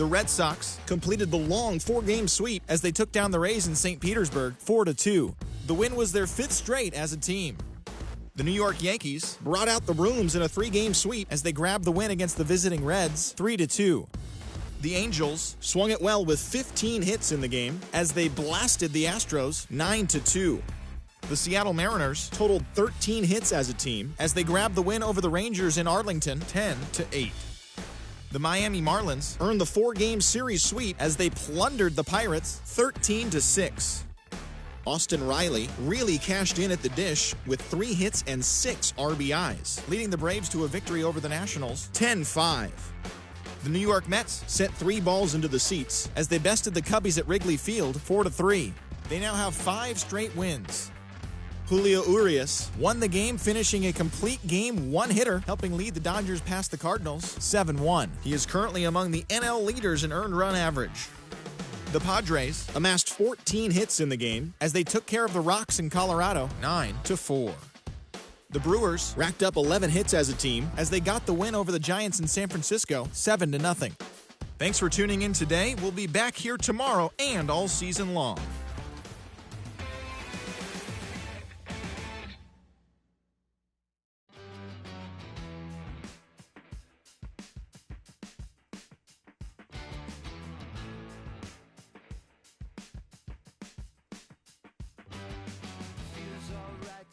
The Red Sox completed the long 4-game sweep as they took down the Rays in St. Petersburg 4-2. The win was their 5th straight as a team. The New York Yankees brought out the brooms in a 3-game sweep as they grabbed the win against the visiting Reds 3-2. The Angels swung it well with 15 hits in the game as they blasted the Astros 9-2. The Seattle Mariners totaled 13 hits as a team as they grabbed the win over the Rangers in Arlington 10-8. The Miami Marlins earned the 4-game series sweep as they plundered the Pirates 13-6. Austin Riley really cashed in at the dish with 3 hits and 6 RBIs, leading the Braves to a victory over the Nationals 10-5. The New York Mets sent 3 balls into the seats as they bested the Cubbies at Wrigley Field 4-3. They now have 5 straight wins. Julio Urias won the game, finishing a complete game 1-hitter, helping lead the Dodgers past the Cardinals 7-1. He is currently among the NL leaders in earned run average. The Padres amassed 14 hits in the game as they took care of the Rocks in Colorado 9-4. The Brewers racked up 11 hits as a team as they got the win over the Giants in San Francisco 7-0. Thanks for tuning in today. We'll be back here tomorrow and all season long.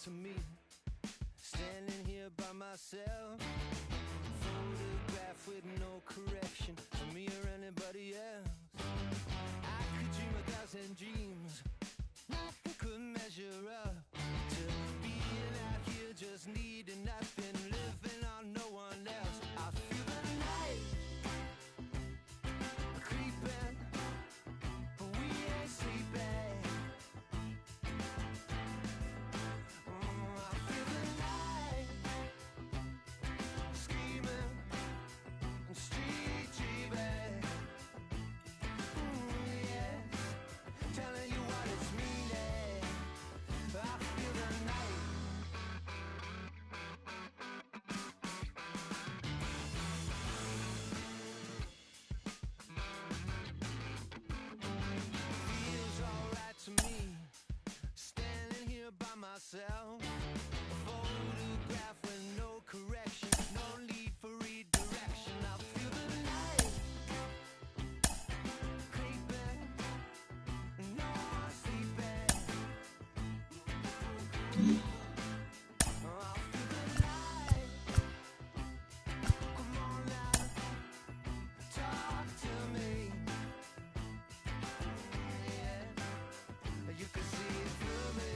To me, standing here by myself, photograph with no correction for me or anybody else. I could dream 1,000 dreams, nothing could measure up to being out here just needing nothing, living on no one else. I feel the night creeping, but we ain't sleeping. Myself, a photograph with no correction, no need for redirection. I feel the night creeping, no one sleeping. I feel the night. Come on now, talk to me. Yeah, you can see it through me.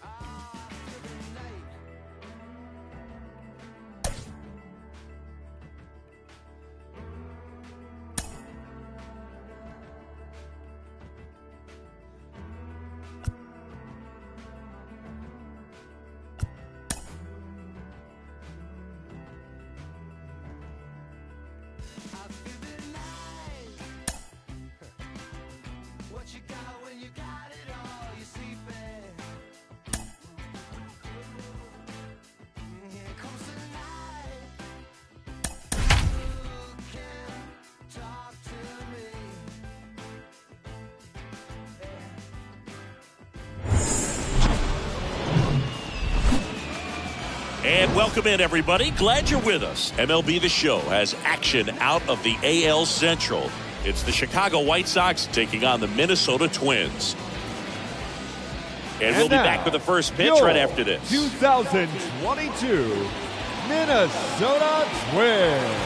I feel the night. What you got when you got it all? You sleeping. Here comes the night. You can talk to me. And welcome in, everybody. Glad you're with us. MLB The Show has action out of the AL Central. It's the Chicago White Sox taking on the Minnesota Twins. And we'll be back with the first pitch right after this. 2022 Minnesota Twins.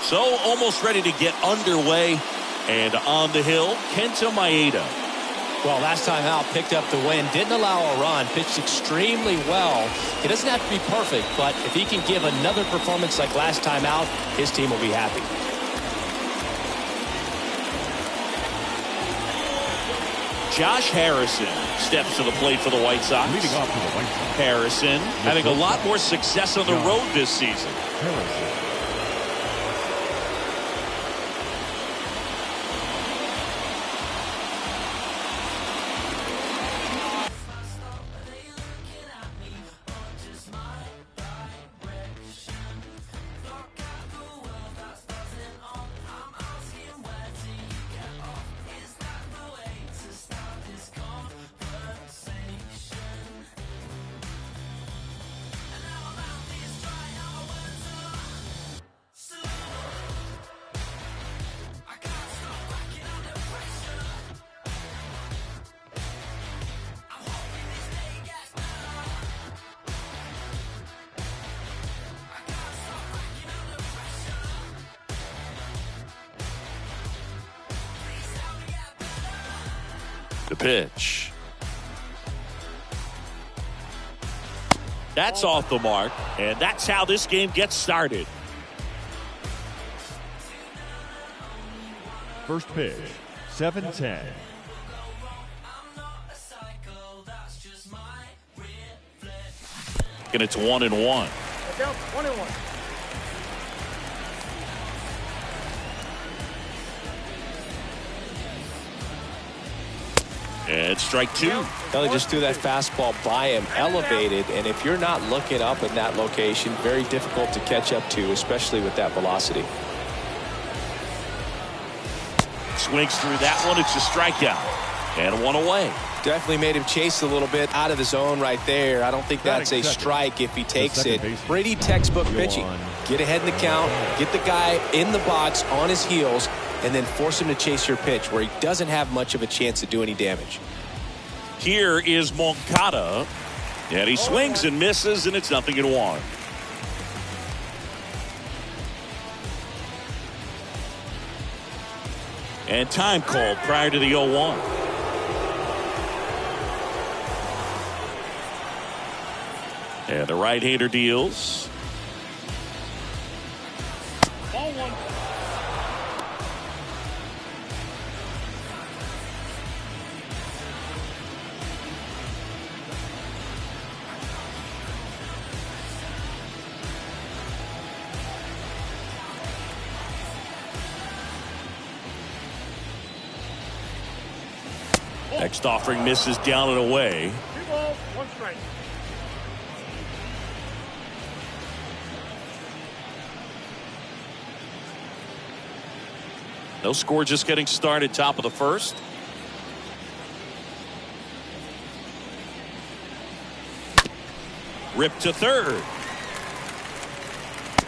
So almost ready to get underway, and on the hill, Kenta Maeda. Well, last time out, picked up the win, didn't allow a run, pitched extremely well. It doesn't have to be perfect, but if he can give another performance like last time out, his team will be happy. Josh Harrison steps to the plate for the White Sox. Leading off for the White Sox. Harrison having a lot more success on the road this season. Harrison. The pitch. That's off the mark, and that's how this game gets started. First pitch, 7-10. And it's 1-1. Go, 1-1. And strike two. Kelly just threw that fastball by him, elevated, and if you're not looking up in that location, very difficult to catch up to, especially with that velocity. Swings through that one. It's a strikeout. And one away. Definitely made him chase a little bit out of the zone right there. I don't think that's a strike if he takes it. Pretty textbook pitching. Get ahead in the count, get the guy in the box on his heels, and then force him to chase your pitch where he doesn't have much of a chance to do any damage. Here is Moncada. And he swings and misses, and it's 0-1. And time called prior to the 0-1. And the right-hander deals. Ball one. Next offering misses down and away. 2 balls, 1 strike. No score, just getting started, top of the first. Ripped to third.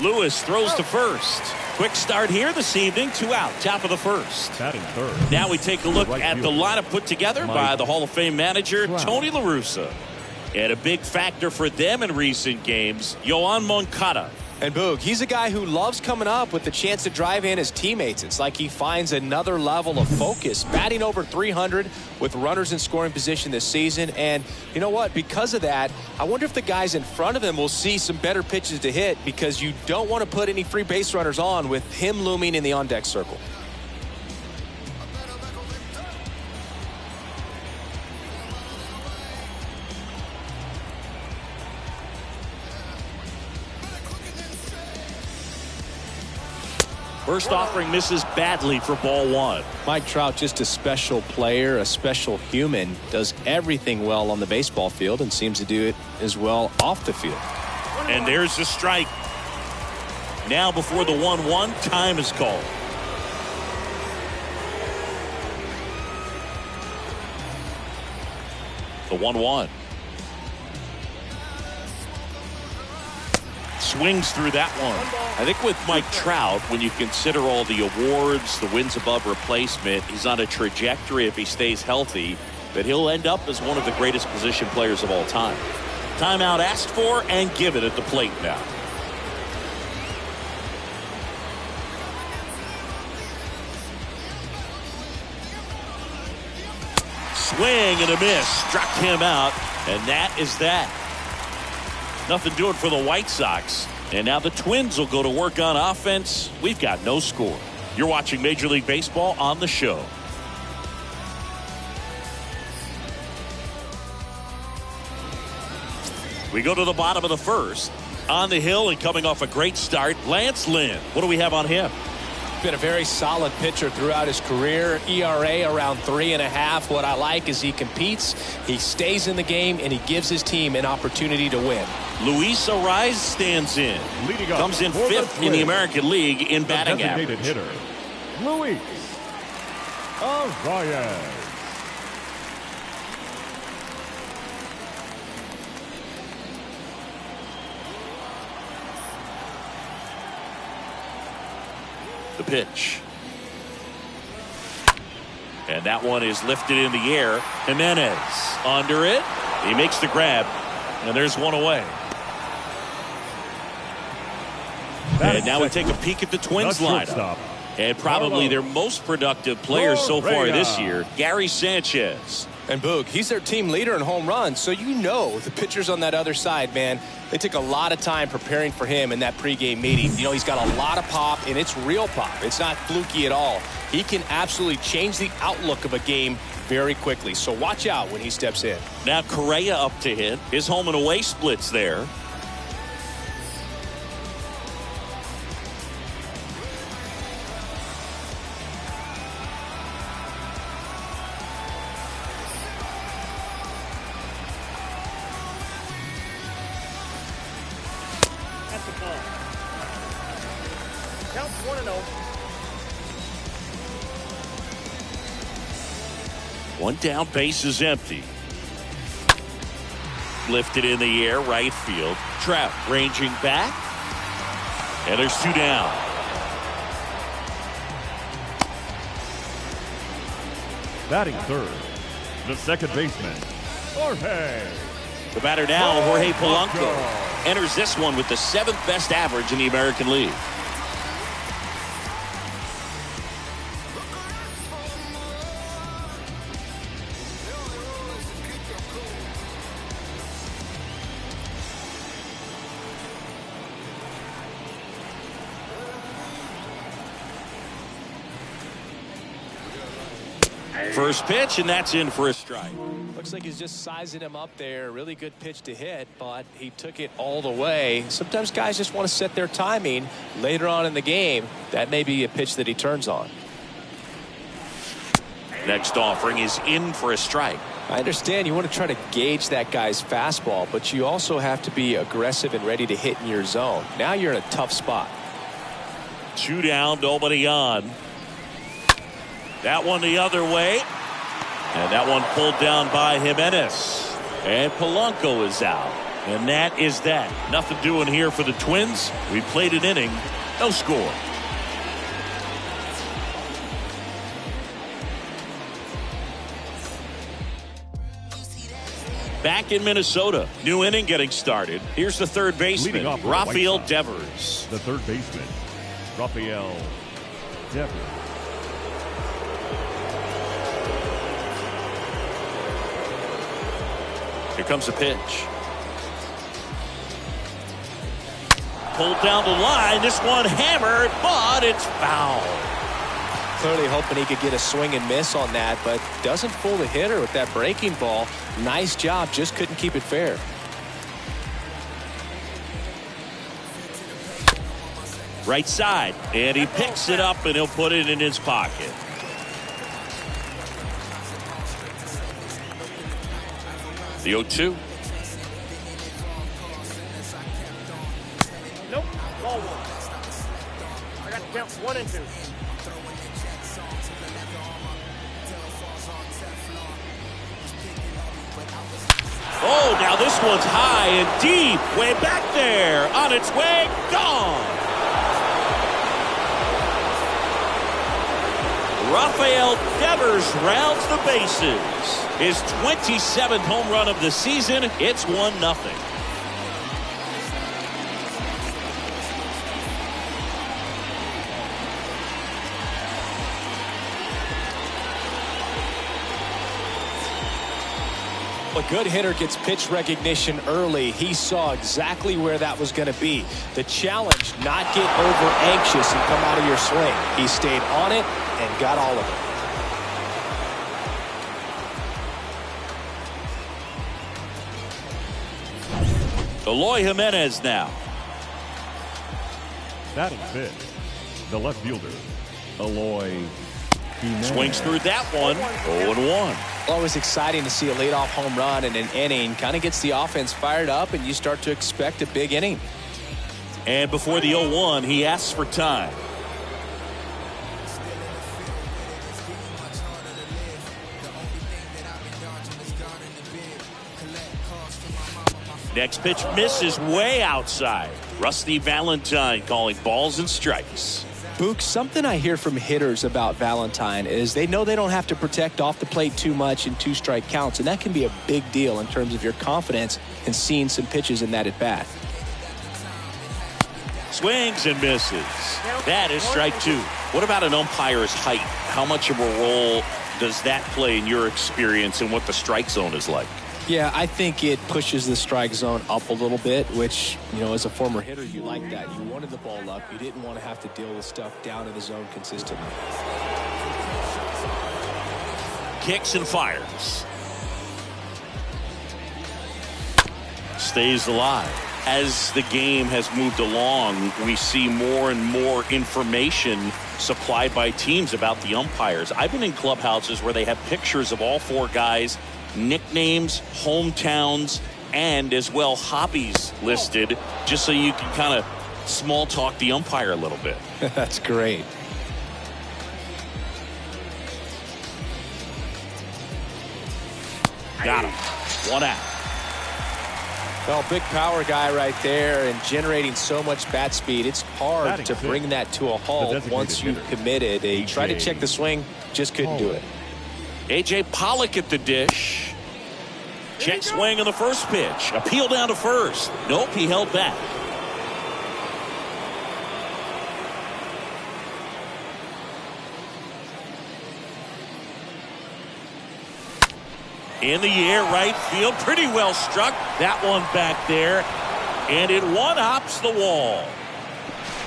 Lewis throws to first. Quick start here this evening. 2 out, top of the first. Batting third. Now we take a look at the lineup put together by the Hall of Fame manager, Tony La Russa. And a big factor for them in recent games, Yoan Moncada. And Boog, he's a guy who loves coming up with the chance to drive in his teammates. It's like he finds another level of focus, batting over 300 with runners in scoring position this season. And you know what? Because of that, I wonder if the guys in front of him will see some better pitches to hit, because you don't want to put any free base runners on with him looming in the on-deck circle. First offering misses badly for ball one. Mike Trout, just a special player, a special human, does everything well on the baseball field and seems to do it as well off the field. And there's the strike. Now before the 1-1, time is called. The 1-1. Swings through that one. I think with Mike Trout, when you consider all the awards, the wins above replacement, he's on a trajectory, if he stays healthy, that he'll end up as one of the greatest position players of all time. Timeout asked for and given at the plate now. Swing and a miss. Struck him out, and that is that. Nothing doing for the White Sox. And now the Twins will go to work on offense. We've got no score. You're watching Major League Baseball on the show. We go to the bottom of the first. On the hill and coming off a great start, Lance Lynn. What do we have on him? Been a very solid pitcher throughout his career. ERA around 3.5. What I like is he competes, he stays in the game, and he gives his team an opportunity to win. Luis Arraez stands in. Leading up Comes in for the 5th in the American League in batting average. Hitter, Luis Arraez. The pitch. And that one is lifted in the air. Jimenez under it. He makes the grab. And there's one away. And now we take a peek at the Twins lineup. And probably their most productive player so far this year, Gary Sanchez. And Boog, he's their team leader in home runs, so you know the pitchers on that other side, man, they took a lot of time preparing for him in that pregame meeting. You know, he's got a lot of pop, and it's real pop. It's not fluky at all. He can absolutely change the outlook of a game very quickly, so watch out when he steps in. Now Correa up to hit. His home and away splits there. That's the ball. Count 1-0. One down, base is empty. Lifted in the air, right field. Trout ranging back. And there's 2 down. Batting third, the second baseman, Jorge. The batter now, Jorge Polanco, enters this one with the 7th best average in the American League. First pitch, and that's in for a strike. Looks like he's just sizing him up there. Really good pitch to hit, but he took it all the way. Sometimes guys just want to set their timing later on in the game. That may be a pitch that he turns on. Next offering is in for a strike. I understand you want to try to gauge that guy's fastball, but you also have to be aggressive and ready to hit in your zone. Now you're in a tough spot. 2 down, nobody on. That one the other way. And that one pulled down by Jimenez. And Polanco is out. And that is that. Nothing doing here for the Twins. We played an inning. No score. Back in Minnesota. New inning getting started. Here's the third baseman, Rafael Devers. The third baseman, Rafael Devers. Here comes the pitch. Pulled down the line. This one hammered, but it's foul. Clearly hoping he could get a swing and miss on that, but doesn't fool the hitter with that breaking ball. Nice job, just couldn't keep it fair. Right side, and he picks it up, and he'll put it in his pocket. The 0-2. Nope. Ball 1. I got to count 1 and 2. Oh, now this one's high and deep. Way back there. On its way. Gone. Rafael Devers rounds the bases. His 27th home run of the season. It's 1-0. A good hitter gets pitch recognition early. He saw exactly where that was going to be. The challenge, not get over anxious and come out of your swing. He stayed on it and got all of it. Eloy Jimenez now. Batting fifth, the left fielder, Eloy Jimenez. Swings through that one. 0-1. Always exciting to see a leadoff home run in an inning. Kind of gets the offense fired up, and you start to expect a big inning. And before the 0-1, he asks for time. Next pitch misses way outside. Rusty Valentine calling balls and strikes. Book, something I hear from hitters about Valentine is they know they don't have to protect off the plate too much in 2-strike counts, and that can be a big deal in terms of your confidence in seeing some pitches in that at bat. Swings and misses. That is strike 2. What about an umpire's height? How much of a role does that play in your experience and what the strike zone is like? Yeah, I think it pushes the strike zone up a little bit, which, you know, as a former hitter, you like that. You wanted the ball up. You didn't want to have to deal with stuff down in the zone consistently. Kicks and fires. Stays alive. As the game has moved along, we see more and more information supplied by teams about the umpires. I've been in clubhouses where they have pictures of all four guys, nicknames, hometowns, and as well hobbies listed, just so you can kind of small talk the umpire a little bit. That's great. Got him. One out. Well, big power guy right there and generating so much bat speed. It's hard to bring that to a halt once you've committed. He tried to check the swing, just couldn't do it. A.J. Pollock at the dish. Check swing on the first pitch. Appeal down to first. Nope, he held back. In the air, right field. Pretty well struck. That one back there. And it one-hops the wall.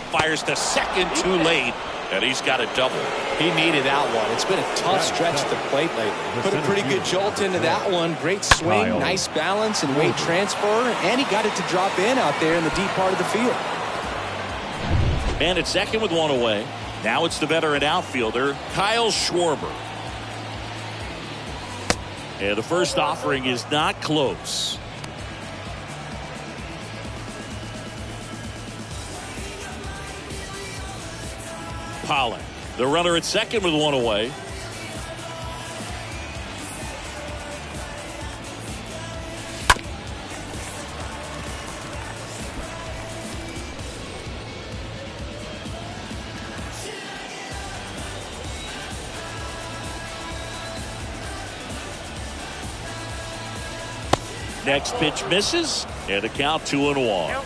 Fires to second too late. And he's got a double. He needed that one. It's been a tough stretch at the plate lately. Put a pretty good jolt into that one. Great swing, nice balance and weight transfer. And he got it to drop in out there in the deep part of the field. And at second with one away. Now it's the veteran outfielder, Kyle Schwarber. And the first offering is not close. Pollock, the runner at second with one away. Next pitch misses, and the count 2-1.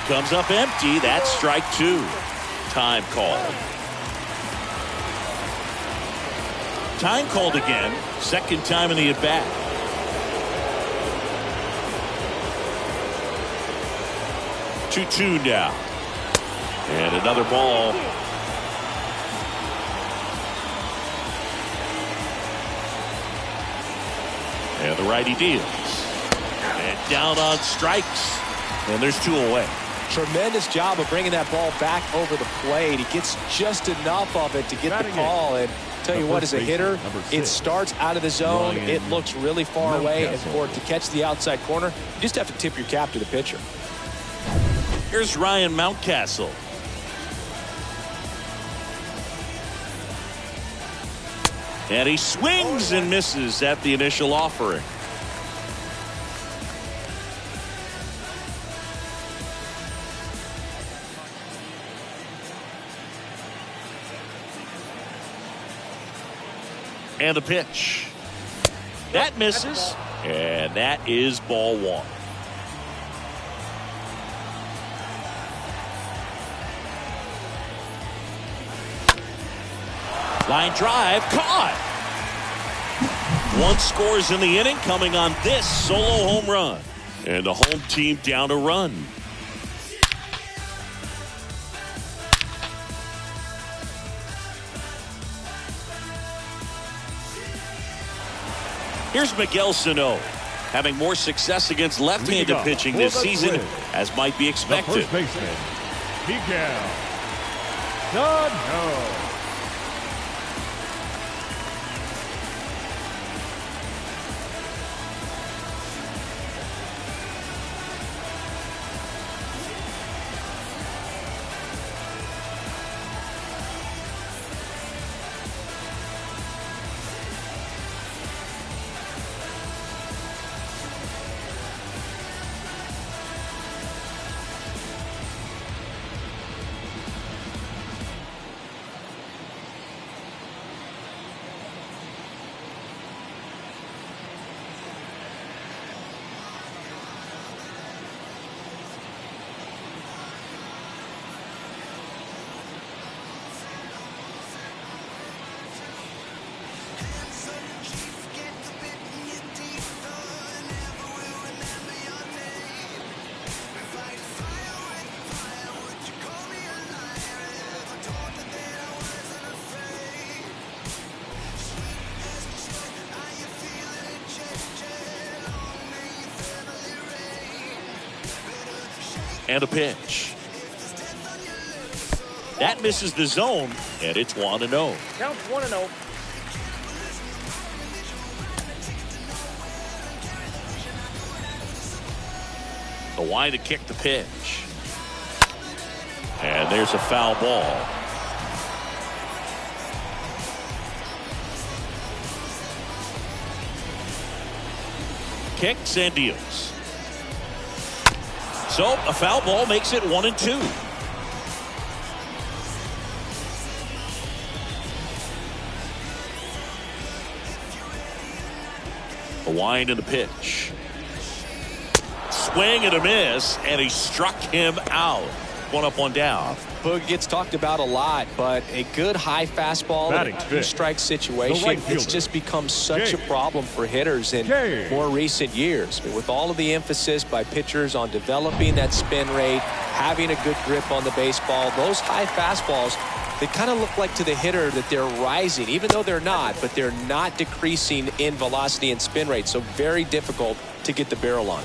Comes up empty. That's strike two. Time called. Time called again. Second time in the at-bat. Two now. And another ball. And the righty deals. And down on strikes. And there's two away. Tremendous job of bringing that ball back over the plate. He gets just enough of it to get the call. And tell you what, as a hitter, it starts out of the zone. It looks really far away. And for it to catch the outside corner, you just have to tip your cap to the pitcher. Here's Ryan Mountcastle. And he swings and misses at the initial offering. And the pitch. That misses. And that is ball one. Line drive, caught. One scores in the inning, coming on this solo home run. And the home team down a run. Here's Miguel Sano, having more success against left-handed pitching this season, as might be expected. The first baseman, Miguel Sano. And a pitch. That misses the zone, and it's 1-0. Count 1-0. The wind to kick the pitch. And there's a foul ball. Kicks and deals. So a foul ball makes it 1-2. A wind and a pitch. Swing and a miss, and he struck him out. 1 up, 1 down. Boog gets talked about a lot, but a good high fastball in a two-strike situation, it's just become such a problem for hitters in more recent years. But with all of the emphasis by pitchers on developing that spin rate, having a good grip on the baseball, those high fastballs, they kind of look like to the hitter that they're rising, even though they're not, but they're not decreasing in velocity and spin rate, so very difficult to get the barrel on.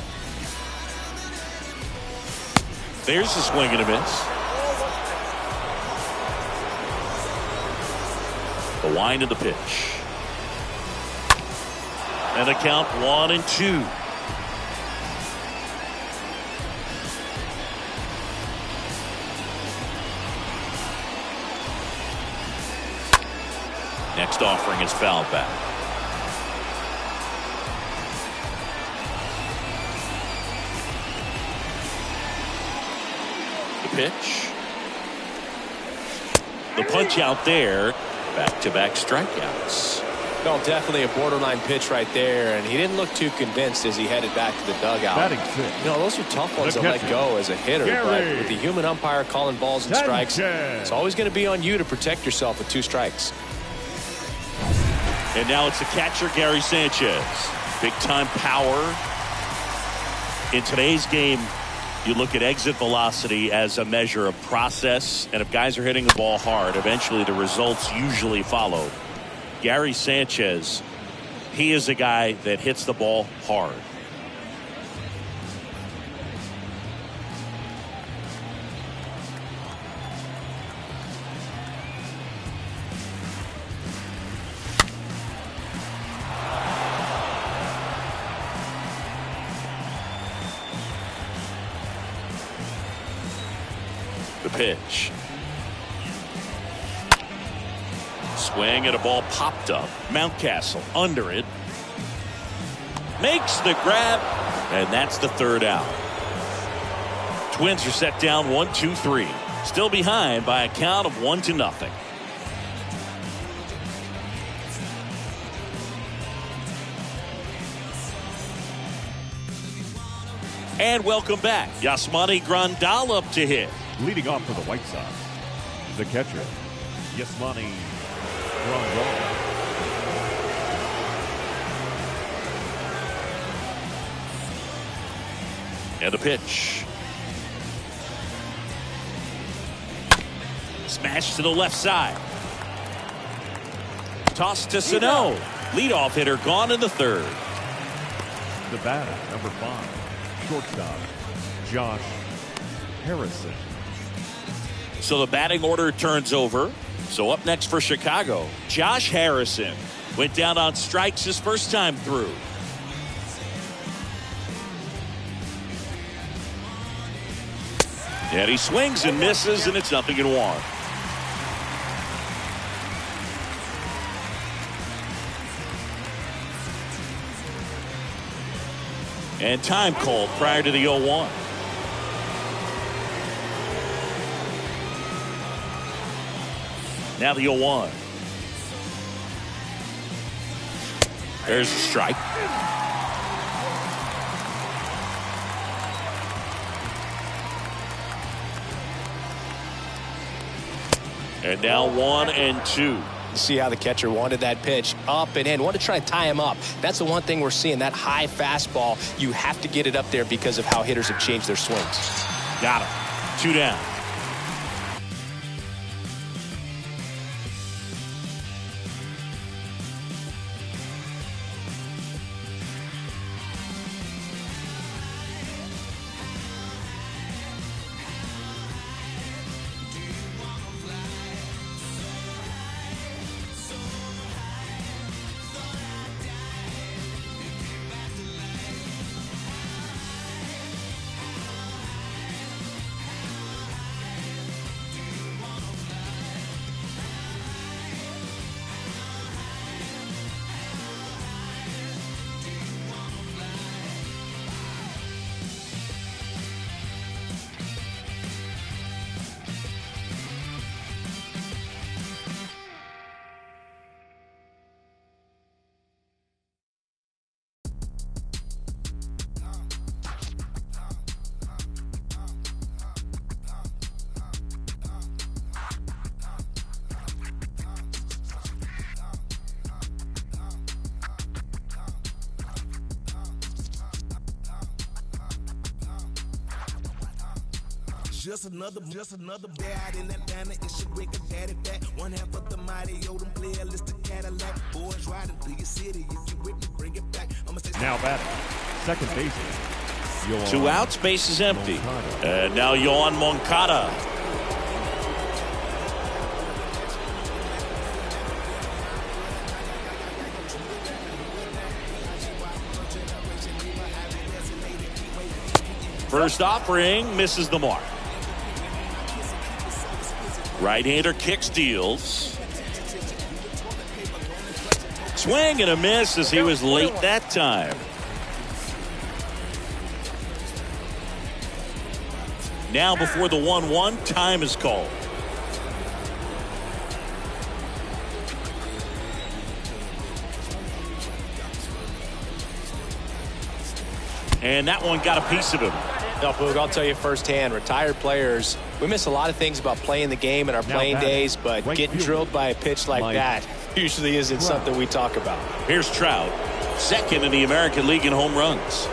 There's a swing and a miss. The wind of the pitch. And the count 1-2. Next offering is fouled back. The pitch. The punch out there. Back-to-back strikeouts. No, definitely a borderline pitch right there, and he didn't look too convinced as he headed back to the dugout. You know, those are tough ones to let go as a hitter, but with the human umpire calling balls and strikes, it's always going to be on you to protect yourself with 2 strikes. And now it's the catcher, Gary Sanchez. Big-time power. In today's game, you look at exit velocity as a measure of process, and if guys are hitting the ball hard, eventually the results usually follow. Gary Sanchez, he is a guy that hits the ball hard. The pitch. Swing and a ball popped up. Mountcastle under it. Makes the grab, and that's the 3rd out. Twins are set down 1-2-3. Still behind by a count of 1-0. And welcome back. Yasmani Grandal up to hit. Leading off for the White Sox, the catcher, Yasmani Grandal. And a pitch. Smash to the left side. Toss to Sano. Leadoff hitter gone in the 3rd. The batter, number 5, shortstop, Josh Harrison. So the batting order turns over. So up next for Chicago, Josh Harrison went down on strikes his first time through. And he swings and misses, and it's 0-1. And time called prior to the 0-1. Now the 0-1. There's a strike. And now 1-2. See how the catcher wanted that pitch up and in. Wanted to try to tie him up. That's the one thing we're seeing, that high fastball. You have to get it up there because of how hitters have changed their swings. Got him. 2 down. just another day out in Atlanta. It's your wicked daddy back. One half of the mighty Odom player, list of Cadillac. Boys riding through your city. If you with me, bring it back. I'ma say Now batting, second baseman. Yohan 2 outs, base is empty. Moncada. And now Yohan Moncada. First offering misses the mark. Right-hander kick steals. Swing and a miss as he was late that time. Now before the 1-1, time is called. And that one got a piece of him. No, Boog, I'll tell you firsthand, retired players, we miss a lot of things about playing the game in our playing days, but getting drilled by a pitch like that usually isn't something we talk about. Here's Trout, second in the American League in home runs.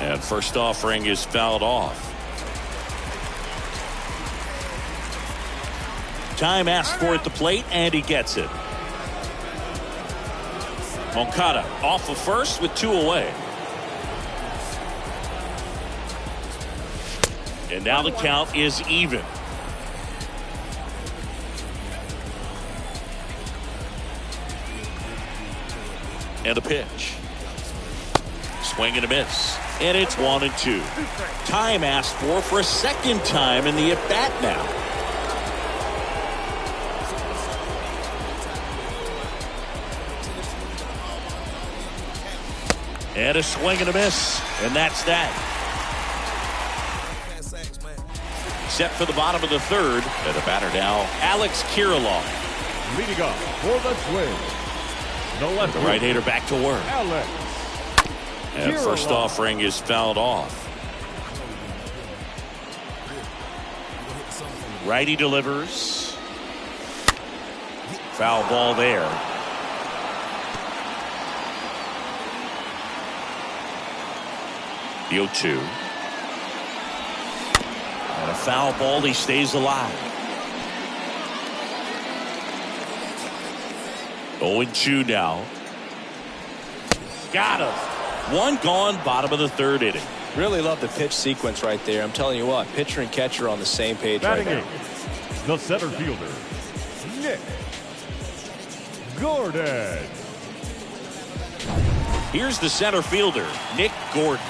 And first offering is fouled off. Time asked for at the plate, and he gets it. Moncada off of first with 2 away. And now the count is even. And a pitch. Swing and a miss. And it's 1-2. Time asked for a second time in the at-bat now. And a swing and a miss. And that's that. Set for the bottom of the third. And the batter now, Alex Kirilloff. Leading up for the Twins. The left. The right-hander back to work. Alex. And first offering is fouled off. Righty delivers. Foul ball there. The 0-2. And a foul ball, he stays alive. 0-2 now. Got him. One gone, bottom of the third inning. Really love the pitch sequence right there. I'm telling you what, pitcher and catcher on the same page right now. The center fielder, Nick Gordon. Here's the center fielder, Nick Gordon.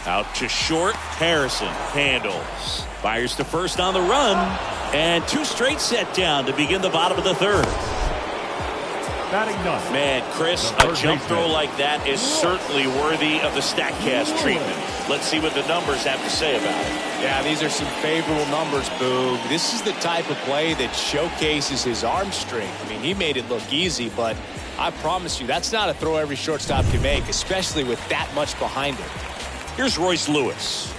Out to short, Harrison handles. Fires to first on the run. And 2 straight set down to begin the bottom of the third. Batting ninth. Man, Chris, a jump throw like that is certainly worthy of the StatCast treatment. Let's see what the numbers have to say about it. Yeah, these are some favorable numbers, Boog. This is the type of play that showcases his arm strength. I mean, he made it look easy, but I promise you, that's not a throw every shortstop can make, especially with that much behind it. Here's Royce Lewis.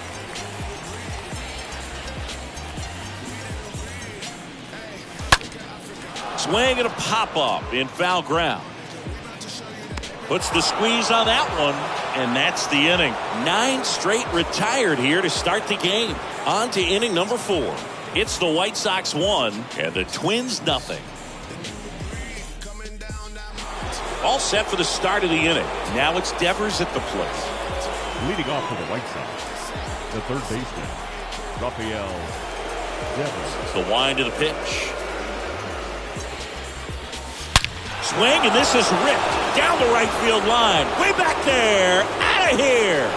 Swing and a pop-up in foul ground. Puts the squeeze on that one, and that's the inning. 9 straight retired here to start the game. On to inning number 4. It's the White Sox 1 and the Twins nothing. All set for the start of the inning. Now it's Devers at the plate. Leading off for the White Sox, the third baseman, Rafael Devers. The wind of the pitch. Swing, and this is ripped down the right field line. Way back there. Out of here.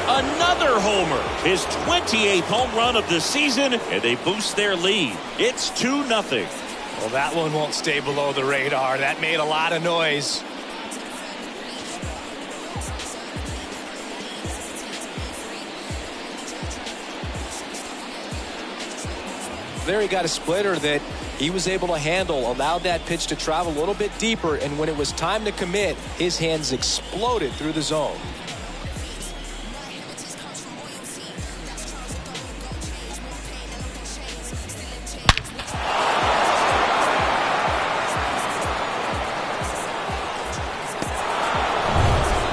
Another homer. His 28th home run of the season, and they boost their lead. It's 2-0. Well, that one won't stay below the radar. That made a lot of noise. there. He got a splitter that he was able to handle, allowed that pitch to travel a little bit deeper, and when it was time to commit, his hands exploded through the zone.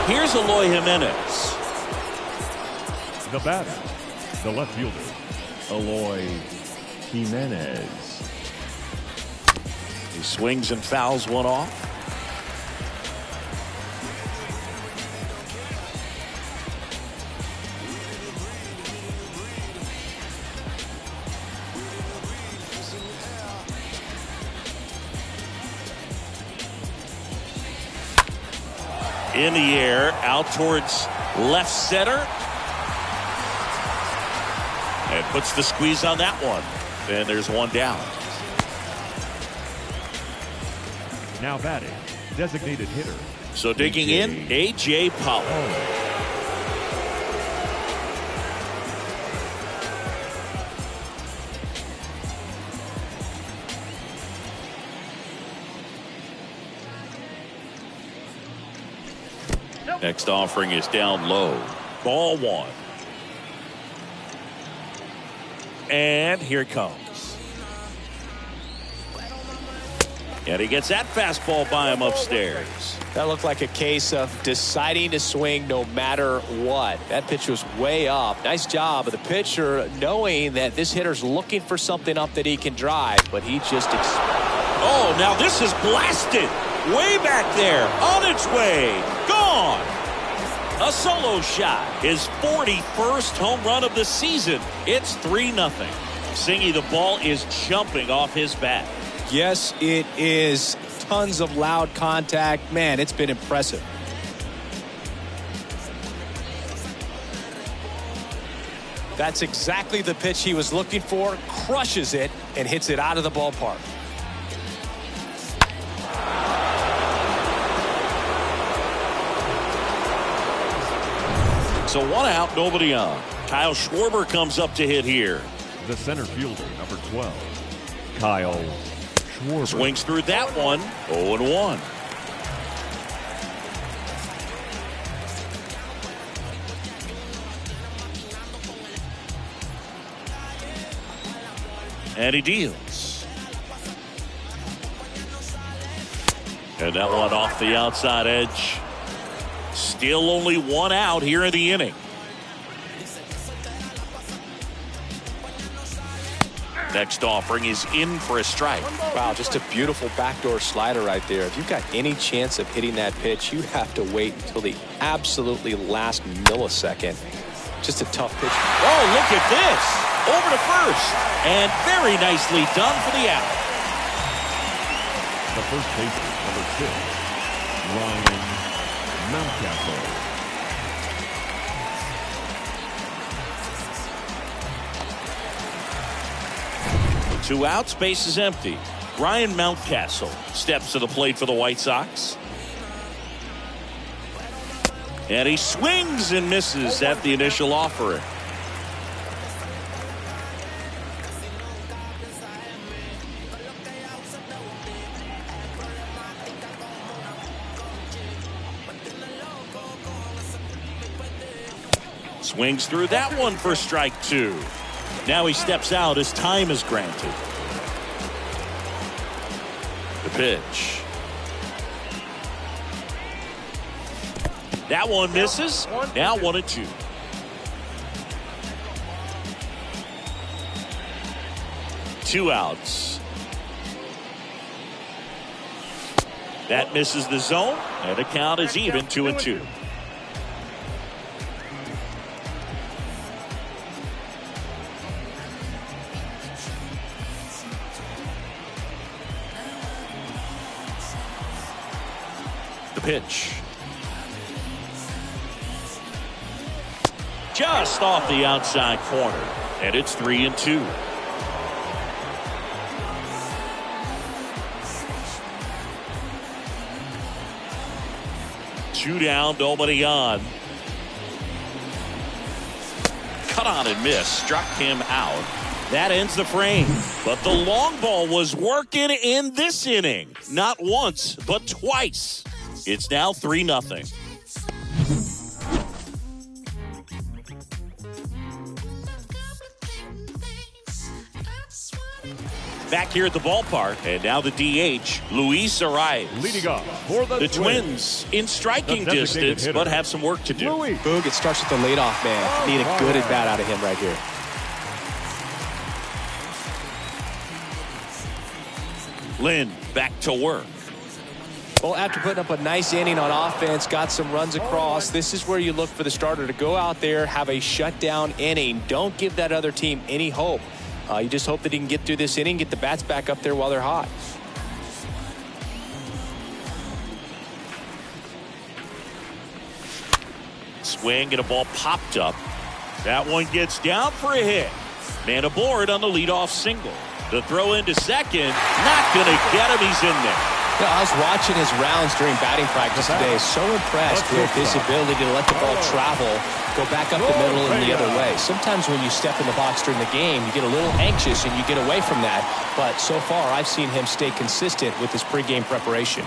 Here's Eloy Jimenez. The batter, the left fielder, Eloy Jimenez. He swings and fouls one off. In the air, out towards left center. And puts the squeeze on that one. And there's one down. Now batting, designated hitter. So digging in, A.J. Pollock. Next offering is down low. Ball one. And here it comes. And he gets that fastball by him upstairs. That looked like a case of deciding to swing no matter what. That pitch was way up. Nice job of the pitcher knowing that this hitter's looking for something up that he can drive, but he just... Oh, now this is blasted. Way back there. On its way. Gone. A solo shot. His 41st home run of the season. It's 3-0. Singy, the ball is jumping off his bat. Yes, it is. Tons of loud contact. Man, it's been impressive. That's exactly the pitch he was looking for. Crushes it and hits it out of the ballpark. So one out, nobody on. Kyle Schwarber comes up to hit here. The center fielder, number 12, Kyle Schwarber. Swings through that one. 0-1. And he deals. And that one off the outside edge. Still only one out here in the inning. Next offering is in for a strike. Wow, just a beautiful backdoor slider right there. If you've got any chance of hitting that pitch, you have to wait until the absolutely last millisecond. Just a tough pitch. Oh, look at this. Over to first. And very nicely done for the out. The first baseman, number 6, Ryan Mountcastle. Two outs, base is empty. Ryan Mountcastle steps to the plate for the White Sox. And he swings and misses at the initial offering. Swings through that one for strike 2. Now he steps out as time is granted. The pitch. That one misses. Now 1-2. Two outs. That misses the zone, and the count is even 2-2. Pitch. Just off the outside corner, and it's 3-2. Two down, nobody on. Cut on and miss, struck him out. That ends the frame. But the long ball was working in this inning. Not once, but twice. It's now 3-0. Back here at the ballpark, and now the DH, Luis arrives. Leading off for the Twins in striking distance, hitter, but have some work to do. Boog, it starts with the leadoff man. Need a good at-bat out of him right here. Lynn back to work. Well, after putting up a nice inning on offense, got some runs across, this is where you look for the starter to go out there, have a shutdown inning. Don't give that other team any hope. You just hope that he can get through this inning, get the bats back up there while they're hot. Swing and a ball popped up. That one gets down for a hit. Man aboard on the leadoff single. The throw into second, not going to get him. He's in there. Yeah, I was watching his rounds during batting practice today. So impressed with his ability to let the ball travel, go back up the middle and the other way. Sometimes when you step in the box during the game, you get a little anxious and you get away from that. But so far, I've seen him stay consistent with his pregame preparation.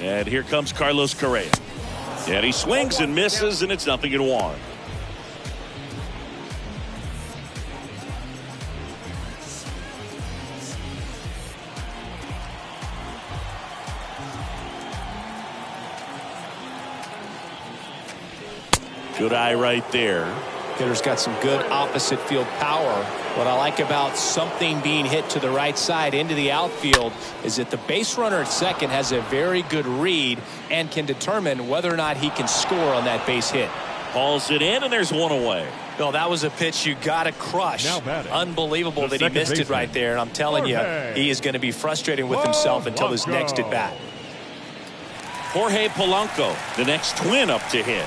And here comes Carlos Correa. And he swings and misses, and it's 0-1. Good eye right there. Hitter's got some good opposite field power. What I like about something being hit to the right side into the outfield is that the base runner at second has a very good read and can determine whether or not he can score on that base hit. Hauls it in, and there's one away. Well, that was a pitch you got to crush. Unbelievable that he missed it right there. And I'm telling you, he is going to be frustrated with himself until his next at bat. Jorge Polanco, the next Twin up to hit.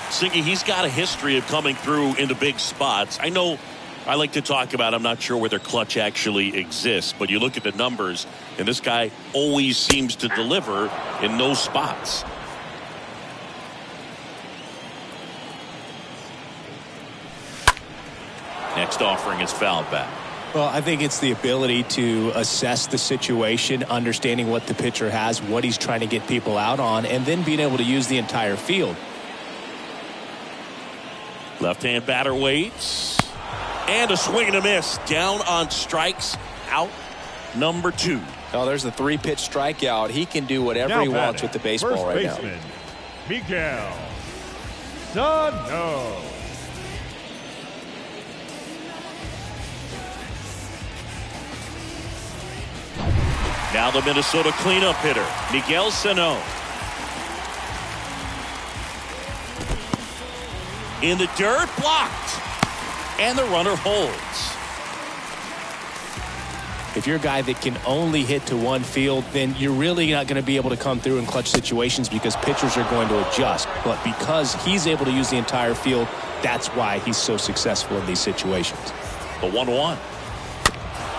Singy, he's got a history of coming through into big spots. I know I like to talk about, I'm not sure whether clutch actually exists, but you look at the numbers, and this guy always seems to deliver in those spots. Next offering is fouled back. Well, I think it's the ability to assess the situation, understanding what the pitcher has, what he's trying to get people out on, and then being able to use the entire field. Left-hand batter waits. And a swing and a miss. Down on strikes. Out number 2. Oh, there's the 3-pitch strikeout. He can do whatever he wants with the baseball right now. Miguel Sano. Now the Minnesota cleanup hitter, Miguel Sano. In the dirt, blocked. And the runner holds. If you're a guy that can only hit to one field, then you're really not going to be able to come through in clutch situations because pitchers are going to adjust. But because he's able to use the entire field, that's why he's so successful in these situations. The 1-1.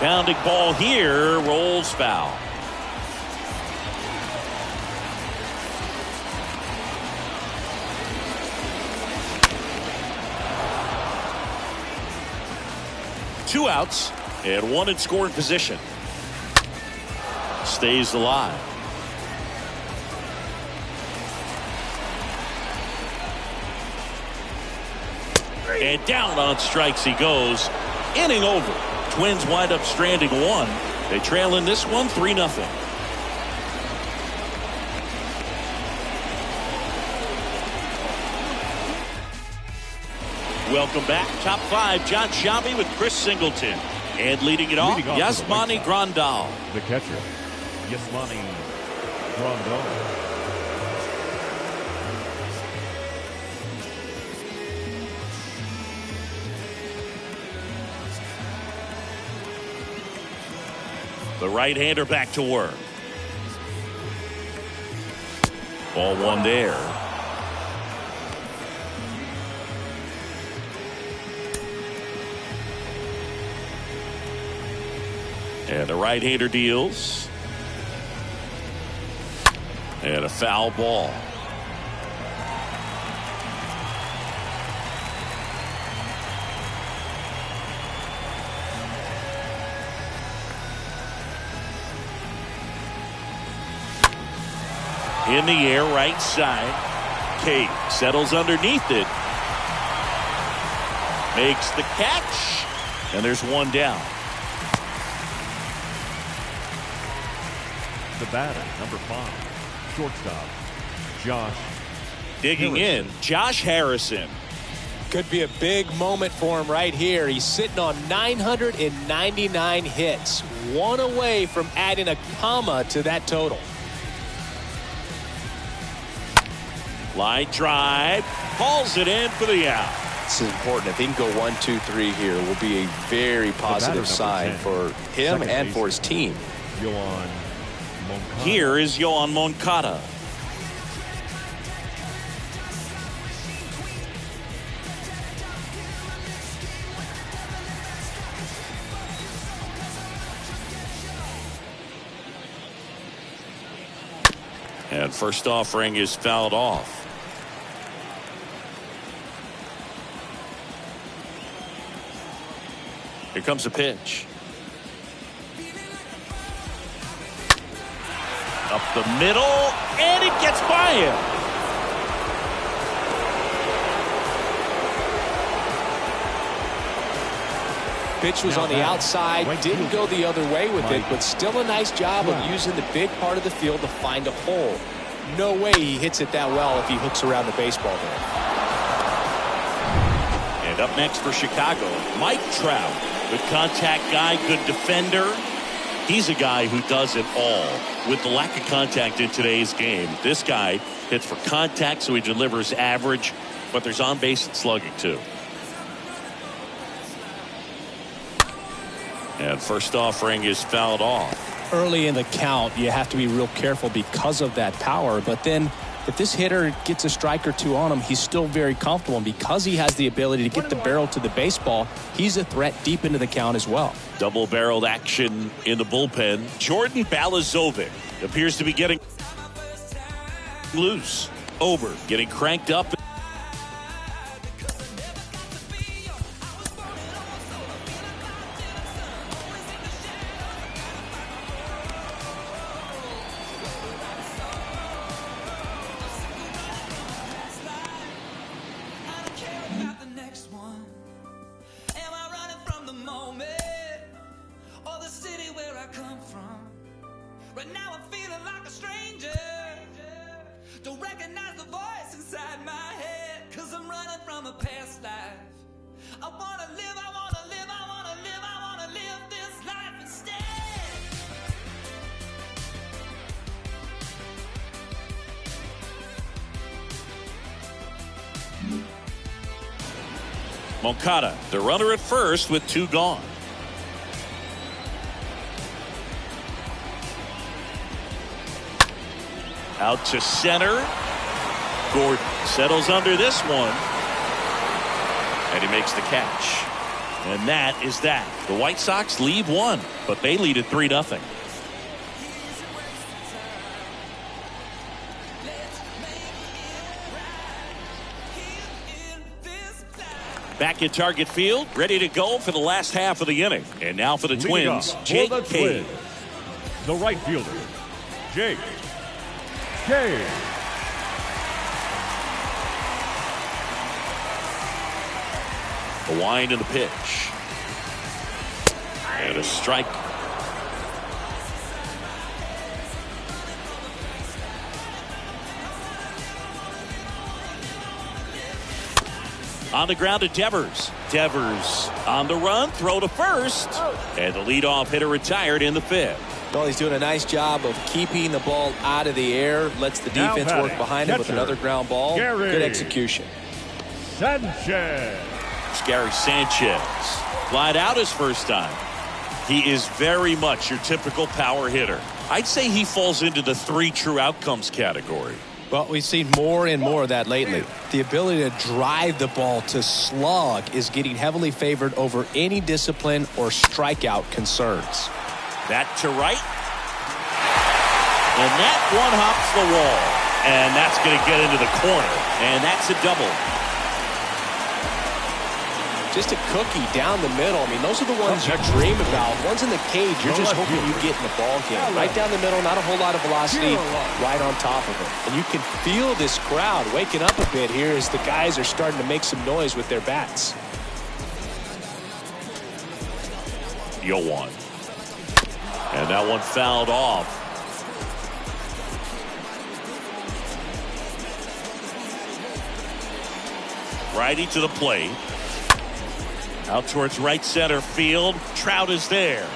Bounding ball here, rolls foul. Two outs and one in scoring position. Stays alive. And down on strikes he goes. Inning over. Twins wind up stranding one. They trail in this one 3-0. Welcome back. Top 5, John Sciambi with Chris Singleton. And leading it off, Yasmani Grandal. The catcher, Yasmani Rondon. The right-hander back to work. Ball one there. And the right-hander deals. And a foul ball. In the air, right side. Cade settles underneath it. Makes the catch. And there's one down. The batter, number 5, shortstop, Josh Digging Harrison. in, Josh Harrison. Could be a big moment for him right here. He's sitting on 999 hits. One away from adding a comma to that total. Line drive. Hauls it in for the out. This is important. If he can go 1, 2, 3 here, will be a very positive sign 10, for him second and for his baseman, team. Yohan Moncada. Here is Yohan Moncada. And first offering is fouled off. Here comes a pitch. Up the middle, and it gets by him. Pitch was on the outside, didn't go the other way with it, but still a nice job of using the big part of the field to find a hole. No way he hits it that well if he hooks around the baseball there. And up next for Chicago, Mike Trout. Good contact guy, good defender. He's a guy who does it all. With the lack of contact in today's game, this guy hits for contact, so he delivers average, but there's on base and slugging too. And first offering is fouled off. Early in the count, you have to be real careful because of that power, but then if this hitter gets a strike or two on him, he's still very comfortable, and because he has the ability to get the barrel to the baseball, he's a threat deep into the count as well. Double-barreled action in the bullpen. Jordan Balazovic appears to be getting loose. Ober getting cranked up. Moncada, the runner at first with 2 gone. Out to center. Gordon settles under this one. And he makes the catch. And that is that. The White Sox lead 1, but they lead at 3-0. Back at Target Field, ready to go for the last half of the inning. And now for the Twins, Jake Cade. The right fielder, Jake Cade. A wind in the pitch. And a strike. On the ground to Devers. Devers on the run, throw to first. And the leadoff hitter retired in the 5th. Well, he's doing a nice job of keeping the ball out of the air. Lets the defense work behind him with another ground ball. Good execution. Sanchez. Gary Sanchez. Flied out his first time. He is very much your typical power hitter. I'd say he falls into the 3 true outcomes category. Well, we've seen more and more of that lately. The ability to drive the ball to slug is getting heavily favored over any discipline or strikeout concerns. That to right. And that one hops the wall. And that's going to get into the corner. And that's a double. Just a cookie down the middle. I mean, those are the ones you dream about. Ones in the cage, you're just hoping you get in the ball game. Right down the middle, not a whole lot of velocity, right on top of it. And you can feel this crowd waking up a bit here as the guys are starting to make some noise with their bats. 0-1. And that one fouled off. Righty to the plate. Out towards right center field. Trout is there.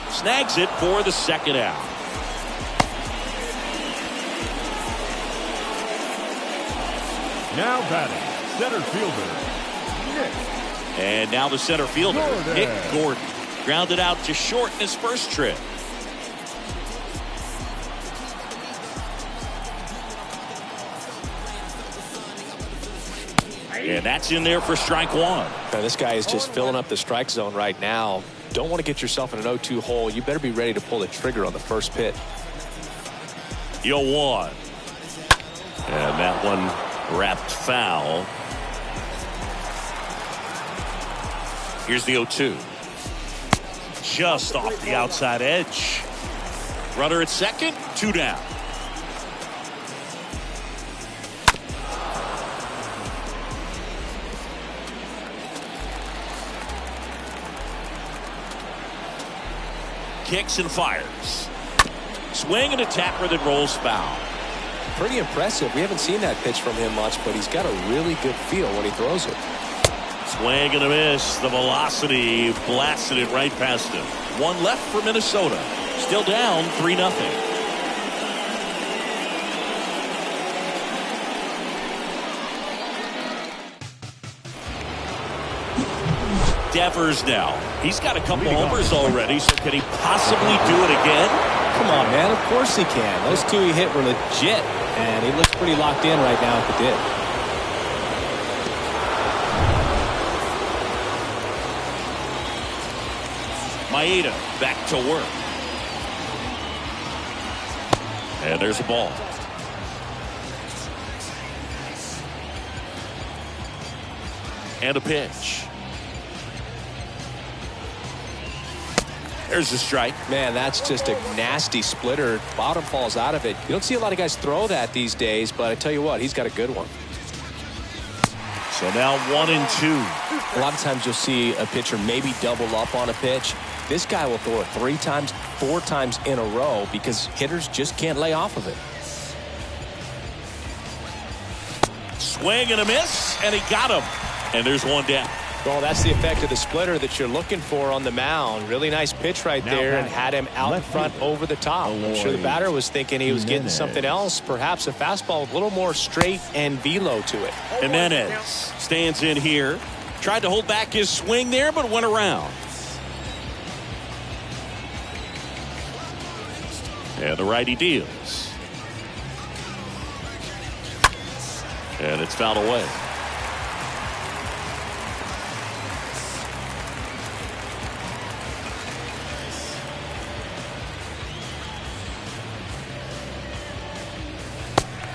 Snags it for the second out. Now batting, center fielder, Nick. And now the center fielder, Gordon. Nick Gordon. Grounded out to short in his first trip. And that's in there for strike 1. Now, this guy is just filling up the strike zone right now. Don't want to get yourself in an 0-2 hole. You better be ready to pull the trigger on the first pitch. 0-1. And that one wrapped foul. Here's the 0-2. Just off the outside edge. Runner at second, 2 down. Kicks and fires. Swing and a tapper that rolls foul. Pretty impressive. We haven't seen that pitch from him much, but he's got a really good feel when he throws it. Swing and a miss. The velocity blasted it right past him. One left for Minnesota. Still down 3-0. Devers now. He's got a couple homers already, so can he possibly do it again? Come on, man. Of course he can. Those 2 he hit were legit, and he looks pretty locked in right now at the dip. Maeda back to work. And there's a ball. And a pitch. There's a strike. Man, that's just a nasty splitter. Bottom falls out of it. You don't see a lot of guys throw that these days, but I tell you what, he's got a good one. So now 1-2. A lot of times you'll see a pitcher maybe double up on a pitch. This guy will throw it 3 times, 4 times in a row because hitters just can't lay off of it. Swing and a miss, and he got him. And there's 1 down. Well, that's the effect of the splitter that you're looking for on the mound. Really nice pitch right there and had him out in front over the top. I'm sure the batter was thinking he was getting something else, perhaps a fastball with a little more straight and velo to it. Jimenez stands in here. Tried to hold back his swing there, but went around. And the righty deals. And it's fouled away.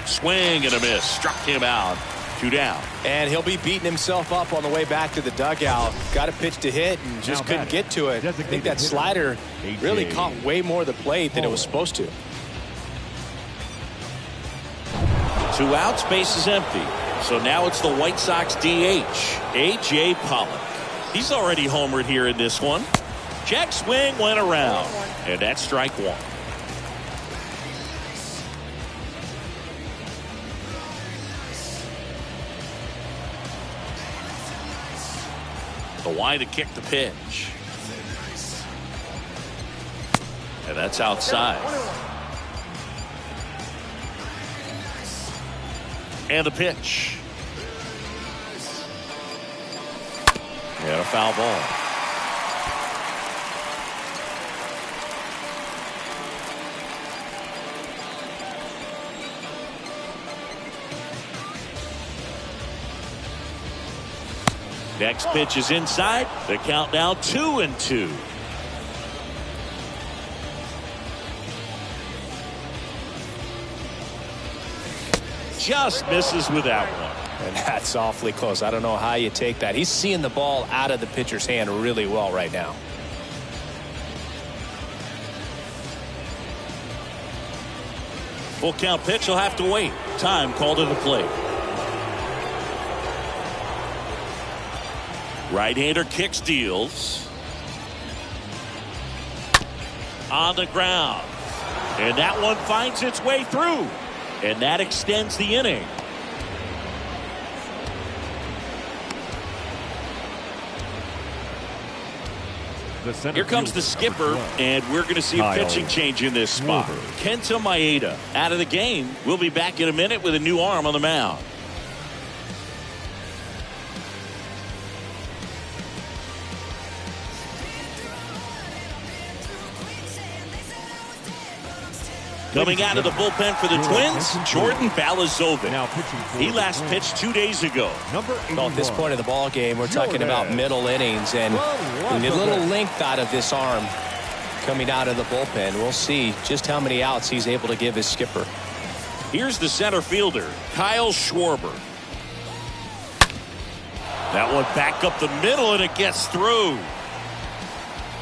Swing and a miss. Struck him out. 2 down. And he'll be beating himself up on the way back to the dugout. Got a pitch to hit and just couldn't get to it. I think that slider really caught way more of the plate than it was supposed to. 2 outs, base is empty. So now it's the White Sox DH, A.J. Pollock. He's already homered here in this one. Check swing went around. And that's strike 1. The wide to kick the pitch. And that's outside. And the pitch. And a foul ball. Next pitch is inside. The count now 2-2. Just misses with that one. And that's awfully close. I don't know how you take that. He's seeing the ball out of the pitcher's hand really well right now. Full count pitch will have to wait. Time called to the plate. Right-hander kicks, deals. On the ground. And that one finds its way through. And that extends the inning. Here comes the skipper, and we're going to see a pitching change in this spot. Kenta Maeda out of the game. We'll be back in a minute with a new arm on the mound. Coming out of the bullpen for the Twins, Jordan Balazovic. He last pitched 2 days ago. Well, at this point of the ball game, we're talking about middle innings, and we need a little length out of this arm coming out of the bullpen. We'll see just how many outs he's able to give his skipper. Here's the center fielder, Kyle Schwarber. That one back up the middle, and it gets through.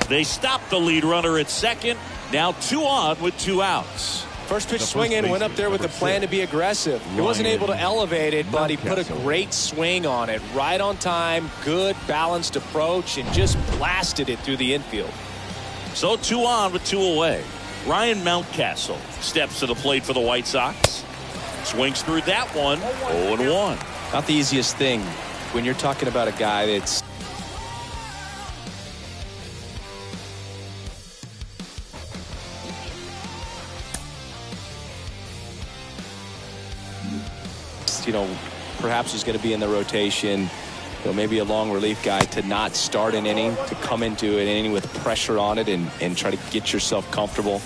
They stop the lead runner at second. Now 2 on with 2 outs. First pitch swinging, went up there with a plan to be aggressive. He wasn't able to elevate it, but he put a great swing on it. Right on time, good balanced approach, and just blasted it through the infield. So 2 on with 2 away. Ryan Mountcastle steps to the plate for the White Sox. Swings through that one, 0-1. Not the easiest thing when you're talking about a guy that's perhaps is going to be in the rotation, maybe a long relief guy, to not start an inning, to come into an inning with pressure on it and try to get yourself comfortable.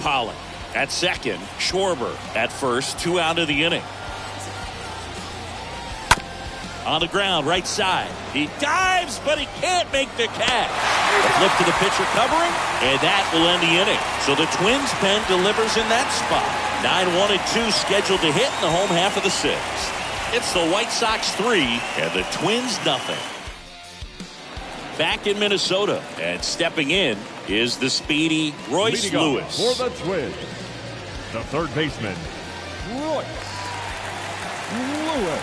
Pollock at second, Schwarber at first, 2 out of the inning. On the ground, right side. He dives, but he can't make the catch. A flip to the pitcher covering, and that will end the inning. So the Twins pen delivers in that spot. 9-1-2 scheduled to hit in the home half of the 6th. It's the White Sox 3 and the Twins nothing. Back in Minnesota, and stepping in is the speedy Royce Lewis. For the Twins, the third baseman, Royce Lewis.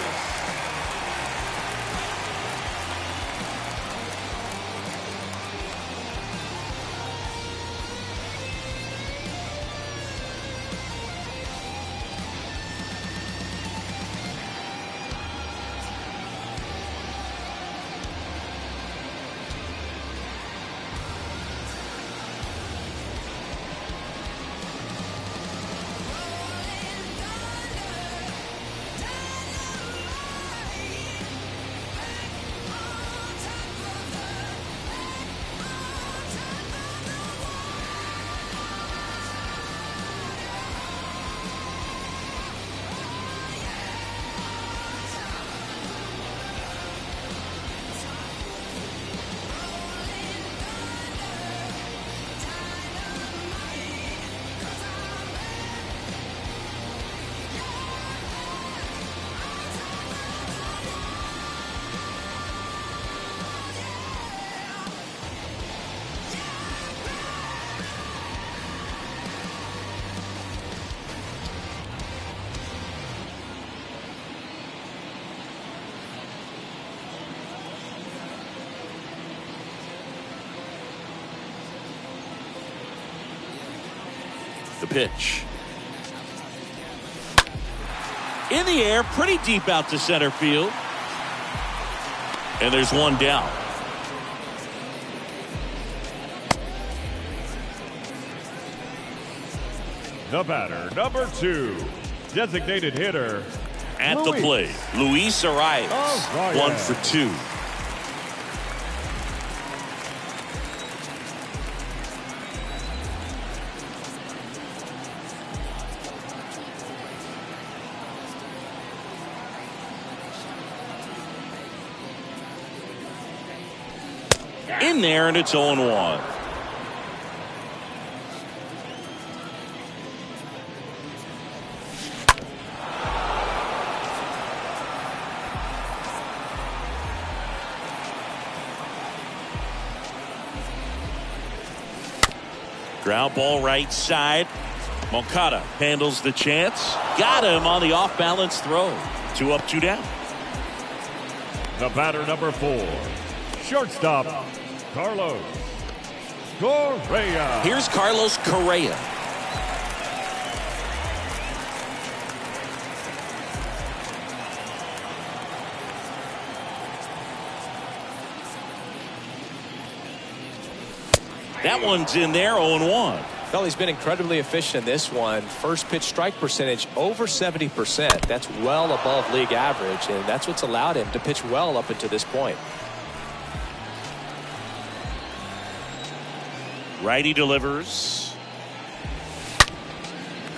The pitch. In the air, pretty deep out to center field. And there's one down. The batter, number 2, designated hitter. At the plate, Luis Arias. 1 for 2. In there, and it's 0-1. Ground ball right side. Moncada handles the chance. Got him on the off-balance throw. 2 up, 2 down. The batter, number 4, shortstop, Carlos Correa. Here's Carlos Correa. That one's in there, 0-1. Well, he's been incredibly efficient in this one. First pitch strike percentage over 70%. That's well above league average, and that's what's allowed him to pitch well up until this point. Righty delivers.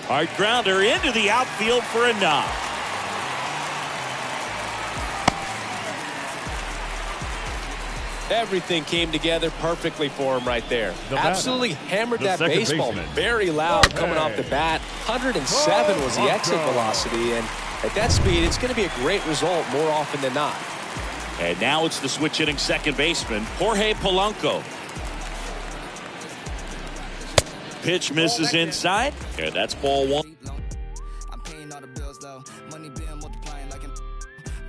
Hard grounder into the outfield for a knock. Everything came together perfectly for him right there. Absolutely hammered that second baseball. baseman. Very loud coming off the bat. 107 was the exit velocity, and at that speed, it's going to be a great result more often than not. And now it's the switch hitting second baseman, Jorge Polanco. Pitch misses inside, and that's ball 1. I'm paying all the bills though. Money been multiplying like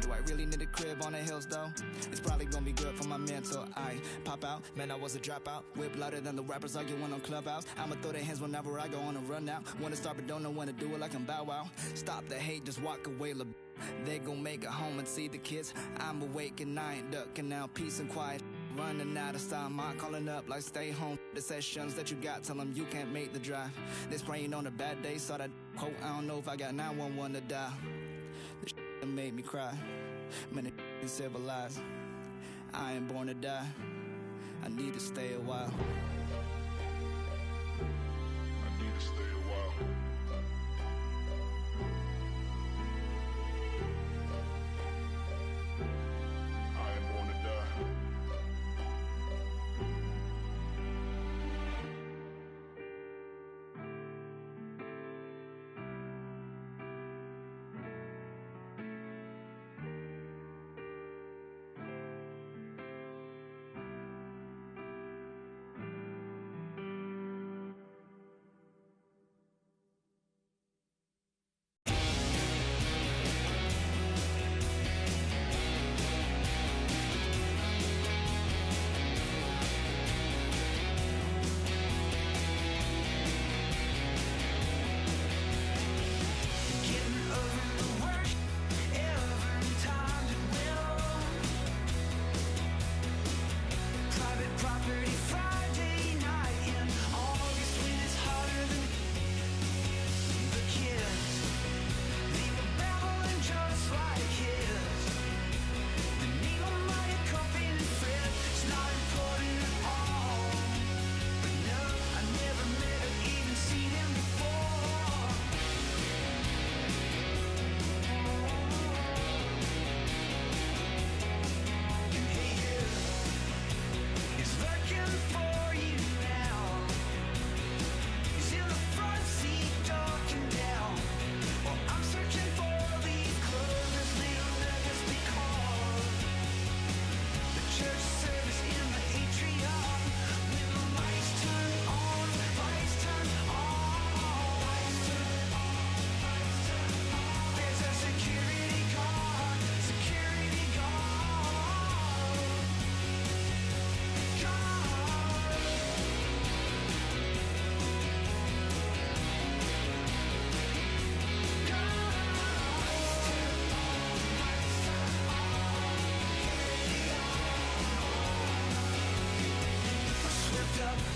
do I really need a crib on the hills though? It's probably gonna be good for my mental. I pop out, man, I was a dropout. Whip louder than the rappers arguing on Clubhouse. I'ma throw their hands whenever I go on a run out. Wanna start but don't know when to do it like I'm Bow Wow. Stop the hate, just walk away. They gon' make it home and see the kids. I'm awake and I ain't ducking now. Peace and quiet. Running out of time, I'm calling up like stay home. The sessions that you got, tell them you can't make the drive. They spraying on a bad day, saw that quote. I don't know if I got 911 to dial. This shit made me cry. Man, it's civilized. I ain't born to die. I need to stay a while. I need to stay a while. I ain't born to die.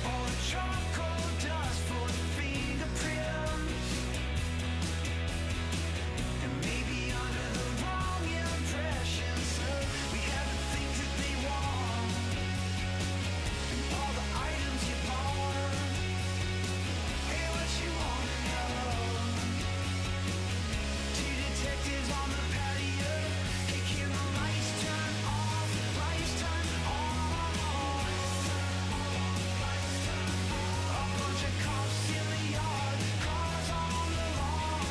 all the charcoal dust for the fingerprints. And maybe under the wrong impressions, we have the things that they want, and all the items you bought. Hey, what you wanna know? Two detectives on the patio. Hey, can the lights turn off? Lights turn on. A bunch of cops in the yard, cars on the lawn.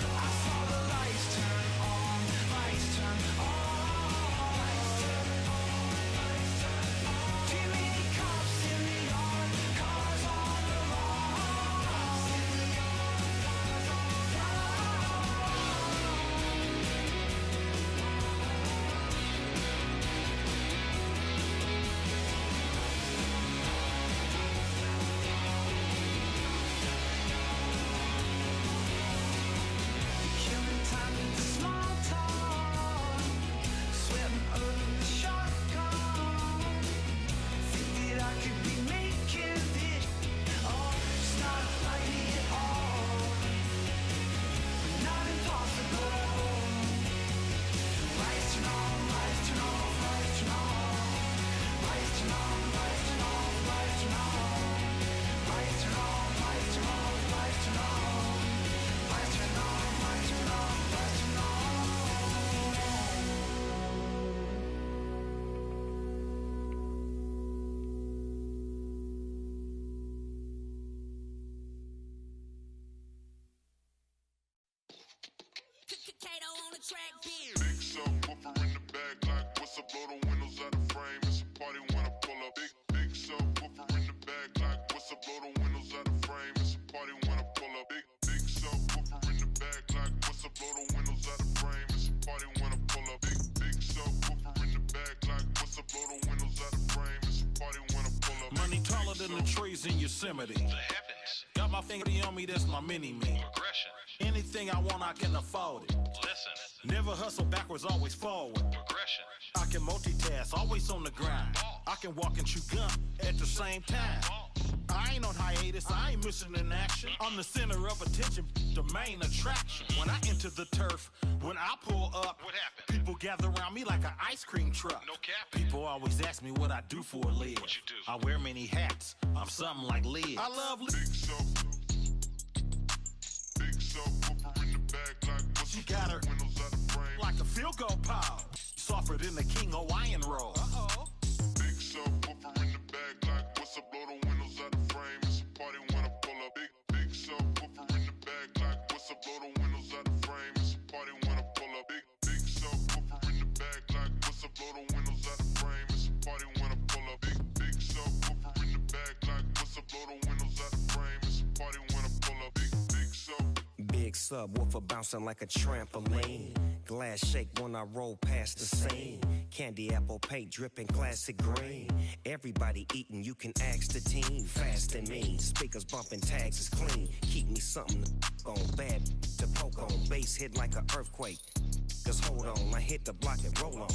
I saw the lights turn on, lights turn on. Too many cops in the yard, cars on the lawn. Killing time with the small talk, sweating over the shotgun. Think that I could be making this. Oh, it's not likely at all, but not impossible. Lights turn on, lights turn off, lights turn on. Lights turn on, lights turn off, lights turn on. Lights turn on, lights turn off, lights turn on. Lights turn on, lights turn off, lights turn on. Kato on the track, beer. Big subwoofer in the back, like what's up, blow the windows out the frame. It's a party when I pull up. Big subwoofer in the back, like what's up, blow the windows out the frame. It's a party when I pull up. Big subwoofer in the back, like what's up, blow the windows out the frame. It's a party when I pull up. Big subwoofer in the back, like what's up, blow the windows out the frame. It's a party when I pull up. Money taller than the trees in Yosemite. The heavens. Got my finger on me, that's my mini-me. Progression. Anything I want, I can afford it. Listen. Never hustle backwards, always forward. Progression. I can multitask, always on the grind. I can walk and chew gum at the same time. I ain't on hiatus, I ain't missing in action. I'm the center of attention, the main attraction. When I enter the turf, when I pull up, What happened? people gather around me like an ice cream truck. No cap. People always ask me what I do for a live. What you do? I wear many hats, I'm something like Liz. I love Big subwoofer in the back, like what's She up, got blow her the windows out the frame. like a field goal pile. Softer than the King Hawaiian roll. Big subwoofer in the back, like what's up, blow the windows out the frame. It's a party when I pull up. Big subwoofer in the back, like what's up, blow the windows out the frame. It's a party when I pull up. Big subwoofer in the back, like what's up, blow the windows out the frame. It's a party when I pull up. Big subwoofer in the back, like what's up, blow the windows out the frame. It's a party when I pull up. Big subwoofer bouncing like a trampoline. Glass shake when I roll past the scene. Candy apple paint dripping classic green. Everybody eating, you can ask the team. Fast and mean, speakers bumping, tags is clean. Keep me something to on, bad to poke on. Bass hit like an earthquake. Cause hold on, I hit the block and roll on.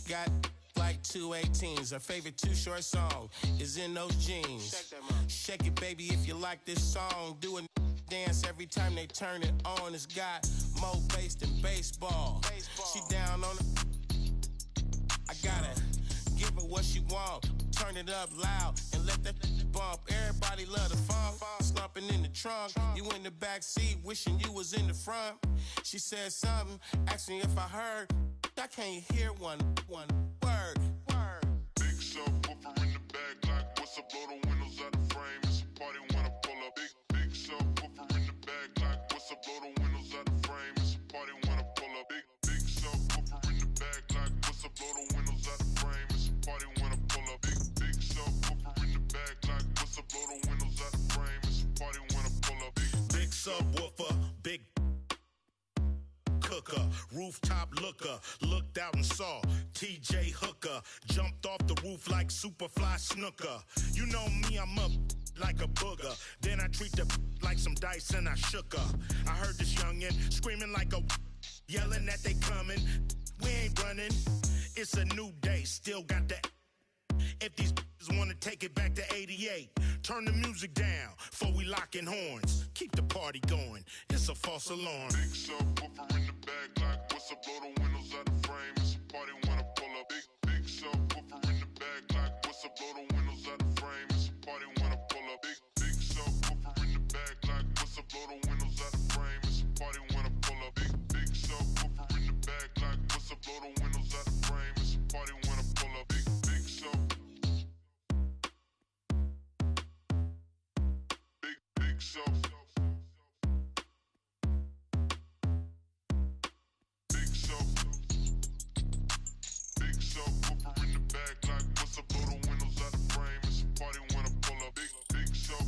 Got like 218s. Her favorite Too Short song is In Those Jeans. Shake it, baby, if you like this song. Do a dance every time they turn it on. It's got more bass than baseball. She down on it. I gotta give her what she want. Turn it up loud and let that bump. Everybody love the funk. Slumping in the trunk. You in the back seat, wishing you was in the front. She said something, asked me if I heard. I can't hear one word. Big subwoofer in the back, like what's up, blow the windows out the frame. It's a party when I pull up. Big subwoofer in the back, like what's up, blow the windows out the frame. It's a party when I pull up. Big subwoofer in the back, like what's up, blow the windows out the frame. It's a party when I pull up. Big subwoofer in the back, like what's up, blow the windows out the frame. It's a party when I pull up. Big subwoofer, big cooker, rooftop looker, looked out and saw TJ Hooker, jumped off the roof like Superfly Snooker. You know me, I'm up like a booger. Then I treat the like some dice and I shook her. I heard this youngin' screaming like a yelling that they coming. We ain't running. It's a new day, still got the If these want to take it back to 88, turn the music down before we locking horns. Keep the party going. It's a false alarm. Big subwoofer in the back, like what's up? Blow the windows out the frame. It's a party when I pull up. Big subwoofer in the back, like what's up? Blow the windows out the frame. It's a party when I pull up. Big subwoofer in the back, like what's up? Blow the windows out the frame. It's a party when I pull up. Big subwoofer in the back, like what's up? Blow the windows out the frame. It's a party when I pull up. Big sub. Big sub. Big sub. Big subwoofer in the back, like what's up? Blow the windows out the frame. It's a party when I pull up. Big sub.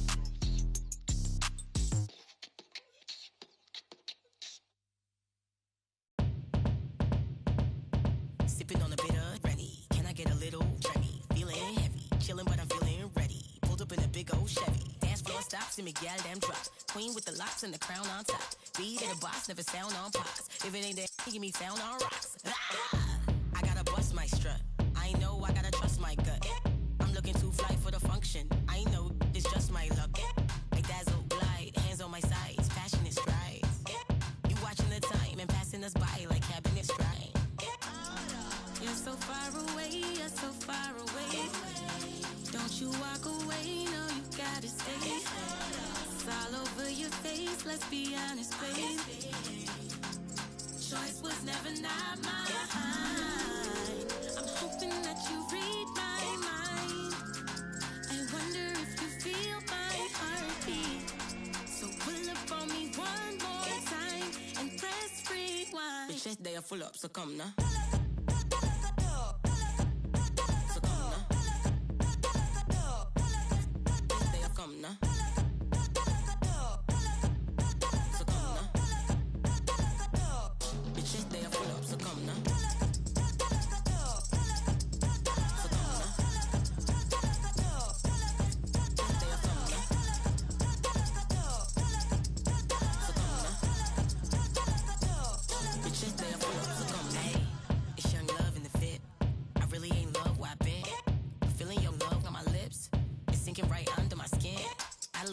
Sipping on a bit of Rennie. Can I get a little Remy? Feeling heavy, chilling, but I'm feeling ready. Pulled up in a big old Chevy. Dance floor stops and me gal damn drops. Queen with the locks and the crown on top. Beat at the boss, never sound on pops. If it ain't that, give me sound on rocks. I gotta bust my strut. I know I gotta trust my gut. I'm looking too fly for the function. I know it's just my luck. I dazzle, glide, hands on my sides, passionate strides. You watching the time and passing us by like cabinet stride. You're so far away, you're so far away. Don't you walk away, no, you gotta stay. It's all over your face, let's be honest, babe. Choice was never not mine. I'm hoping that you read my mind. I wonder if you feel my heartbeat. So pull up on me one more time and press rewind. Bitch, they are full up, so come now.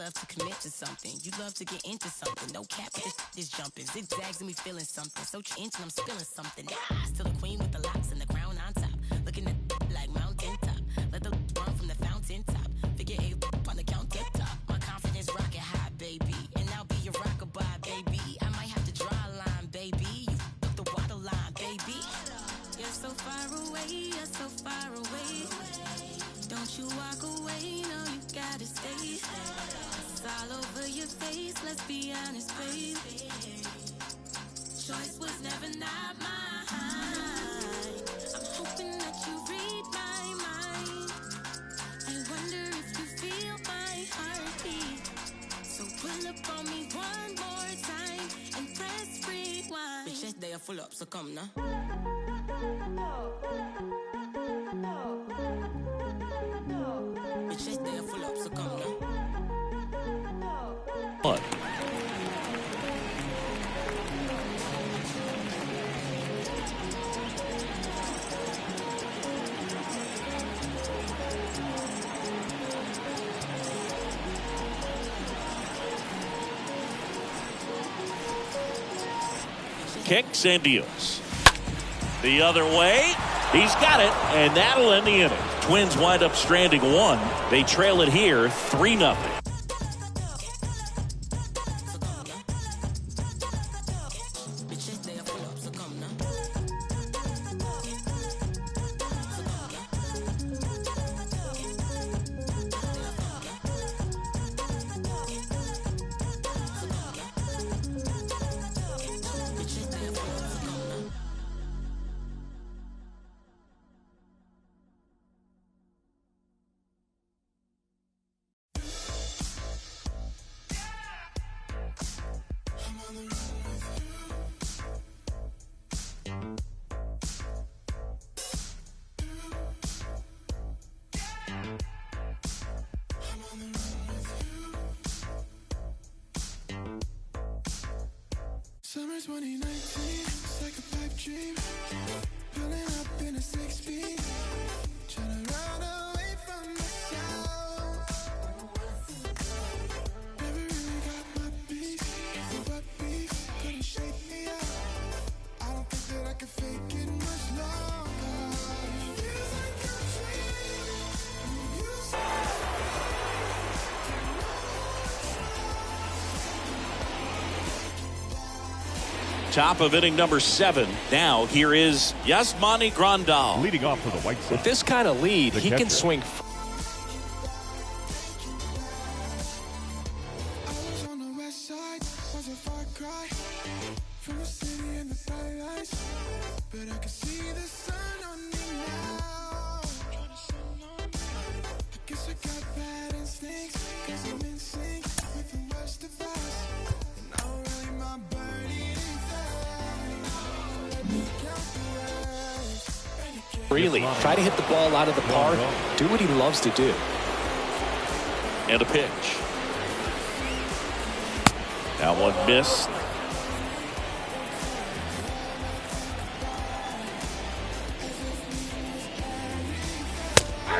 To commit to something, you love to get into something. No cap, this is jumping, zigzags and me feeling something. So inch and I'm spilling something. Still a queen with the locks and the crown on top. Looking at like mountain top. Let the run from the fountain top. Figure 8 on the countertop. My confidence rocket high, baby, and I'll be your rockabye, baby. I might have to draw a line, baby. You took the water line, baby. You're so far away, you're so far away. Don't you walk away, no, you gotta stay. All over your face, let's be honest, babe. Choice was never not mine. I'm hoping that you read my mind. I wonder if you feel my heartbeat. So pull up on me one more time and press rewind. Bitches, they are full up, so come now. Bitches, they are full up, so come now. What? Kicks and deals. The other way. He's got it, and that'll end the inning. Twins wind up stranding one. They trail it here 3-0. Summer 2019, it's like a pipe dream. Pulling up in a 6-speed, trying to run away Top of inning number 7. Now here is Yasmani Grandal. Leading off for the White Sox. With this kind of lead, The he catcher. can swing. Really try to hit the ball out of the park. Do what he loves to do. And a pitch. That one missed.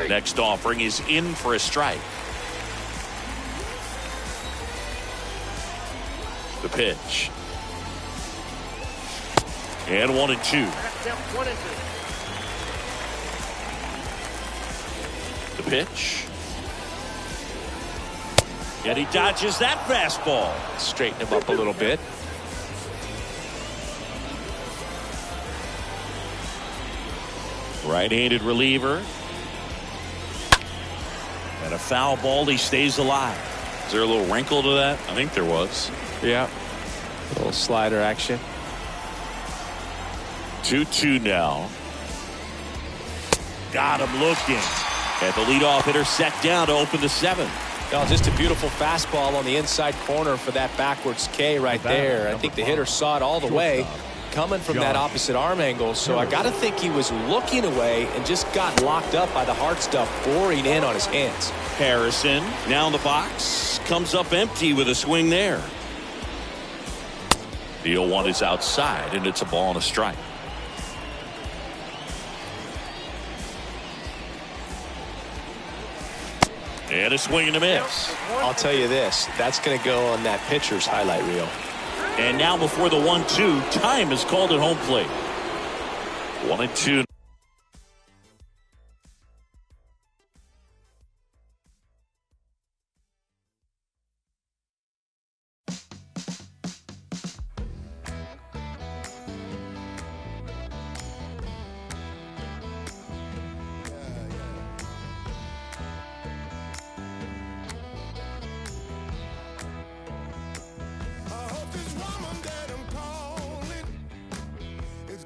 Next offering is in for a strike. The pitch. And 1-2. The pitch. And he dodges that fastball. Straighten him up a little bit. Right-handed reliever. And a foul ball. He stays alive. Is there a little wrinkle to that? I think there was. Yeah. A little slider action. 2-2 now. Got him looking. And the leadoff hitter set down to open the 7th. Oh, just a beautiful fastball on the inside corner for that backwards K right there. I think the hitter saw it all the way coming from that opposite arm angle. So I got to think he was looking away and just got locked up by the hard stuff boring in on his hands. Harrison now in the box. Comes up empty with a swing there. The 0-1 is outside, and it's a ball and a strike. And a swing and a miss. I'll tell you this, that's going to go on that pitcher's highlight reel. And now before the 1-2, time is called at home plate. 1-2.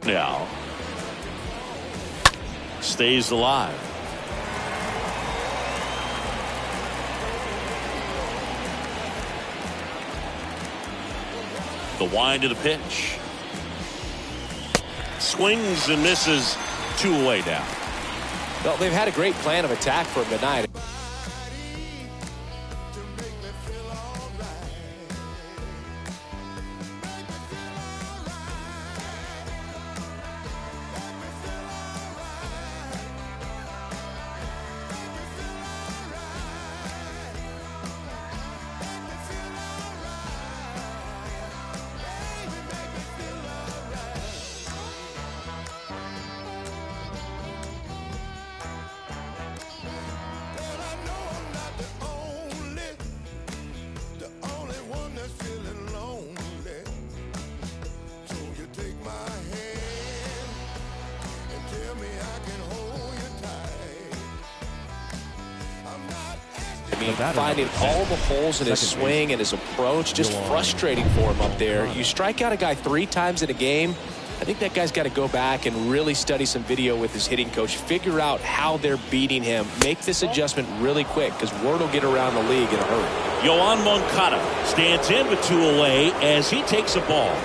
Now stays alive. The wind of the pitch. Swings and misses. 2 away now. Well, they've had a great plan of attack for him tonight. Finding all the holes in his swing and his approach, just frustrating for him up there. You strike out a guy 3 times in a game, I think that guy's got to go back and really study some video with his hitting coach, figure out how they're beating him, make this adjustment really quick, because word will get around the league in a hurry. Yoan Moncada stands in with 2 away as he takes a ball.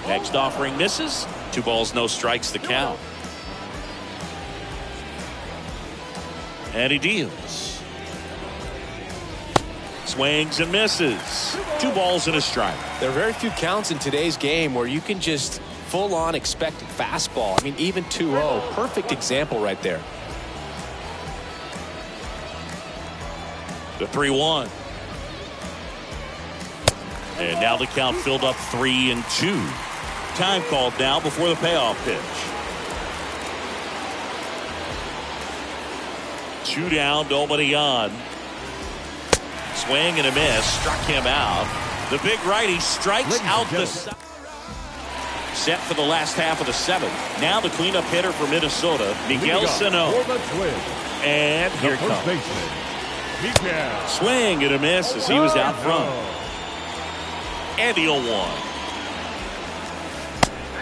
Next offering misses. 2 balls, no strikes, the count. And he deals. Swings and misses. 2 balls and a strike. There are very few counts in today's game where you can just full-on expect a fastball. I mean, even 2-0, perfect example right there. The 3-1. And now the count filled up 3-2. Time called now before the payoff pitch. 2 down, nobody on. Swing and a miss, struck him out. The big righty strikes out the side. Set for the last half of the 7th. Now the cleanup hitter for Minnesota, Miguel Sano. And here comes. Swing and a miss as he was out front. And the 0-1.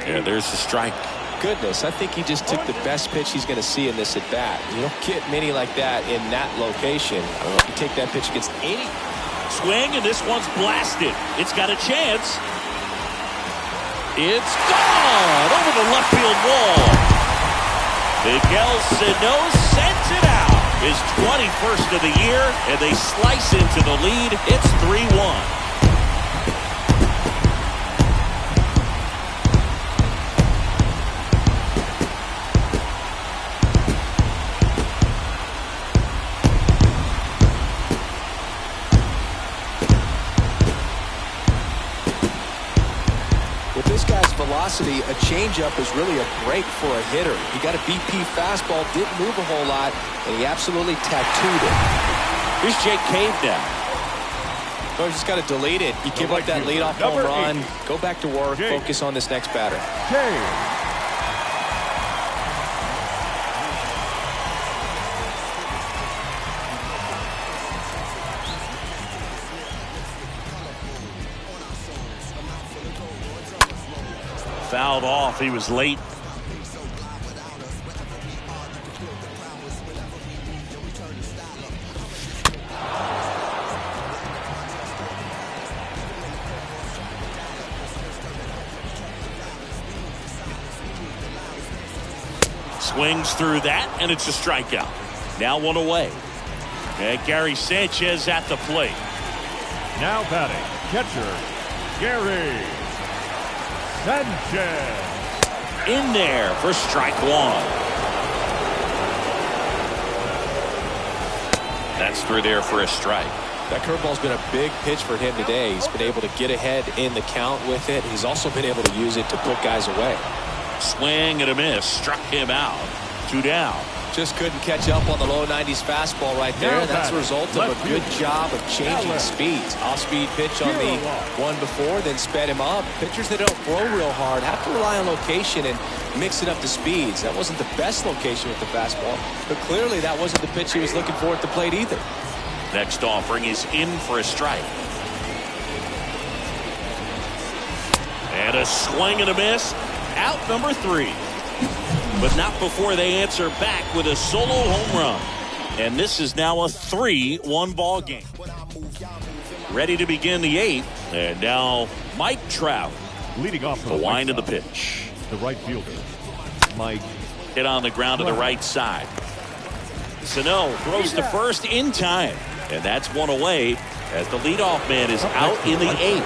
Yeah, there's the strike. Goodness, I think he just took the best pitch he's going to see in this at bat. You don't get many like that in that location. I don't know if you take that pitch against any. Swing, and this one's blasted. It's got a chance. It's gone over the left field wall. Miguel Sano sends it out. His 21st of the year, and they slice into the lead. It's 3-1. Velocity, a changeup is really a break for a hitter. He got a BP fastball, didn't move a whole lot, and he absolutely tattooed it. Here's Jake Cave now. So he's just got to delete it. You give up that leadoff home run, go back to work, focus on this next batter. Fouled off. He was late. Swings through that, and it's a strikeout. Now 1 away. And Gary Sanchez at the plate. Now batting, catcher, Gary Sanchez. In there for strike 1. That's through there for a strike. That curveball's been a big pitch for him today. He's been able to get ahead in the count with it. He's also been able to use it to put guys away. Swing and a miss. Struck him out. 2 down. Just couldn't catch up on the low 90s fastball right there. That's a result of a good job of changing speeds. Off-speed pitch on the one before, then sped him up. Pitchers that don't throw real hard have to rely on location and mix it up to speeds. That wasn't the best location with the fastball, but clearly that wasn't the pitch he was looking for at the plate either. Next offering is in for a strike. And a swing and a miss. Out number 3. But not before they answer back with a solo home run. And this is now a 3-1 ball game. Ready to begin the 8th. And now Mike Trout Leading off the wind of the pitch. The right fielder, Mike. Hit on the ground to the right side. Sano throws to first in time. And that's 1 away as the leadoff man is out in the 8th.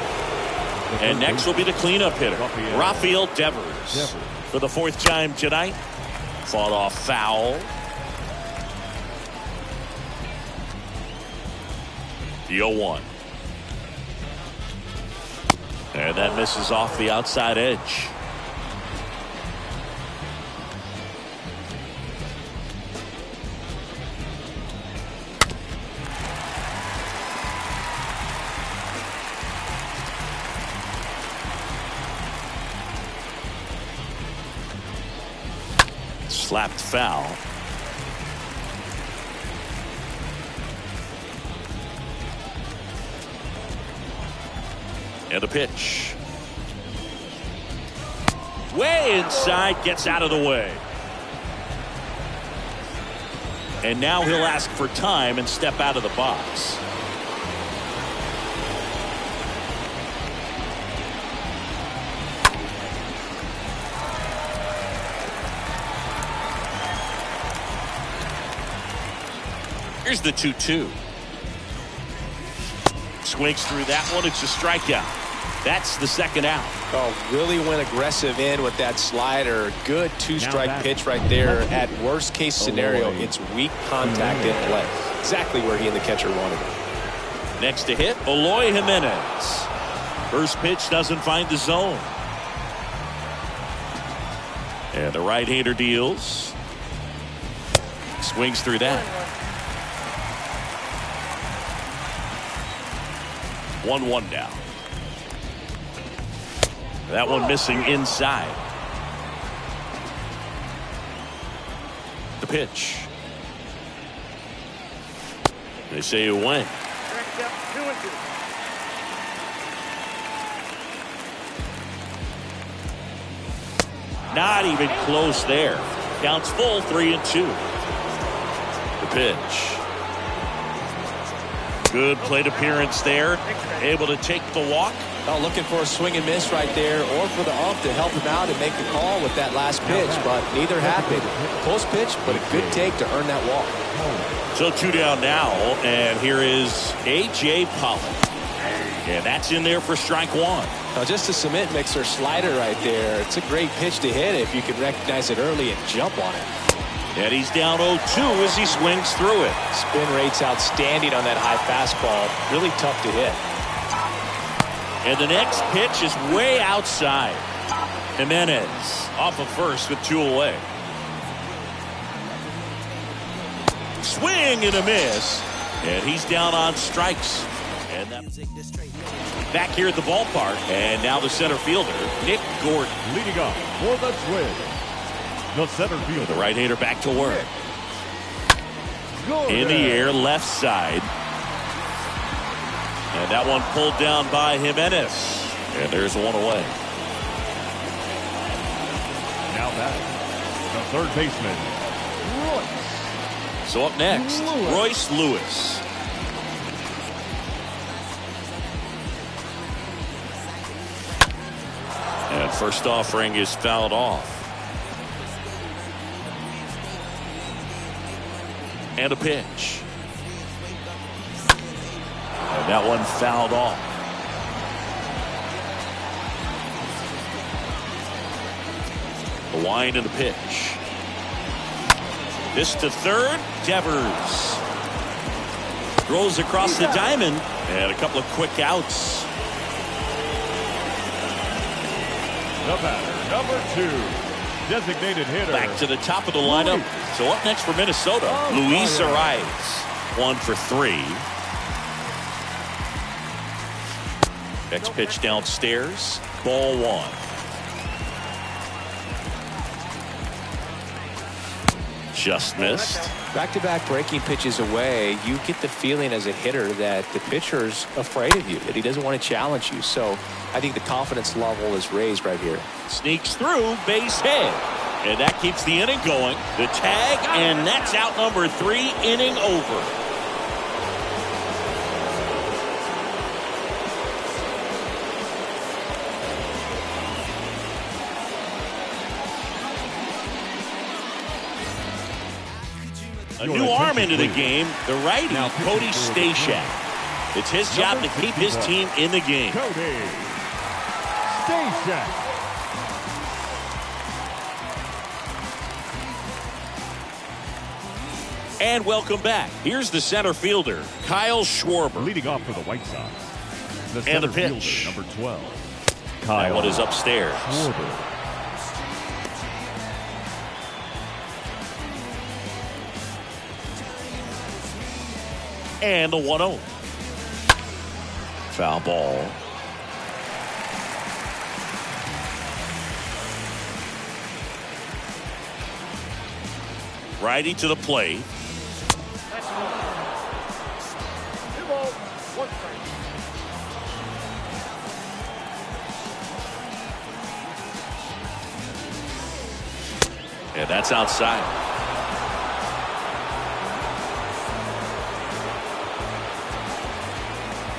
And next will be the cleanup hitter, Rafael Devers. For the 4th time tonight. Fought off foul. The 0-1. And that misses off the outside edge. Slapped foul. And the pitch. Way inside, gets out of the way. And now he'll ask for time and step out of the box. Here's the 2-2. Swings through that one. It's a strikeout. That's the 2nd out. Oh, really went aggressive in with that slider. Good 2-strike pitch right there. At worst case scenario, it's weak contact in play. Exactly where he and the catcher wanted it. Next to hit, Eloy Jimenez. First pitch doesn't find the zone. And the right-hander deals. Swings through that. 1-1 now. That one missing inside. The pitch. They say it went. Not even close there. Counts full, 3-2. The pitch. Good plate appearance there. Able to take the walk. Oh, looking for a swing and miss right there, or for the ump to help him out and make the call with that last pitch, but neither happened. Close pitch, but a good take to earn that walk. So 2 down now, and here is A.J. Pollock. And that's in there for strike 1. Now, just a cement mixer slider right there. It's a great pitch to hit if you can recognize it early and jump on it. And he's down 0-2 as he swings through it. Spin rate's outstanding on that high fastball. Really tough to hit. And the next pitch is way outside. Jimenez off of first with 2 away. Swing and a miss. And he's down on strikes. And back here at the ballpark. And now the center fielder, Nick Gordon. Leading up for the Twins, the center fielder. The right-hander back to work. Gordon. In the air, left side. And that one pulled down by Jimenez. And there's 1 away. Now batting, the third baseman, Royce. So up next, Royce Lewis. And first offering is fouled off. And a pitch. And that one fouled off. The wind and the pitch. This to third. Devers throws across the diamond. And a couple of quick outs. The batter, number 2, designated hitter. Back to the top of the lineup. So up next for Minnesota, Luis Arias. 1 for 3. Next pitch downstairs. Ball 1. Just missed. Back-to-back breaking pitches away, you get the feeling as a hitter that the pitcher's afraid of you, that he doesn't want to challenge you. So I think the confidence level is raised right here. Sneaks through, base hit. And that keeps the inning going. The tag, and that's out number 3, inning over. A new arm into the game, the righty, Cody Stashak. It's his job to keep his team in the game. Cody Stashak. And welcome back. Here's the center fielder, Kyle Schwarber. Leading off for the White Sox, the and the center pitch. fielder, number 12, Kyle That one is upstairs. Schwarber. And the 1-0. Foul ball. Righty to the plate. And that's outside.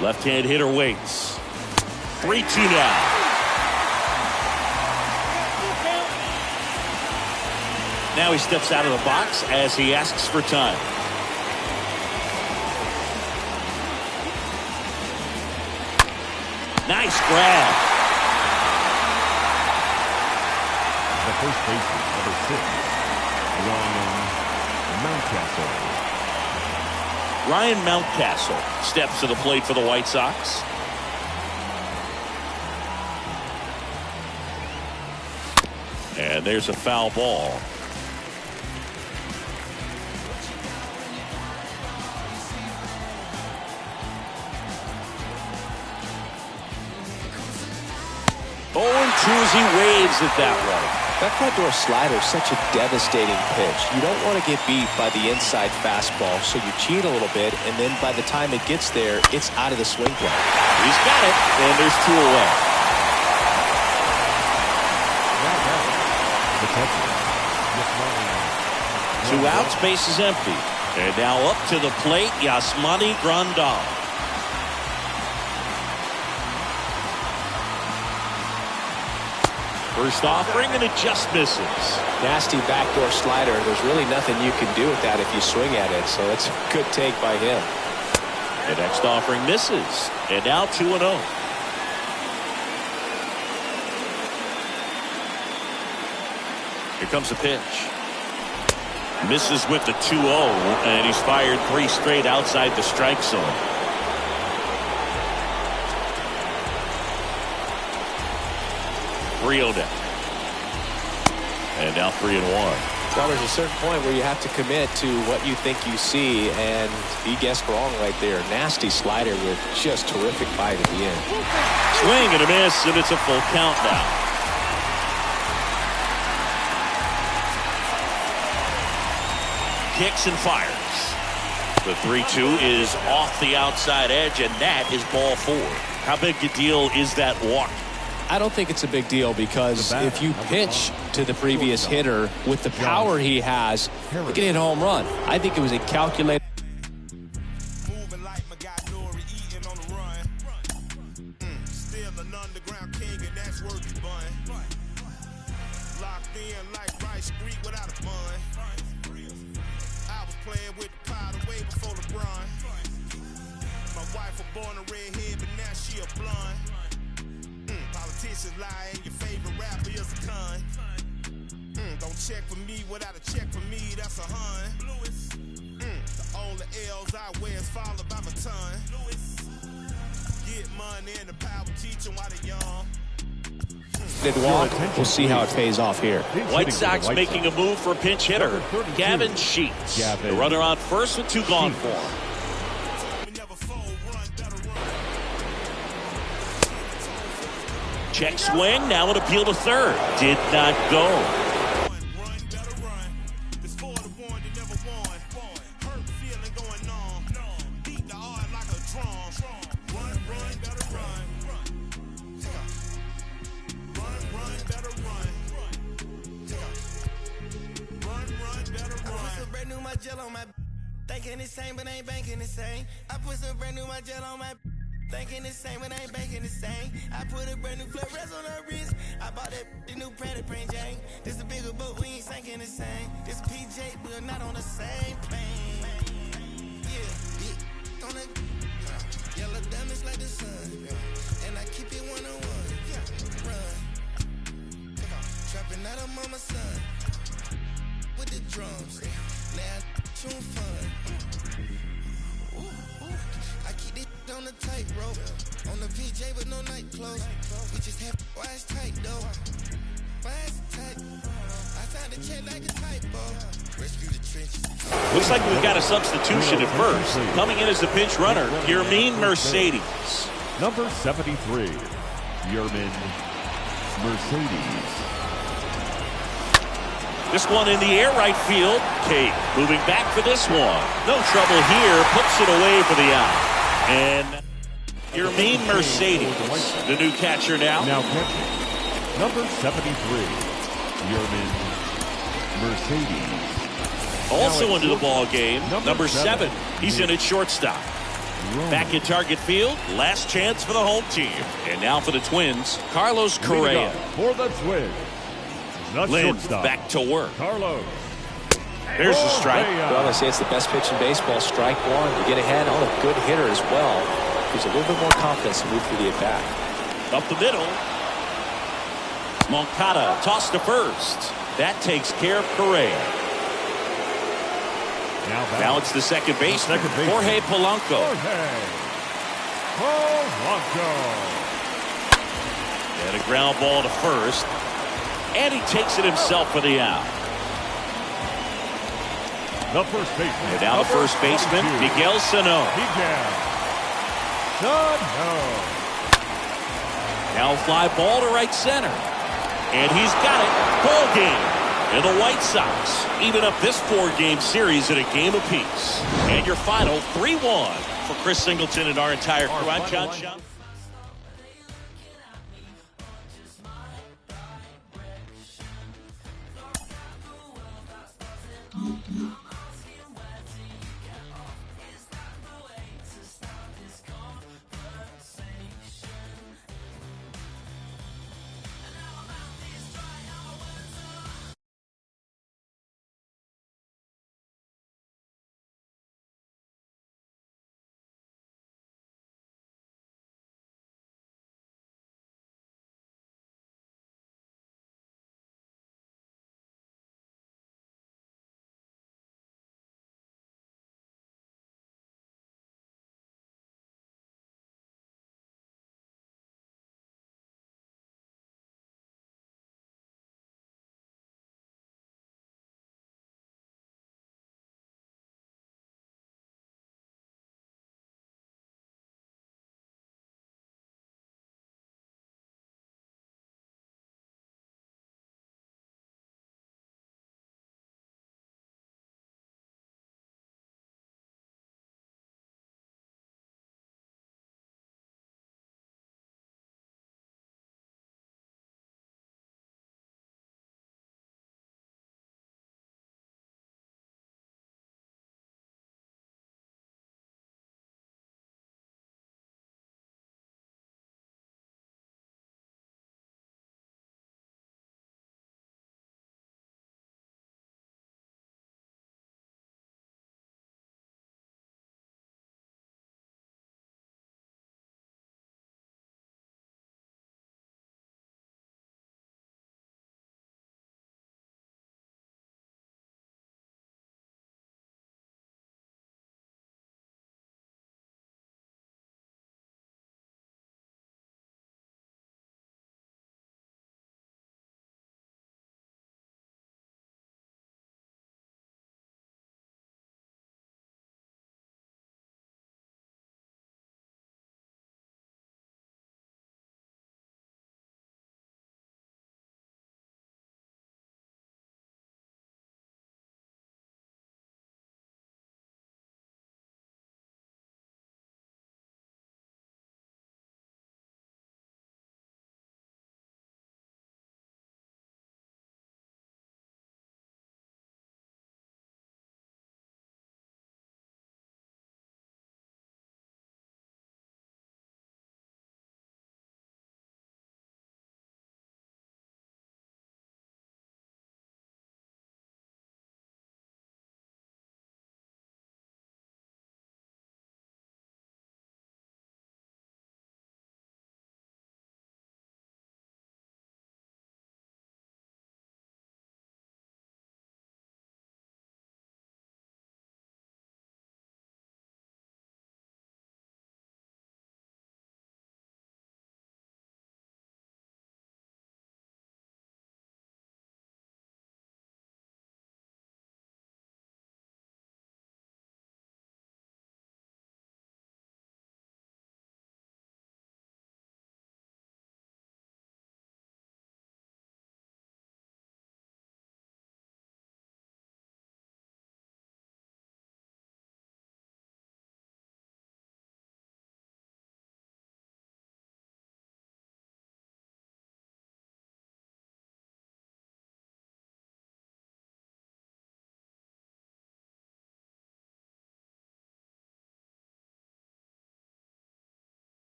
Left-hand hitter waits. 3-2 now. Now he steps out of the box as he asks for time. Nice grab. The first baseman, number 6, Ryan Mountcastle. Ryan Mountcastle steps to the plate for the White Sox. And there's a foul ball. 0-2 as he waves it that way. That front door slider is such a devastating pitch. You don't want to get beat by the inside fastball, so you cheat a little bit, and then by the time it gets there, it's out of the swing play. He's got it, and there's 2 away. The catcher. 2 outs, base is empty. And now up to the plate, Yasmani Grandal. First offering, and it just misses. Nasty backdoor slider. There's really nothing you can do with that if you swing at it, so it's a good take by him. The next offering misses, and now 2-0. Here comes the pitch. Misses with the 2-0, and he's fired 3 straight outside the strike zone. Now. And now 3-1. Well, there's a certain point where you have to commit to what you think you see, and he guessed wrong right there. Nasty slider with just terrific bite at the end. Swing and a miss, and it's a full count now. Kicks and fires. The 3-2 is off the outside edge, and that is ball 4. How big a deal is that walk? I don't think it's a big deal because if you pitch to the previous hitter with the power he has, you can hit a home run. I think it was a calculated. Moving like my guy Dory, eating on the run. Still an underground king, and that's worth his bun. Locked in like Rice Street without a bun. I was playing with the powder way before LeBron. My wife was born a redhead, but now she a blonde. Politicians lie, and your favorite rapper is a con. Don't check for me without a check for me, that's a hun. The only L's I wear is followed by my ton. Get money and the power teach them while they're young. Did walk. We'll see how it pays off here. White Sox making a move for pinch hitter Gavin Sheets. The runner on first with 2 gone for him. Check swing, now an appeal to third. Did not go. Thinking the same, but ain't banking the same. I put some brand new gel on my thinking the same, but ain't banking the same. I put a brand new fluorescent on her wrist. I bought that the new Pratt print Jane. This a bigger boat, we ain't sinking the same. This PJ, we're not on the same plane. Yeah, on the yellow diamonds like the sun. And I keep it 101. Run. Trapping out of mama's son. With the drums. Now tune fun. I keep it on the tightrope. On the PJ with no night clothes. We just have wise tight though. Wise tight. I signed a check like a typo. Rescue the trenches. Looks like we've got a substitution at first. Coming in as the pinch runner, Yermin Mercedes. Number 73, Yermin Mercedes. This one in the air, right field. Kate moving back for this one. No trouble here. Puts it away for the out. And Yermin Mercedes, the new catcher now. Now catching. Number 73, Yermin Mercedes. Also into the ball game. Number 7. He's in at shortstop. Back in target field. Last chance for the home team. And now for the Twins, Carlos Correa. For the Twins. Lynn back to work. Carlos. There's the strike. Well, I say it's the best pitch in baseball. Strike one. You get ahead on a good hitter as well. Gives a little bit more confidence to move through the at-bat. Up the middle. Moncada tossed to first. That takes care of Correa. Now it's the second baseman, Jorge Polanco. And a ground ball to first. And he takes it himself for the out. The first baseman. And now the first baseman, Miguel Sano. Now fly ball to right center. And he's got it. Ball game. And the White Sox even up this 4-game series at a game apiece. And your final 3-1 for Chris Singleton and our entire crew. I'm John Schaub.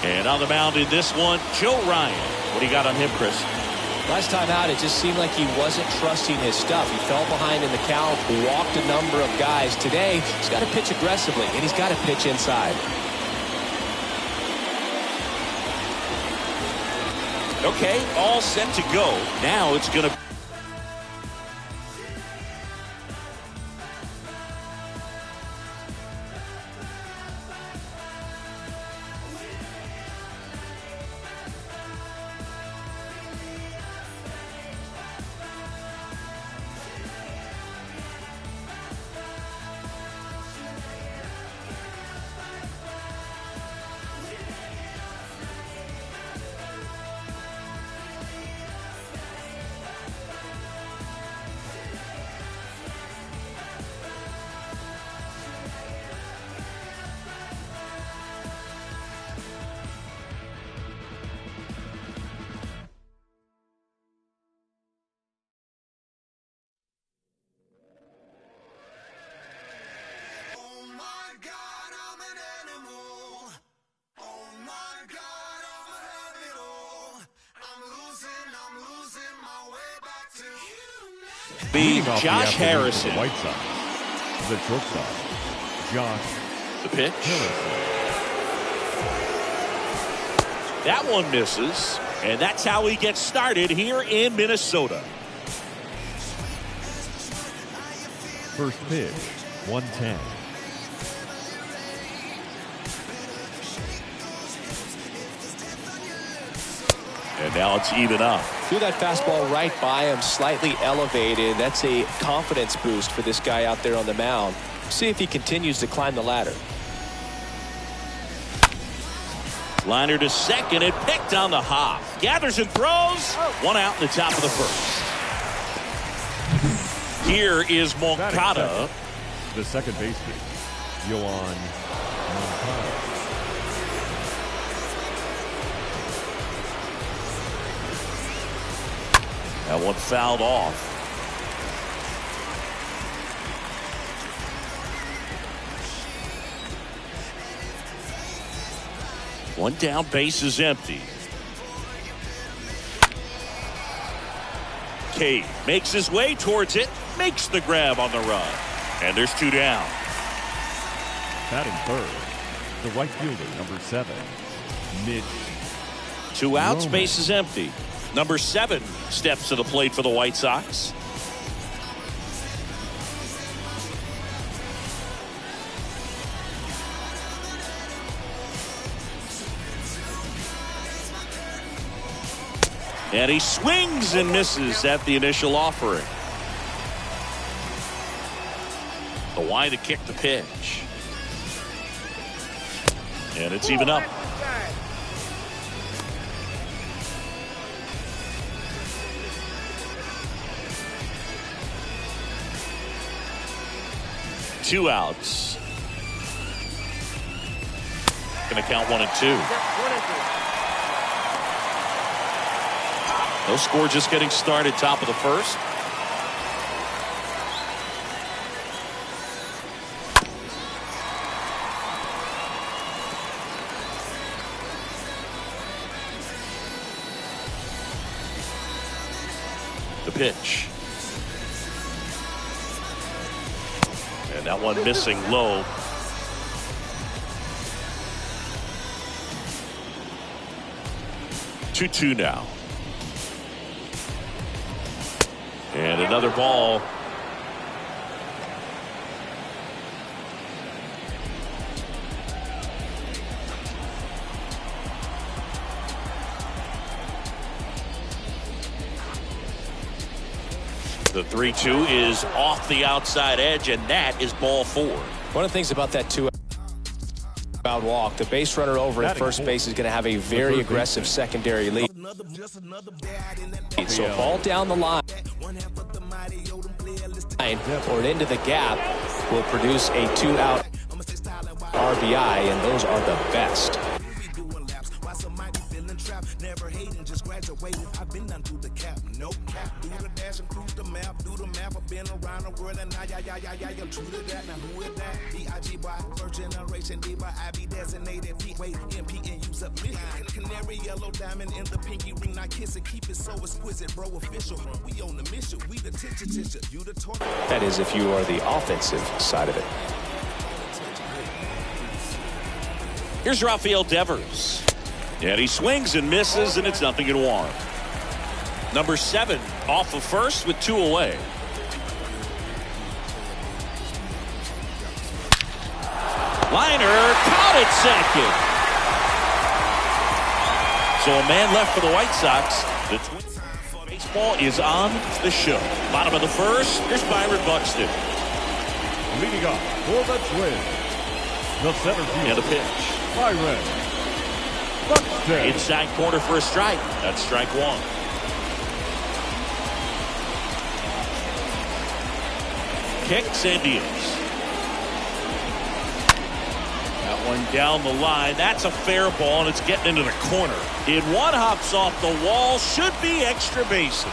And on the mound in this one, Joe Ryan. What do you got on him, Chris? Last time out, it just seemed like he wasn't trusting his stuff. He fell behind in the count, walked a number of guys. Today, he's got to pitch aggressively, and he's got to pitch inside. Okay, all set to go. Now it's going to... Be Josh Harrison. White Sox. The shortstop, Josh. The pitch. Harrison. That one misses, and that's how he gets started here in Minnesota. First pitch, 110. And now it's even up. Threw that fastball right by him, slightly elevated. That's a confidence boost for this guy out there on the mound. See if he continues to climb the ladder. Liner to second and picked on the hop. Gathers and throws. One out in the top of the first. Here is Moncada. The second baseman, Yohan Moncada. That one fouled off. One down, base is empty. Cade makes his way towards it, makes the grab on the run. And there's two down. Batting third, the right fielder, number 7, Mitch. Two outs, Roman. base is empty. Number 7 steps to the plate for the White Sox. And he swings and misses at the initial offering. The Y to kick the pitch. And it's even up. Two outs. Going to count 1 and 2. No score, just getting started, top of the first. The pitch. And that one missing low. Two now. And another ball. The 3-2 is off the outside edge, and that is ball 4. One of the things about that 2-out walk, the base runner over at first base is going to have a very aggressive secondary lead. So ball down the line or into the gap will produce a 2-out RBI, and those are the best. Never hating, just graduated. I've been down to the cap. No cap, do the dash and cruise the map, do the map. I've been around the world and now, I'm true to that. Now who is that? B.I.G. by first generation, D by I.B. designated, P, wait, MP, and use up million. Canary yellow diamond in the pinky ring, not kiss it, keep it so exquisite, bro, official. We on the mission, we the teacher, you the torture. That is if you are the offensive side of it. Here's Rafael Devers. And he swings and misses, and it's 0-1. Number 7 off of first with 2 away. Liner caught at second. So a man left for the White Sox. The Twins baseball is on the show. Bottom of the first, here's Byron Buxton. Leading off for the Twins, the center fielder. And a pitch. Byron Buxton. Inside corner for a strike. That's strike 1. Kicks and deals. That one down the line. That's a fair ball, and it's getting into the corner. In one, hops off the wall. Should be extra bases.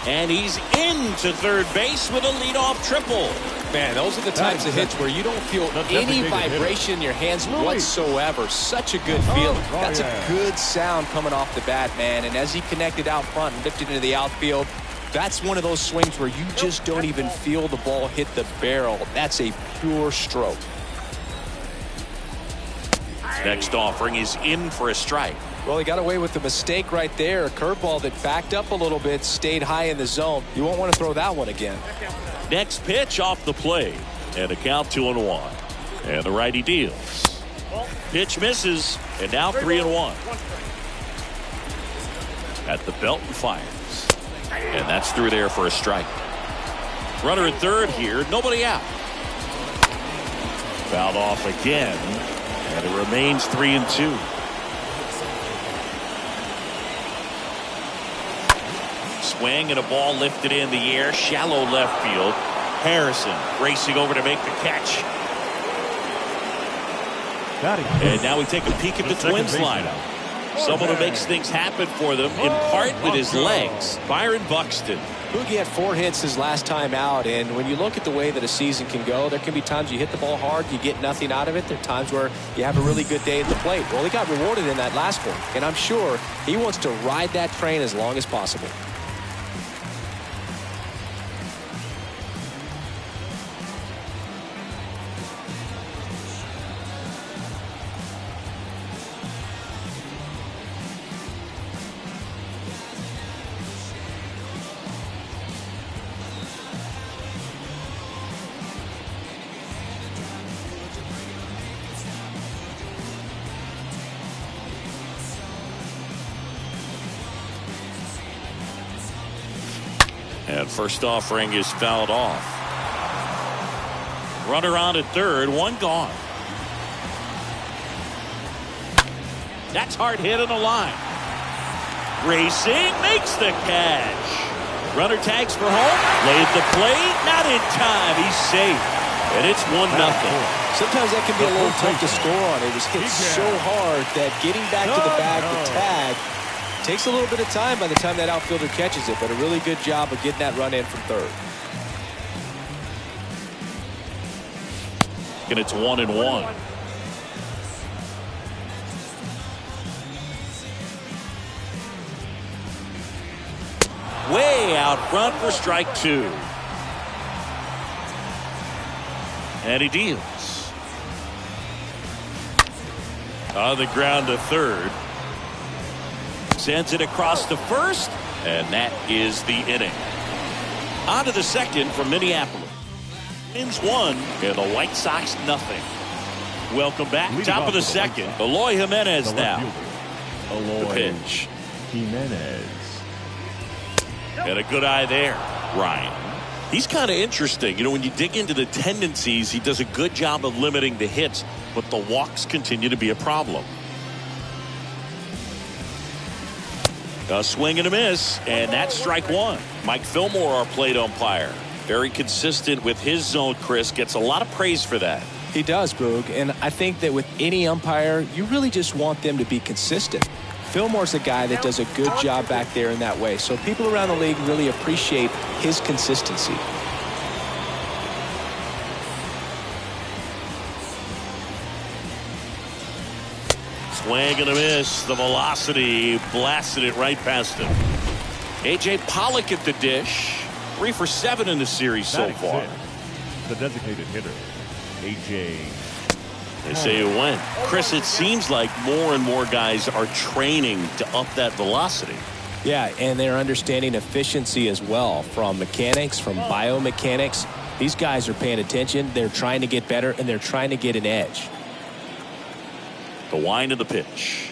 And he's into third base with a leadoff triple. Man, those are the types of hits where you don't feel any vibration in your hands whatsoever. Such a good feeling. That's a good sound coming off the bat, man. And as he connected out front and lifted into the outfield, that's one of those swings where you just don't even feel the ball hit the barrel. That's a pure stroke. Next offering is in for a strike. Well, he got away with the mistake right there. A curveball that backed up a little bit, stayed high in the zone. You won't want to throw that one again. Next pitch off the plate. And a count 2-1. And the righty deals. Pitch misses. And now 3-1. At the belt and fires. And that's through there for a strike. Runner at third here. Nobody out. Fouled off again. And it remains 3-2. Swing and a ball lifted in the air. Shallow left field. Harrison racing over to make the catch. And now we take a peek at the Twins lineup. Someone who makes things happen for them, in part with his legs. Byron Buxton. Boogie had 4 hits his last time out, and when you look at the way that a season can go, there can be times you hit the ball hard, you get nothing out of it. There are times where you have a really good day at the plate. Well, he got rewarded in that last one, and I'm sure he wants to ride that train as long as possible. And first offering is fouled off. Runner on at third, 1 gone. That's hard hit on the line. Racing makes the catch. Runner tags for home. Lay at the plate, not in time. He's safe. And it's 1-0. Sometimes that can be a little tough to score on. It was hit so hard that getting back to the bag to tag takes a little bit of time by the time that outfielder catches it, but a really good job of getting that run in from third. And it's 1-1. Way out front for strike 2. And he deals. On the ground to third. Sends it across to first, and that is the inning. On to the second from Minneapolis. Twins 1 and the White Sox nothing. Welcome back. Top of the second. Eloy Jimenez now. The pitch. Jimenez. And a good eye there, Ryan. He's kind of interesting. You know, when you dig into the tendencies, he does a good job of limiting the hits, but the walks continue to be a problem. A swing and a miss, and that's strike 1. Mike Fillmore, our plate umpire. Very consistent with his zone, Chris. Gets a lot of praise for that. He does, Boog, and I think that with any umpire, you really just want them to be consistent. Fillmore's a guy that does a good job back there in that way. So people around the league really appreciate his consistency. Swing and a miss. The velocity blasted it right past him. A.J. Pollock at the dish. 3 for 7 in the series so far. The designated hitter, A.J. They say it went. Chris, it seems like more and more guys are training to up that velocity. Yeah, and they're understanding efficiency as well from mechanics, from biomechanics. These guys are paying attention. They're trying to get better, and they're trying to get an edge. The wind of the pitch.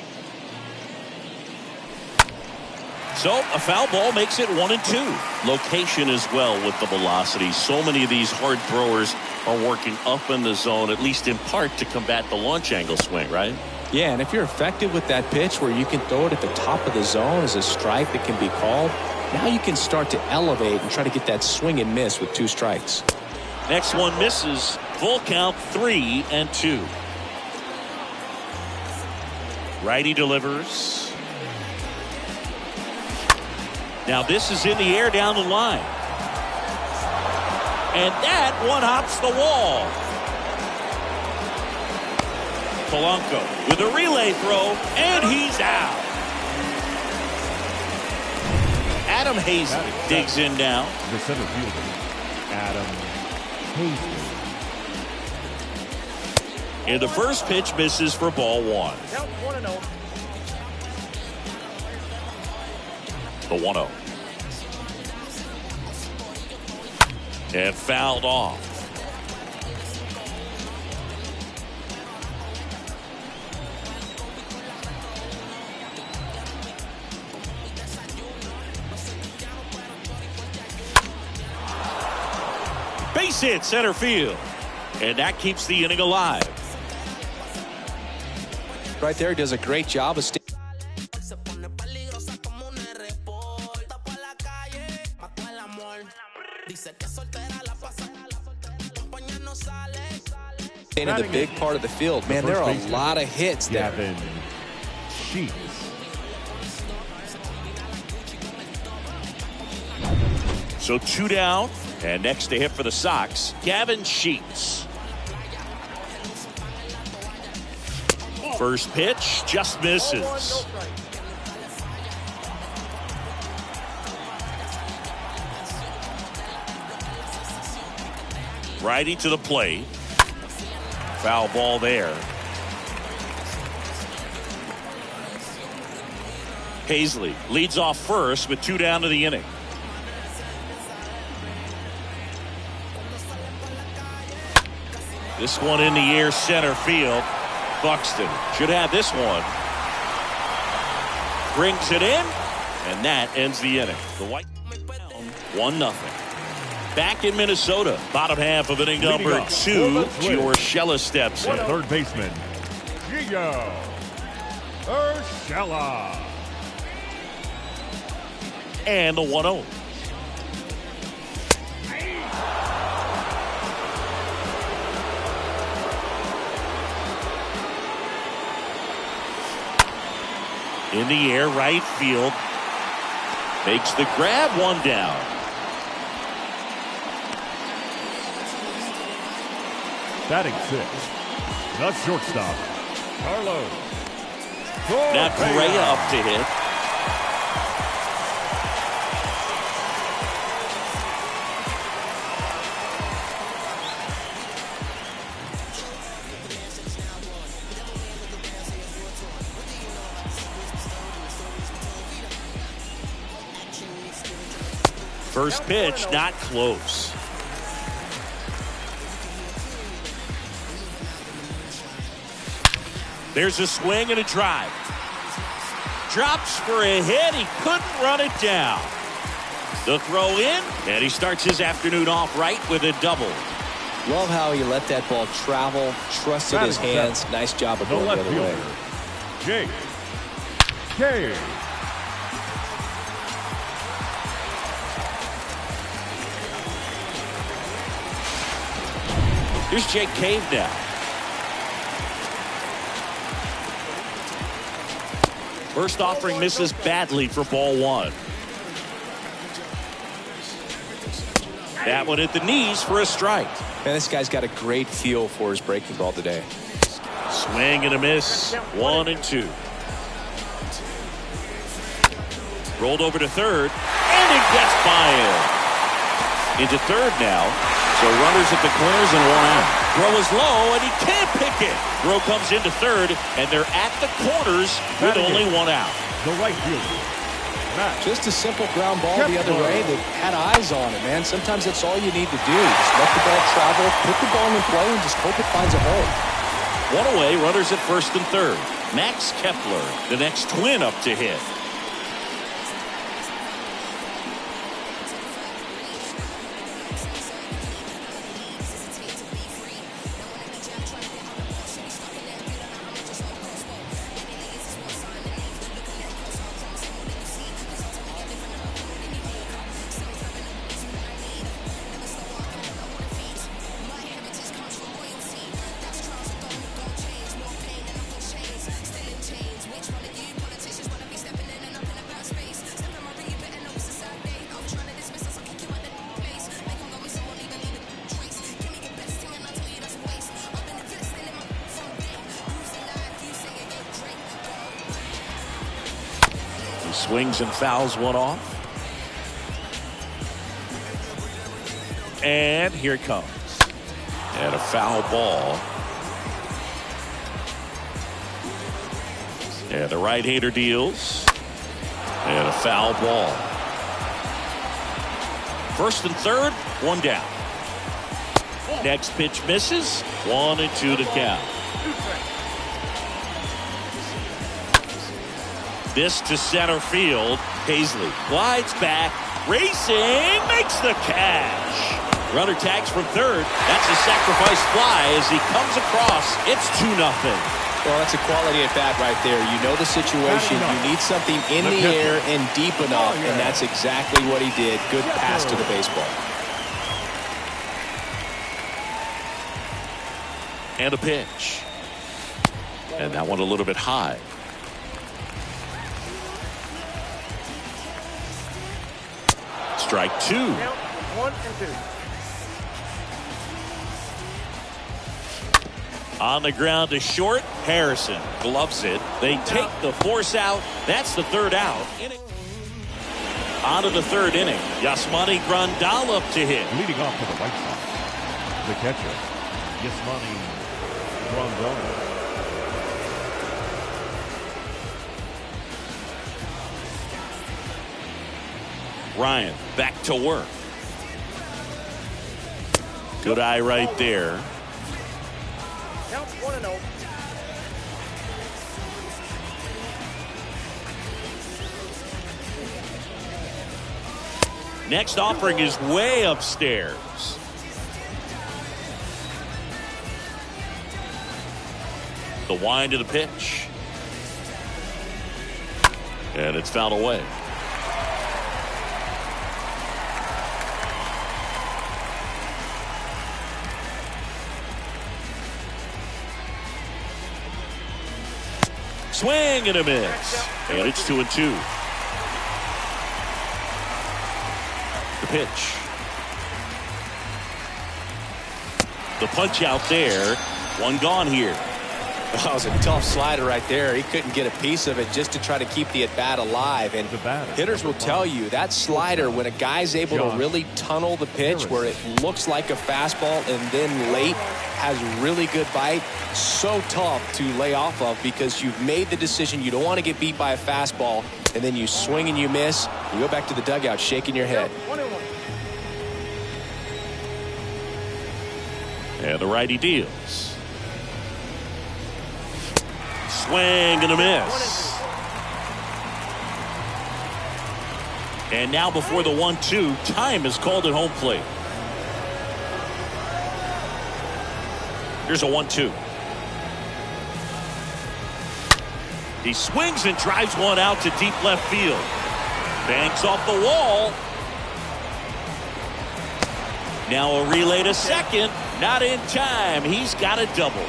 So a foul ball makes it 1-2. Location as well with the velocity. So many of these hard throwers are working up in the zone, at least in part to combat the launch angle swing, right? Yeah, and if you're effective with that pitch where you can throw it at the top of the zone as a strike that can be called, now you can start to elevate and try to get that swing and miss with 2 strikes. Next one misses. Full count, 3-2. Righty delivers. Now this is in the air down the line. And that one hops the wall. Polanco with a relay throw, and he's out. Adam Hazley digs in now. The center fielder, Adam Hazley. And the first pitch misses for ball 1. The 1-0. And fouled off. Base hit center field. And that keeps the inning alive. Right there, he does a great job of staying. In the big part of the field. Man, there are a lot of hits there. Sheets. So 2 down, and next to hit for the Sox, Gavin Sheets. First pitch just misses. Righty to the plate. Foul ball there. Hazley leads off first with 2 down to the inning. This one in the air center field. Buxton should have this one. Brings it in, and that ends the inning. The White 1-0. Back in Minnesota, bottom half of inning number 2. Urshela steps in. Third baseman, Gio Urshela. And the 1-0. In the air, right field. Makes the grab, 1 down. Batting 6th, the shortstop, Carlos. Now Correa up to hit. First pitch, not close. There's a swing and a drive. Drops for a hit. He couldn't run it down. The throw in, and he starts his afternoon off right with a double. Love how he let that ball travel, trusted his hands. Nice job of going the other way. Jake Cave. Here's Jake Cave now. First offering misses badly for ball one. That one at the knees for a strike. Man, this guy's got a great feel for his breaking ball today. Swing and a miss. 1-2. Rolled over to third, and it gets by him. Into third now. So runners at the corners and one out. Throw is low, and he can't pick it. Throw comes into third, and they're at the corners with only one out. The right fielder. Just a simple ground ball the other way that had eyes on it, man. Sometimes that's all you need to do. Just let the ball travel, put the ball in play, and just hope it finds a hole. One away, runners at first and third. Max Kepler, the next Twin up to hit. Swings and fouls one off. And here it comes. And a foul ball. And the right-hander deals. And a foul ball. First and third, one down. Next pitch misses. 1-2 to count. This to center field. Paisley glides back, racing, makes the catch. Runner tags from third. That's a sacrifice fly as he comes across. It's 2-0. Well, that's a quality at bat right there. You know the situation. You need something in the air and deep enough, and that's exactly what he did. Good pass to the baseball. And a pitch. And that one a little bit high. Strike two. 1-2. On the ground to short. Harrison gloves it. They take the force out. That's the third out. On to the third inning. Yasmani Grandal up to hit. Leading off for the White Sox, the catcher, Yasmani Grandal. Ryan back to work. Good eye right there. Count 1-0. Next offering is way upstairs. The wind of the pitch. And it's fouled away. Swing and a miss. And it's 2-2. The pitch. The punch out there. One gone here. That was a tough slider right there. He couldn't get a piece of it just to try to keep the at-bat alive. And hitters will tell you that slider, when a guy's able to really tunnel the pitch where it looks like a fastball and then late has really good bite, so tough to lay off of because you've made the decision you don't want to get beat by a fastball, and then you swing and you miss. You go back to the dugout shaking your head. 1-1. And the righty deals. Swing and a miss. And now before the 1-2, time is called at home plate. Here's a 1-2. He swings and drives one out to deep left field. Banks off the wall. Now a relay to second. Not in time. He's got a double.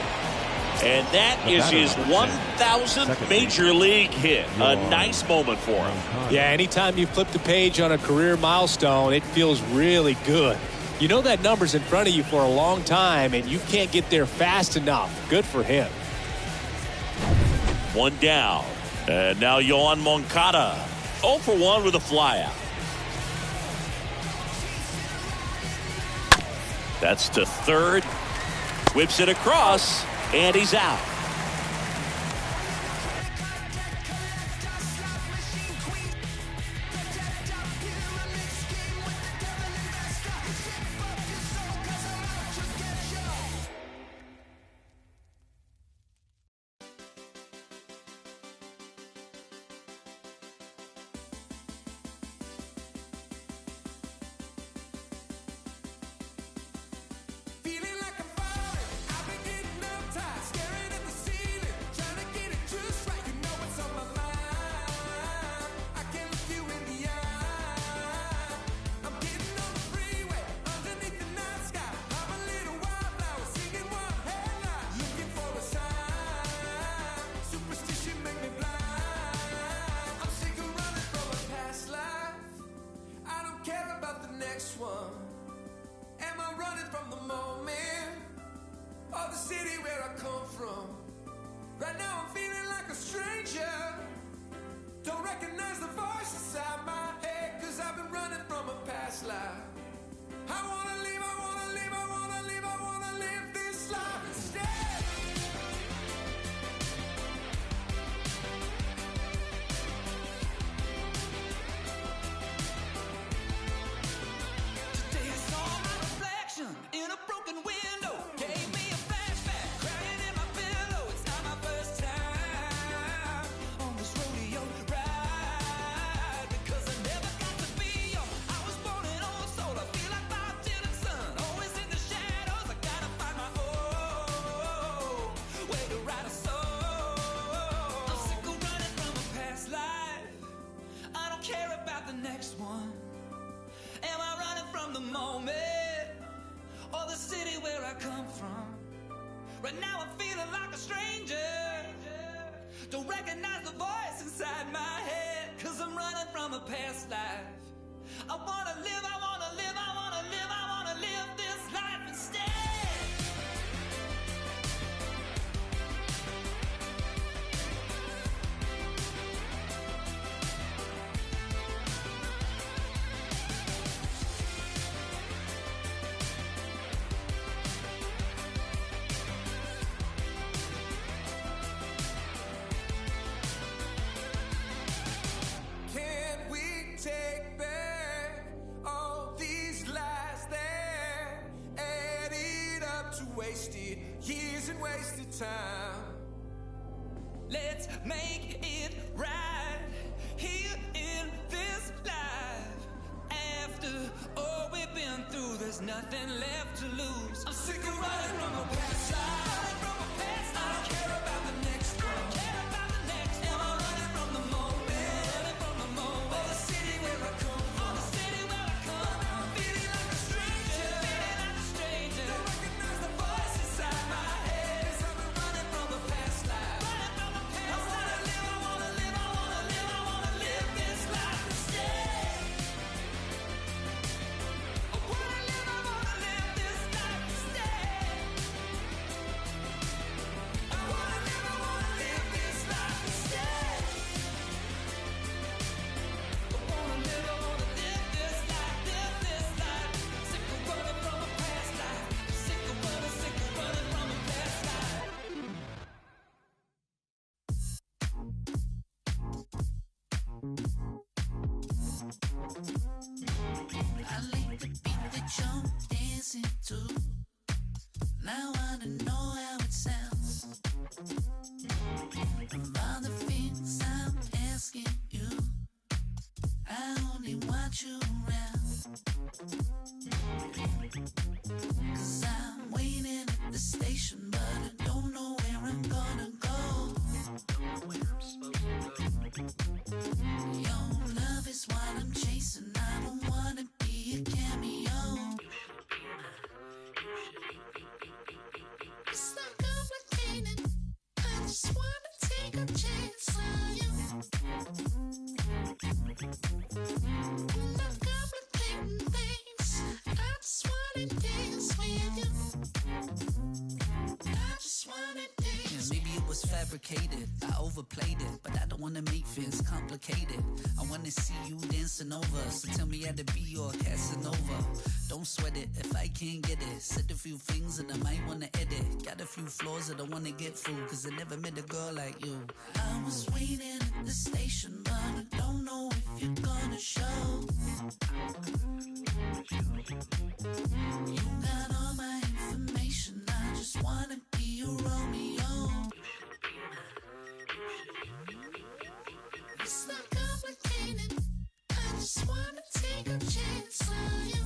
And that is his 1,000th major league hit. A nice moment for him. Yeah, anytime you flip the page on a career milestone, it feels really good. You know that number's in front of you for a long time, and you can't get there fast enough. Good for him. One down. And now Yohan Moncada. 0 for 1 with a flyout. That's to third. Whips it across, and he's out. Right now I'm feeling like a stranger. Don't recognize the voice inside my head, 'cause I'm running from a past life. I wanna live, I wanna live, I wanna live, I wanna live this life instead. Take back all these lies that added up to wasted years and wasted time. Let's make it right here in this life. After all we've been through, there's nothing left to lose. I'm sick of running from a past life. I don't care about the next one. I don't care about the next one. Am I running from the moment? Running from the moment. Or the city where I come from. The city where I come from. Feeling like a stranger. Feeling like a stranger. Don't recognize the voice inside my head. 'Cause I've been running from a past life. Running from a past life. I wanna live, I wanna live, I wanna live, I wanna live this life instead. I wanna live, I wanna live this life instead. was fabricated. I overplayed it, but I don't wanna make things complicated. I wanna see you dancing over, so tell me how to be your Casanova. Don't sweat it if I can't get it. Said a few things and I might wanna edit. Got a few flaws that I wanna get through, cause I never met a girl like you. I was waiting at the station, but I don't know if you're gonna show. You got all my information, I just wanna be your Romeo. It's not complicated, I just wanna take a chance on you.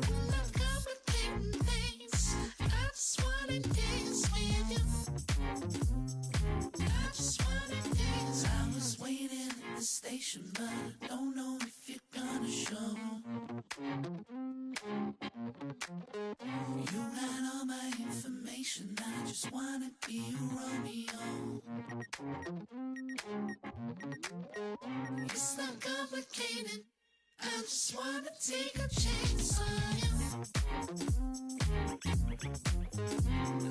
I'm not complicating things, I just wanna dance with you. I just wanna dance. I was waiting at the station, but I don't know if you're gonna show. You got all my information, I just wanna be your Romeo. It's not complicated, I just wanna take a chance on you.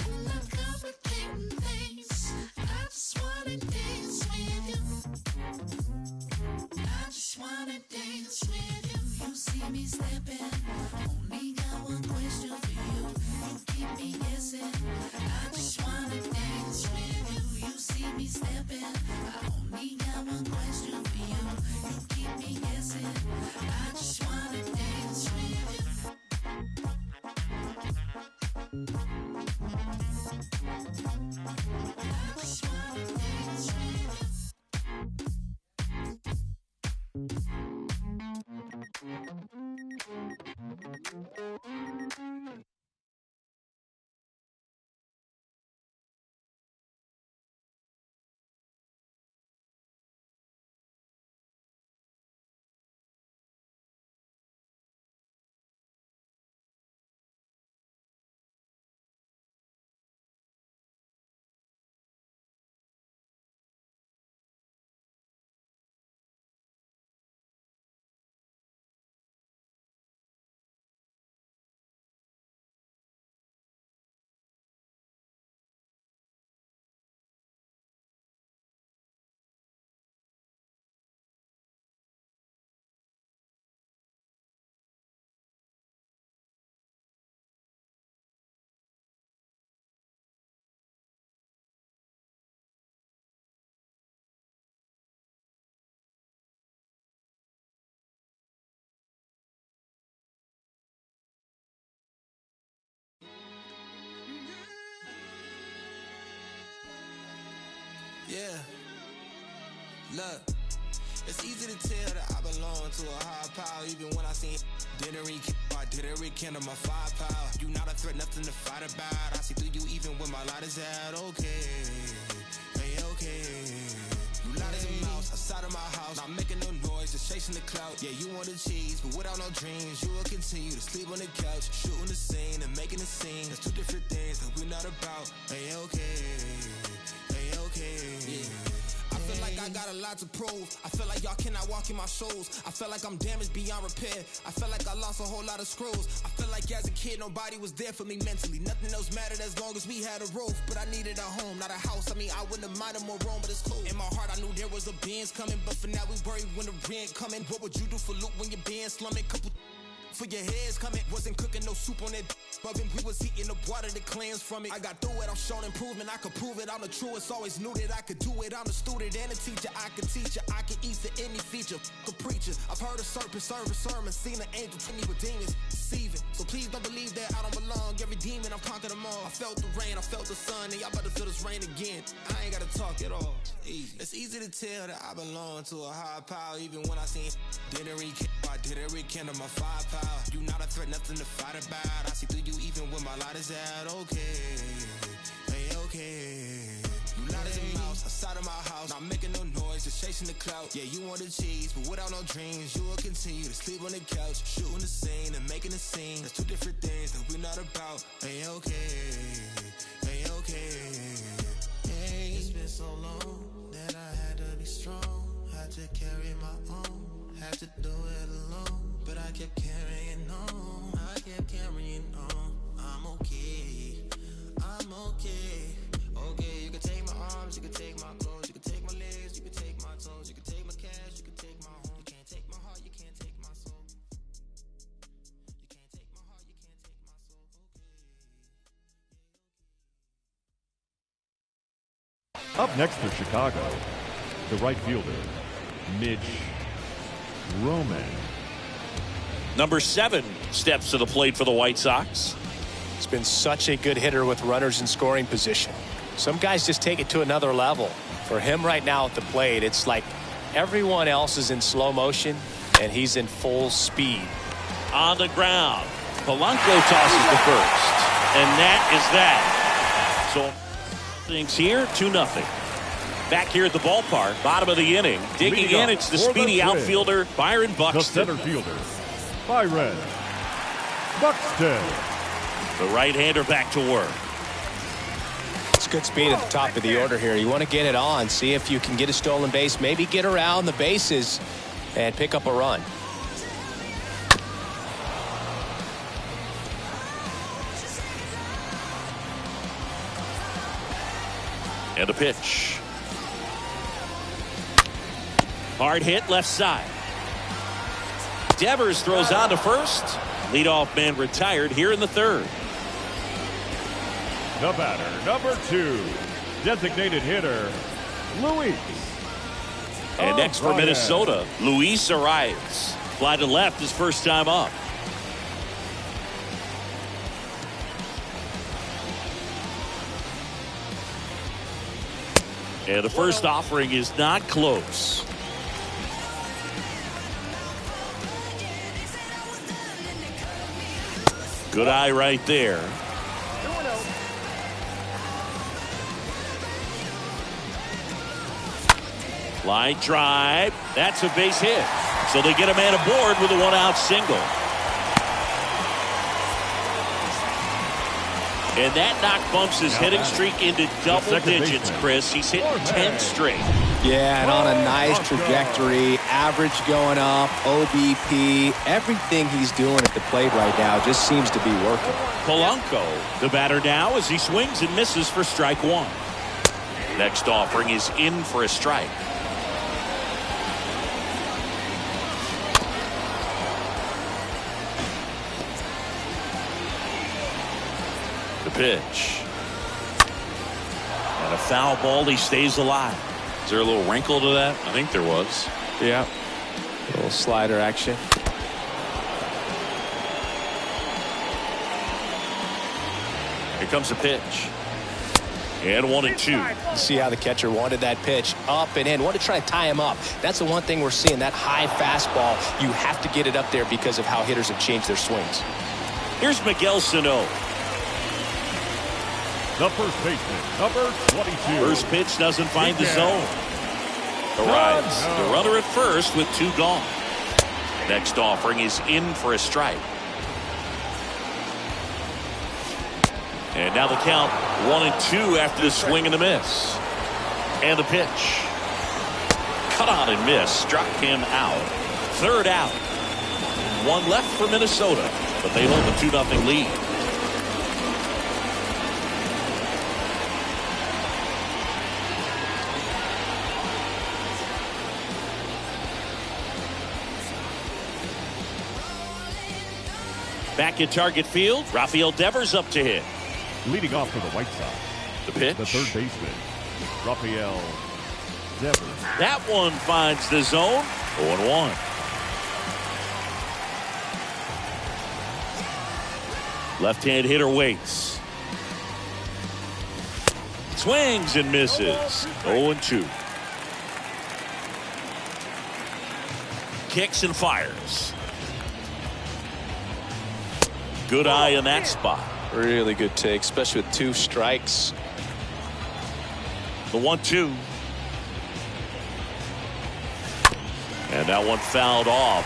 I'm not complicating things, I just wanna dance with you. I just wanna dance with you. You see me stepping, only got one question for you. You keep me guessing, I just wanna dance with you. You see me stepping, I only got one question for you. You keep me guessing, I just wanna dance with you. I just wanna dance with you. Yeah, look, it's easy to tell that I belong to a higher power. Even when I seen didn't rekindle my firepower. You not a threat, nothing to fight about. I see through you even when my light is out. Okay, hey, okay. You light as a mouse outside of my house, not making no noise, just chasing the clout. Yeah, you want the cheese, but without no dreams, you will continue to sleep on the couch, shooting the scene and making it sing. That's two different things that we're not about. Hey, okay. Yeah. I feel like I got a lot to prove. I feel like y'all cannot walk in my shoes. I feel like I'm damaged beyond repair. I feel like I lost a whole lot of screws. I feel like as a kid nobody was there for me mentally. Nothing else mattered as long as we had a roof. But I needed a home, not a house. I mean, I wouldn't have minded more room, but it's cool. In my heart I knew there was a Benz coming, but for now we worried when the rent coming. What would you do for loot when your band slumming? Couple for your heads coming. Wasn't cooking no soup on that bubbin'. We was eating the water that cleansed from it. I got through it, I'm showing improvement. I could prove it, I'm the truest. Always knew that I could do it. I'm the student and the teacher. I can teach you, I can ease to any feature. A preacher, I've heard a serpent serve a sermon. Seen an angel treat me with demons, deceiving. So please don't believe that I don't belong. Every demon, I'm conquered them all. I felt the rain, I felt the sun, and y'all about to feel this rain again. I ain't gotta talk at all. It's easy to tell that I belong to a higher power. Even when I seen didn't rekindle my firepower. You not a threat, nothing to fight about. I see through you even when my light is out. Okay, hey, okay. You light as a mouse outside of my house, not making no noise, just chasing the clout. Yeah, you want the cheese, but without no dreams, you will continue to sleep on the couch, shooting the scene and making a scene. That's two different things that we're not about. Hey, okay, hey, okay. Hey, it's been so long that I had to be strong, had to carry my own. Had to do it alone, but I kept carrying on. I kept carrying on. I'm okay. I'm okay. Okay, you can take my arms, you can take my clothes, you can take my legs, you can take my toes, you can take my cash, you can take my home. You can't take my heart, you can't take my soul. You can't take my heart, you can't take my soul. Up next for Chicago, the right fielder, Mitch Roman. Number 7 steps to the plate for the White Sox. He's been such a good hitter with runners in scoring position. Some guys just take it to another level. For him right now at the plate, it's like everyone else is in slow motion and he's in full speed. On the ground, Polanco tosses the first, and that is that. So things here, 2-0. Back here at the ballpark, bottom of the inning, digging in, it's the speedy outfielder Byron Buxton. The center fielder, Byron Buxton. The right-hander back to work. It's good speed at the top of the order here. You want to get it on, see if you can get a stolen base, maybe get around the bases and pick up a run. And a pitch. Hard hit left side. Devers throws on to first. Leadoff man retired here in the third. The batter, number 2, designated hitter, Luis. And next for Minnesota, Luis Arias. Fly to left his first time up. And the first offering is not close. Good eye right there. Line drive. That's a base hit. So they get a man aboard with a 1-out single. And that knock bumps his hitting streak into double digits, Chris. He's hit 10 straight. Yeah, and on a nice trajectory, average going up, OBP, everything he's doing at the plate right now just seems to be working. Polanco, the batter now as he swings and misses for strike 1. Next offering is in for a strike. The pitch. And a foul ball, he stays alive. Is there a little wrinkle to that? I think there was. Yeah. A little slider action. Here comes the pitch. And 1-2. See how the catcher wanted that pitch up and in. Wanted to try to tie him up. That's the one thing we're seeing. That high fastball, you have to get it up there because of how hitters have changed their swings. Here's Miguel Sano. The first baseman, number 22. First pitch doesn't find the zone. Arrives the runner at first with 2 gone. Next offering is in for a strike. And now the count 1-2 after the swing and the miss. And the pitch. Cut on and miss. Struck him out. Third out. 1 left for Minnesota, but they hold a 2-0 lead. Back at Target Field, Rafael Devers up to hit. Leading off for the White Sox, the pitch. The third baseman, Rafael Devers. That one finds the zone. 0-1. Left-hand hitter waits. Swings and misses. 0-2. Kicks and fires. Good eye in that spot. Really good take, especially with 2 strikes. The 1-2. And that one fouled off.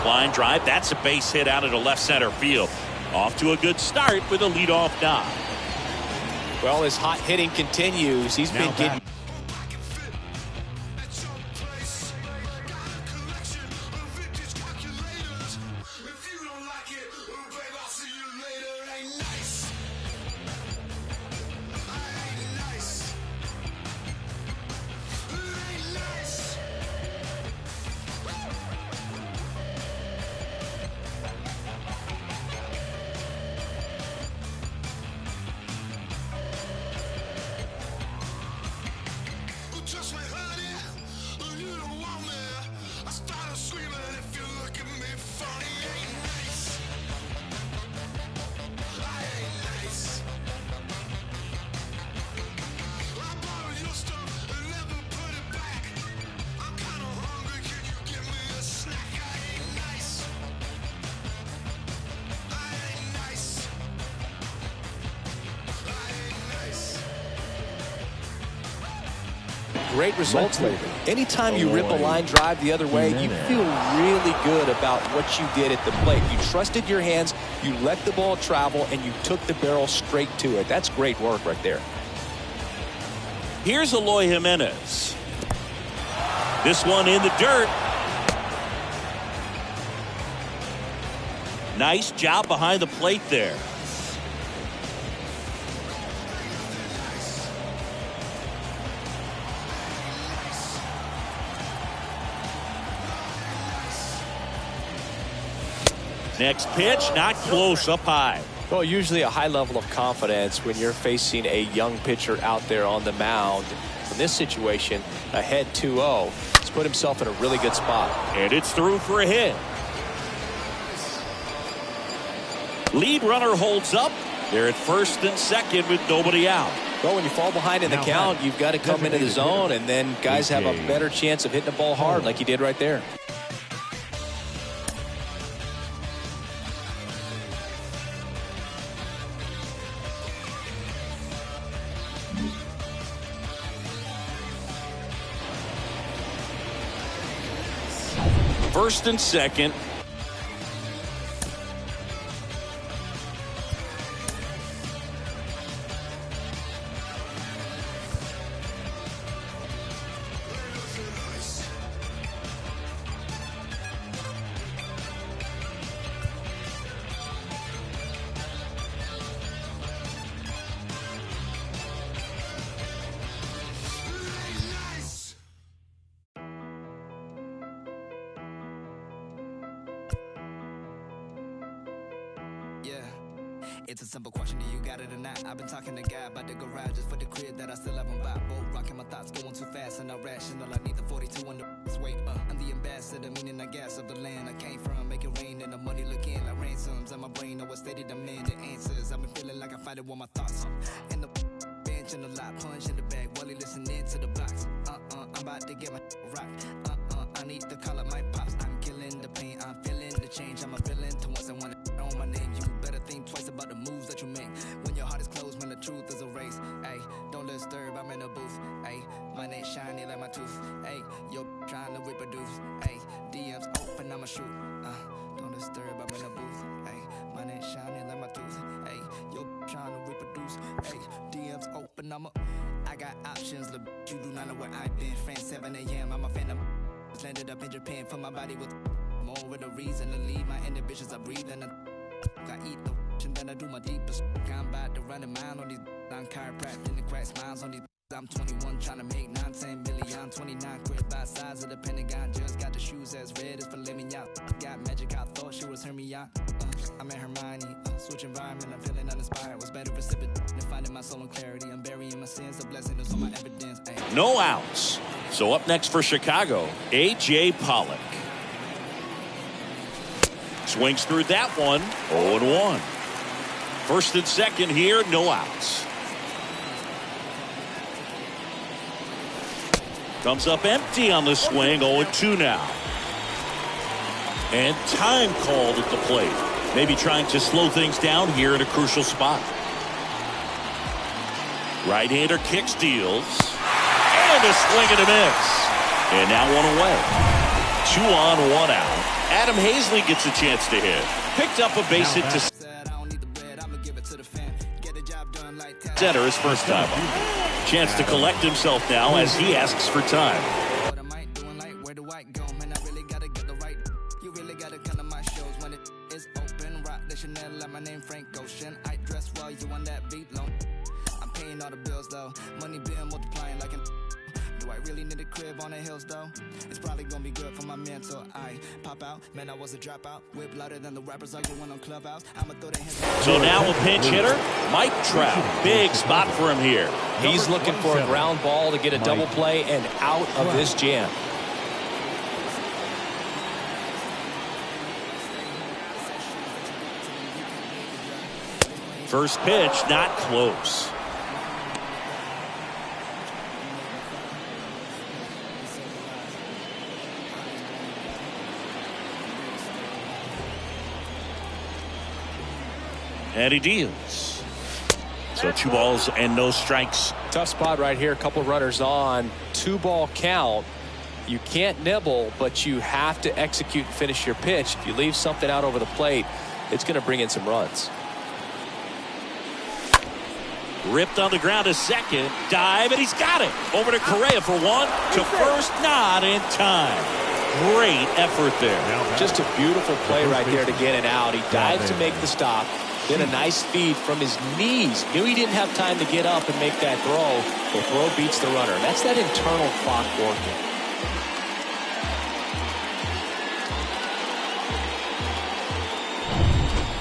Line drive. That's a base hit out into left center field. Off to a good start with a leadoff knock. Well, his hot hitting continues. He's been getting... Great results lately. Anytime you rip a line drive the other way, you feel really good about what you did at the plate. You trusted your hands, you let the ball travel, and you took the barrel straight to it. That's great work right there. Here's Eloy Jimenez. This one in the dirt. Nice job behind the plate there. Next pitch, not close, up high. Well, usually a high level of confidence when you're facing a young pitcher out there on the mound. In this situation, ahead 2-0. He's put himself in a really good spot. And it's through for a hit. Lead runner holds up. They're at first and second with nobody out. Well, when you fall behind in the count, you've got to come into the zone, and then guys have a better chance of hitting the ball hard like he did right there. First and second. It's a simple question, do you got it or not? I've been talking to God about the garage just for the crib that I still haven't bought. Both rocking my thoughts going too fast and not rational. I need the 42 on the wait up. I'm the ambassador, meaning I gas of the land I came from. Make it rain and the money looking like ransoms. And my brain know what state I'm in, the answers. I've been feeling like I fight it with my thoughts. And the bench and the lot, punch in the bag, Wally listening to the box. I'm about to get my rock. I need to call up my pops. I'm killing the pain, I'm feeling the change. I'm a villain to once I want it on my name. You better think twice about the moves that you make. When your heart is closed, when the truth is erased. Ayy, don't disturb, I'm in the booth. Ayy, my neck shiny like my tooth. Ayy, yo trying to reproduce. Ayy, DMs open, I'ma shoot. Don't disturb, I'm in the booth. Ayy, my neck shiny like my tooth. Ayy, yo trying to reproduce. Ayy, DMs open, I got options, look, you do not know where I've been. France 7 a.m., I'm a fan of landed up in Japan for my body with more with a reason to leave. My inhibitions I breathe and I eat the and then I do my deepest. I'm about to run a mile on these. I'm chiropractic and crack smiles on these. I'm 21 trying to make 9-10 million. 29 quit by size of the Pentagon. Just got the shoes as red as filet mignon. Got magic, I thought she was Hermione. I'm at Hermione. Switch environment, I'm feeling uninspired. Was better recipient than finding my soul in clarity. I'm burying my sins, the blessing is on my evidence. Ay. No outs. So up next for Chicago, A.J. Pollock. Swings through that one, 0-1. First and second here, no outs. Comes up empty on the swing, 0-2 now. And time called at the plate. Maybe trying to slow things down here in a crucial spot. Right-hander kicks, deals. And a swing and a miss. And now one away. 2 on, 1 out. Adam Hazley gets a chance to hit. Picked up a base hit to... center his first time up. Chance to collect himself now as he asks for time. What am I doing? Like, where do I go? Man, I really gotta get the right. You really gotta come to my shows when it is open. Rock the Chanel, like my name Frank Ocean. I dress well, you on that beat low. I'm paying all the bills though. Money being multiplying like an. Do I really need a crib on the hills though? It's probably gonna be good for my mental. I pop out, man, I was a dropout. Whip louder than the rappers like the one on Clubhouse. I'ma throw the hands. So now a pinch hitter, Mike Trout. Big spot for him here. He's looking for a ground ball to get a double play and out of this jam. First pitch, not close. And he deals. So 2 balls and no strikes. Tough spot right here. A couple runners on. 2-ball count. You can't nibble, but you have to execute and finish your pitch. If you leave something out over the plate, it's going to bring in some runs. Ripped on the ground to second. Dive, and he's got it. Over to Correa for 1. To first, not in time. Great effort there. Just a beautiful play right there to get it out. He dives to make the stop. Then a nice feed from his knees. Knew he didn't have time to get up and make that throw. The throw beats the runner. That's that internal clock working.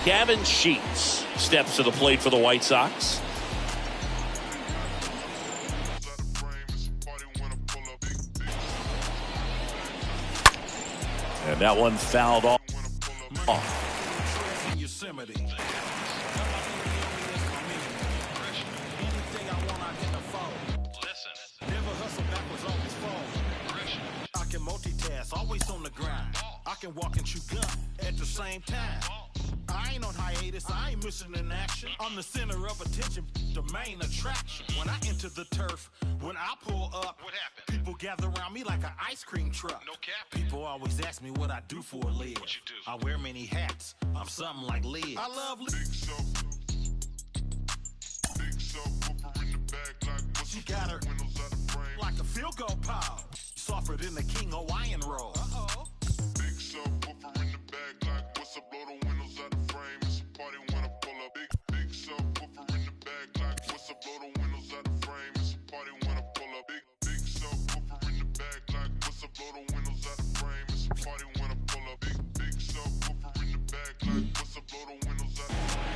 Gavin Sheets steps to the plate for the White Sox. And that one fouled off. I can multitask, always on the grind. I can walk and chew gum at the same time. I ain't on hiatus, I ain't missing in action. I'm the center of attention, the main attraction. When I enter the turf, when I pull up, what happened? People gather around me like an ice cream truck. No cap. People always ask me what I do for a live. What you do? I wear many hats, I'm something like Liz. I love Liz. She got her like a field goal pile. Softer than the King Hawaiian roll. Big subwoofer in the back like what's up, blow the windows out the frame. It's a party when I pull up. Big subwoofer in the back like what's up, blow the windows out the frame. It's a party when I pull up. Big subwoofer in the back like what's up, blow the windows out the frame. It's a party when I pull up. Big subwoofer in the back like what's up, blow the windows out the frame.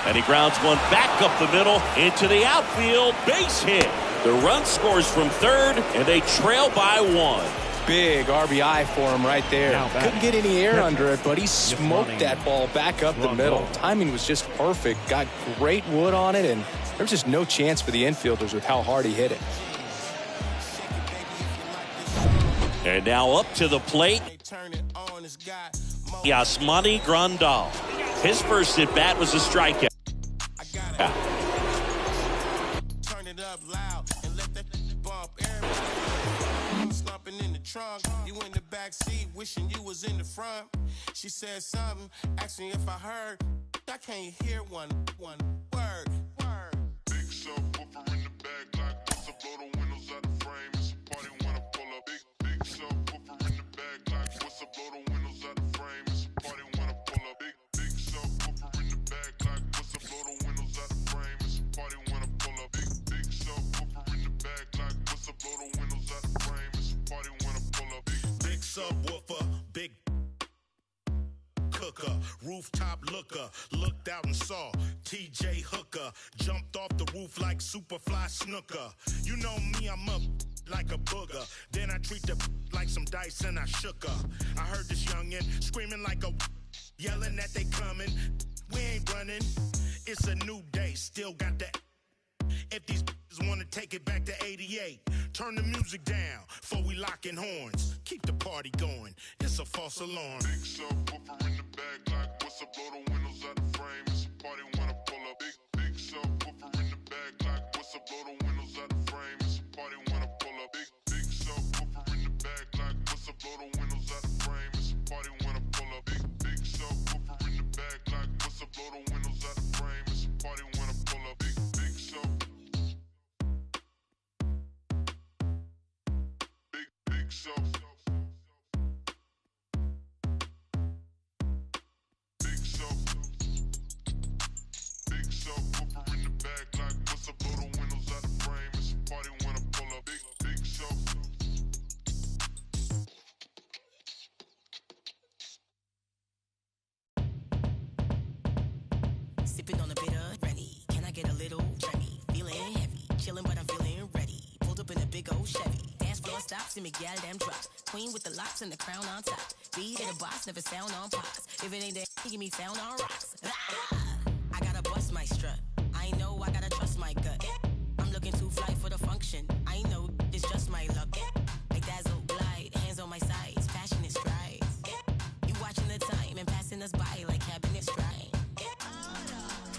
And he grounds one back up the middle into the outfield. Base hit. The run scores from third, and they trail by 1. Big RBI for him right there. Couldn't get any air under it, but he smoked that ball back up the middle. Timing was just perfect. Got great wood on it, and there's just no chance for the infielders with how hard he hit it. And now up to the plate, Yasmani Grandal. His first at bat was a strikeout. Turn it up loud and let that bump. Slumping in the trunk, you in the back seat, wishing you was in the front. She said something, asked me if I heard. I can't hear one word. Big subwoofer in the back like what's up, blow the windows out the frame. It's a party when I pull up. Big subwoofer in the back like what's up, blow the windows out the frame. It's a party when I pull up. Big subwoofer in the back like what's up, blow the windows out the frame. It's a party when I pull up. Big subwoofer in the back like what's up, blow the windows out the frame. It's a party when I pull up. Big subwoofer, big cooker, rooftop looker, looked out and saw TJ Hooker, jumped off the roof like Superfly Snooker. You know me, I'm up like a booger. Then I treat the like some dice and I shook her. I heard this youngin' screaming like a yelling that they coming. We ain't running. It's a new day, still got the. If these want to take it back to 88, turn the music down before we locking horns. Keep the party going. It's a false alarm. Big subwoofer in the back like what's up, blow the windows out the frame. It's a party when I pull up. Big subwoofer in the back like what's up, blow the windows out the frame. It's a party when I pull up. Big subwoofer in the back like what's up, blow the windows out the frame. It's a Big sub. Big sub. Big subwoofer in the back like what's up? Blow the windows out the frame. It's a party when I pull up. Big sub. Sipping on a bit of Rennie. Can I get a little Remy? Feeling heavy, chilling, but I'm feeling ready. Pulled up in a big old Chevy. Dance floor stops and me gal damn drops. Queen with the locks and the crown on top. Beat at the boss, never sound on pops. If it ain't that, give me sound on rocks. I gotta bust my strut. I know I gotta trust my gut. I'm looking too fly for the function. I know it's just my luck. Like dazzle, glide, hands on my sides, passionate strides. You watching the time and passing us by like cabinet stride.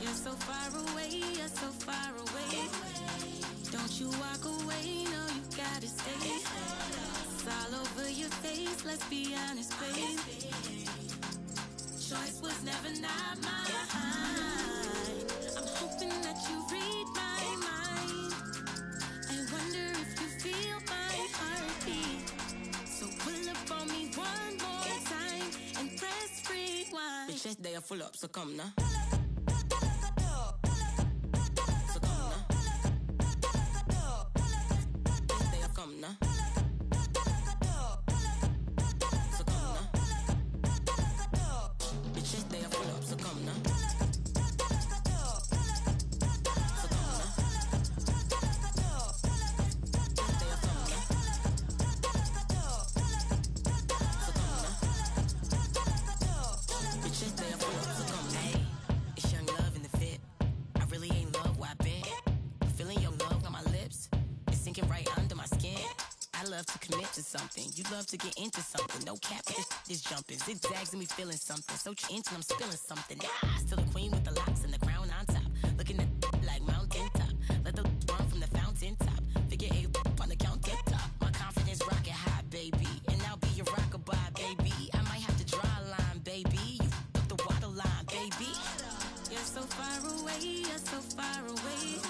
You're so far away, you're so far away. Don't you walk away, no, you gotta stay. It's all over your face, let's be honest, babe. Choice was never not mine. I'm hoping that you read my mind. I wonder if you feel my heartbeat. So pull up on me one more time and press rewind. Bitch, they are full up, so come now. Come now. So come now. Bitches, they are full up, so come now. So come now. They are come now. So come now. Bitches, they are full up, so come now. Hey, it's young love in the fit. I really ain't love where I been. I'm feeling your love on my lips. It's sinking right under my skin. I love to commit to something. You love to get into something. No cap, this is jumping. Zigzags and me feeling something. So into I'm spilling something. Still the queen with the locks and the crown on top. Looking at like mountain top. Let the run from the fountain top. Figure 8 on the countertop. My confidence rocket high, baby. And I'll be your rockabye, baby. I might have to draw a line, baby. You took the water line, baby. You're so far away, you're so far away.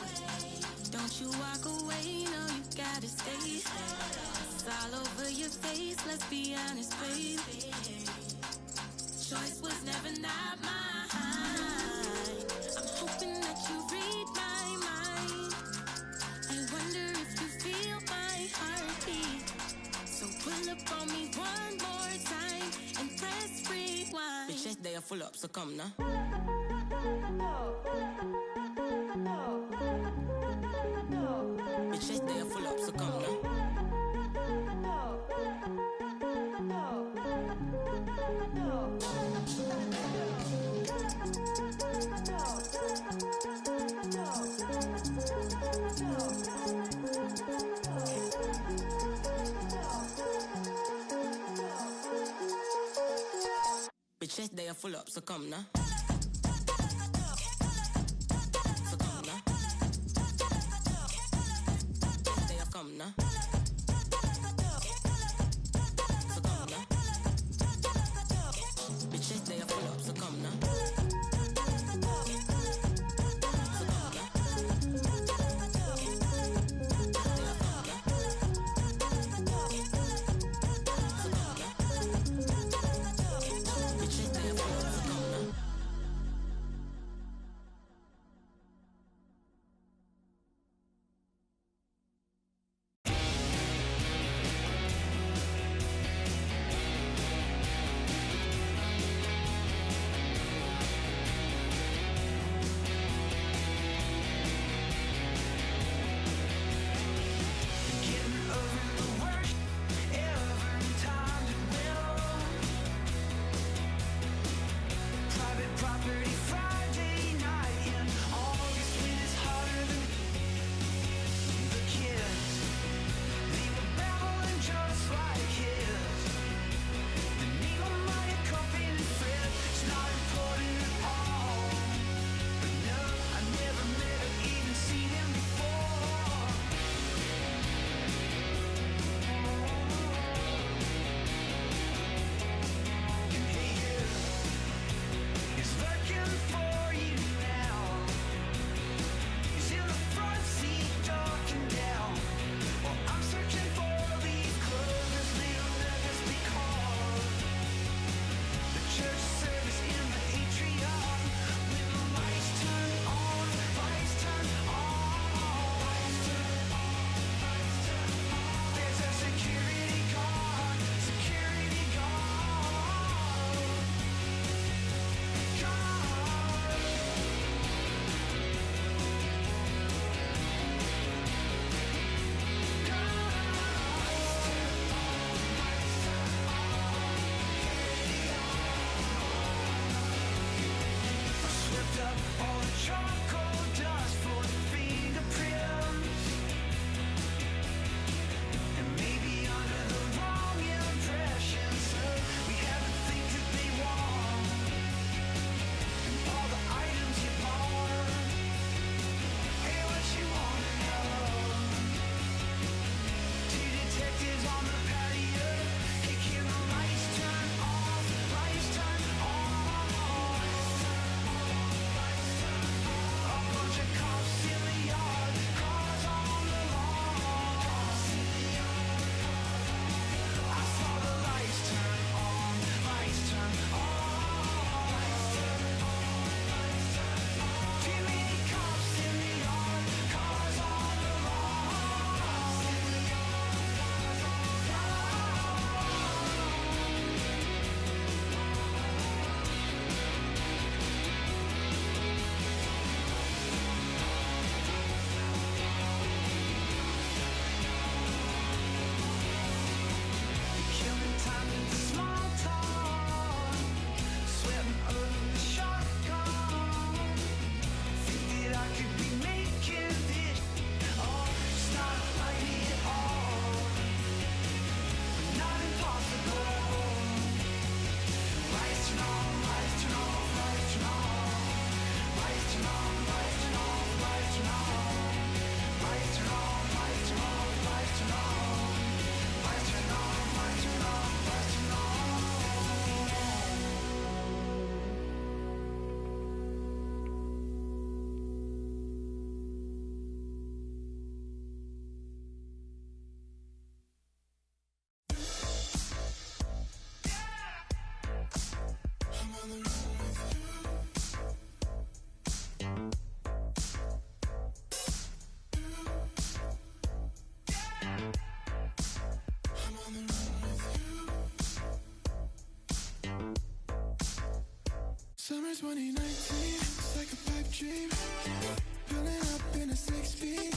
Don't you walk away, no, you gotta stay. It's all over your face, let's be honest, babe. Choice was never not mine. I'm hoping that you read my mind. I wonder if you feel my heartbeat. So pull up on me one more time and press rewind. Bitches, they are full up, so come now. Bitches, they are full up, so come now. Bitches, they are full up, so come now. So come now. They are come now. So come now. Bitches, they are full up, so come now. 2019, it's like a pipe dream. Pulling up in a 6-speed,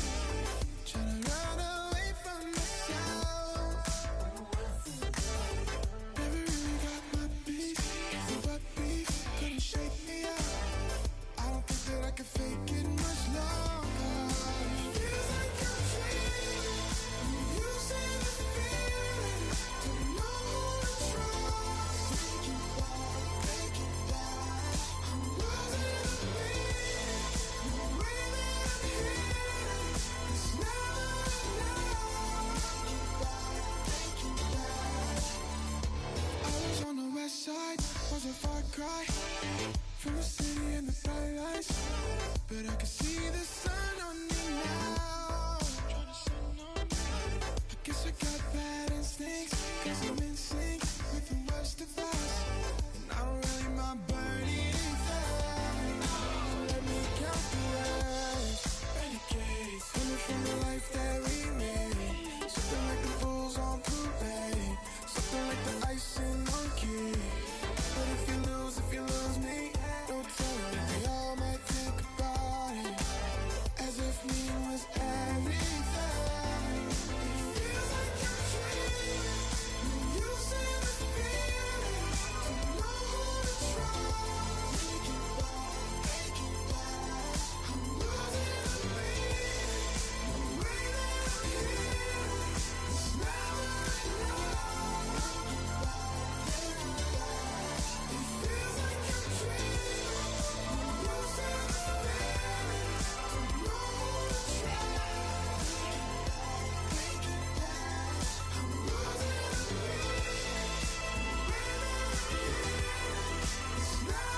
trying to run away from myself. Never really got my beat, but beef couldn't shake me up. I don't think that I can fake it much longer. Feels like a dream. You say the feeling, don't know who to trust. Take it back. I'm losing the beat. The way that I'm here, it's never enough. Take it back. I was on the west side, was a far cry from the city and the bright lights, but I can see the sun on me now. I guess I got bad instincts, 'cause I'm in sync with the worst of us, and I don't really mind burning anything. Let me count the waves, renegades, coming from the life that we made. Something like the bulls on parade, something like the icing on key. But if you lose me, don't tell me. They all might think about it as if me was everything. It feels like a dream. You say the feeling, don't know who to trust. Take it back. I'm losing the beat. The way that I'm here, it's never enough. It feels like a dream. You say the feeling, don't know who to trust. Take it back. I'm losing the beat. The way that I'm here, it's never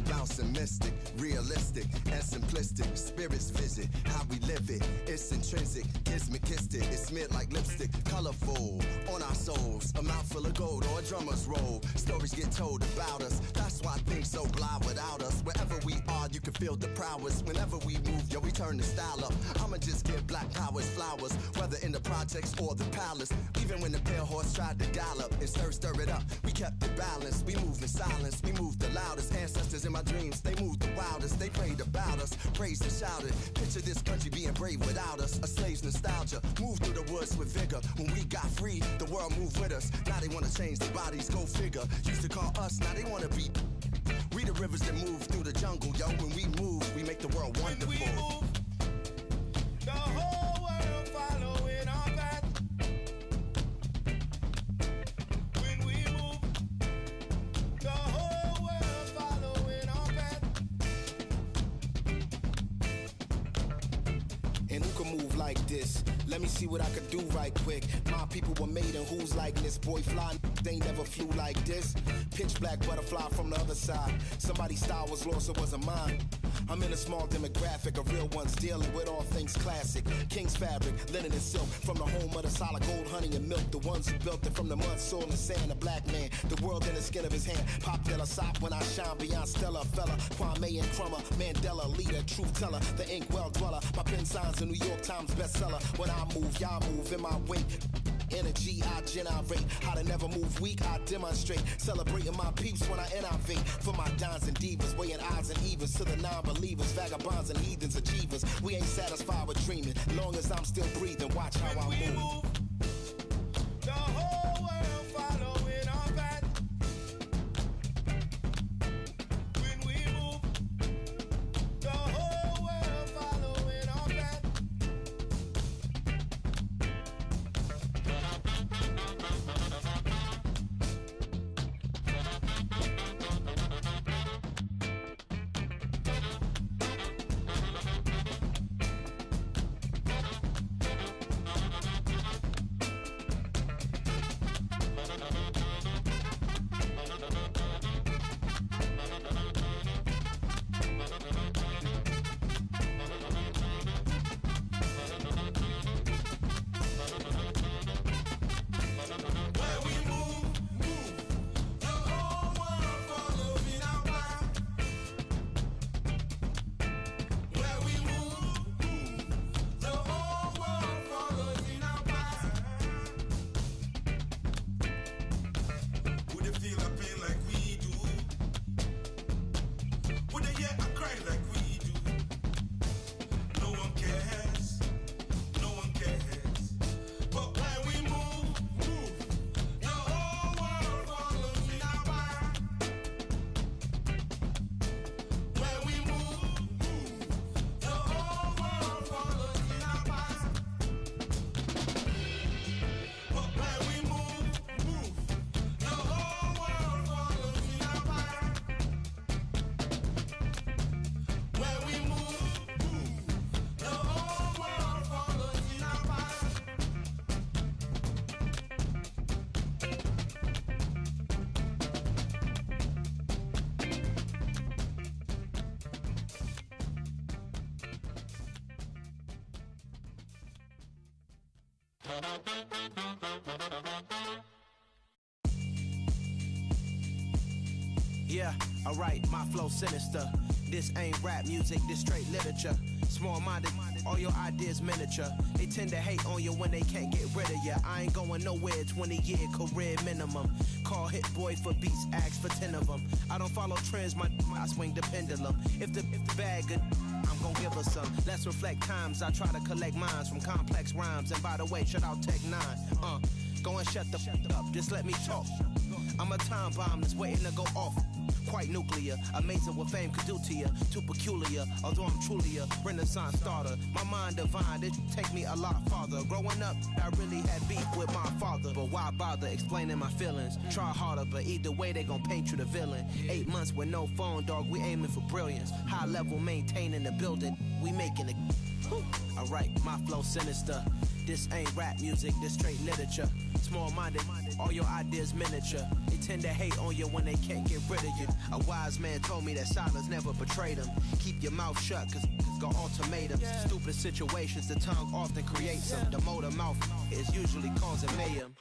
Bouncing mystic, realistic, and simplistic. Spirits visit how we live it. It's intrinsic, kismet kissed it. It's smeared like lipstick, colorful on our souls. A mouthful of gold or a drummer's roll. Stories get told about us. That's why things so blind without us. Wherever we are, you can feel the prowess. Whenever we move, yo, we turn the style up. I'ma just give black powers flowers, whether in the projects or the palace. Even when the pale horse tried to gallop and stir it up, we kept it balanced. We moved in silence, we moved the loudest. Ancestors in my dreams, they moved the wildest. They prayed about us, praised and shouted. Picture this country being brave without us. A slave's nostalgia, moved through the woods with vigor. When we got free, the world moved with us. Now they wanna change their bodies, go figure. Used to call us, now they wanna be. We the rivers that move through the jungle, yo. When we move, we make the world wonderful. When we move, the whole world following our path. When we move, the whole world following our path. And who can move like this? Let me see what I could do right quick. My people were made in whose likeness? Boy, fly, they never flew like this. Pitch black butterfly from the other side. Somebody's style was lost, it wasn't mine. I'm in a small demographic of real ones dealing with all things classic. King's fabric, linen and silk, from the home of the solid gold, honey and milk. The ones who built it from the mud, soil and sand. A black man, the world in the skin of his hand. Pop Della Sop when I shine beyond Stella, fella. Kwame and Crummer, Mandela, leader, truth teller, the ink well dweller. My pen signs a New York Times bestseller. When I move, y'all move in my wake. Energy, I generate. How to never move weak, I demonstrate. Celebrating my peeps when I innovate. For my dons and divas, weighing odds and evens. To the non-believers, vagabonds and heathens, achievers. We ain't satisfied with dreaming. Long as I'm still breathing, watch how I move. The whole world following our path. When we move, the whole world following our path. Yeah, alright, my flow sinister. This ain't rap music, this straight literature. Small-minded, all your ideas miniature. They tend to hate on you when they can't get rid of you. I ain't going nowhere, 20-year career minimum. Call Hit Boy for beats, ask for 10 of them. I don't follow trends, I swing the pendulum. If the bag good, I'm gon' give her some. Let's reflect times, I try to collect minds from complex rhymes. And by the way, shout out Tech 9. Go and shut the up, just let me talk. I'm a time bomb that's waiting to go off. quite nuclear. Amazing what fame could do to you. Too peculiar, although I'm truly a renaissance starter. My mind divine, it take me a lot farther. Growing up, I really had beef with my father. But why bother explaining my feelings? Try harder, but either way they gon' paint you the villain. 8 months with no phone, dog, we aiming for brilliance. High level maintaining the building, we making it. Alright, my flow sinister. This ain't rap music, this straight literature. Small-minded, all your ideas miniature. They tend to hate on you when they can't get rid of you. A wise man told me that silence never betrayed him. Keep your mouth shut, cause got ultimatums. Stupid situations, the tongue often creates them. The motor mouth is usually causing mayhem.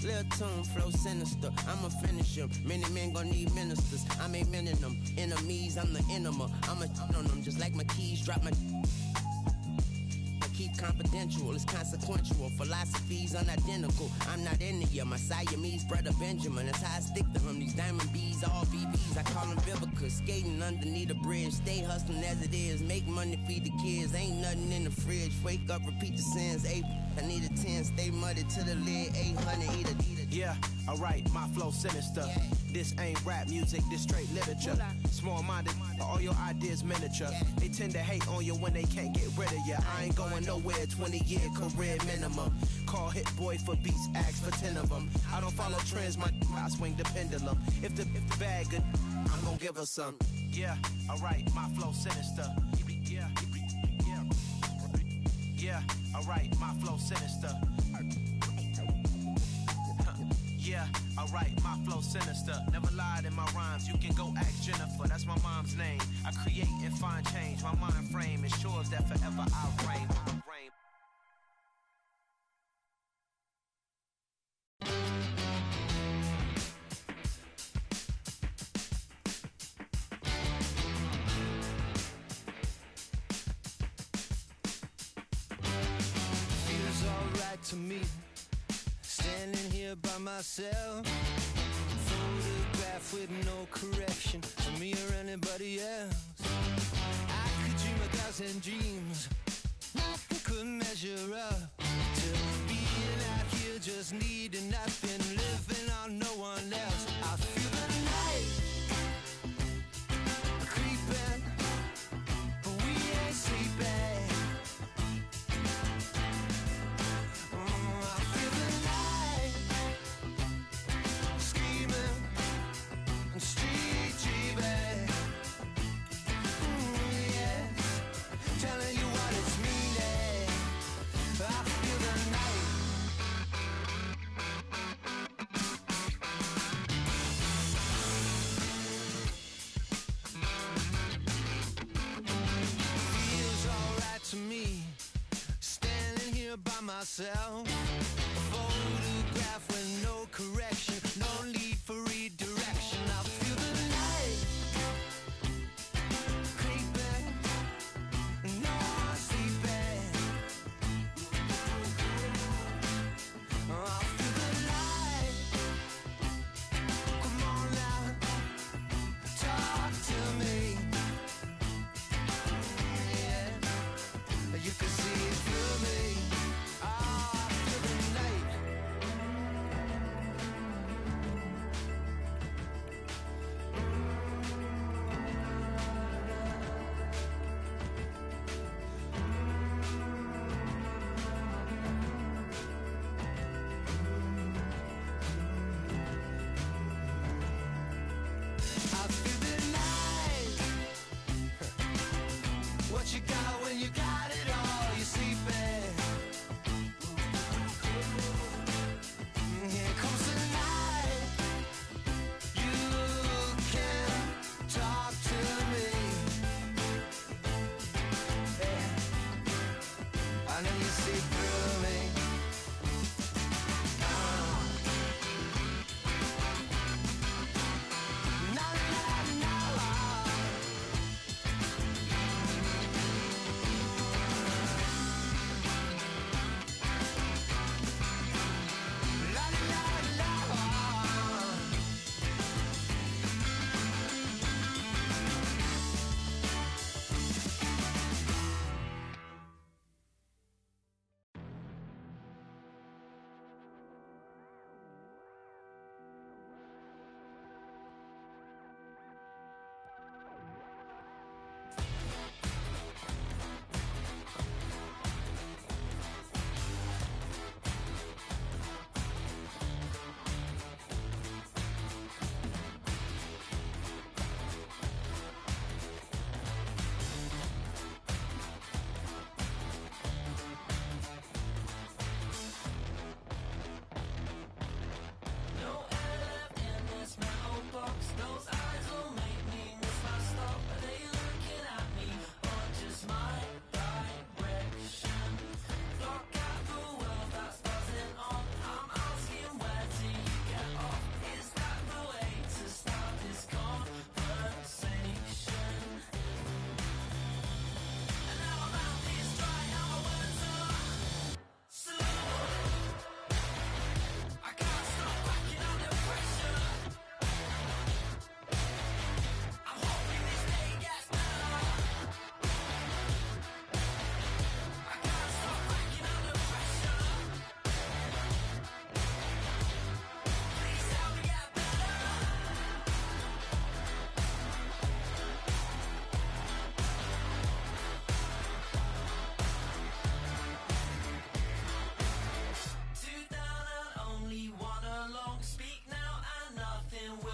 Lil' tune, flow sinister, I'ma finish him. Many men gon' need ministers, I'm aiming them. Enemies, I'm the enema, I'ma on them. Just like my keys, drop my... Keep confidential, it's consequential. Philosophies unidentical. I'm not into you. My Siamese brother Benjamin. That's how I stick to him. These diamond bees, all BBs. I call them Vivica. Skating underneath the bridge. Stay hustling as it is. Make money, feed the kids. Ain't nothing in the fridge. Wake up, repeat the sins. I need a 10. Stay muddy to the lid. 800, eat a. Yeah, alright, my flow sinister. This ain't rap music, this straight literature. Small-minded, all your ideas miniature. They tend to hate on you when they can't get rid of you. I ain't going nowhere, 20-year career minimum. Call Hit Boy for beats, ask for 10 of them. I don't follow trends, I swing the pendulum. If the bag good, I'm gonna give her some. Yeah, alright, my flow sinister. Yeah, alright, my flow sinister. Yeah, alright, my flow sinister. Never lied in my rhymes, you can go ask Jennifer, that's my mom's name. I create and find change, my mind frame ensures that forever I reign. Feels alright to me, standing here by myself. Photograph with no correction for me or anybody else. I could dream 1,000 dreams, nothing could measure up to being out here just needing nothing, living on no one else. I feel the night creeping, but we ain't sleeping. I feel the night screaming and street dreaming. Yes, telling you what it's meaning. I feel the night. Feels alright to me, standing here by myself. A photograph with no correction, no need for redirection. I feel the night creeping, no one sleeping. I feel the light. Come on now, talk to me. Yeah, you can see it through me. I feel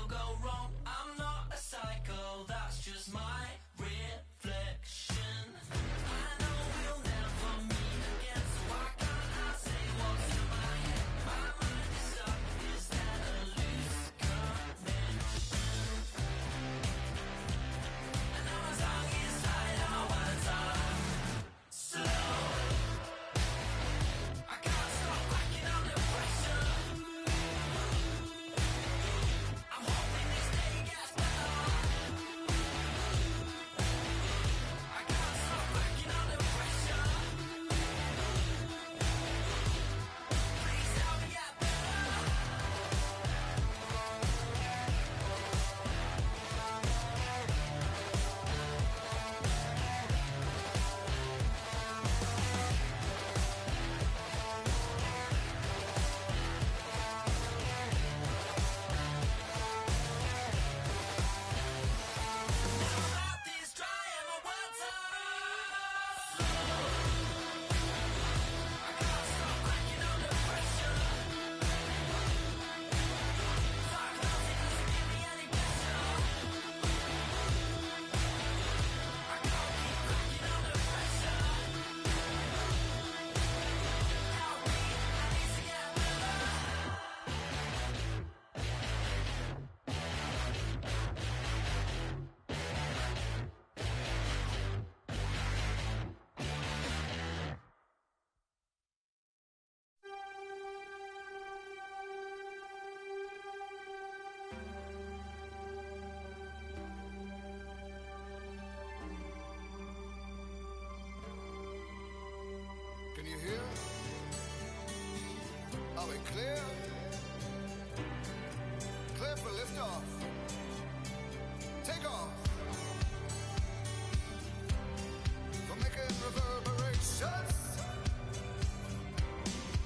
will go wrong. I'm not a psycho, that's just my reflection. I know we'll never meet again, so why can't I say what's in my head? My mind is stuck, is that a loose connection? And now my tongue is tied and my words are slow. I can't stop whacking under pressure. I'm hoping this day gets better. I can't stop whacking under pressure. Please help me get better. Mouth is dry and my words are slow. I can't stop whacking under pressure. Fuck nothing doesn't give me any pleasure. I can't keep whacking under pressure. Help me, I need to get better. Can you hear? Are we clear? Clear for liftoff. Take off. For making reverberations.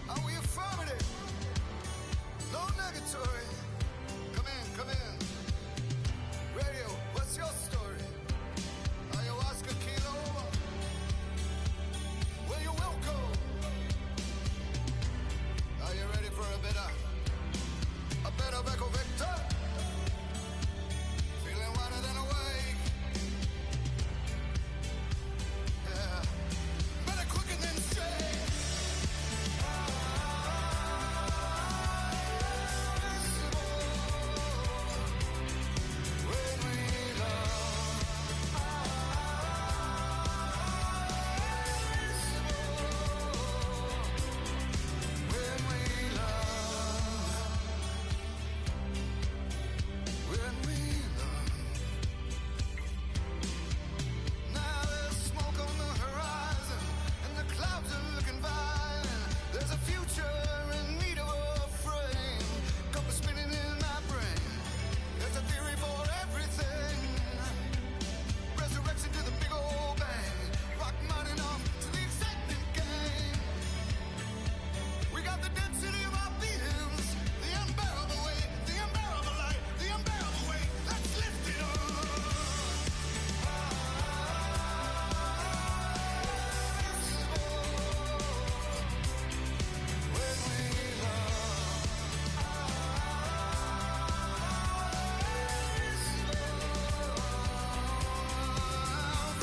Are we affirmative? No negatory. Come in, come in. Radio, what's your story? Ayahuasca kilo. Well, you're welcome. Are you ready for a better Echo Victor? Feeling wider than awake. Yeah. Better quicker than straight. When we now there's smoke on the horizon, and the clouds are looking violent. There's a future in need of a frame. Compass spinning in my brain. There's a theory for everything. Resurrection to the big old bang. Rock mining off to the excitement game. We got the density of our beings. The unbearable weight, the unbearable light, the unbearable weight. Let's lift it up. When we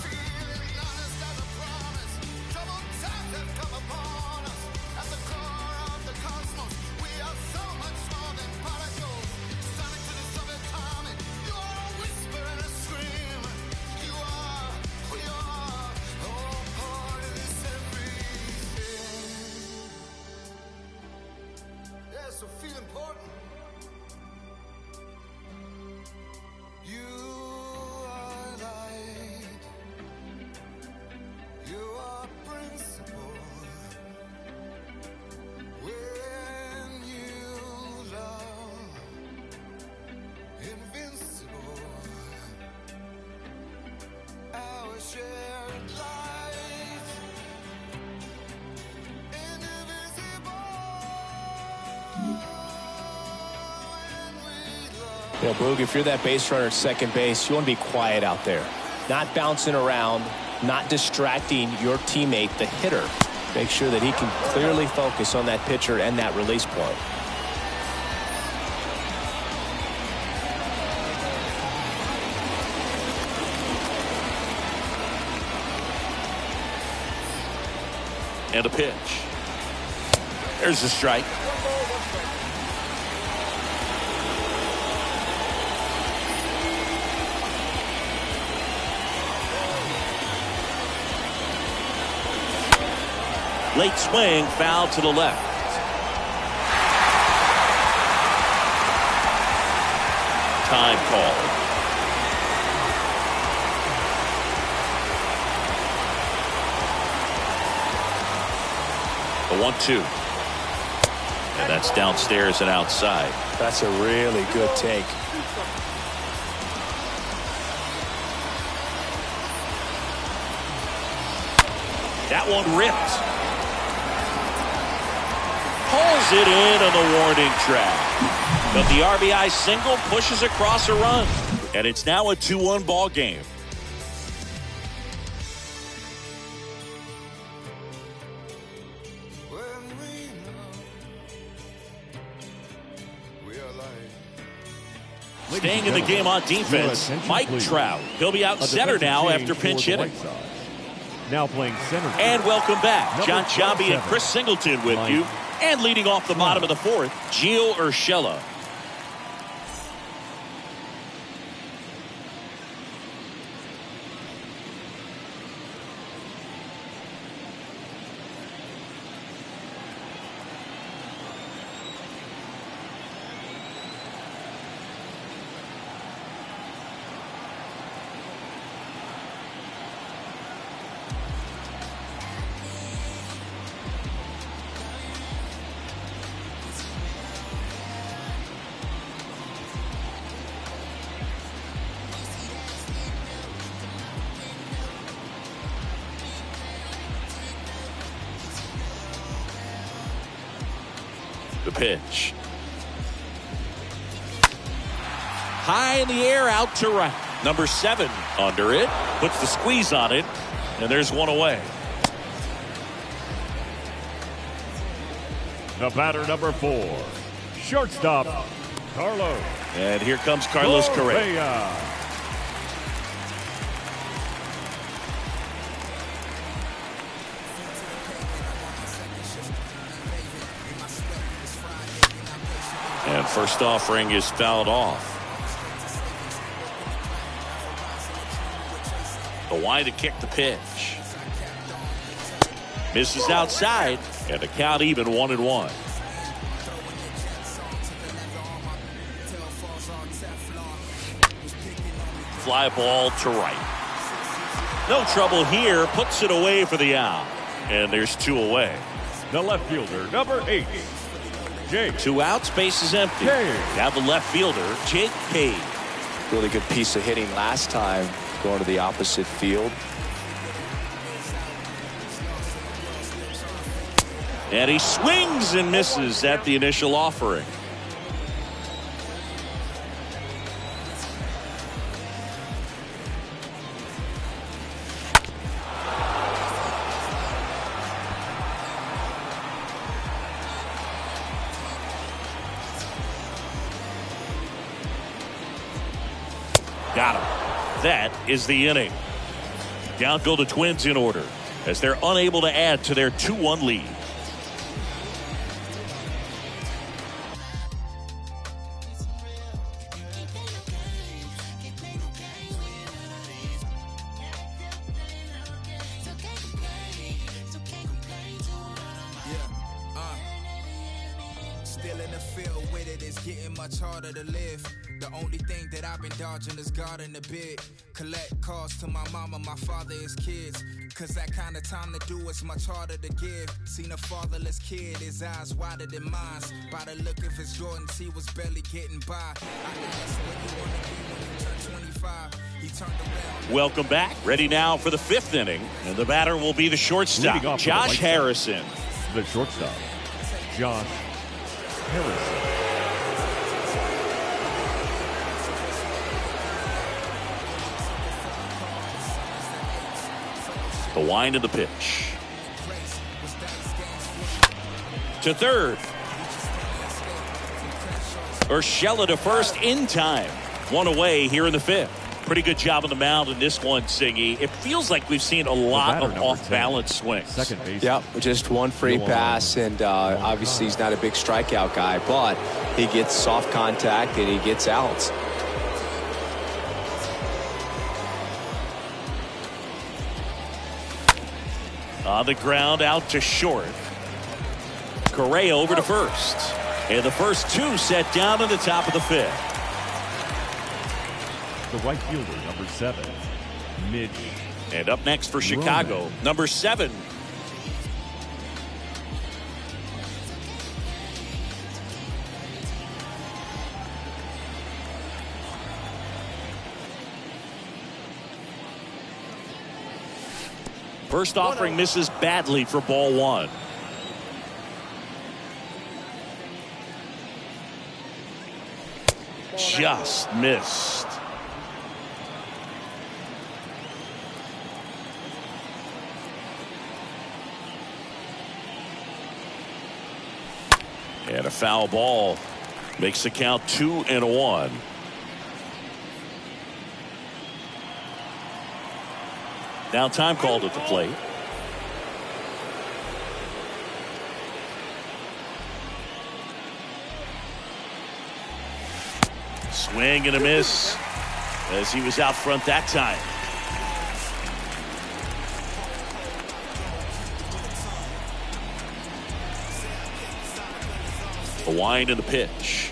feeling honest as a promise. Troubled times have come upon us. At the core of the cosmos, we are so much more than particles. Sonic to the subatomic. You are a whisper and a scream. You are, we are, all part of this everything. Yeah, so feel important. You are light. You are principle. When you love, invincible. Our shared light, indivisible. When we love. You know, Boog, if you're that base runner at second base, you want to be quiet out there. Not bouncing around, not distracting your teammate, the hitter. Make sure that he can clearly focus on that pitcher and that release point. And a pitch. There's a strike. Late swing, foul to the left. Time call. The 1-2. And that's downstairs and outside. That's a really good take. That one ripped. Pulls it in on the warning track. But the RBI single pushes across a run. And it's now a 2-1 ball game. Staying in the game on defense, Mike Trout. He'll be out center now after pinch hitting. Now playing center. And welcome back. John Chambi and Chris Singleton with you. And leading off the bottom of the fourth, Gio Urshela. The pitch. High in the air, out to right. Number 7 under it. Puts the squeeze on it. And there's one away. The batter, number 4. Shortstop, Carlos. And here comes Carlos Correa. And first offering is fouled off. The wide to kick the pitch. Misses outside, and the count even 1-1. Fly ball to right. No trouble here, puts it away for the out. And there's 2 away. The left fielder, number 8. Jake. 2 outs, base is empty. Now the left fielder, Jake Page. Really good piece of hitting last time, going to the opposite field. And he swings and misses at the initial offering. Got him. That is the inning. Down go the Twins in order as they're unable to add to their 2-1 lead. Still in the field with it, it's getting much harder to live. The only thing that I've been dodging is God in the bid. Collect calls to my mama, my father, his kids. Cause that kind of time to do is much harder to give. Seen a fatherless kid, his eyes wider than mine. By the look of his Jordans, he was barely getting by. I asked what you wanna be when you turn 25. He turned around. Welcome back. Ready now for the 5th inning. And the batter will be the shortstop, Josh Harrison. The shortstop, Josh Harrison. The wind of the pitch. To third. Urshela to first in time. 1 away here in the 5th. Pretty good job on the mound in this one, Siggy. It feels like we've seen a lot of off-balance swings. Second base. Yep, just one free pass, and obviously he's not a big strikeout guy, but he gets soft contact and he gets outs. On the ground, out to short. Correa over to first. And the first two set down in the top of the fifth. The right fielder, number 7, Mitch. And up next for Chicago, number 7. First offering misses badly for ball 1. Just missed. And a foul ball makes the count 2-1. Now time called at the plate. Swing and a miss as he was out front that time. The wind and the pitch.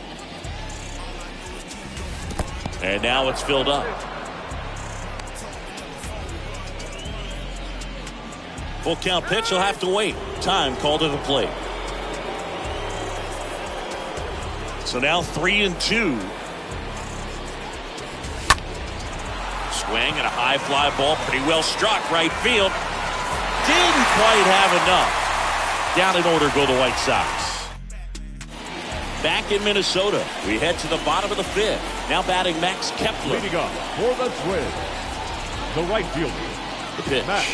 And now it's filled up. Full count pitch, he'll have to wait. Time called to the plate. So now 3-2. Swing and a high fly ball, pretty well struck right field. Didn't quite have enough. Down in order go the White Sox. Back in Minnesota, we head to the bottom of the fifth. Now batting Max Kepler. Leading up for the Twins, the right fielder. The pitch. Max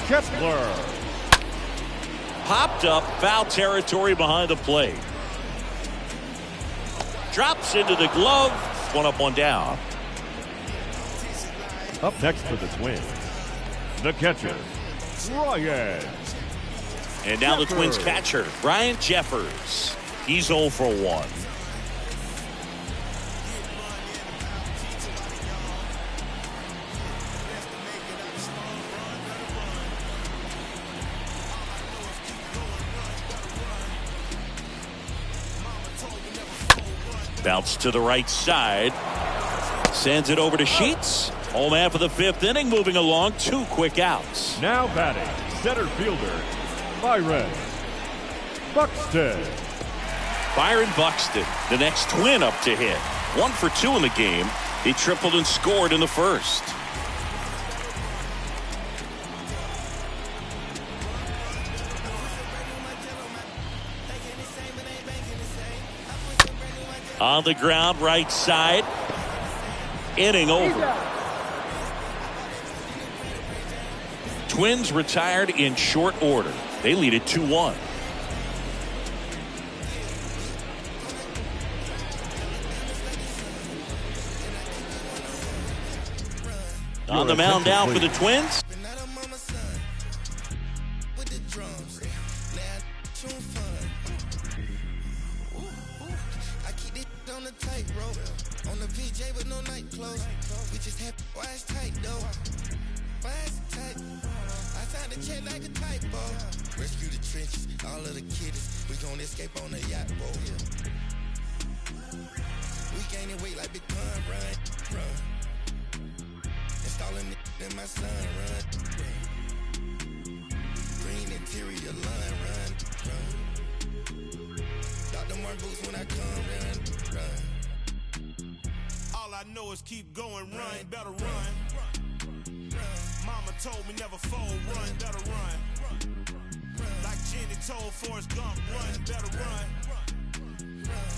Kepler. Popped up, foul territory behind the plate. Drops into the glove. One up, one down. Up next for the Twins, the catcher, Ryan. And now the Twins catcher, Brian Jeffers. He's 0 for 1. Bounce to the right side. Sends it over to Sheets. Home half of the fifth inning, moving along. 2 quick outs. Now batting, center fielder, Byron Buxton. Byron Buxton, the next Twin up to hit. 1 for 2 in the game. He tripled and scored in the first. On the ground, right side. Inning over. Twins retired in short order. They lead it 2-1. On the mound now for the Twins. On the PJ with no night clothes. We just have wise tight though. Wise tight. I signed a check like a typo. Rescue the trenches, all of the kiddies. We gon' escape on the yacht boat. We gaining weight like Big Pun, run. Installing it in my son, run. Green interior line, run. Dr. Martin boots when I come, run. All I know is keep going, run, better run. Mama told me never fold, run, better run. Like Jenny told Forrest Gump, run, better run.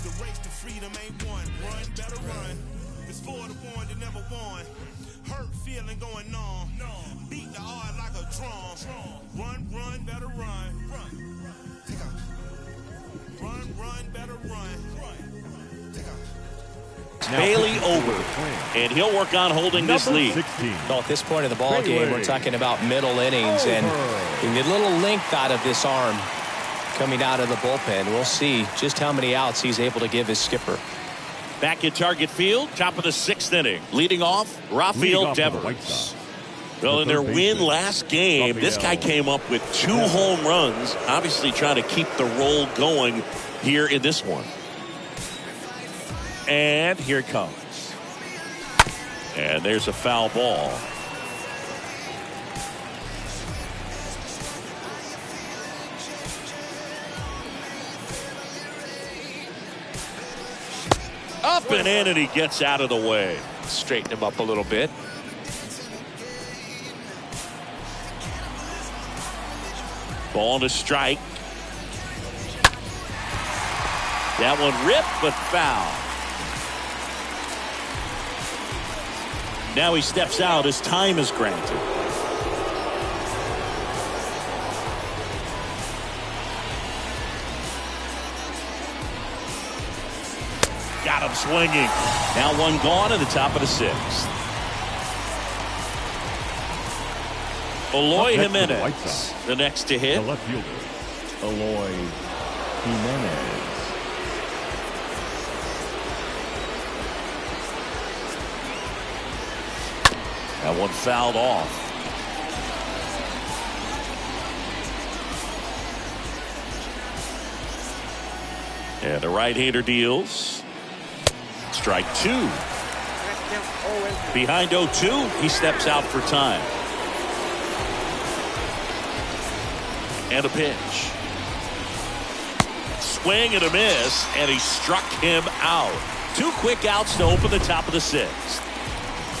The race to freedom ain't won, run, better run. It's for the one that never won. Hurt feeling going on. Beat the odds like a drum. Run, better run. Take off. Run, better run. Take off. Bailey over, and he'll work on holding this lead. 16. Well, at this point in the ball game, we're talking about middle innings, and a little length out of this arm coming out of the bullpen. We'll see just how many outs he's able to give his skipper. Back at Target Field, top of the 6th inning. Leading off, Rafael Devers. Well, in their win last game, this guy came up with 2 home runs, obviously trying to keep the roll going here in this one. And here it comes. And there's a foul ball. Up and in, and he gets out of the way. Straighten him up a little bit. Ball to strike. That one ripped, but foul. Now he steps out as time is granted. Got him swinging. Now one gone in the top of the 6th. Eloy Jimenez, the next to hit. The left fielder, Eloy Jimenez. That one fouled off. And the right-hander deals. Strike 2. Behind 0-2, he steps out for time. And a pitch. Swing and a miss, and he struck him out. 2 quick outs to open the top of the 6th.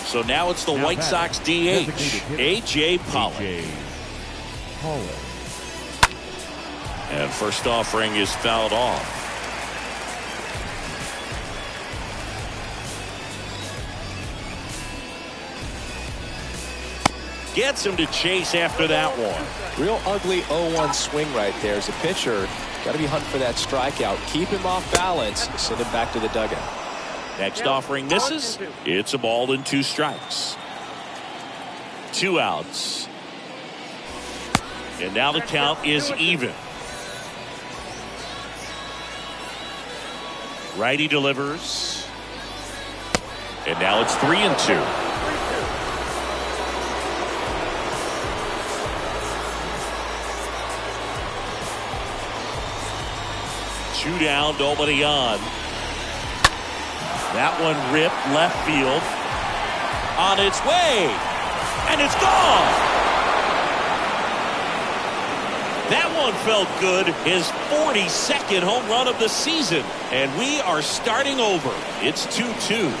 So now it's the White Sox DH, A.J. Pollock. And first offering is fouled off. Gets him to chase after that one. Real ugly 0-1 swing right there. As a pitcher, got to be hunting for that strikeout. Keep him off balance. Send him back to the dugout. Next offering misses. It's a ball and 2 strikes. 2 outs. And now the count is even. Righty delivers. And now it's 3-2. 2 down, nobody on. That one ripped left field. On its way. And it's gone. That one felt good. His 42nd home run of the season. And we are starting over. It's 2-2.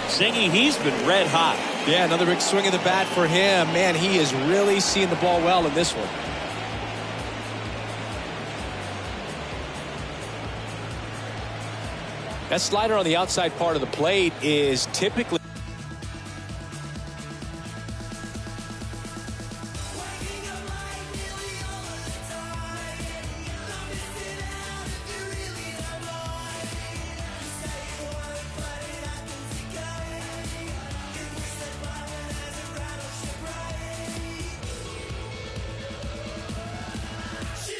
Singy, he's been red hot. Yeah, another big swing of the bat for him. Man, he is really seeing the ball well in this one. That slider on the outside part of the plate is typically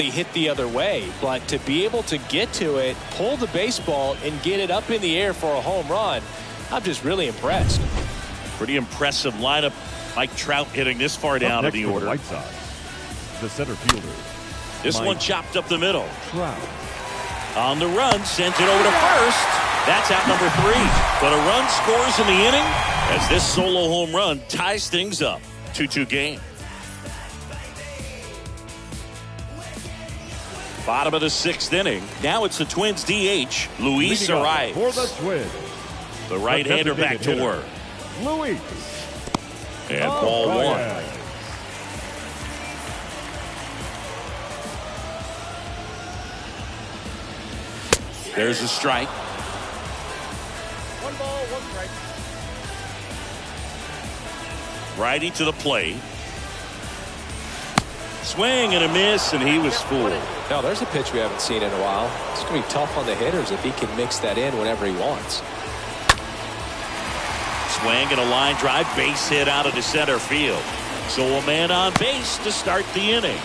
hit the other way, but to be able to get to it, pull the baseball, and get it up in the air for a home run, I'm just really impressed. Pretty impressive lineup. Mike Trout hitting this far down in the order. White Sox, the center fielder. This one chopped up the middle. Trout. On the run, sends it over to first. That's out number 3. But a run scores in the inning as this solo home run ties things up. 2-2 game. Bottom of the 6th inning. Now it's the Twins DH, Luis Arias. For the Twins. The right-hander back to work. Luis. And ball 1. There's a strike. 1 ball, 1 strike. Righty to the plate. Swing and a miss, and he was fooled. Now, there's a pitch we haven't seen in a while. It's going to be tough on the hitters if he can mix that in whenever he wants. swing and a line drive, base hit out into center field. So a man on base to start the inning.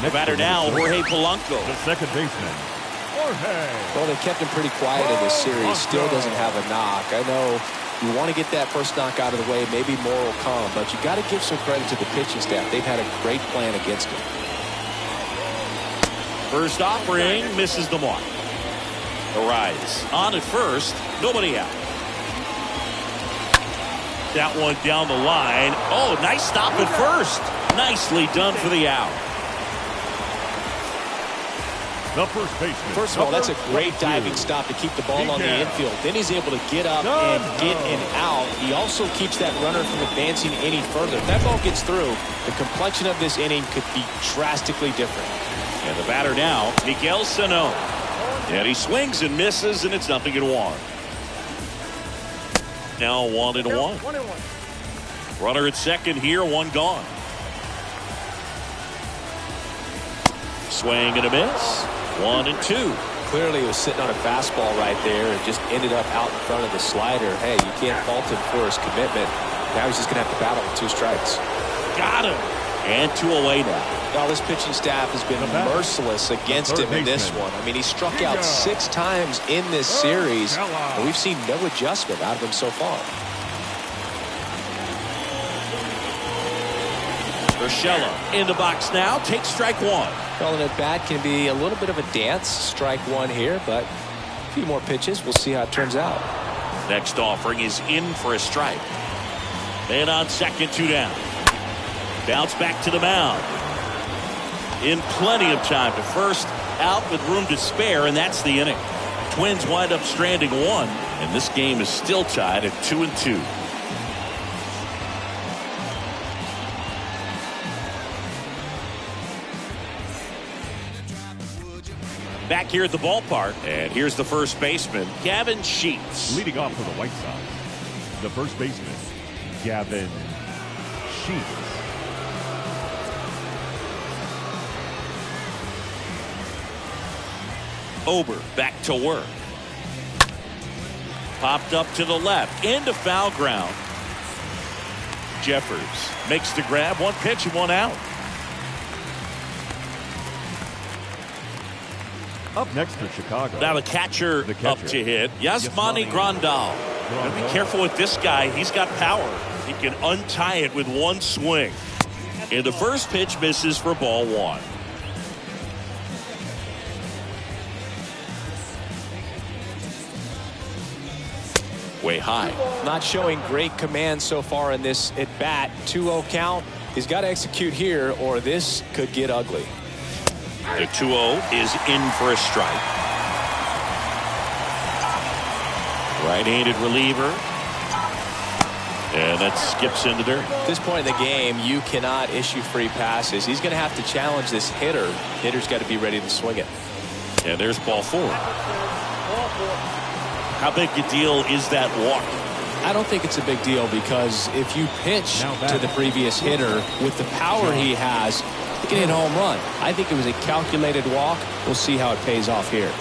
The batter now, Jorge Polanco. The second baseman, Jorge. Well, they kept him pretty quiet in this series. Still doesn't have a knock. I know you want to get that first knock out of the way. Maybe more will come, but you got to give some credit to the pitching staff. They've had a great plan against him. First offering misses the mark. Arias on at first, nobody out. That one down the line. Oh, nice stop at first. Nicely done for the out. The first baseman. First of all, that's a great diving stop to keep the ball on the infield. Then he's able to get up and get an out. He also keeps that runner from advancing any further. If that ball gets through, the complexion of this inning could be drastically different. And the batter now, Miguel Sano. And he swings and misses, and it's 0-1. Now 1-1. Runner at second here, one gone. Swing and a miss. 1-2. Clearly he was sitting on a fastball right there and just ended up out in front of the slider. Hey, you can't fault him for his commitment. Now he's just going to have to battle with 2 strikes. Got him. And 2 away now. Now this pitching staff has been merciless against him in this one. I mean, he struck out 6 times in this series, and we've seen no adjustment out of him so far. Urshela in the box now. Takes strike 1. Well, an at-bat can be a little bit of a dance. Strike 1 here, but a few more pitches. We'll see how it turns out. Next offering is in for a strike. Man on second, 2 down. Bounce back to the mound. In plenty of time to first, out with room to spare, and that's the inning. Twins wind up stranding 1, and this game is still tied at 2-2. Back here at the ballpark, and here's the first baseman, Gavin Sheets. Leading off for the White Sox, the first baseman, Gavin Sheets. Ober back to work. Popped up to the left, into foul ground. Jeffers makes the grab, 1 pitch and 1 out. Up next for Chicago. Now the catcher up to hit, Yasmani Grandal. Be careful with this guy. He's got power. He can untie it with 1 swing. And the first pitch misses for ball 1. Way high. Not showing great command so far in this at bat. 2-0 count. He's got to execute here, or this could get ugly. The 2-0 is in for a strike. Right-handed reliever. And that skips into dirt. At this point in the game, you cannot issue free passes. He's going to have to challenge this hitter. Hitter's got to be ready to swing it. And there's ball 4. How big a deal is that walk? I don't think it's a big deal, because if you pitch to the previous hitter with the power he has, he can hit a home run. I think it was a calculated walk. We'll see how it pays off here.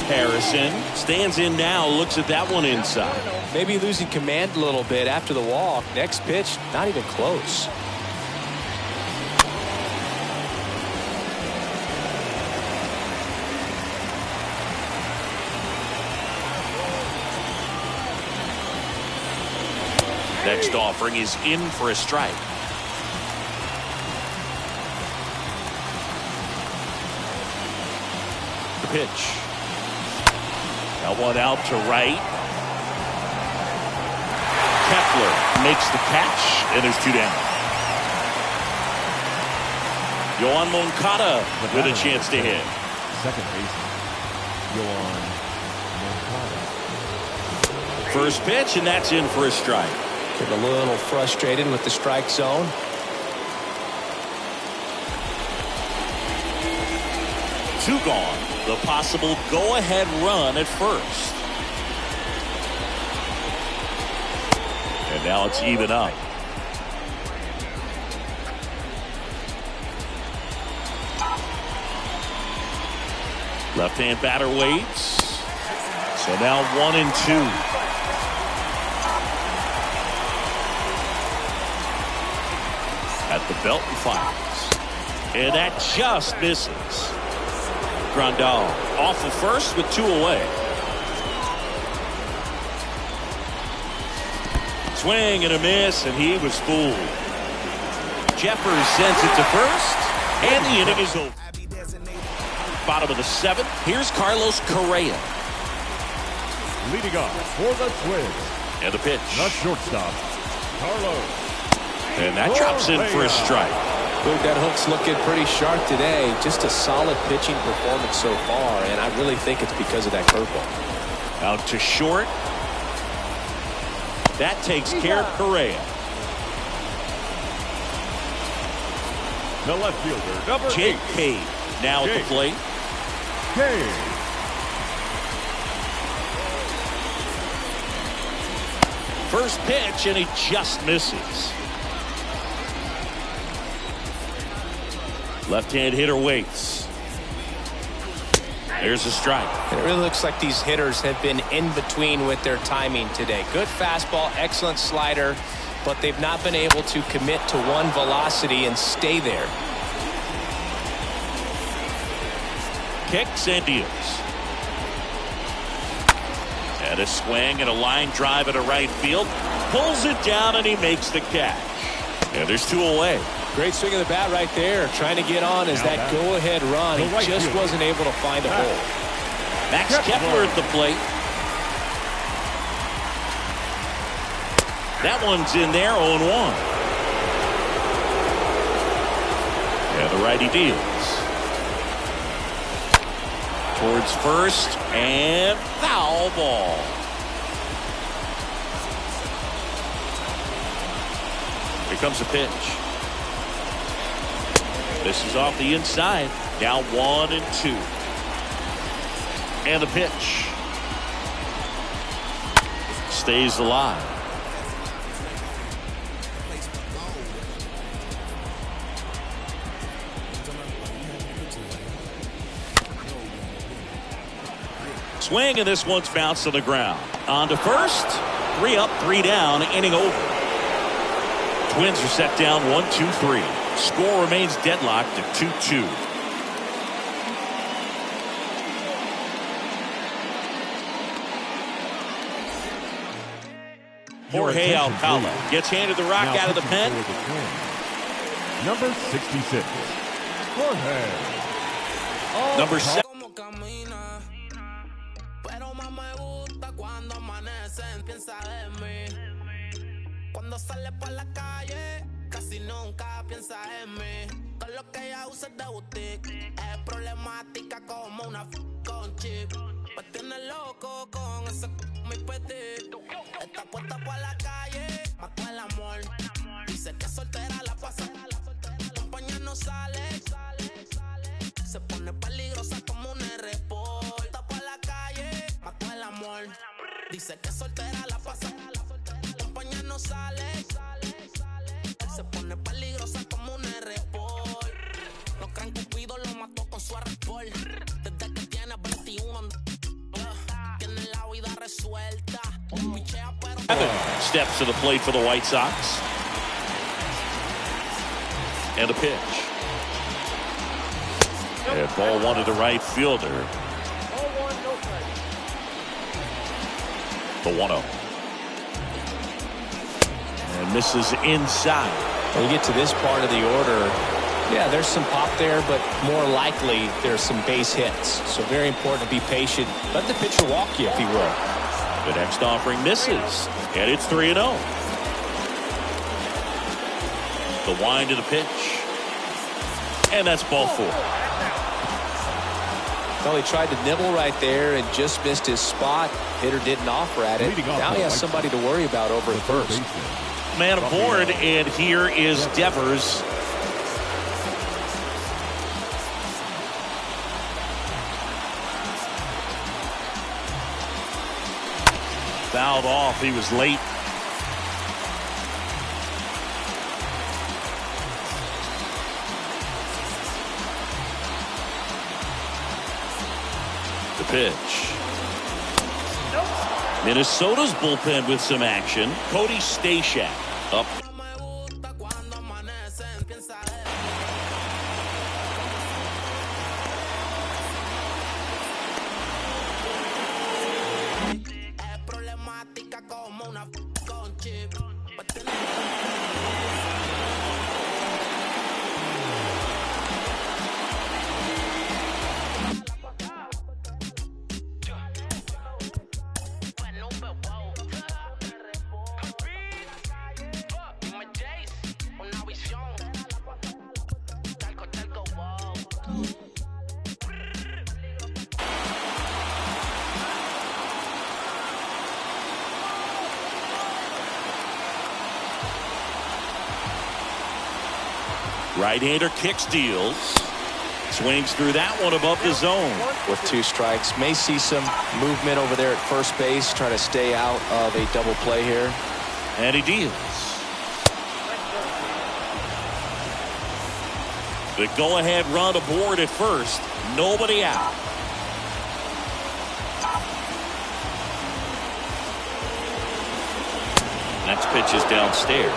Harrison stands in now, looks at that one inside. Maybe losing command a little bit after the walk. Next pitch, not even close. Next offering is in for a strike. The pitch. That one out to right. Kepler makes the catch, and there's 2 down. Yoan Moncada with a chance to hit. Second baseman, Yoan Moncada. First pitch, and that's in for a strike. Getting a little frustrated with the strike zone. Two gone. The possible go-ahead run at first. And now it's even up. Left-hand batter waits. So now 1-2. At the belt and fires. And that just misses. Grandal off of first with 2 away. Swing and a miss, and he was fooled. Jeffers sends it to first, and the inning is over. Bottom of the 7th. Here's Carlos Correa. Leading off for the Twins. And the pitch. The shortstop, Carlos. And that drops in for a strike. Luke, that hook's looking pretty sharp today. Just a solid pitching performance so far, and I really think it's because of that curveball. Out to short. That takes care of Correa. The left fielder, number Jake 8. Cade now at the plate. Cade. First pitch, and he just misses. Left-hand hitter waits. There's a strike. It really looks like these hitters have been in between with their timing today. Good fastball, excellent slider, but they've not been able to commit to one velocity and stay there. Kicks and deals. And a swing and a line drive at a right field. Pulls it down and he makes the catch. And there's 2 away. Great swing of the bat right there. Trying to get on as that go-ahead run. He just wasn't able to find a hole. Max Kepler at the plate. That one's in there, 0-1. And the righty deals. Towards first, and foul ball. Here comes a pitch. This is off the inside. Now 1-2. And the pitch. Stays alive. Swing, and this one's bounced to the ground. On to first. 3 up, 3 down, inning over. Twins are set down 1-2-3. Score remains deadlocked at 2-2. Jorge Alcala gets handed the rock out of the pen. Number 66, Jorge. Number 7. Cuando sale por la calle, casi nunca piensa en mí. Todo lo que ella usa es de boutique. Es problemática como una con chip. Me tiene loco con ese mi petit. Está puesta por la calle, mató el amor. Dice que soltera la pasa. Compañía no sale. Se pone peligrosa como un R-Sport. Está por la calle, mató el amor. Dice que soltera la pasa. No sale, él se pone peligrosa como un R-Sport. No crean que Cupido lo mató con su R-Sport. Desde que tiene 21 tiene la vida resuelta. Pichea, pero steps to the plate for the White Sox. And the pitch. And ball 1 to the right fielder. The 1-0. And misses inside. When you get to this part of the order, yeah, there's some pop there, but more likely there's some base hits. So very important to be patient. Let the pitcher walk you, if he will. The next offering misses, and it's 3-0. The wind to the pitch. And that's ball 4. Well, he tried to nibble right there and just missed his spot. Hitter didn't offer at it. Now he has somebody to worry about over at first. Man aboard, and here is Devers. Fouled off. He was late. pitch. Minnesota's bullpen with some action. Cody Stashak up. Right-hander kicks, deals. Swings through that one above the zone. With 2 strikes. May see some movement over there at first base. Trying to stay out of a double play here. And he deals. The go-ahead run aboard at first. Nobody out. Next pitch is downstairs.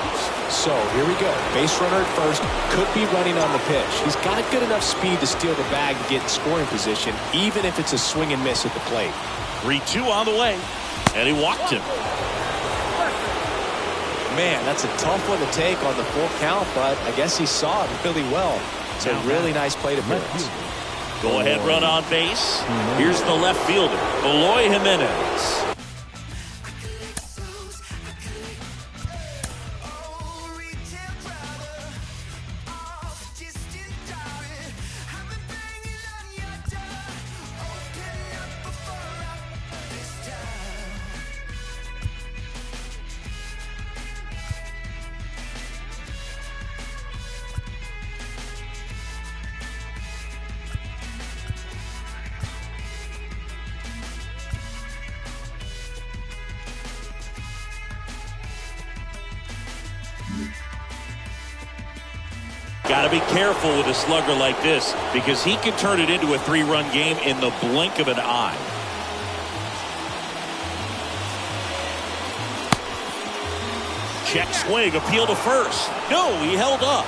So here we go. Base runner at first. Could be running on the pitch. He's got a good enough speed to steal the bag and get in scoring position, even if it's a swing and miss at the plate. 3-2 on the way. And he walked him. Man, that's a tough one to take on the full count, but I guess he saw it really well. It's a really nice plate appearance. Go ahead run on base. Here's the left fielder, Eloy Jimenez. Got to be careful with a slugger like this because he can turn it into a 3-run game in the blink of an eye. Check swing, appeal to first. No, he held up.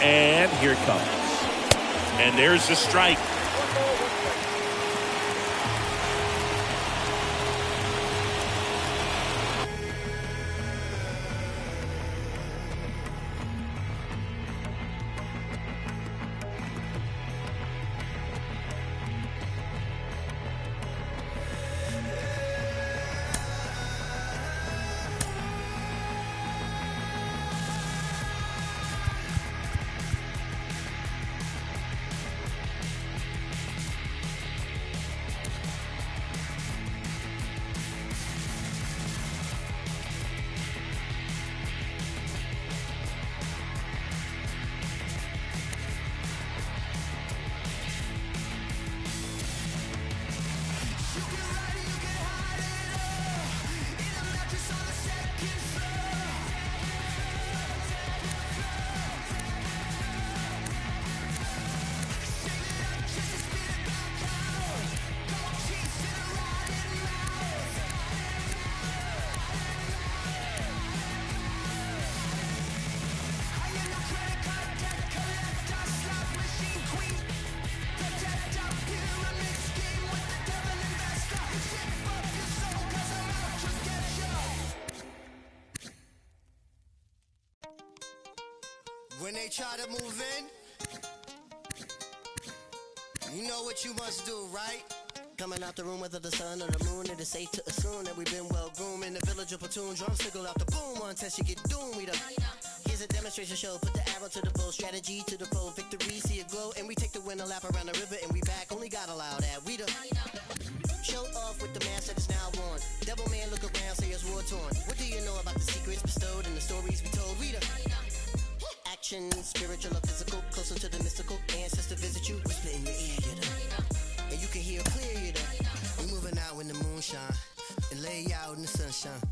And here it comes. And there's the strike. When they try to move in, you know what you must do, right? Coming out the room whether the sun or the moon, it is safe to assume that we've been well groomed in the village of platoon. Drum signal out the boom, one test you get doomed. We done. Here's a demonstration show, put the arrow to the bow, strategy to the foe, victory, see it glow, and we take the win a lap around the river, and we back. Only God allowed that. We done. Show off with the mask that is now worn. Devil man look around, say it's war torn. What do you know about the secrets bestowed and the stories we told? We done. Action, spiritual or physical, closer to the mystical. Ancestor visit you, whisper in your ear, you know. And you can hear clear, you know. We moving out in the moonshine and lay out in the sunshine.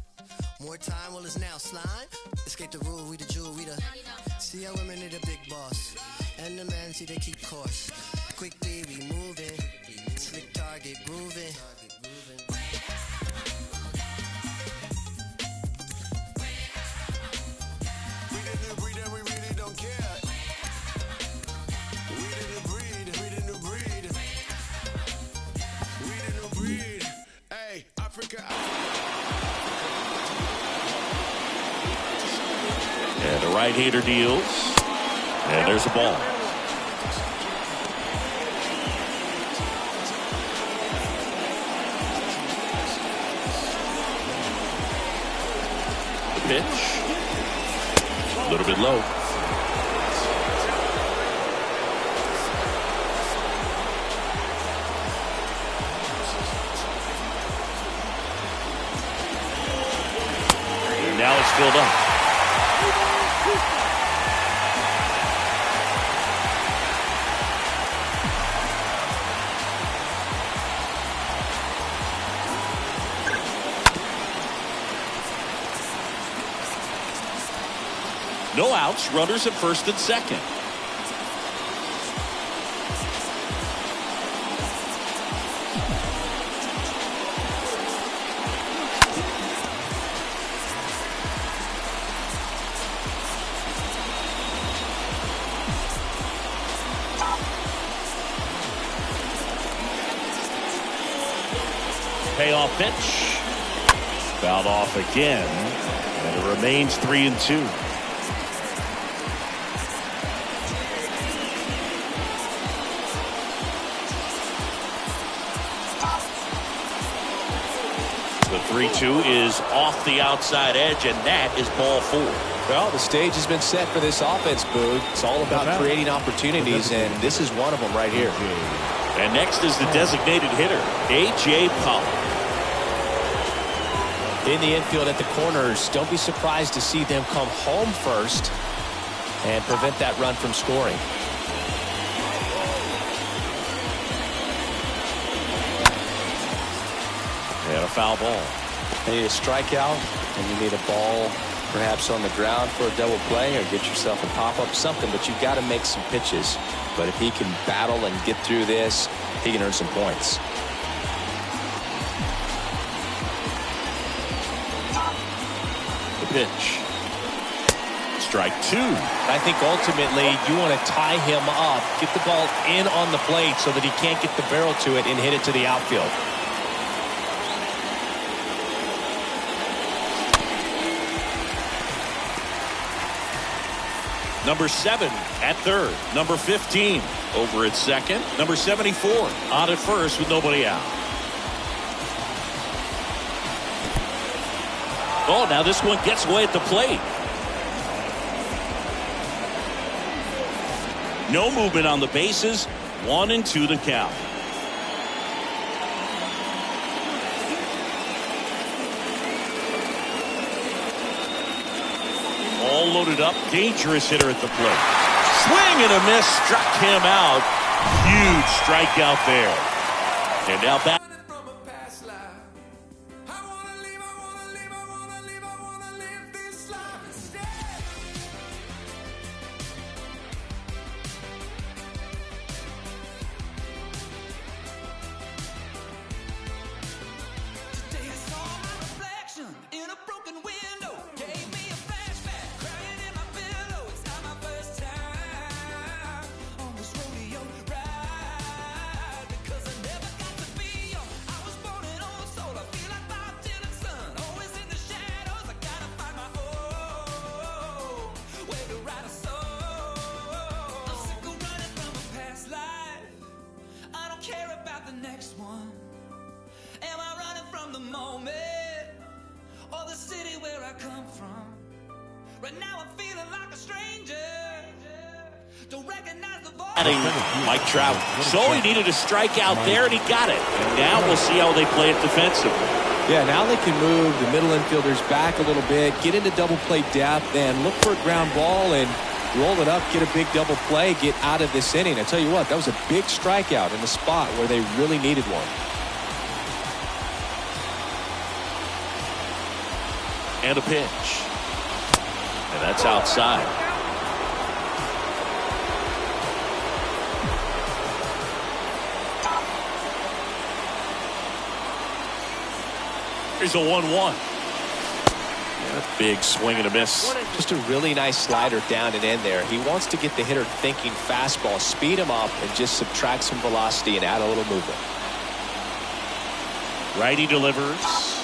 More time, well, it's now slime. Escape the rule, we the jewel, we the. See how women need a big boss. And the man see they keep course. Quickly we moving. Slick target grooving. We the new breed and we really don't care. We the new breed, we the new breed. We the new breed. Hey, Africa. And the right-hander deals. And there's a ball. The pitch. A little bit low. And now it's filled up. No outs, runners at first and second. Payoff pitch. Fouled off again. And it remains 3-2. The 3-2 is off the outside edge, and that is ball 4. Well, the stage has been set for this offense, Boog. It's all about creating opportunities, and this is one of them right here. And next is the designated hitter, A.J. Pollock. In the infield at the corners, don't be surprised to see them come home first and prevent that run from scoring. And a foul ball. You need a strikeout, and you need a ball perhaps on the ground for a double play, or get yourself a pop-up, something, but you've got to make some pitches. But if he can battle and get through this, he can earn some points. The pitch. Strike 2. I think ultimately you want to tie him up, get the ball in on the plate so that he can't get the barrel to it and hit it to the outfield. Number 7 at third. Number 15 over at second. Number 74 on at first with nobody out. Oh, now this one gets away at the plate. No movement on the bases. 1-2 the count. All loaded up. Dangerous hitter at the plate. Swing and a miss. Struck him out. Huge strikeout there. And now back. Mike Trout. So he needed a strikeout there, and he got it. And now we'll see how they play it defensively. Yeah, now they can move the middle infielders back a little bit, get into double play depth, and look for a ground ball and roll it up, get a big double play, get out of this inning. I tell you what, that was a big strikeout in the spot where they really needed one. And a pitch. And that's outside. Here's a 1-1. And a big swing and a miss. Just a really nice slider down and in there. He wants to get the hitter thinking fastball, speed him up, and just subtract some velocity and add a little movement. Righty delivers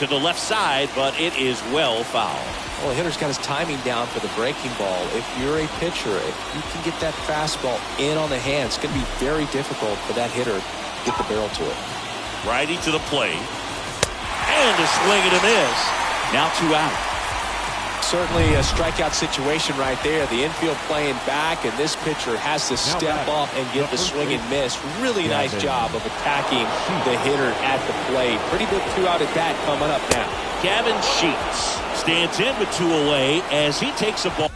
to the left side, but it is well foul. Well, the hitter's got his timing down for the breaking ball. If you're a pitcher, if you can get that fastball in on the hand, it's going to be very difficult for that hitter to get the barrel to it. Righty to the plate. And a swing and a miss. Now 2 out. Certainly a strikeout situation right there. The infield playing back, and this pitcher has to step up and get the swing and miss. Really nice job of attacking the hitter at the plate. Pretty big 2-out at bat coming up now. Gavin Sheets stands in with 2 away as he takes a ball.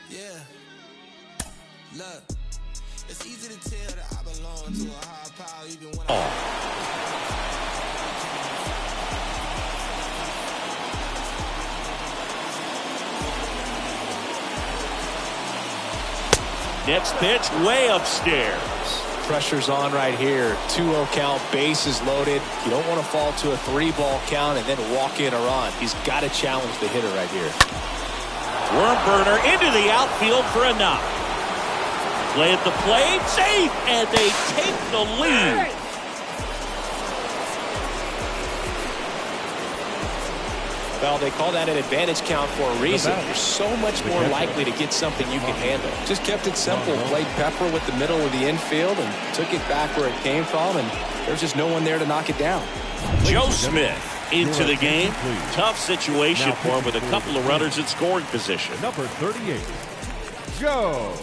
Yeah, look, it's easy to tell that I belong to a higher power even when Next pitch way upstairs. Pressure's on right here. 2-0 count, bases loaded. You don't want to fall to a 3-ball count and then walk in a run. He's got to challenge the hitter right here. Worm burner into the outfield for a knock. Play at the plate, safe, and they take the lead. Well, they call that an advantage count for a reason. You're so much more likely to get something you can handle. Just kept it simple. Played pepper with the middle of the infield and took it back where it came from, and there's just no one there to knock it down. Joe Smith into the game. Tough situation for him with a couple of runners in scoring position. Number 38, Joe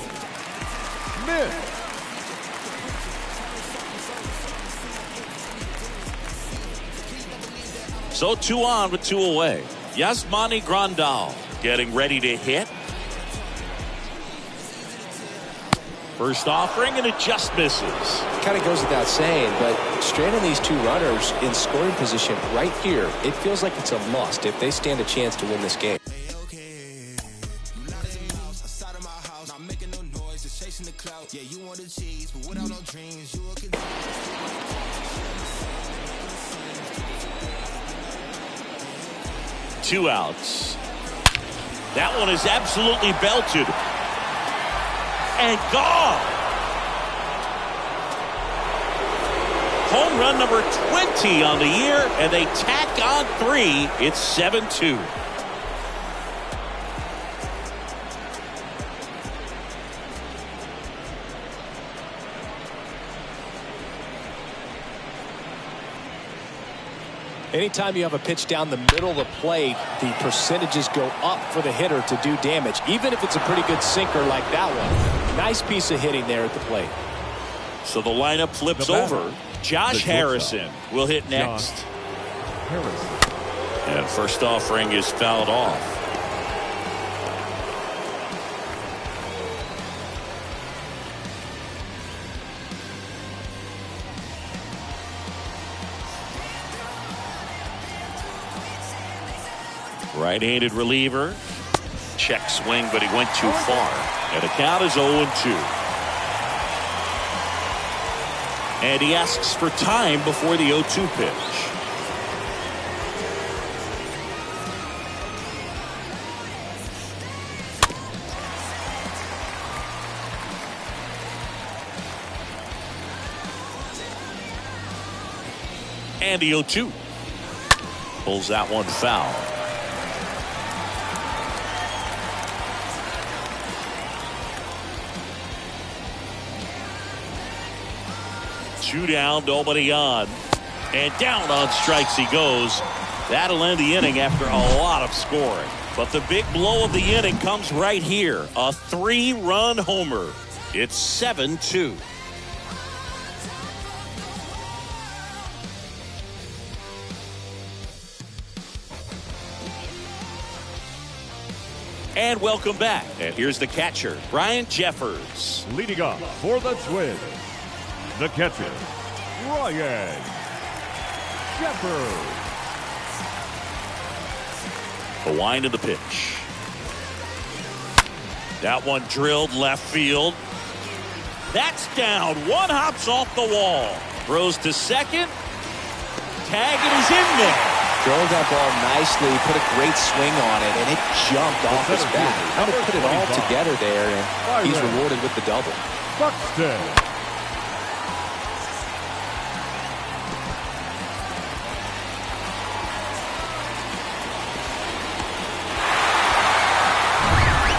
Smith. So 2 on with 2 away. Yasmani Grandal getting ready to hit. First offering, and it just misses. Kind of goes without saying, but straight on these 2 runners in scoring position right here, it feels like it's a must if they stand a chance to win this game. Yeah, you want the cheese, but without no dreams, you can. 2 outs. That one is absolutely belted. And gone. Home run number 20 on the year, and they tack on 3. It's 7-2. Anytime you have a pitch down the middle of the plate, the percentages go up for the hitter to do damage, even if it's a pretty good sinker like that one. Nice piece of hitting there at the plate. So the lineup flips over. Josh Harrison will hit next. And first offering is fouled off. Right-handed reliever. Check swing, but he went too far. And the count is 0-2. And he asks for time before the 0-2 pitch. And the 0-2. Pulls that one foul. Two down, nobody on. And down on strikes he goes. That'll end the inning after a lot of scoring. But the big blow of the inning comes right here. A 3-run homer. It's 7-2. And welcome back. And here's the catcher, Brian Jeffers. Leading off for the Twins, the catcher, Brian Jeffers. The wind of the pitch. That one drilled left field. That's down. One hops off the wall. Throws to second. Tag, and he's in there. Drove that ball nicely, put a great swing on it, and it jumped off his bat. Kind of put it all together there, and he's rewarded with the double. Buxton.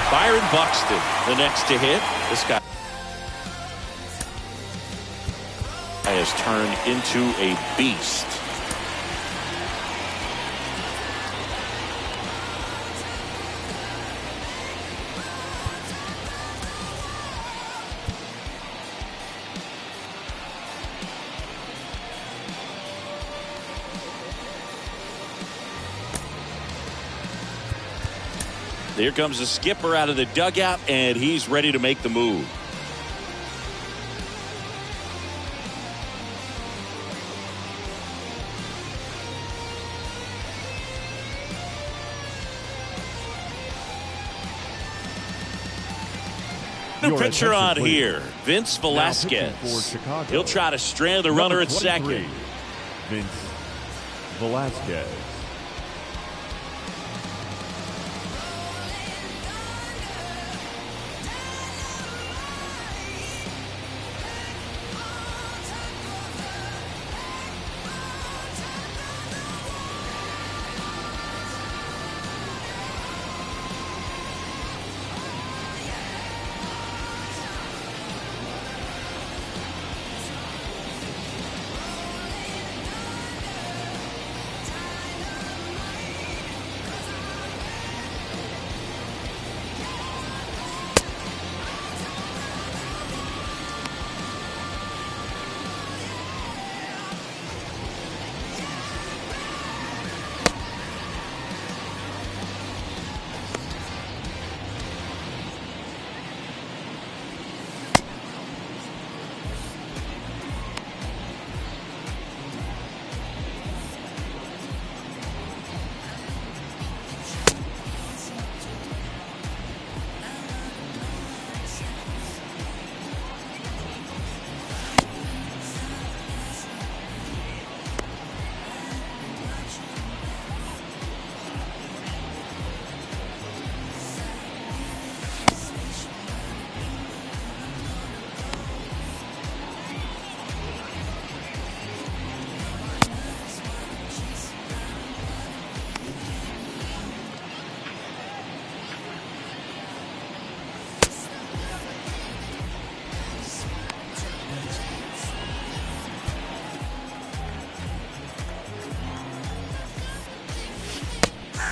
Byron Buxton, the next to hit. This guy has turned into a beast. Here comes the skipper out of the dugout, and he's ready to make the move. New pitcher on here, Vince Velasquez. He'll try to strand the runner at second. Vince Velasquez.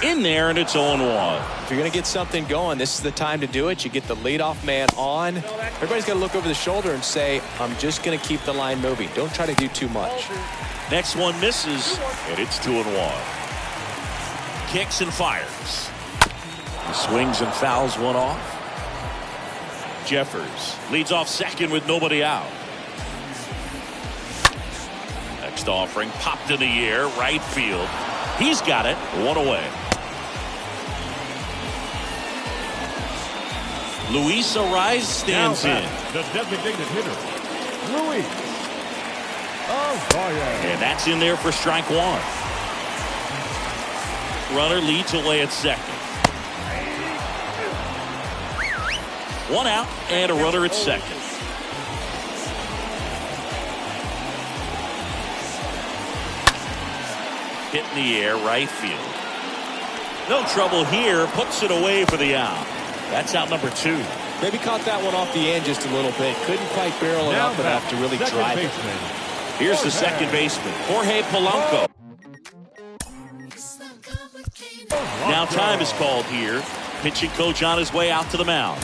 In there, and it's 0-1. If you're going to get something going, this is the time to do it. You get the leadoff man on. Everybody's got to look over the shoulder and say, I'm just going to keep the line moving. Don't try to do too much. Next one misses, and it's 2-1. Kicks and fires. He swings and fouls one off. Jeffers leads off second with nobody out. Next offering popped in the air, right field. He's got it, one away. Luis Ariz stands in. The designated hitter, Luis Ariz. And that's in there for strike one. Runner leads away at second. One out and a runner at second. Hit in the air, right field. No trouble here, puts it away for the out. That's out number 2. Maybe caught that one off the end just a little bit. Couldn't quite barrel it up enough to really drive it. Here's the second baseman, Jorge Polanco. Now time is called here. Pitching coach on his way out to the mound.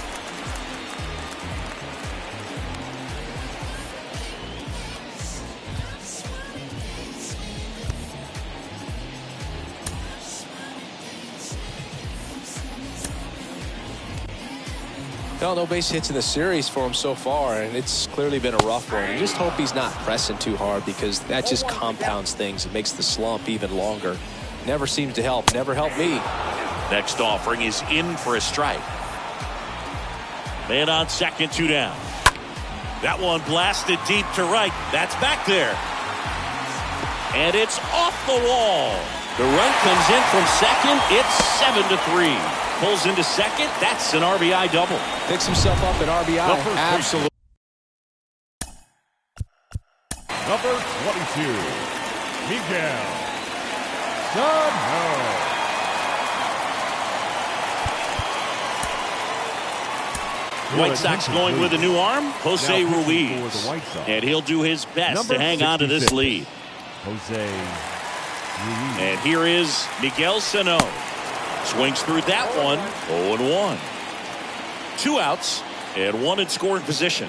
Well, no base hits in the series for him so far, and it's clearly been a rough one. You just hope he's not pressing too hard, because that just compounds things. It makes the slump even longer. Never seems to help. Never helped me. Next offering is in for a strike. Man on second, 2 down. That one blasted deep to right. That's back there. And it's off the wall. The run comes in from second. It's 7-3. Pulls into second. That's an RBI double. Picks himself up in RBI. Absolutely. Number 22, Miguel Sano. White Sox going with a new arm, Jose Ruiz. And he'll do his best to hang on to this lead. Jose Ruiz. And here is Miguel Sano. Swings through that one, 0-1. 2 outs and 1 in scoring position.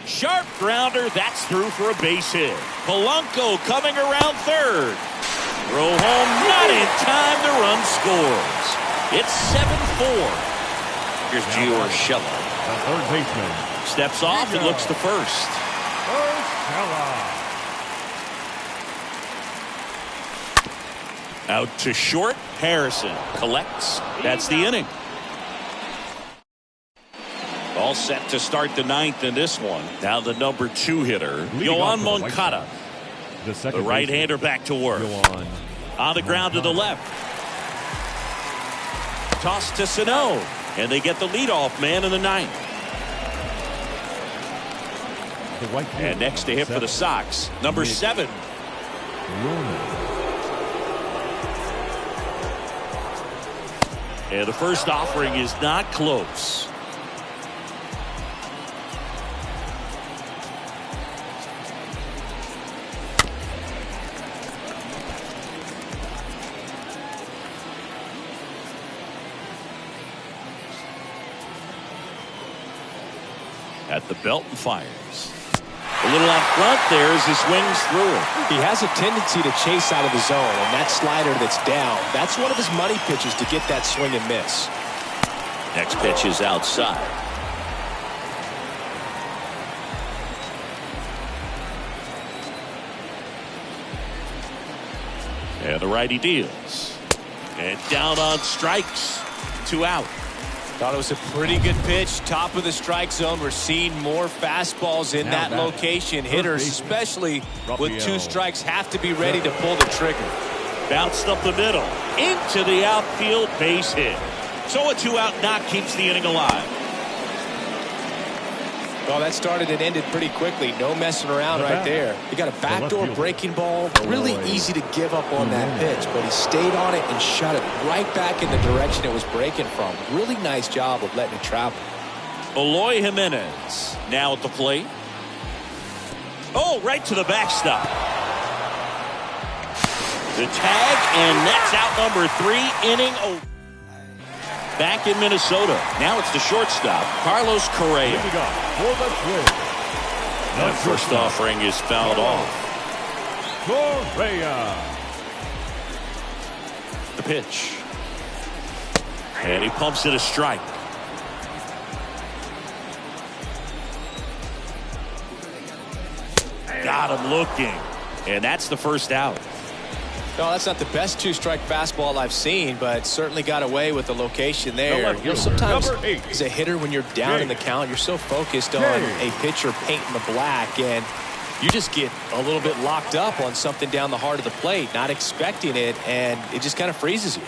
Sharp grounder, that's through for a base hit. Polanco coming around third. Throw home, not in time, the run scores. It's 7-4. Here's Gio Urshela. The third baseman steps off and looks to first. Urshela. Out to short. Harrison collects. That's the inning. All set to start the 9th in this one. Now the number 2 hitter, Yoan Moncada. The right-hander back to work. On the ground to the left. Toss to Sano. And they get the leadoff man in the 9th. And next to hit for the Sox, number 7. And the first offering is not close. At the belt and fires. A little out front there as he swings through it. He has a tendency to chase out of the zone, and that slider that's down, that's one of his money pitches to get that swing and miss. Next pitch is outside. And the righty deals. And down on strikes. 2 out. Thought it was a pretty good pitch. Top of the strike zone. We're seeing more fastballs in that location. Hitters, especially with 2 strikes, have to be ready to pull the trigger. Bounced up the middle. Into the outfield, base hit. So a 2-out knock keeps the inning alive. Well, that started and ended pretty quickly. No messing around right there. He got a backdoor breaking ball. Really easy to give up on that pitch, but he stayed on it and shot it right back in the direction it was breaking from. Really nice job of letting it travel. Eloy Jimenez now at the plate. Oh, right to the backstop. The tag, and that's out number 3, inning over. Back in Minnesota. Now it's the shortstop, Carlos Correa. That first offering is fouled off. Correa. The pitch. And he pumps it a strike. Got him looking. And that's the first out. No, that's not the best 2-strike fastball I've seen, but certainly got away with the location there. You know, sometimes as a hitter, when you're down in the count, you're so focused on a pitcher painting the black, and you just get a little bit locked up on something down the heart of the plate, not expecting it, and it just kind of freezes you.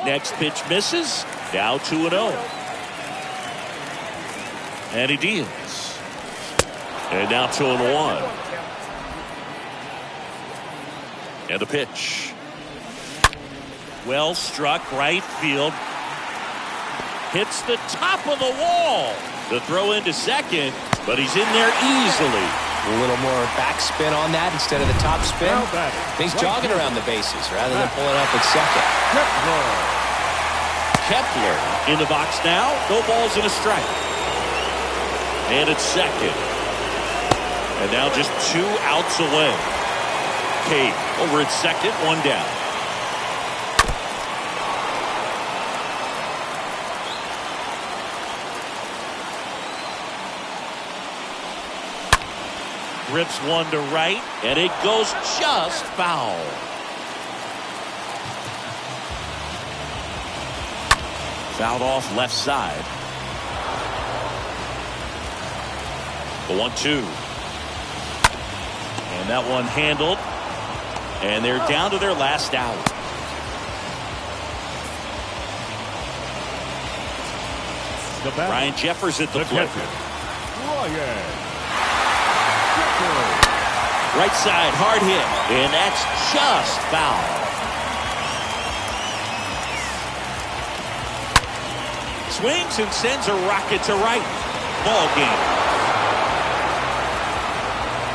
Next pitch misses. Now 2-0. And he deals. And now 2-1. And the pitch. Well struck, right field. Hits the top of the wall. The throw into second, but he's in there easily. A little more backspin on that instead of the top spin. He's jogging around the bases rather than pulling up at second. Kepler in the box now. No balls and a strike. And it's second. And now just 2 outs away. Cade over at second, 1 down. Rips one to right, and it goes just foul. Fouled off left side. The 1-2. And that one handled. And they're down to their last out. Ryan Jeffers at the plate. Right side, hard hit. And that's just foul. Swings and sends a rocket to right. Ball game.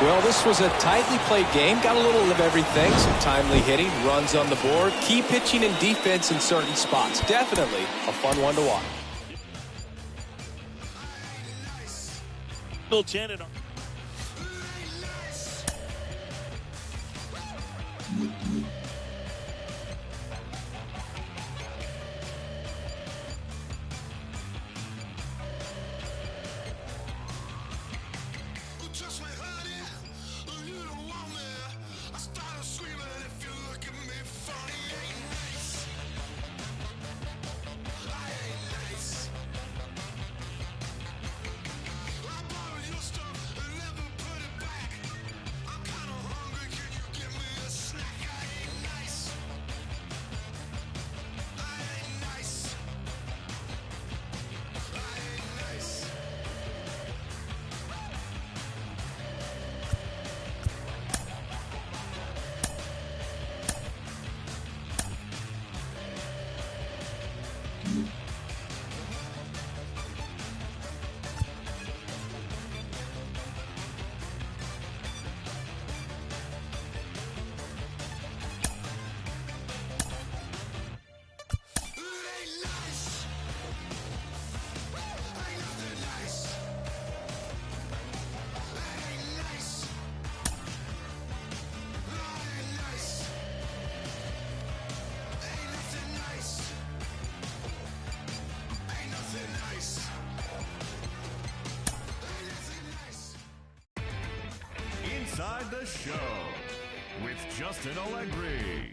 Well, this was a tightly played game. Got a little of everything. Some timely hitting, runs on the board, key pitching and defense in certain spots. Definitely a fun one to watch. Bill Janet. Inside the Show with Justin Allegri.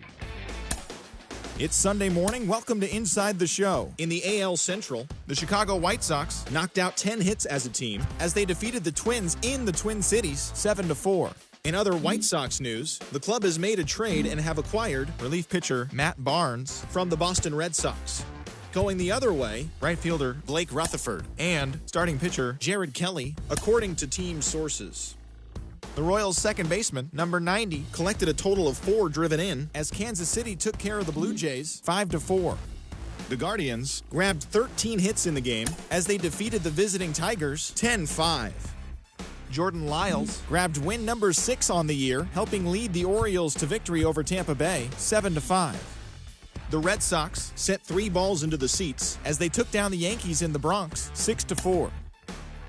It's Sunday morning. Welcome to Inside the Show. In the AL Central, the Chicago White Sox knocked out 10 hits as a team as they defeated the Twins in the Twin Cities 7-4. In other White Sox news, the club has made a trade and have acquired relief pitcher Matt Barnes from the Boston Red Sox. Going the other way, right fielder Blake Rutherford and starting pitcher Jared Kelly, according to team sources. The Royals' second baseman, number 90, collected a total of 4 driven in as Kansas City took care of the Blue Jays 5-4. The Guardians grabbed 13 hits in the game as they defeated the visiting Tigers 10-5. Jordan Lyles grabbed win number 6 on the year, helping lead the Orioles to victory over Tampa Bay 7-5. The Red Sox sent 3 balls into the seats as they took down the Yankees in the Bronx 6-4.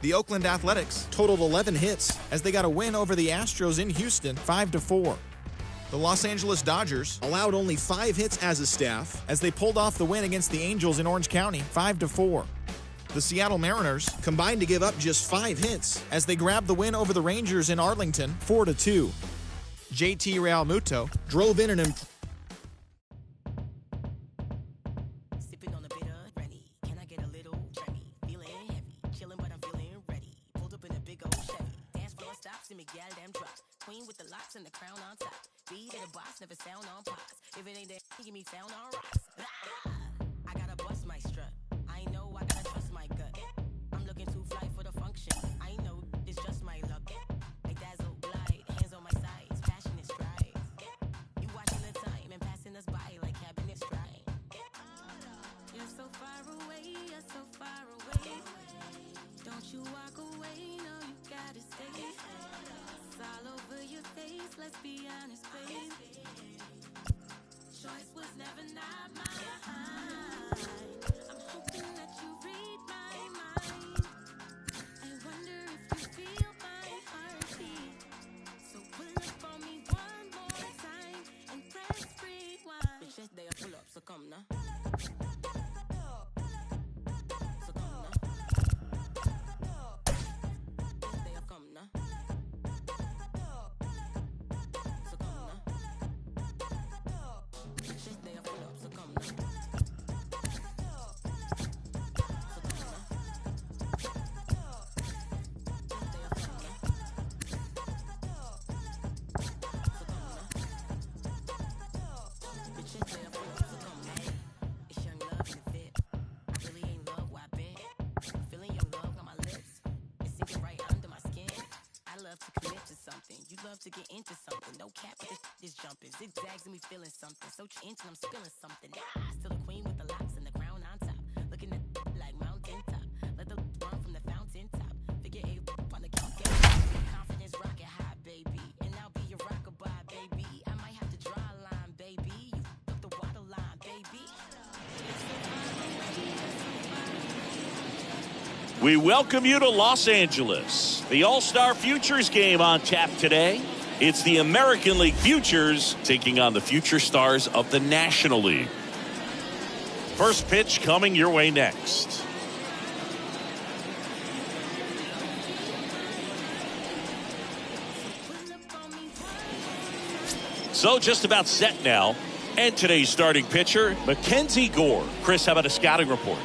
The Oakland Athletics totaled 11 hits as they got a win over the Astros in Houston 5-4. The Los Angeles Dodgers allowed only 5 hits as a staff as they pulled off the win against the Angels in Orange County 5-4. The Seattle Mariners combined to give up just 5 hits as they grabbed the win over the Rangers in Arlington 4-2. JT Realmuto drove in an Queen with the locks and the crown on top. Beat at the box, never sound on pops. If it ain't that, give me sound on rocks. I gotta bust my strut. I know I gotta trust my gut. I'm looking too fly for the function. I know it's just my luck. I dazzle, glide, hands on my sides, passionate strides. You watching the time and passing us by like cabinet stride. You're so far away, you're so far away. Don't you walk away, no, you gotta stay. All over your face, let's be honest, babe. Choice was never not mine. love to commit to something. You love to get into something. No cap, but this is jumping. Zigzags and me feeling something. So into I'm spilling something. Still the queen with the locks and the crown on top. Looking at like mountain top. Let the run from the fountain top. Figure eight on the count. Confidence rocket high, baby. And I'll be your rockabye, baby. I might have to draw a line, baby. You up the water line, baby. We welcome you to Los Angeles. The All-Star Futures game on tap today. It's the American League Futures taking on the future stars of the National League. First pitch coming your way next. So just about set now. And today's starting pitcher, Mackenzie Gore. Chris, how about a scouting report?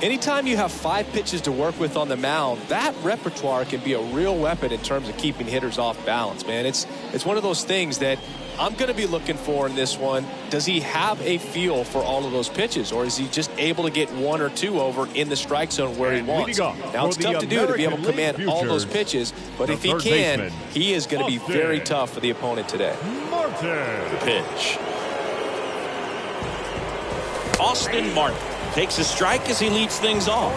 Anytime you have 5 pitches to work with on the mound, that repertoire can be a real weapon in terms of keeping hitters off balance, man. It's one of those things that I'm going to be looking for in this one. Does he have a feel for all of those pitches, or is he just able to get 1 or 2 over in the strike zone where he wants? Now, it's tough to do to be able to command all those pitches, but if he can, he is going to be very tough for the opponent today. The pitch. Austin Martin takes a strike as he leads things off.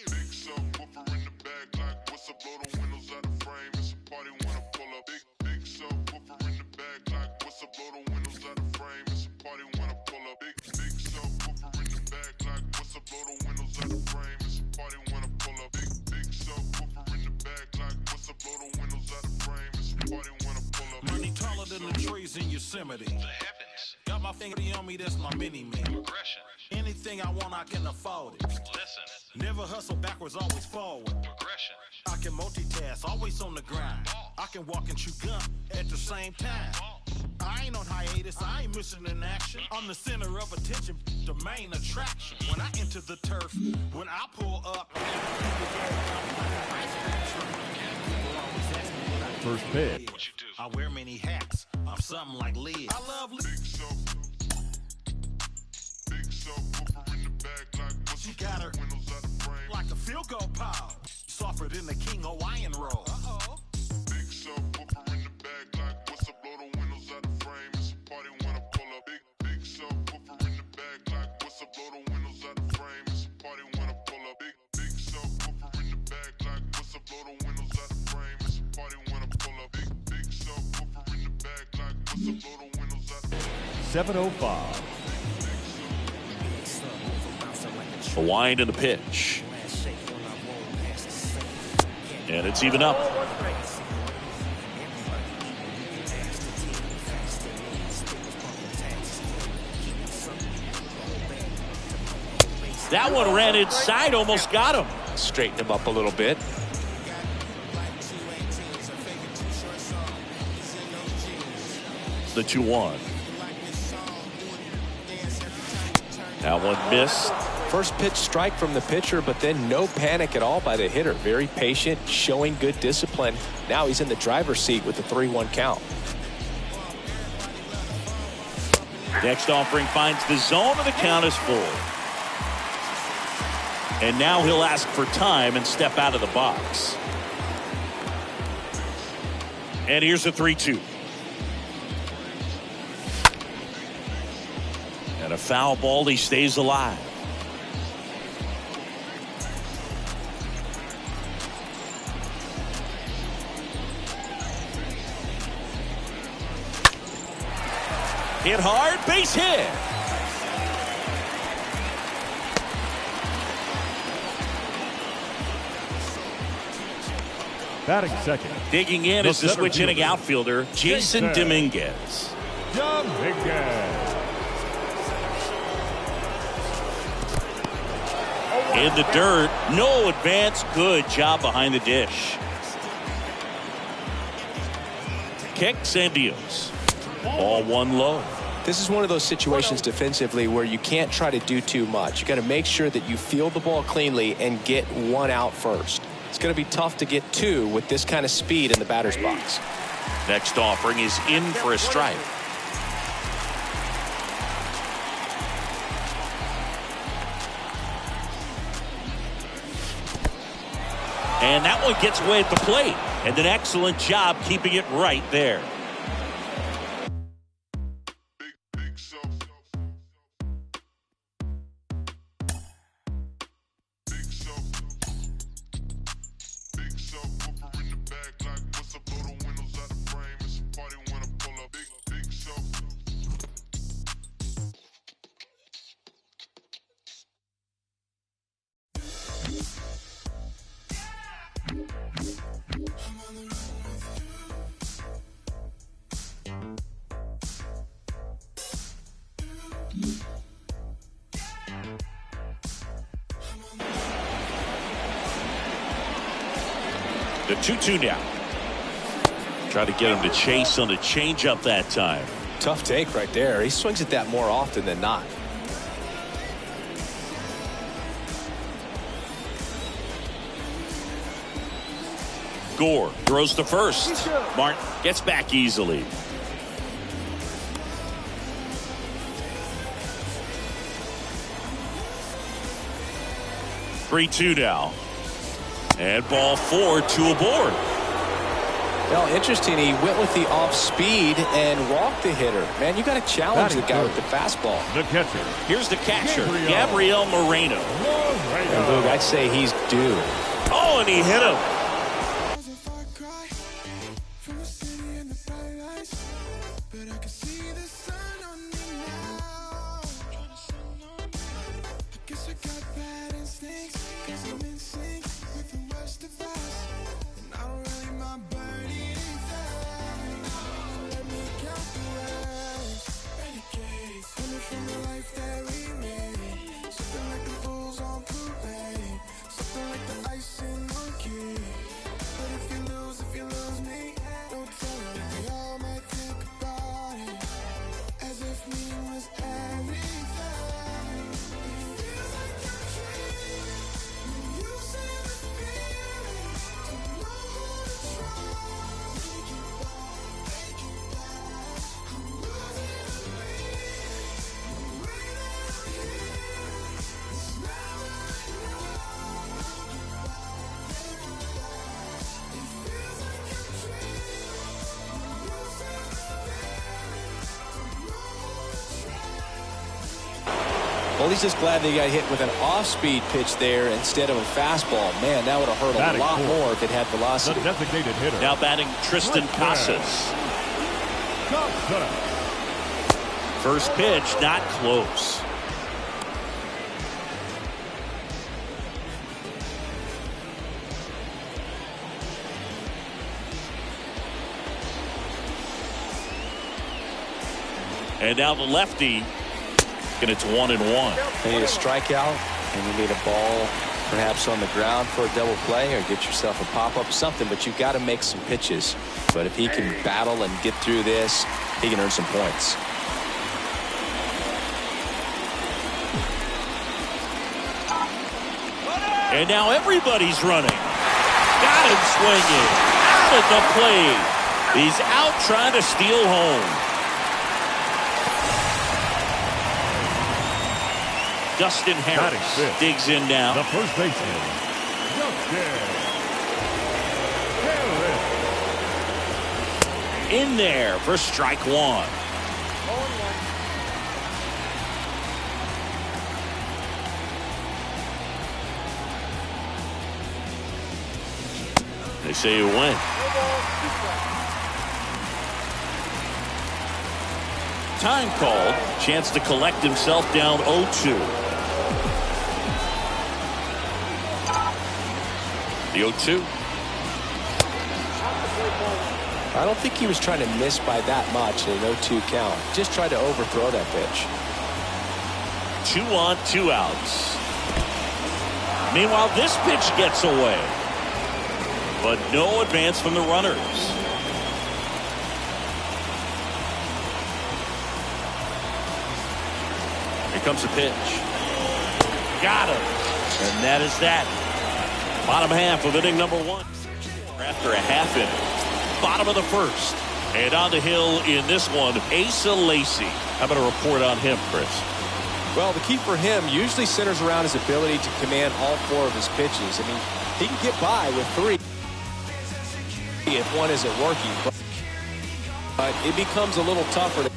Big subwoofer in the back, like what's up, blow the windows out the frame. It's a party when I pull up. Big subwoofer in the back, like what's up, blow the windows out the frame. It's a party when I pull up. Big subwoofer in the back, like what's up, blow the windows out the frame. It's a party when I pull up. Big subwoofer in the back, like what's up, blow the windows out the frame. It's a party when I pull up. Money taller than the trees in Yosemite. The heavens. Got my finger on me, that's my mini-me. Progression. Anything I want, I can afford it. Listen. Never hustle backwards, always forward. Progression. I can multitask, always on the grind. I can walk and chew gum at the same time. I ain't on hiatus, I ain't missing an action. I'm the center of attention, the main attraction. When I enter the turf, when I pull up. First pitch. What you do? I wear many hats. I'm something like Liz. I love Liz. Big subwoofer in the back, like what's She got her like a field goal pile. Softer than the King Hawaiian roll. Big subwoofer in the back, like what's up, blow the windows out the frame. It's a party when I pull up. Big subwoofer in the back, like what's up, blow the windows out the frame. It's a party when I pull up. Big subwoofer in the back, like what's up, blow the windows out the frame. It's a party when I pull up. Big subwoofer in the back, like what's up, blow the windows out the frame. 7:05. A wind and a pitch. And it's even up. That one ran inside, almost got him. Straighten him up a little bit. The 2-1. That one missed. First pitch strike from the pitcher, but then no panic at all by the hitter. Very patient, showing good discipline. Now he's in the driver's seat with the 3-1 count. Next offering finds the zone, and the count is full. And now he'll ask for time and step out of the box. And here's a 3-2. And a foul ball, he stays alive. Hit hard, base hit. Batting second. Digging in is the switch hitting outfielder, Jason Dominguez. In the dirt. No advance. Good job behind the dish. Kicks and deals. Ball one low. This is one of those situations defensively where you can't try to do too much. You got to make sure that you field the ball cleanly and get one out first. It's going to be tough to get two with this kind of speed in the batter's box. Next offering is in for a strike. And that one gets away at the plate. And an excellent job keeping it right there. The 2-2 now. Try to get him to chase on the changeup that time. Tough take right there. He swings at that more often than not. Gore throws to first. Martin gets back easily. Three-two now. And ball four, two aboard. Well, interesting. He went with the off speed and walked the hitter. Man, you got to challenge the guy with the fastball. The catcher. Here's the catcher, Gabriel Moreno. And Boog, I'd say he's due. Oh, and he hit him. Well, he's just glad they got hit with an off-speed pitch there instead of a fastball. Man, that would have hurt a lot more if it had velocity. The designated hitter. Now batting Tristan Casas. First pitch, not close. And now the lefty. And it's 1-1. You need a strikeout, and you need a ball perhaps on the ground for a double play, or get yourself a pop-up or something, but you've got to make some pitches. But if he can battle and get through this, he can earn some points. And now everybody's running. Got him swinging. Out at the plate. He's out trying to steal home. Dustin Harris digs in now. The first baseman, Dustin Harris. In there for strike one. They say you win. Time called. Chance to collect himself down 0-2. The 0-2. I don't think he was trying to miss by that much in an 0-2 count. Just tried to overthrow that pitch. 2 on, 2 outs. Meanwhile, this pitch gets away. But no advance from the runners. Here comes the pitch. Got him. And that is that. Bottom half of inning number 1. After a half inning. Bottom of the first. And on the hill in this one, Asa Lacy. How about a report on him, Chris? Well, the key for him usually centers around his ability to command all 4 of his pitches. I mean, he can get by with 3 if one isn't working, but it becomes a little tougher to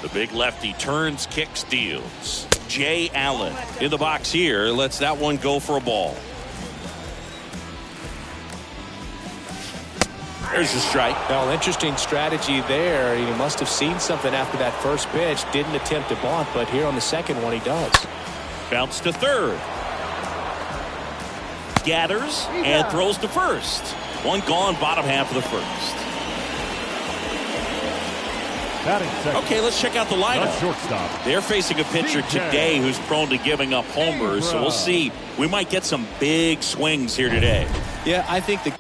The big lefty turns, kicks, deals. Jay Allen in the box here. Lets that one go for a ball. There's a strike. Well, interesting strategy there. He must have seen something after that first pitch. Didn't attempt to bunt, but here on the second one he does. Bounce to third. Gathers and throws to first. One gone, bottom half of the first. Okay, let's check out the lineup. Shortstop. They're facing a pitcher today who's prone to giving up homers, so we'll see. We might get some big swings here today. Yeah, I think the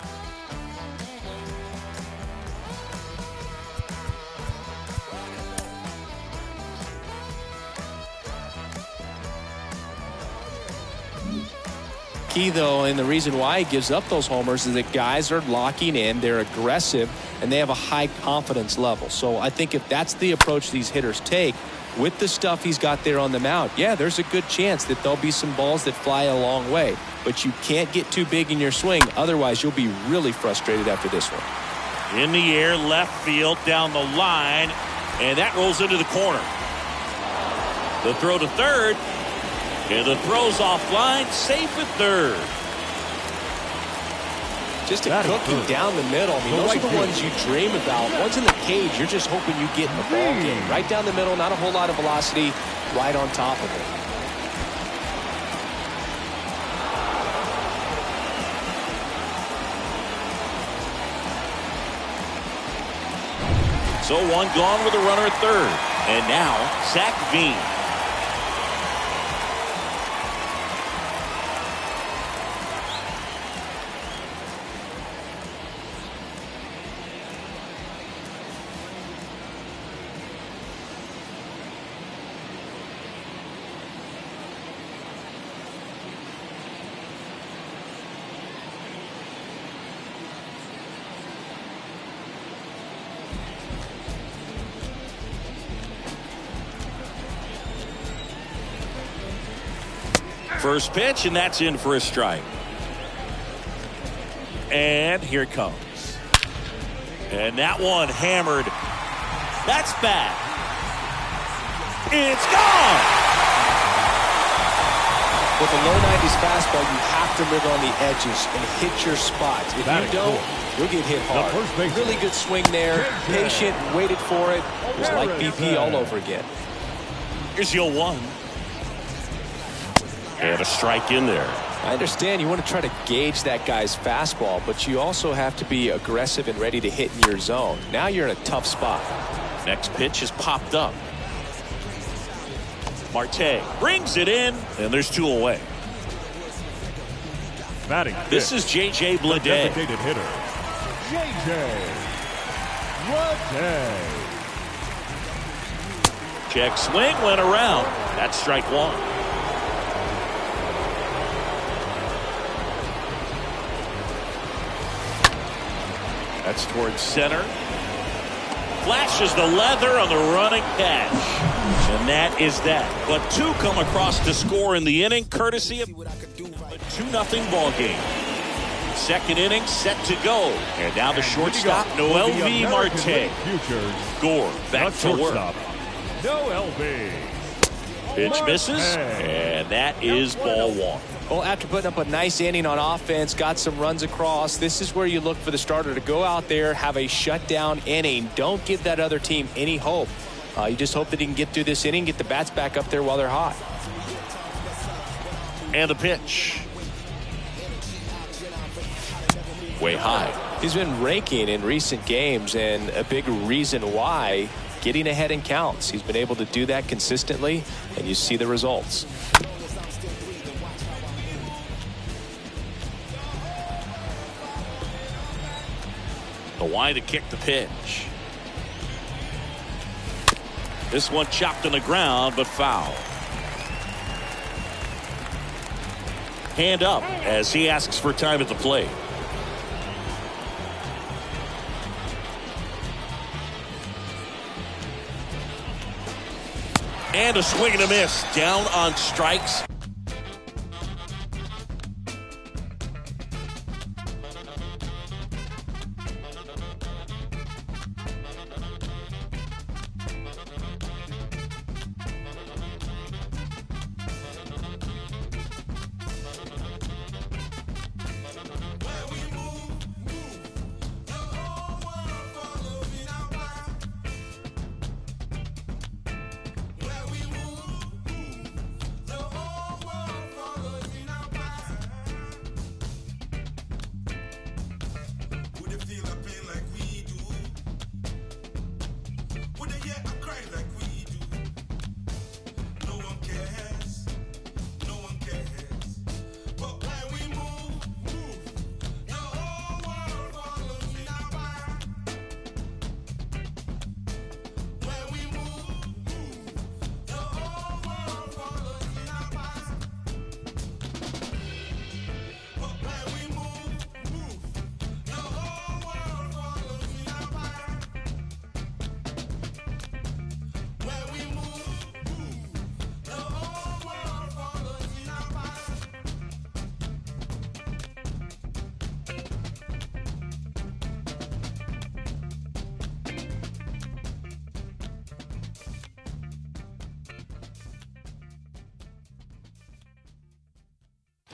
key, though, and the reason why he gives up those homers is that guys are locking in, they're aggressive, and they have a high confidence level. So I think if that's the approach these hitters take with the stuff he's got there on the mound, yeah, there's a good chance that there'll be some balls that fly a long way. But you can't get too big in your swing, otherwise you'll be really frustrated after this one. In the air, left field, down the line, and that rolls into the corner. The throw to third, and the throw's offline, safe at third. Just a cookie down the middle. I mean, those are the ones you dream about. Once in the cage, you're just hoping you get in the ball game. Right down the middle, not a whole lot of velocity, right on top of it. So one gone with a runner at third. And now, Zach Veen. First pitch, and that's in for a strike. And here it comes. And that one hammered. That's bad. It's gone! With a low 90s fastball, you have to live on the edges and hit your spots. If you don't, you'll get hit hard. Really good swing there. Patient, waited for it. It was like BP all over again. Here's your 1. And a strike in there. I understand you want to try to gauge that guy's fastball, but you also have to be aggressive and ready to hit in your zone. Now you're in a tough spot. Next pitch is popped up. Marte brings it in, and there's 2 away. Batting this is J.J. Bleday. Designated hitter, J.J. Bleday. Check swing, went around. That's strike 1. That's towards center. Flashes the leather on the running catch. And that is that. But 2 come across to score in the inning, courtesy of a 2-0 ball game. Second inning set to go. And now the shortstop, Noel V. Marte. Gore back to work. Noel V. Pitch misses, and that is ball 1. Well, after putting up a nice inning on offense, got some runs across, this is where you look for the starter to go out there, have a shutdown inning. Don't give that other team any hope. You just hope that he can get through this inning, get the bats back up there while they're hot. And a pitch. Way high. He's been raking in recent games, and a big reason why, getting ahead in counts. He's been able to do that consistently, and you see the results. The wide to kick the pitch. This one chopped on the ground, but foul. Hand up as he asks for time at the plate. And a swing and a miss. Down on strikes.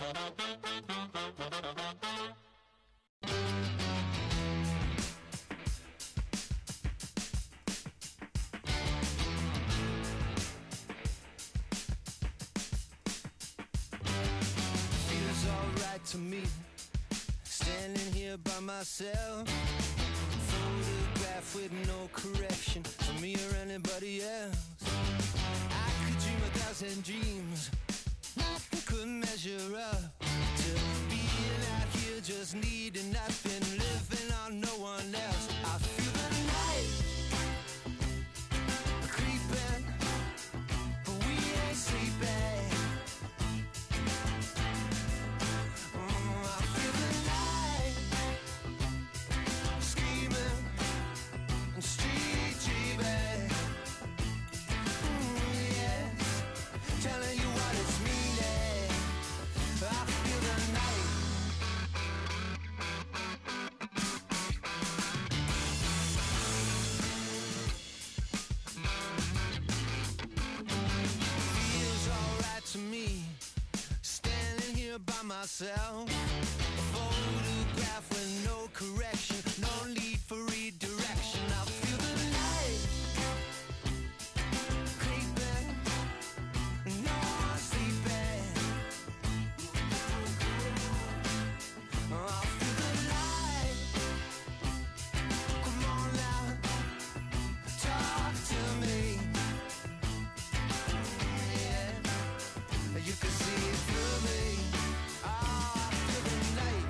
Feels alright to me, standing here by myself. Photograph with no correction for me or anybody else. I could dream 1,000 dreams, nothing could measure up to being out here just needing nothing, living on no one else. I feel the night creeping, but we ain't sleeping. I feel the night screaming and street dreaming. Yes, telling you what it's meaning. I feel the night. Feels alright to me, standing here by myself. A photograph with no correction, no need for redirection. I feel the night creeping, no one sleeping. I feel the light. Come on now, talk to me. Yeah, you can see it through me. I feel the night.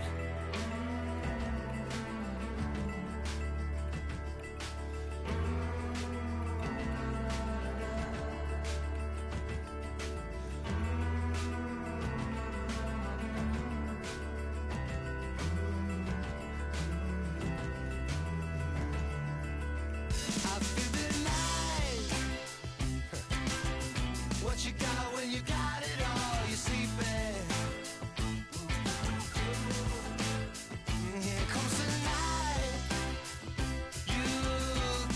I feel the night. What you got when you got it all? You're sleeping. Here comes the night. You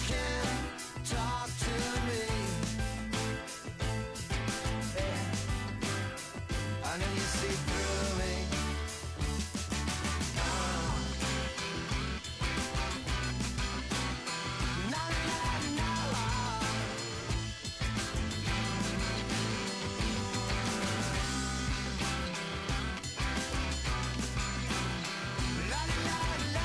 can talk to me. Yeah. I know you see through me. Na na na. La la la.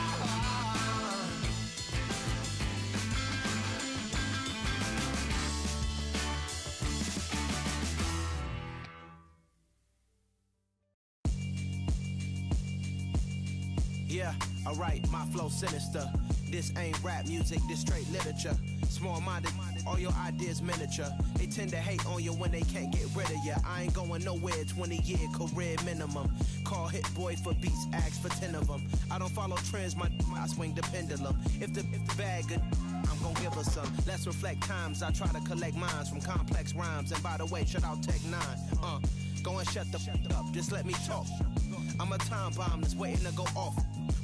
Yeah, alright, my flow sinister. This ain't rap music, this straight literature. Small-minded, all your ideas miniature. They tend to hate on you when they can't get rid of you. I ain't going nowhere, 20-year career minimum. Call Hit Boy for beats, ask for 10 of them. I don't follow trends, I swing the pendulum. If the bag good, I'm gon' give her some. Let's reflect times, I try to collect minds from complex rhymes. And by the way, shut out Tech 9. Go and shut the up, just let me talk. I'm a time bomb that's waiting to go off.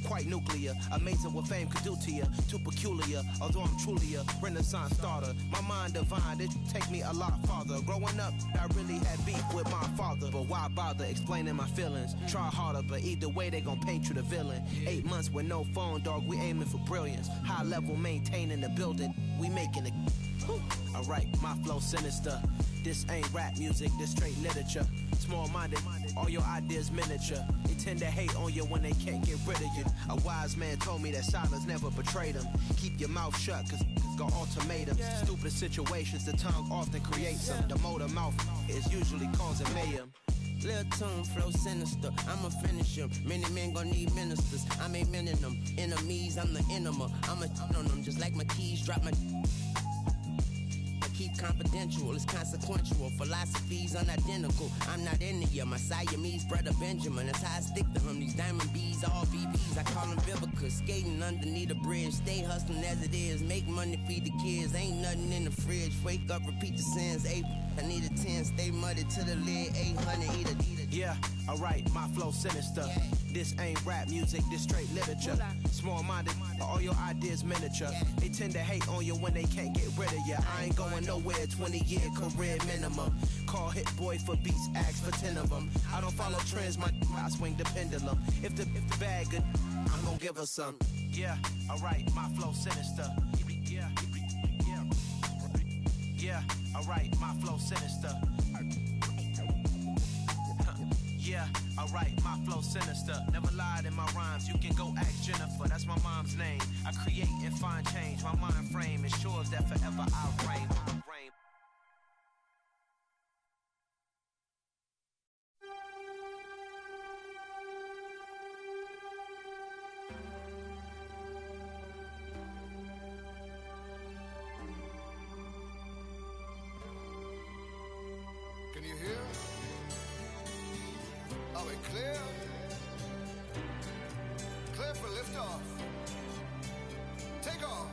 Quite nuclear, amazing what fame could do to you. Too peculiar, although I'm truly a renaissance starter. My mind divine, it take me a lot farther. Growing up, I really had beef with my father. But why bother explaining my feelings? Try harder, but either way they gon' paint you the villain. 8 months with no phone, dog, we aiming for brilliance. High level, maintaining the building, we making it. Alright, my flow sinister. This ain't rap music, this straight literature. Small-minded, all your ideas miniature. They tend to hate on you when they can't get rid of you. A wise man told me that silence never betrayed him. Keep your mouth shut, cause it's got ultimatums. Stupid situations, the tongue often creates them. The motor mouth is usually causing mayhem. Lil' tune, flow sinister, I'ma finish him. Many men gon' need ministers, I'm a men in them. Enemies, I'm the enema. I'ma on them, just like my keys, drop my... Keep confidential, it's consequential. Philosophies unidentical. I'm not into you. My Siamese brother Benjamin. That's how I stick to him. These diamond bees, all BBs. I call them Vivica. Skating underneath the bridge. Stay hustling as it is. Make money, feed the kids. Ain't nothing in the fridge. Wake up, repeat the sins. 8, I need a 10. Stay muddy to the lid. 800, eat a. Yeah, alright, my flow sinister. This ain't rap music, this straight literature. Small-minded, all your ideas miniature. They tend to hate on you when they can't get rid of you. I ain't going nowhere, 20-year career minimum. Call Hit Boy for beats, ask for 10 of them. I don't follow trends, I swing the pendulum. If the bag good, I'm gonna give her some. Yeah, alright, my flow sinister. Yeah, alright, my flow sinister. Yeah, alright, my flow sinister. Never lied in my rhymes, you can go ask Jennifer, that's my mom's name. I create and find change, my mind frame ensures that forever I reign. Can you hear? Are we clear? Clear for liftoff. Take off.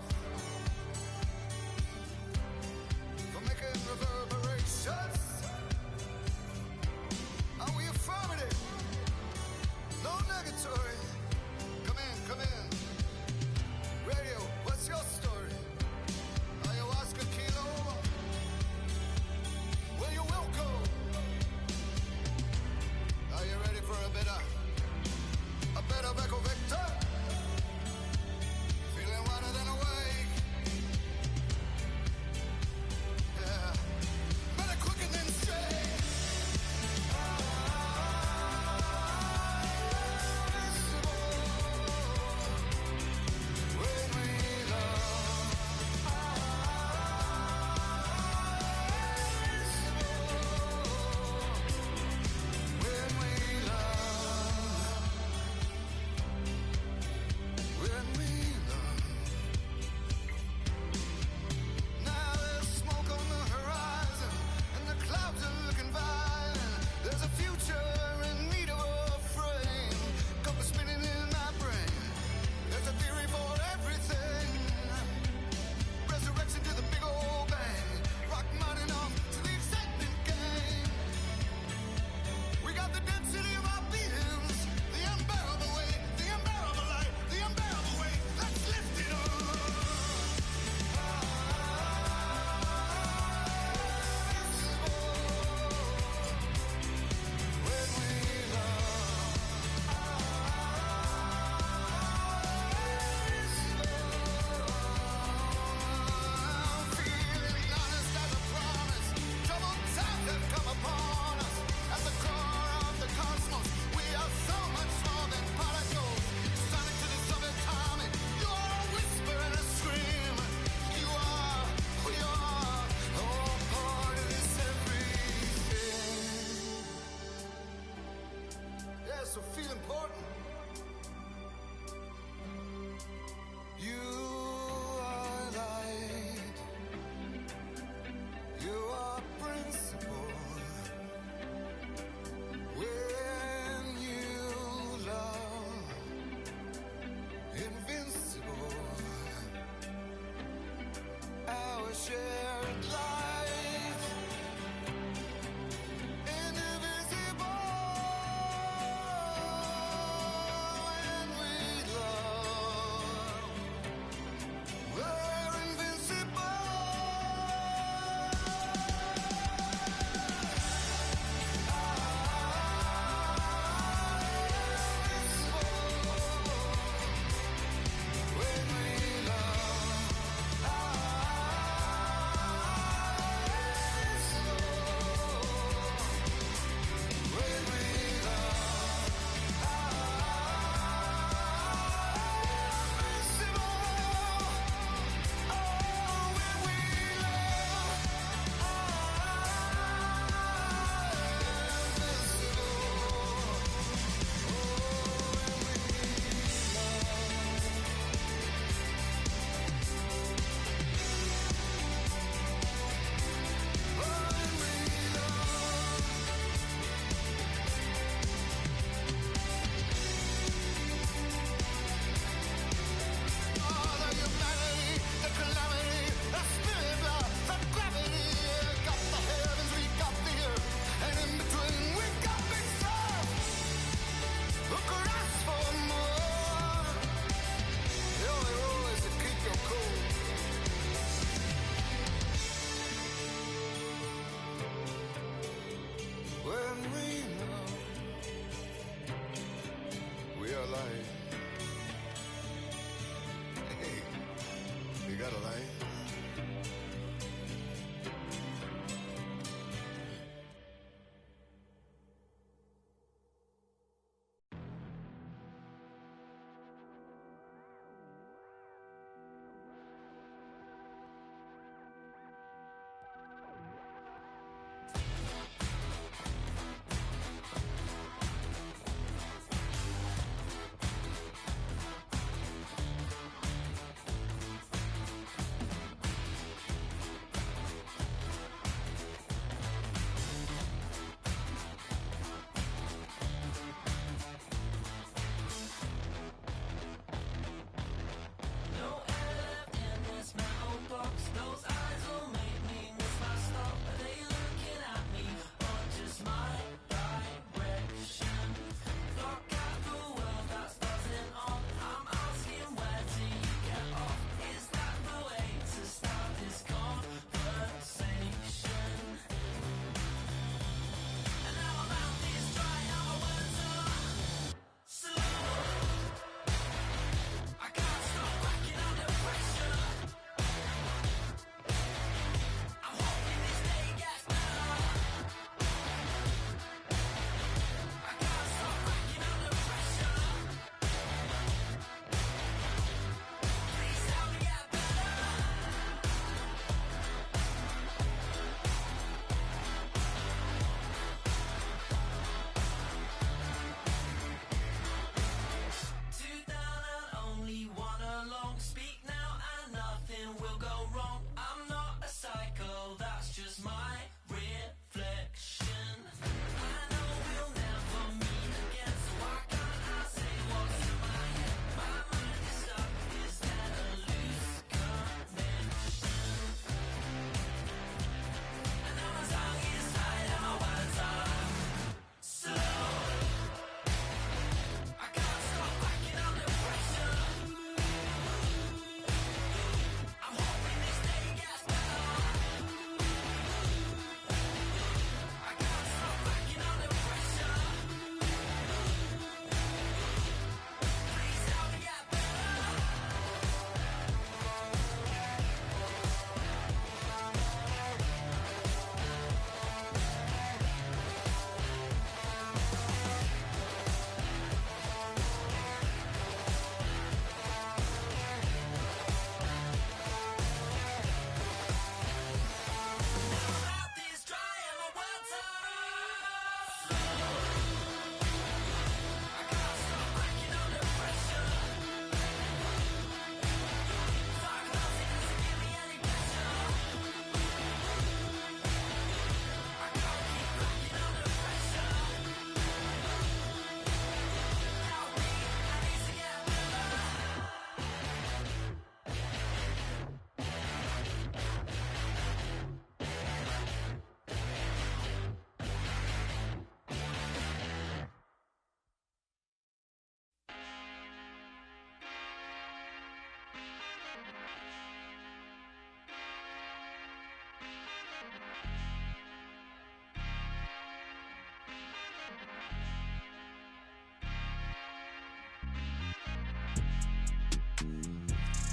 pedal, eh?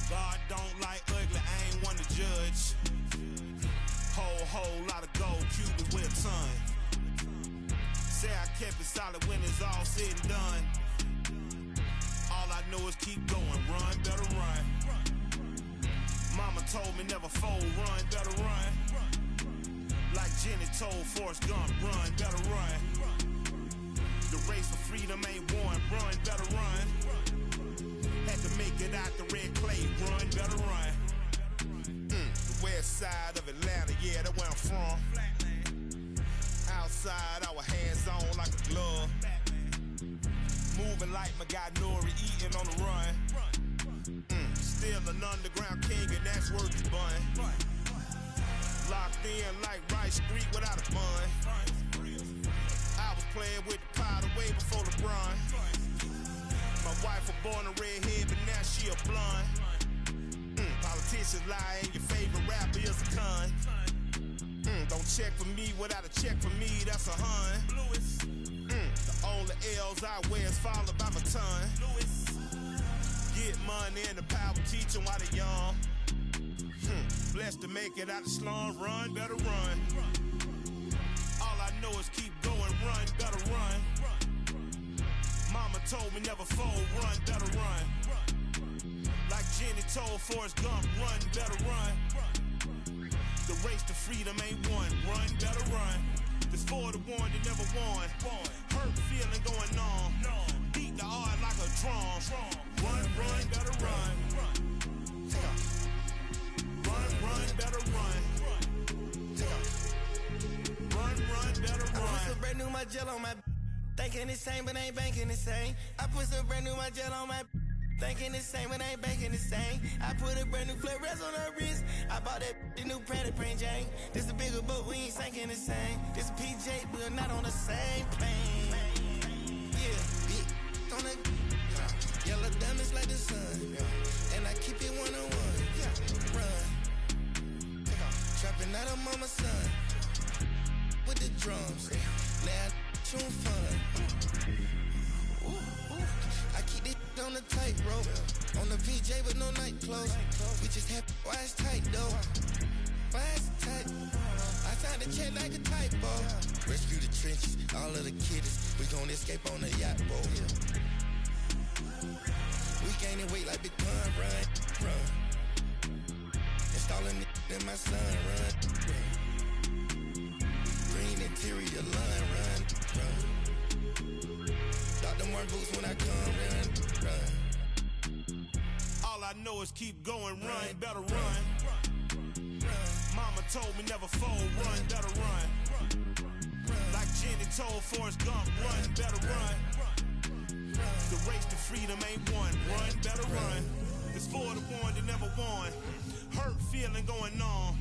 God don't like ugly, I ain't one to judge. Whole lot of gold, Cuban with a ton. Say I kept it solid when it's all said and done. All I know is keep going, run, better run. Mama told me never fold, run, better run. Like Jenny told Forrest Gump, run, better run. The race for freedom ain't won, run, better run. Had to make it out the red clay, run, better run. The west side of Atlanta, yeah, that's where I'm from. Outside, our hands on like a glove. Moving like my guy Nori, eating on the run. Still an underground king, and that's worth his bun. Locked in like Rice Street without a bun. I was playing with the powder way before LeBron. My wife was born a redhead, but now she a blonde. Politicians lie, and your favorite rapper is a con. Don't check for me without a check for me, that's a hun. The only L's I wear is followed by my ton. Get money and the power teach them while they young. Blessed to make it out the slum, run, better run. All I know is keep going, run, better run. Mama told me never fold, run, better run. Like Jenny told Forrest Gump, run, better run. The race to freedom ain't won, run, better run. This for the one that never won. Hurt feeling going on. Beat the odds like a drum. Run, run, better run. Run, run, better run. Run, run, better run. I put some brand new my gel on my thinking the same but ain't banking the same. I put some brand new my gel on my thinking the same but ain't banking the same. I put a brand new flip rest on her wrist. I bought that the new Pratt Print Jane. This a bigger boat, we ain't sinking the same. This a PJ, we're not on the same plane. Yeah, big on the yellow diamonds like the sun. And I keep it one-on-one. Run. Trapping out of mama's son. With the drums. Now tune fun. I keep it on the tightrope. On the PJ with no night clothes. We just have why it's tight though. Why it's tight. I signed a check like a typo. Rescue the trenches, all of the kiddies. We gon' escape on the yacht boat. We gaining weight like Big Pun, run, run. Installing it in my son, run. Green interior line, run. Dr. Martin boots when I come, run. All I know is keep going, run, better run. Mama told me never fold, run, better run. Like Jenny told Forrest Gump, run, better run. The race to freedom ain't won, run, better run. It's for the one that never won. Hurt feeling going on.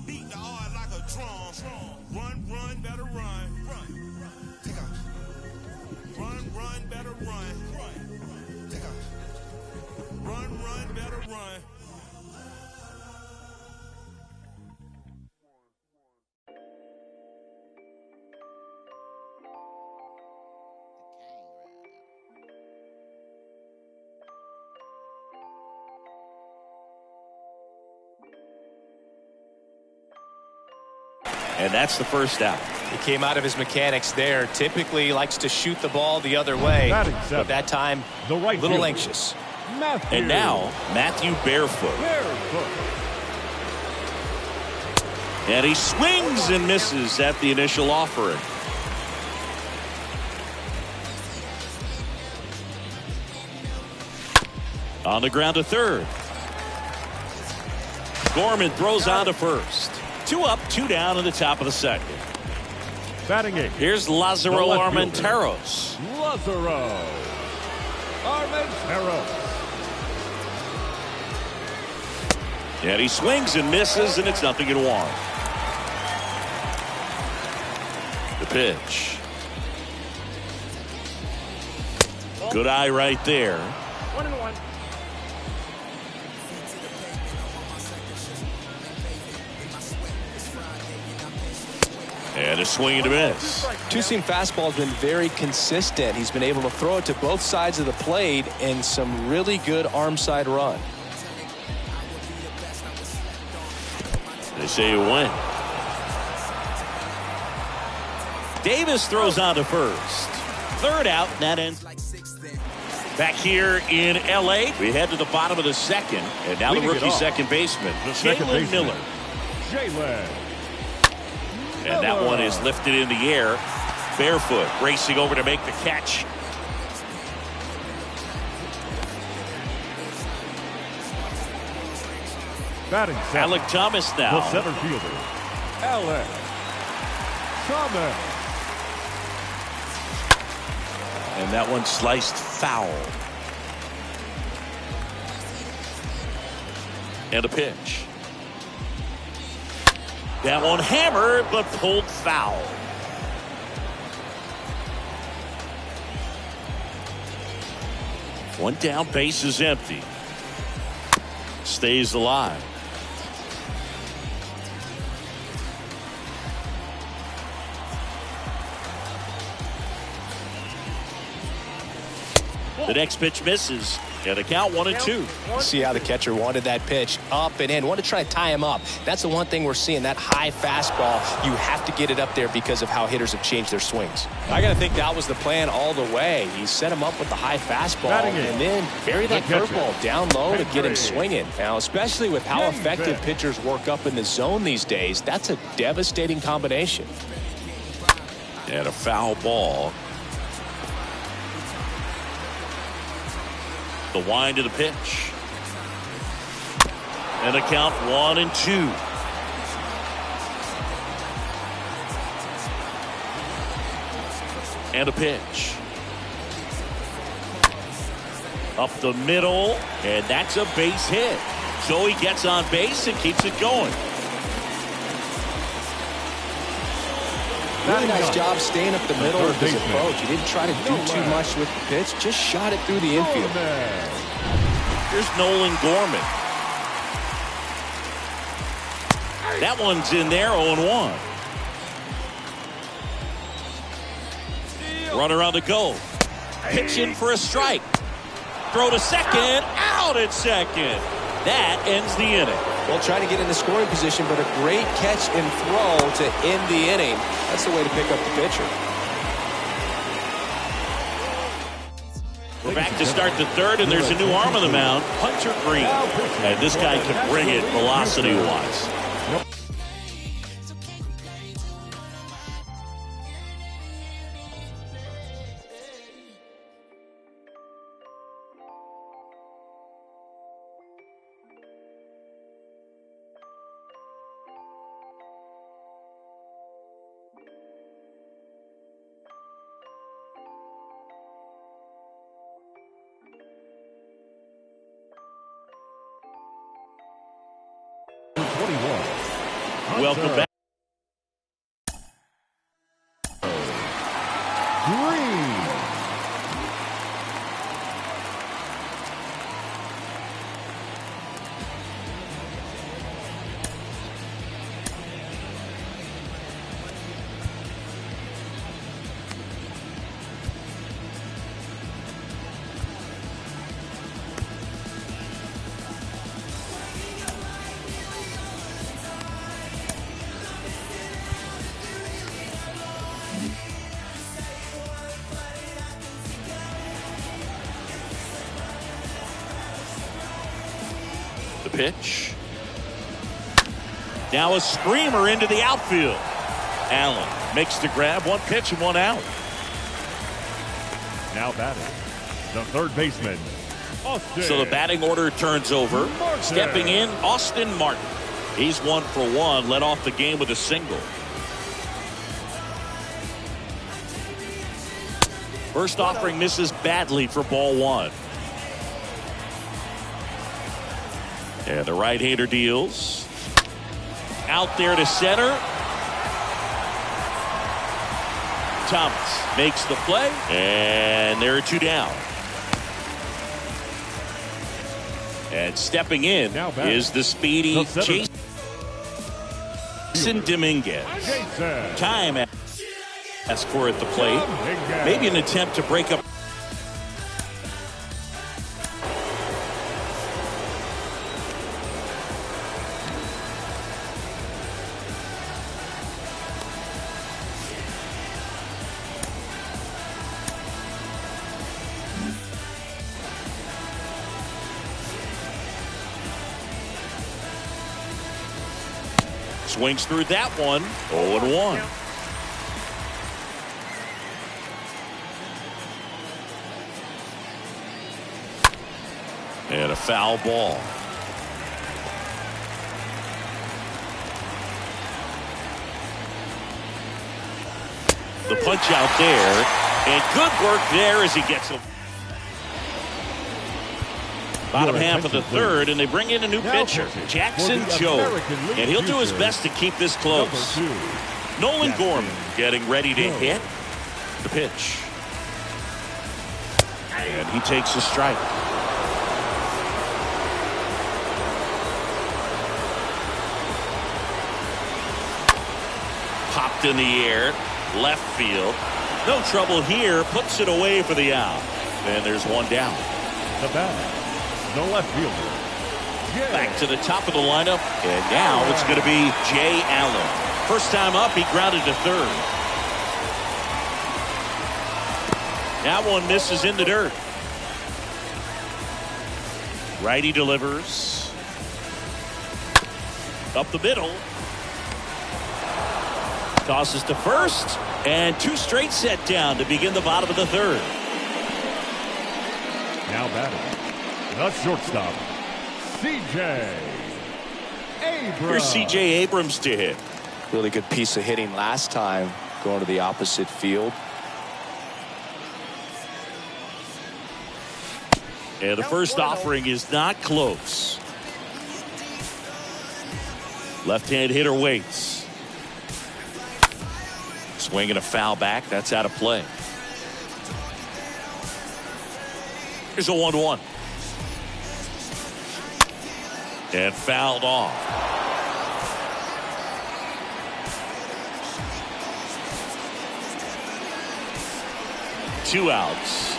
Beat the odds like a drum. Run, run, better run. Take off. Run, run, better run. Take off. Run, run, better run. And that's the first out. He came out of his mechanics there. Typically likes to shoot the ball the other way. But that time, a little anxious. And now, Matthew Barefoot. And he swings and misses at the initial offering. On the ground to third. Gorman throws on to first. 2 up, 2 down in the top of the second. Batting it. Here's Lazaro Armenteros. Lazaro Armenteros. And he swings and misses, and it's 0-1. The pitch. Good eye right there. 1-1. And a swing and a miss. Two-seam fastball has been very consistent. He's been able to throw it to both sides of the plate in some really good arm side run. They say you win. Davis throws on to first. Third out, and that ends. Back here in L.A., we head to the bottom of the second, and now the rookie second baseman, Jalen Miller. Jalen. And that one is lifted in the air. Barefoot racing over to make the catch. Batting second. Alec Thomas now. The center fielder, Alec Thomas. And that one sliced foul. And a pitch. That one hammered, but pulled foul. One down, base is empty. Stays alive. The next pitch misses. And the count 1-2. See how the catcher wanted that pitch up and in. Want to try to tie him up. That's the one thing we're seeing. That high fastball, you have to get it up there because of how hitters have changed their swings. I got to think that was the plan all the way. He set him up with the high fastball and then bury that curveball down low to get him swinging. Now, especially with how effective pitchers work up in the zone these days, that's a devastating combination. And a foul ball. The wind of the pitch. And the count 1-2. And a pitch. Up the middle. And that's a base hit. So he gets on base and keeps it going. Really nice job staying up the middle with his approach. He didn't try to do too much with the pitch. Just shot it through the infield. Here's Nolan Gorman. That one's in there, 0-1. Runner on the go. Pitching for a strike. Throw to second. Out at second. That ends the inning. Well, trying to get in the scoring position, but a great catch and throw to end the inning. That's the way to pick up the pitcher. We're back to start the third, and there's a new arm on the mound, Hunter Green. And this guy can bring it velocity-wise. Welcome back. Pitch. Now a screamer into the outfield. Allen makes the grab. One pitch and one out. Now batting, the third baseman, Austin. So the batting order turns over. Martin. Stepping in, Austin Martin. He's 1 for 1. Led off the game with a single. First offering misses badly for ball 1. And the right-hander deals. Out there to center. Thomas makes the play. And there are 2 down. And stepping in is the speedy Jason Dominguez. Time as for at the plate. Maybe an attempt to break up. Swings through that one. 0-1. And a foul ball. The punch out there. And good work there as he gets him. Bottom half of the third, and they bring in a new pitcher, Jackson Joe. And he'll do his best to keep this close. Nolan Gorman getting ready to hit the pitch. And he takes a strike. Popped in the air, left field. No trouble here, puts it away for the out. And there's 1 down. The bat, the left fielder. Back to the top of the lineup, and now it's going to be Jay Allen. First time up, he grounded to third. That one misses in the dirt. Righty delivers. Up the middle. Tosses to first, and 2 straight set down to begin the bottom of the third. Now batting, the shortstop, C.J. Abrams. Here's C.J. Abrams to hit. Really good piece of hitting last time, going to the opposite field. And the first offering is not close. Left-hand hitter waits. Swinging a foul back. That's out of play. Here's a 1-1. And fouled off. Two outs.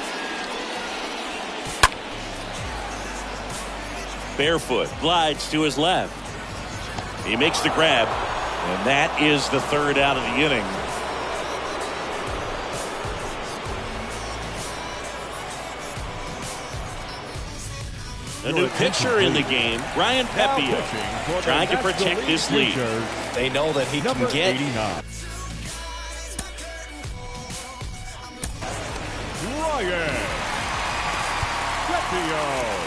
Barefoot glides to his left. He makes the grab, and that is the third out of the inning. A new pitcher in the game, Ryan Pepia, trying to protect this lead. They know that he can get. Ryan Pepia.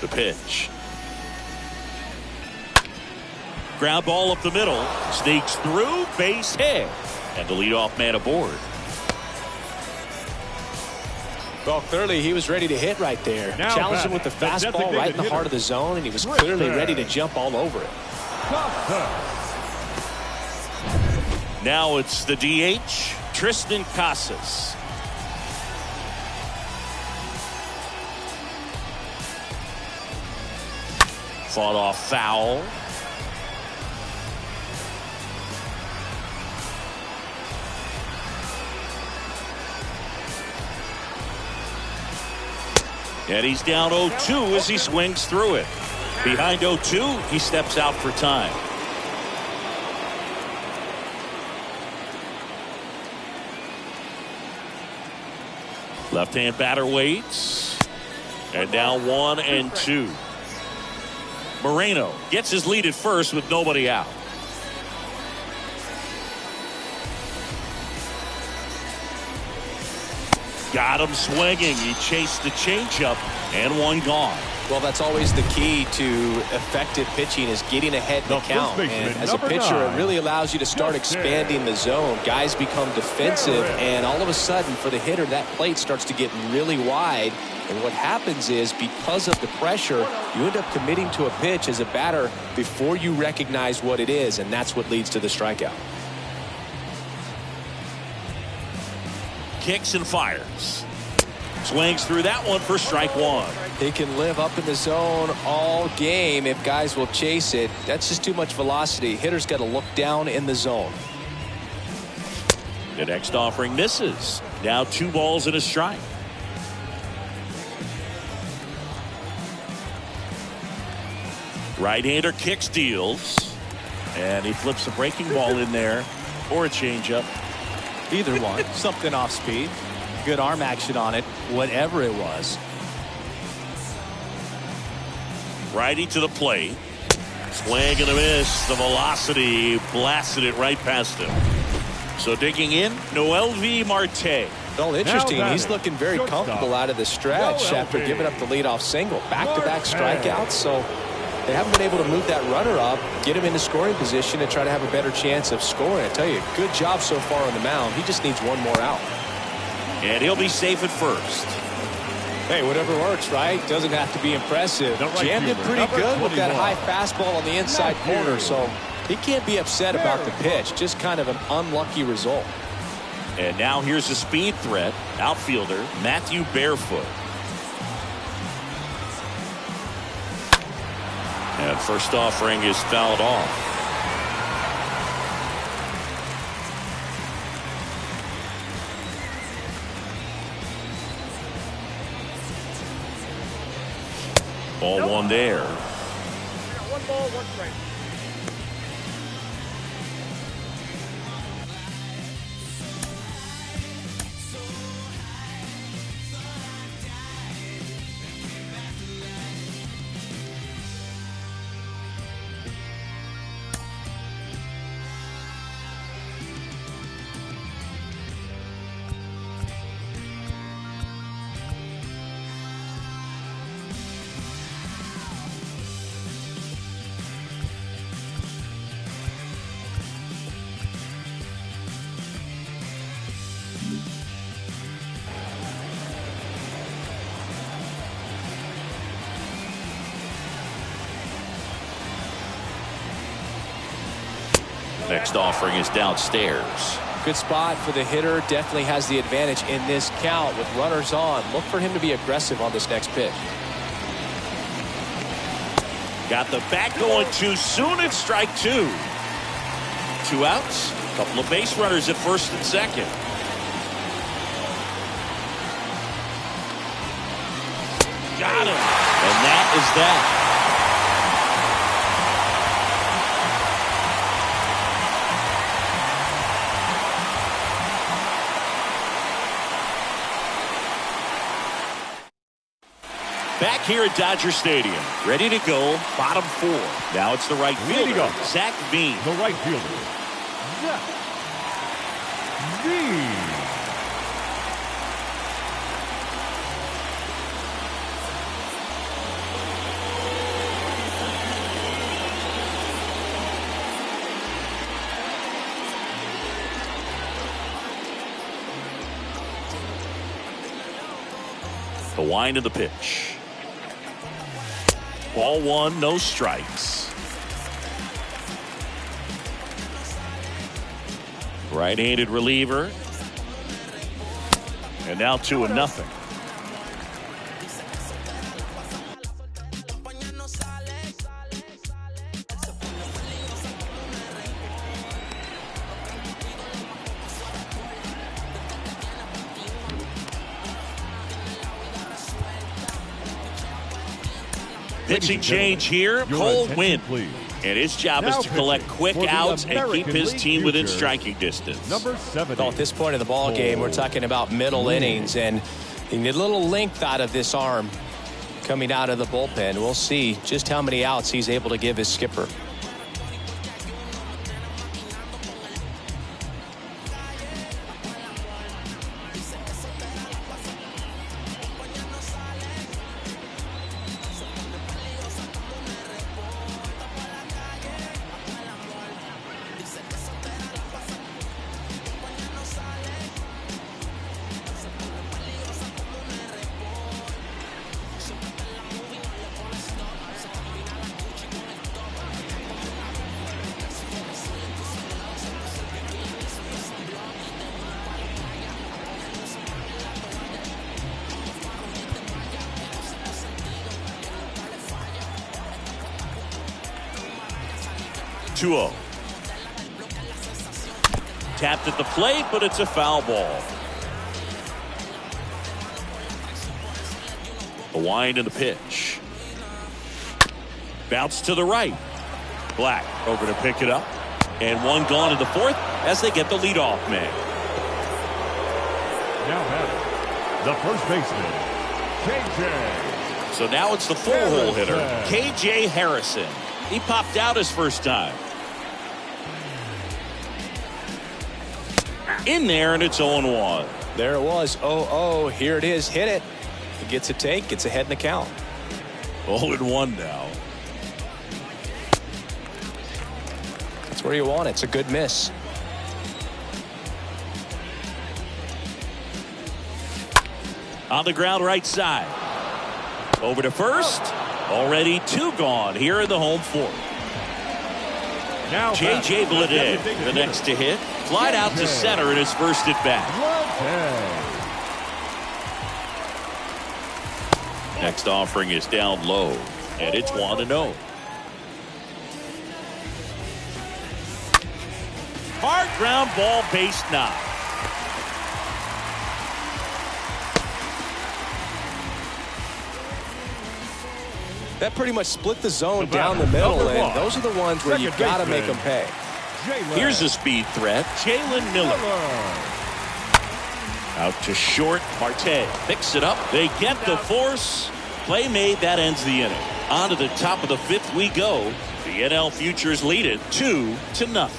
The pitch. Ground ball up the middle. Sneaks through, base hit. And the leadoff man aboard. Well, clearly he was ready to hit right there. Now challenged him with the fastball right in the heart of the zone, and he was clearly ready to jump all over it. Now it's the DH, Tristan Casas. Fought off foul. And he's down 0-2 as he swings through it. Behind 0-2, he steps out for time. Left-hand batter waits. And now 1-2. Moreno gets his lead at first with nobody out. Got him swinging. He chased the changeup and one gone. Well, that's always the key to effective pitching, is getting ahead in the count. And as a pitcher, it really allows you to start expanding the zone. Guys become defensive, and all of a sudden, for the hitter, that plate starts to get really wide. And what happens is, because of the pressure, you end up committing to a pitch as a batter before you recognize what it is, and that's what leads to the strikeout. Kicks and fires. Swings through that one for strike one. He can live up in the zone all game if guys will chase it. That's just too much velocity. Hitter's got to look down in the zone. The next offering misses. Now 2 balls and a strike. Right-hander kick steals. And he flips a breaking ball in there or a changeup. Either one. Something off speed. Good arm action on it. Whatever it was. Righty to the plate. Swing and a miss. The velocity blasted it right past him. So digging in, Noelvi Marte. Well, interesting. He's looking very comfortable out of the stretch after giving up the leadoff single. Back-to-back strikeouts. So they haven't been able to move that runner up, get him into scoring position, and try to have a better chance of scoring. I tell you, good job so far on the mound. He just needs one more out. And he'll be safe at first. Hey, whatever works, right? Doesn't have to be impressive. Jammed it pretty good with that high fastball on the inside corner, so he can't be upset about the pitch. Just kind of an unlucky result. And now here's a speed threat, outfielder Matthew Barefoot. And first offering is fouled off. Ball one there. One ball, one strike. Next offering is downstairs. Good spot for the hitter. Definitely has the advantage in this count with runners on. Look for him to be aggressive on this next pitch. Got the bat going too soon. It's strike two. 2 outs. A couple of base runners at first and second. Got him. And that is that. Back here at Dodger Stadium, ready to go, bottom 4. Now it's the right fielder, Zach Veen. The right fielder, Zach Veen. The wind of the pitch. Ball one, no strikes. Right-handed reliever. And now 2-0. Pitching change here, Cole Winn. And his job is to collect quick outs and keep his team within striking distance. Number 7. Well, at this point in the ball game, we're talking about middle innings, and you need a little length out of this arm coming out of the bullpen. We'll see just how many outs he's able to give his skipper. Tapped at the plate, but it's a foul ball. The wind and the pitch. Bounce to the right. Black over to pick it up. And one gone in the fourth as they get the leadoff man. Now batting, the first baseman, KJ. So now it's the full-hole hitter, KJ Harrison. He popped out his first time. In there, and it's 0-1. There it was, 0-0. Here it is, hit it. He gets a take, gets ahead in the count. 0-1 now. That's where you want it. It's a good miss. On the ground right side. Over to first. Already 2 gone here in the home fourth. Now J.J. Bleday, the next to hit. Flied out to center in his first at bat. Next offering is down low, and it's 1-0. Hard ground ball, base knock. That pretty much split the zone down the middle, and those are the ones where you've got to make them pay. Here's a speed threat, Jalen Miller. Out to short, Marte picks it up. They get the force. Play made, that ends the inning. On to the top of the fifth we go. The NL Futures lead it 2-0.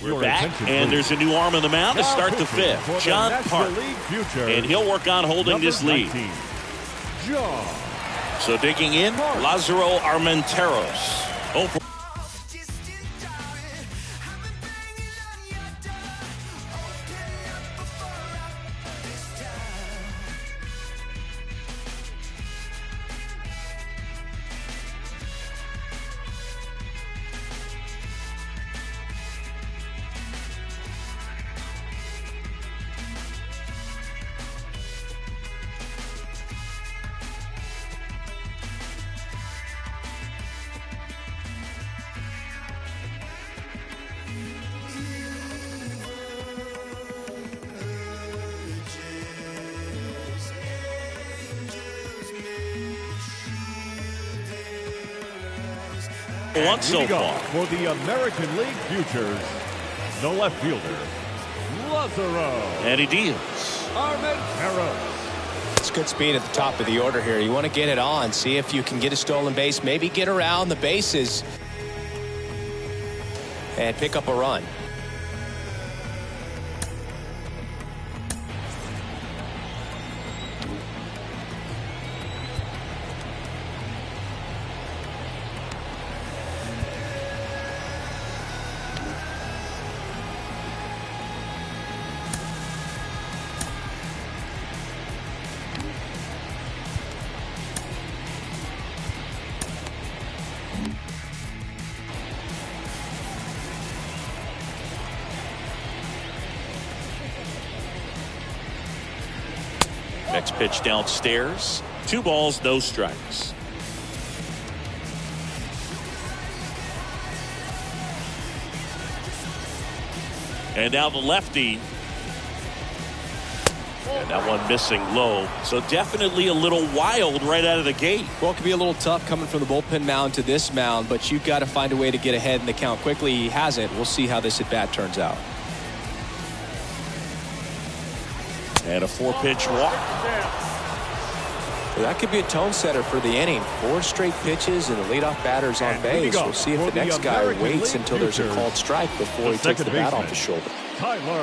We're back, and there's a new arm on the mound to start the fifth. John Park. And he'll work on holding this lead. So digging in, Lázaro Armenteros. One so far. For the American League Futures, the left fielder, Lázaro. And he deals. Armenteros. It's good speed at the top of the order here. You want to get it on, see if you can get a stolen base, maybe get around the bases and pick up a run. Next pitch downstairs. 2 balls, no strikes. And now the lefty. And that one missing low. So definitely a little wild right out of the gate. Well, it could be a little tough coming from the bullpen mound to this mound, but you've got to find a way to get ahead in the count quickly. He hasn't. We'll see how this at bat turns out. And a 4-pitch walk. Well, that could be a tone setter for the inning. 4 straight pitches and the leadoff batter's on base. We'll see if the next guy waits until there's a called strike before he takes the bat off the shoulder.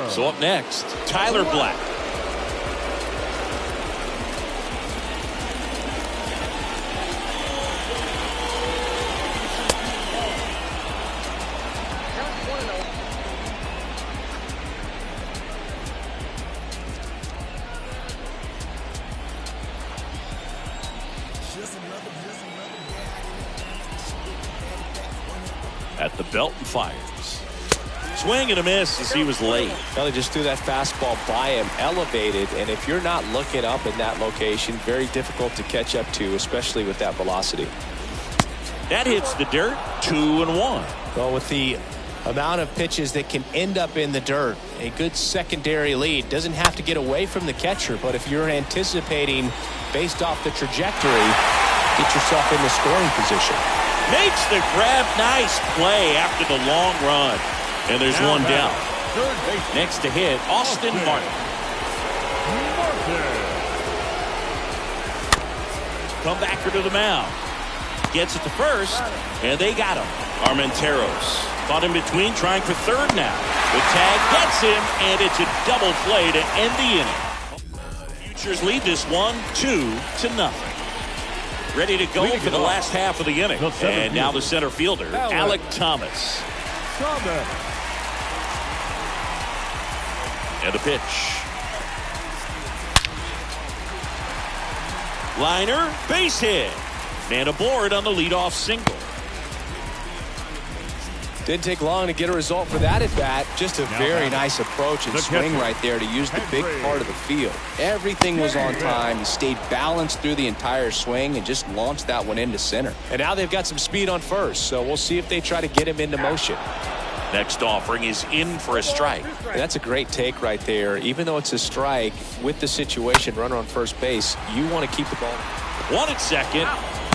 So up next, Tyler Black. At the belt and fires. Swing and a miss as he was late. Well, they just threw that fastball by him, elevated, and if you're not looking up in that location, very difficult to catch up to, especially with that velocity. That hits the dirt. 2-1. Well, with the amount of pitches that can end up in the dirt, a good secondary lead. Doesn't have to get away from the catcher, but if you're anticipating based off the trajectory, get yourself in the scoring position. Makes the grab. Nice play after the long run. And there's one down. Next to hit, Austin Martin. Comebacker to the mound. Gets it to first, and they got him. Armenteros caught in between, trying for third now. The tag gets him, and it's a double play to end the inning. Futures lead this one 2-0. Ready to go for the last half of the inning. And now the center fielder, Alec Thomas. And a pitch. Liner, base hit. Man aboard on the leadoff single. Didn't take long to get a result for that at bat. Just a very nice approach and swing right there to use the big part of the field. Everything was on time. He stayed balanced through the entire swing and just launched that one into center. And now they've got some speed on first, so we'll see if they try to get him into motion. Next offering is in for a strike. And that's a great take right there. Even though it's a strike, with the situation, runner on first base, you want to keep the ball. One at second.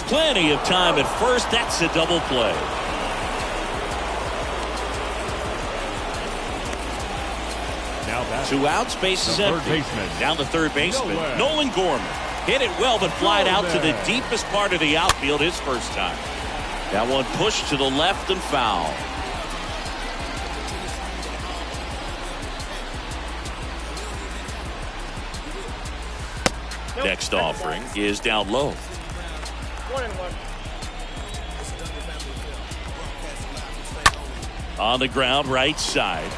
Plenty of time at first. That's a double play. Two outs, base is empty. Down the third baseman, Nolan Gorman. Hit it well, but flied out to the deepest part of the outfield his first time. That one pushed to the left and foul. Next offering is down low. 1-1. On the ground, right side.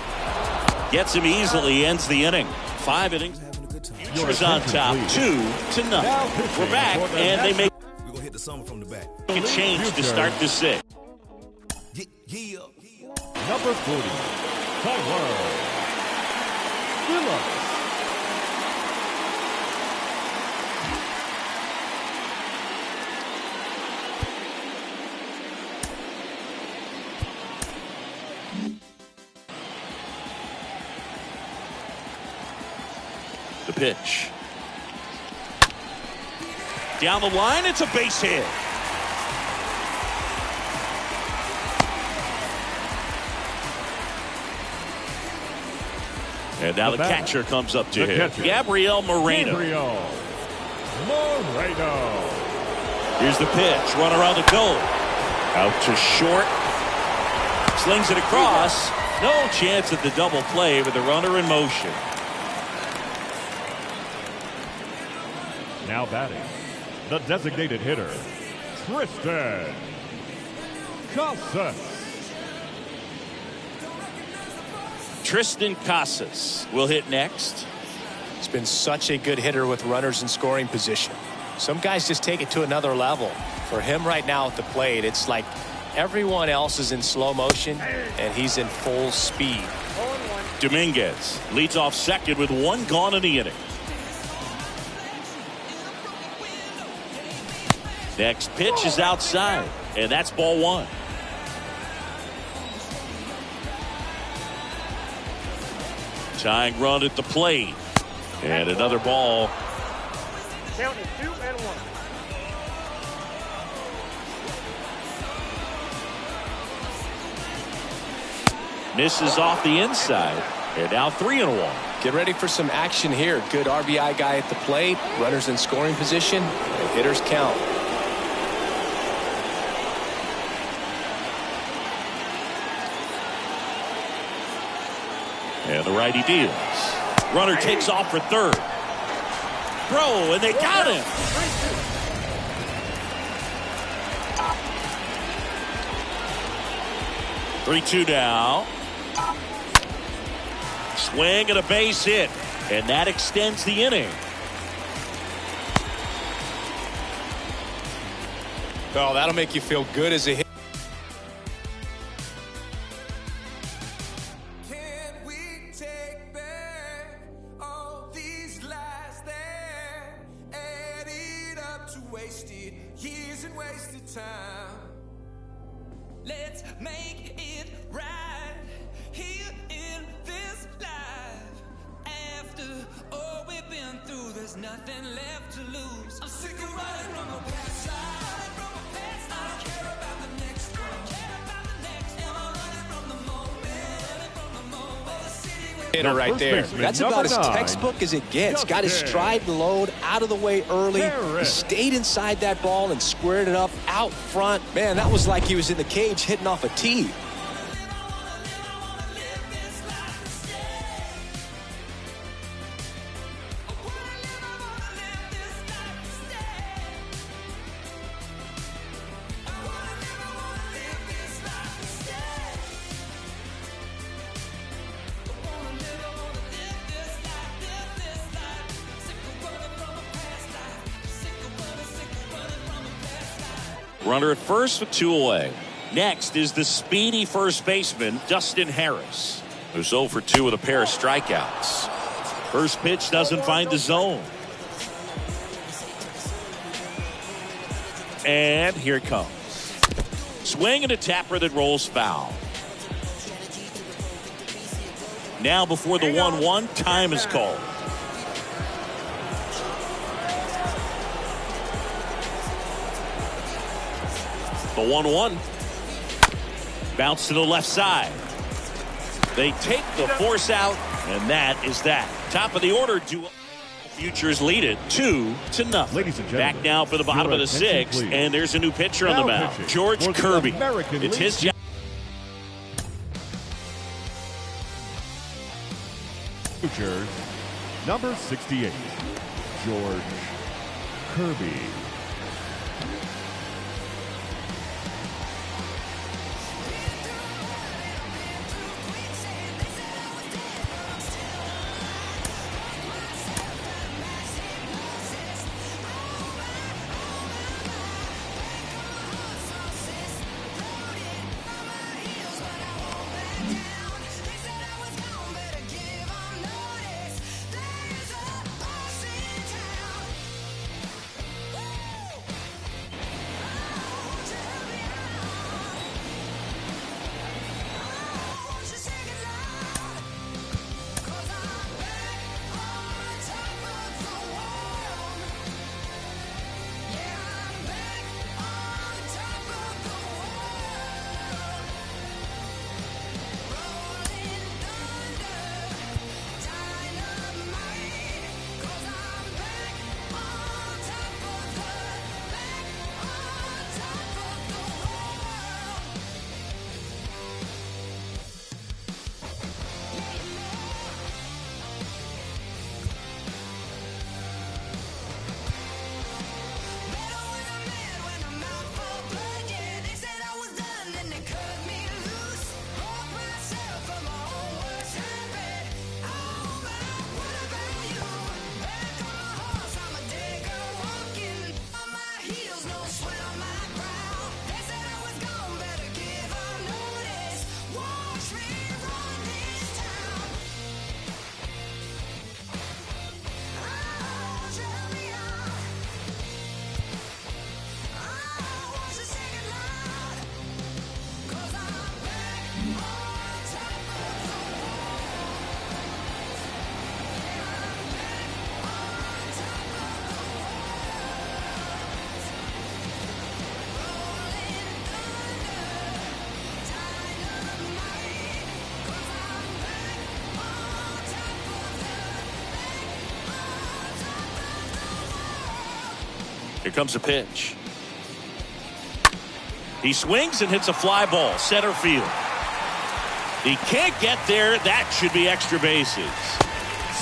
Gets him easily, ends the inning. 5 innings. Futures on top, 2-0. We're back, and they make We're gonna hit the summer from the back. a change to start the 6th. Number 40, Tyler Phillips. The pitch. Down the line, it's a base hit. And now the catcher comes up to him. Gabriel Moreno. Here's the pitch. Runner on the go. Out to short. Slings it across. No chance at the double play with the runner in motion. Now batting, the designated hitter, Tristan Casas. Tristan Casas will hit next. He's been such a good hitter with runners in scoring position. Some guys just take it to another level. For him right now at the plate, it's like everyone else is in slow motion and he's in full speed. Dominguez leads off second with 1 gone in the inning. Next pitch is outside, and that's ball 1. Tying run at the plate, and another ball. Count is 2-1. Misses off the inside, and now 3-1. Get ready for some action here. Good RBI guy at the plate, runners in scoring position, and hitters count. And the righty deals. Runner takes off for third. Throw, and they got him. Three-two now. Swing and a base hit, and that extends the inning. Oh, that'll make you feel good as a hit. Let's make it right here in this life. After all we've been through, there's nothing left to lose. I'm sick of running from the past. I don't care about the next one. Am I running from the moment? Or the city where Hitter right there. That's about as textbook as it gets. Got his stride load out of the way early. He stayed inside that ball and squared it up out front. Man, that was like he was in the cage hitting off a tee. Runner at first with 2 away. Next is the speedy first baseman, Dustin Harris, who's 0 for 2 with a pair of strikeouts. First pitch doesn't find the zone. And here it comes. Swing and a tapper that rolls foul. Now before the 1-1, time is called. The 1-1. Bounce to the left side. They take the force out, and that is that. Top of the order, Futures lead it 2-0. Ladies and gentlemen, back now for the bottom of the sixth, and there's a new pitcher on the mound, George Kirby. It's his job. Futures, number 68, George Kirby. Here comes a pitch. He swings and hits a fly ball, center field. He can't get there. That should be extra bases.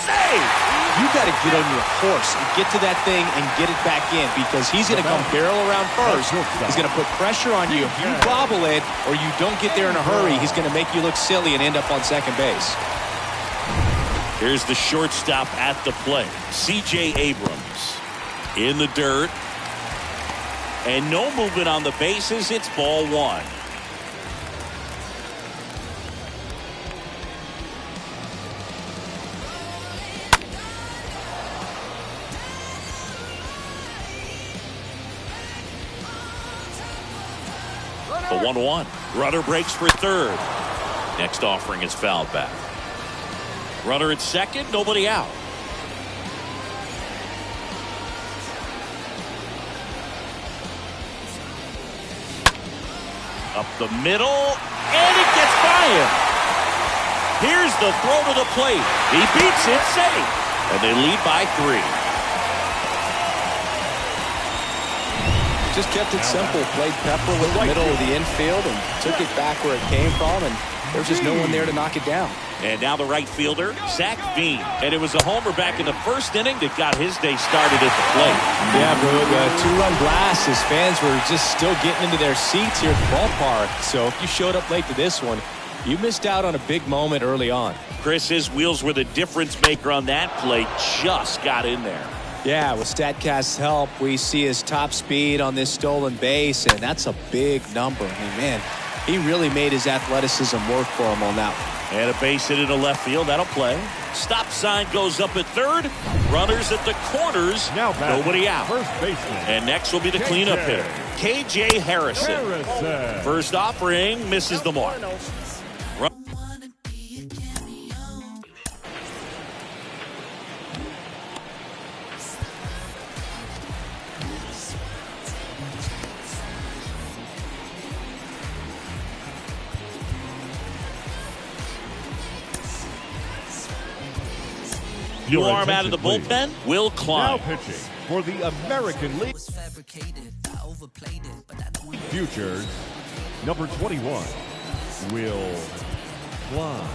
Save! You got to get on your horse and get to that thing and get it back in, because he's going to come barrel around first. He's going to put pressure on you. If you bobble it or you don't get there in a hurry, he's going to make you look silly and end up on second base. Here's the shortstop at the plate, C.J. Abrams. In the dirt. And no movement on the bases. It's ball one. The 1-1. Runner breaks for third. Next offering is fouled back. Runner at second, nobody out. Up the middle, and it gets by him. Here's the throw to the plate. He beats it, safe. And they lead by 3. Just kept it simple. Played Pepper with the middle of the infield and took it back where it came from, and there's just no one there to knock it down. And now the right fielder, Zach Veen. And it was a homer back in the first inning that got his day started at the plate. Yeah, bro, the 2-run blast. His fans were just still getting into their seats here at the ballpark. So if you showed up late to this one, you missed out on a big moment early on. Chris, his wheels were the difference maker on that play. Just got in there. Yeah, with StatCast's help, we see his top speed on this stolen base, and that's a big number. I mean, man, He really made his athleticism work for him on that one. And a base hit into left field. That'll play. Stop sign goes up at third. Runners at the corners. Now nobody out. First baseman. And next will be the cleanup hitter, KJ Harrison. First offering misses the mark. New arm out of the bullpen, Will Klein. Now pitching for the American League. Futures, number 21, Will Klein.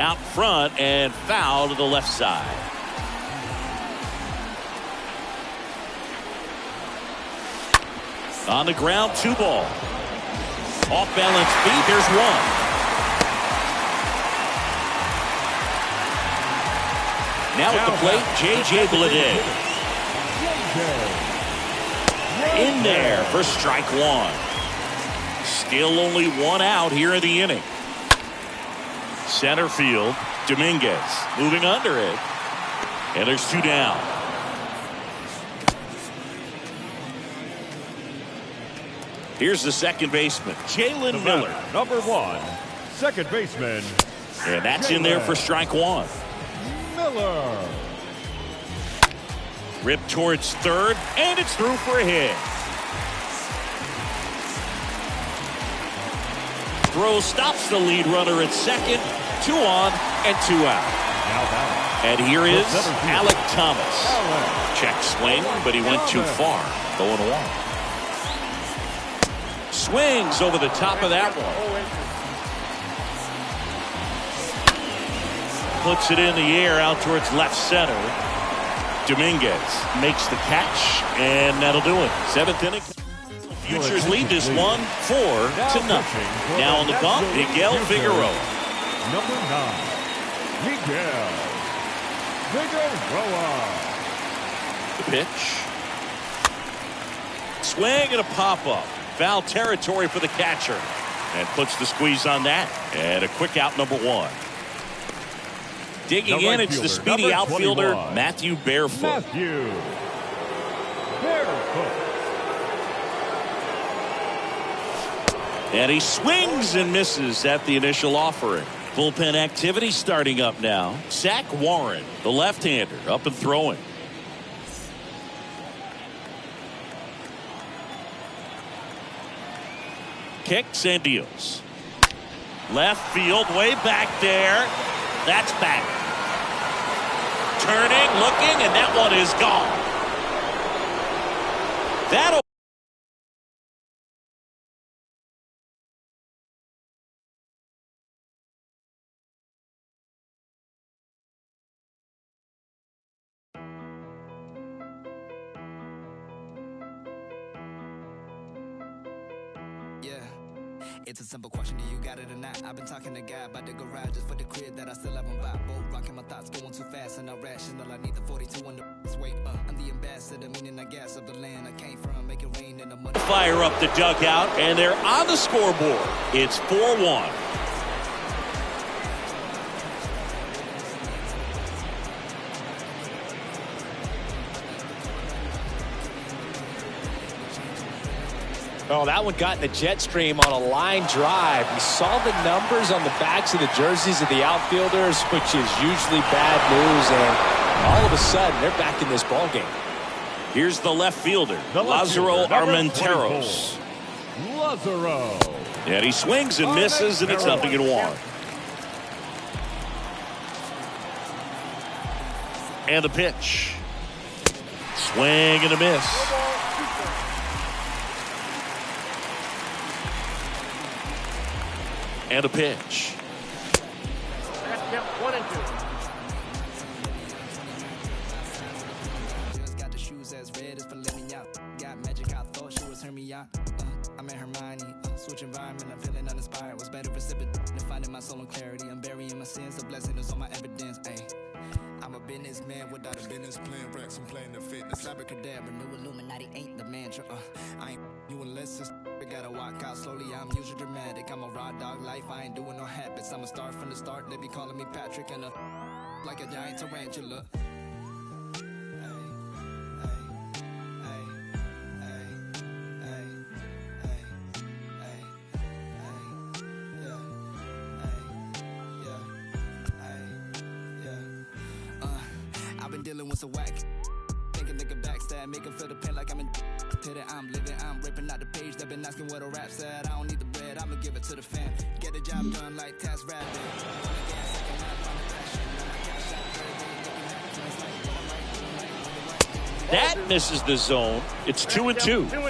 Out front and foul to the left side. On the ground, 2 ball. Off balance feet, there's 1. Now at the plate, J.J. Bleday. In there for strike 1. Still only 1 out here in the inning. Center field, Dominguez moving under it. And there's 2 down. Here's the second baseman, Jalen Miller. Number 1, second baseman. And that's in there for strike 1. Miller. Ripped towards third, and it's through for a hit. Throw stops the lead runner at second. 2 on and 2 out. And here is Alec Thomas. Check swing, but he went too far. 0-1. Swings over the top of that one. Puts it in the air out towards left center. Dominguez makes the catch, and that'll do it. 7th inning. Futures lead this one 4-0. Now on the bump, Miguel Figueroa. Number 9, Miguel Figueroa. The pitch. Swing and a pop-up. Foul territory for the catcher. And puts the squeeze on that. And a quick out, number 1. Digging in, it's the speedy outfielder, Matthew Barefoot. And he swings and misses at the initial offering. Bullpen activity starting up now. Zach Warren, the left-hander, up and throwing. Kicks and deals. Left field, way back there. That's back. Turning, looking, and that one is gone. That'll It's a simple question, do you got it or not? I've been talking to God about the garage just for the crib that I still haven't bought. Boat rocking, my thoughts going too fast and not rational. I need the 42 on the wait up. I'm the ambassador, meaning I gas up the land I came from. Make it rain in the money. Fire up the dugout, and they're on the scoreboard. It's 4-1. Oh, that one got in the jet stream on a line drive. We saw the numbers on the backs of the jerseys of the outfielders, which is usually bad news, and all of a sudden, they're back in this ballgame. Here's the left fielder, Lázaro Armenteros. Lázaro. And he swings and misses, and it's 0-1. And the pitch. Swing and a miss. And a pitch. One and two. Just got the shoes as red as for letting out. Got magic, I thought she was Hermione. I met her businessman without a business plan. Racks and playing the fitness. Abracadabra, new Illuminati ain't the mantra. I ain't you unless it's gotta walk out slowly. I'm usually dramatic. I'm a raw dog life. I ain't doing no habits. I'm a star from the start. They be calling me Patrick and like a giant tarantula. Dealing with some whack, thinking nigga backstab, make him feel the pain like I'm in to that I'm living, I'm ripping out the page. They've been asking what a rap said. I don't need the bread, I'ma give it to the fan. Get the job done like Task Rabbit. That misses the zone. It's 2-2. 2-2.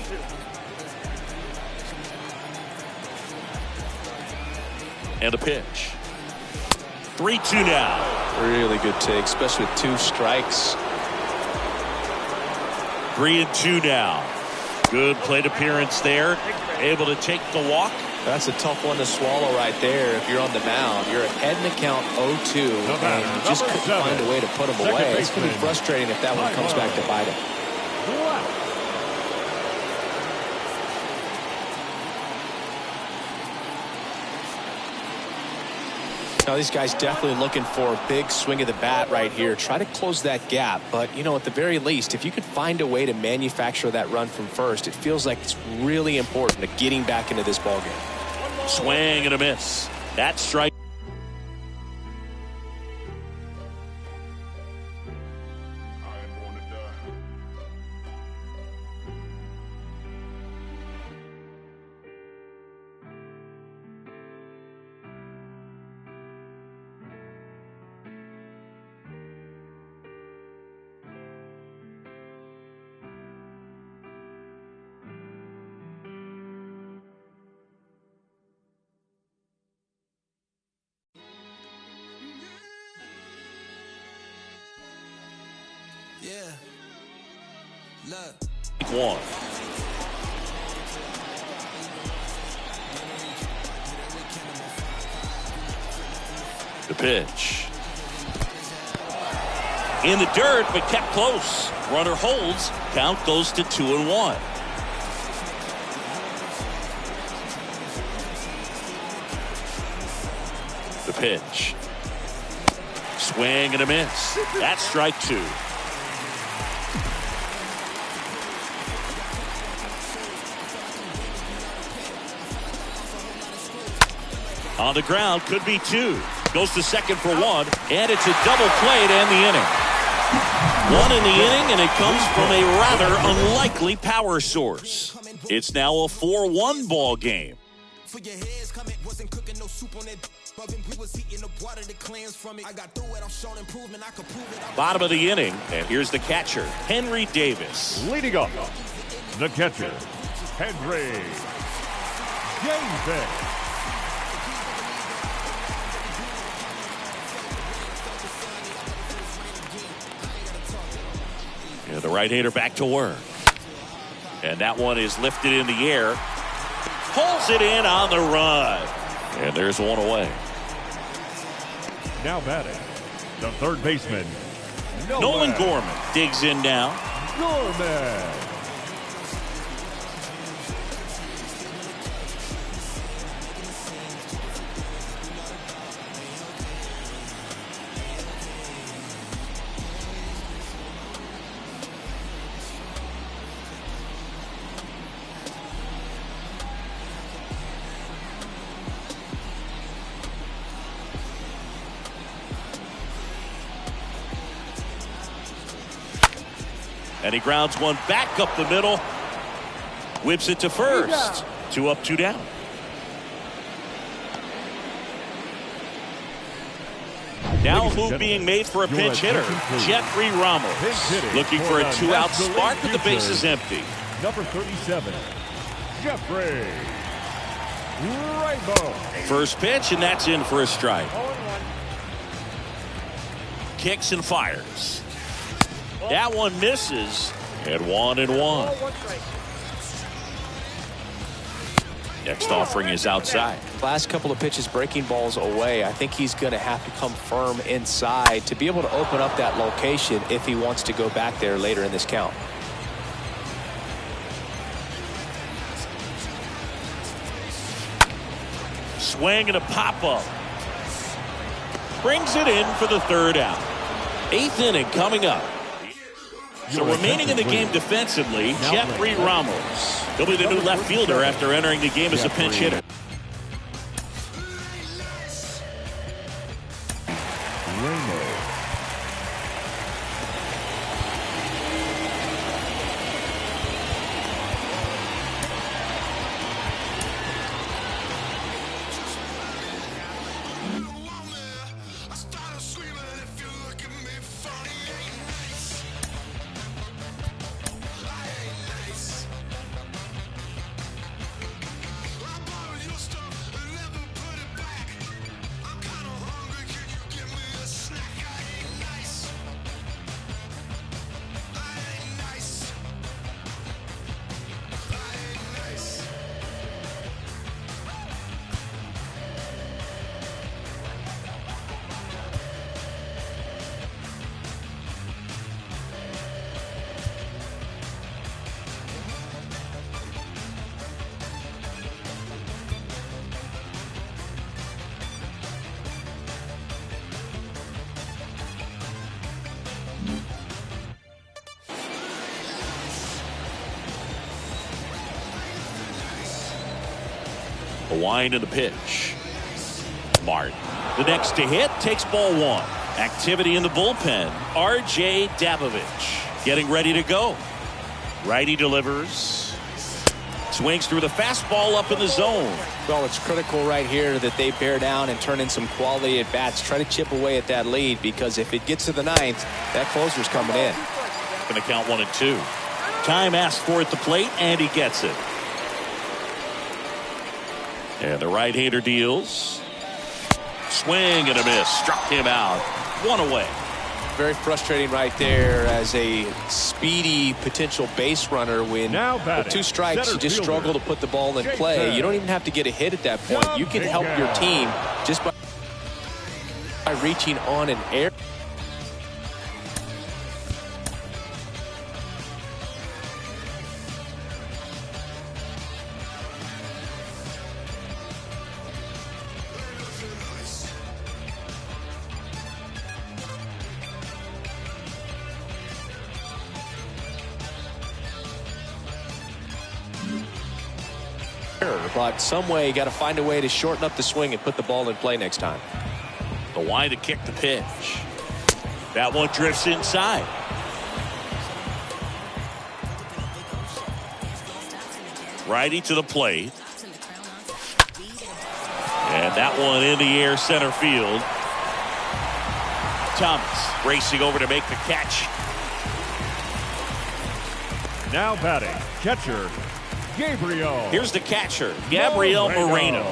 And a pitch. 3-2 now. Really good take, especially with 2 strikes. 3-2 now. Good plate appearance there. Able to take the walk. That's a tough one to swallow right there. If you're on the mound, you're ahead in the count 0-2, and you just couldn't find a way to put them away. It's going to be frustrating if that one comes back to bite him. Now, these guys definitely looking for a big swing of the bat right here. Try to close that gap. But, you know, at the very least, if you could find a way to manufacture that run from first, it feels like it's really important to getting back into this ballgame. Swing and a miss. That strike. Yeah. Look. One. The pitch. In the dirt, but kept close. Runner holds. Count goes to 2-1. The pitch. Swing and a miss. That's strike 2. On the ground, could be 2. Goes to second for 1, and it's a double play to end the inning. 1 in the inning, and it comes from a rather unlikely power source. It's now a 4-1 ball game. Bottom of the inning, and here's the catcher, Henry Davis. Leading off, the catcher, Henry Davis. Yeah, the right-hander back to work. And that one is lifted in the air. Pulls it in on the run. And there's one away. Now batting, the third baseman, Nolan Gorman digs in now. Gorman. And he grounds one back up the middle. Whips it to first. 2 up, 2 down. Now a move being made for a pinch hitter. Jeffrey Ramos looking for a 2-out spark with the bases empty. Number 37, Jeffrey Ramos. First pitch, and that's in for a strike. Kicks and fires. That one misses, and 1-1. Next offering is outside. Last couple of pitches breaking balls away. I think he's going to have to come firm inside to be able to open up that location if he wants to go back there later in this count. Swing and a pop-up. Brings it in for the third out. 8th inning coming up. So remaining in the game defensively, Jeffrey Ramos. He'll be the new left fielder after entering the game as a pinch hitter. The wind and the pitch. Martin. The next to hit takes ball one. Activity in the bullpen. R.J. Dabovich getting ready to go. Righty delivers. Swings through the fastball up in the zone. Well, it's critical right here that they bear down and turn in some quality at bats. Try to chip away at that lead, because if it gets to the 9th, that closer's coming in. Going to count 1-2. Time asked for at the plate, and he gets it. And the right-hander deals. Swing and a miss. Struck him out. One away. Very frustrating right there as a speedy potential base runner. When with 2 strikes, you just struggle to put the ball in play. You don't even have to get a hit at that point. You can help your team just by reaching on an air. But some way you got to find a way to shorten up the swing and put the ball in play next time. The wind to kick the pitch. That one drifts inside. Righty to the plate. And that one in the air center field. Thomas racing over to make the catch. Now batting, catcher Gabriel. Here's the catcher, Gabriel Moreno.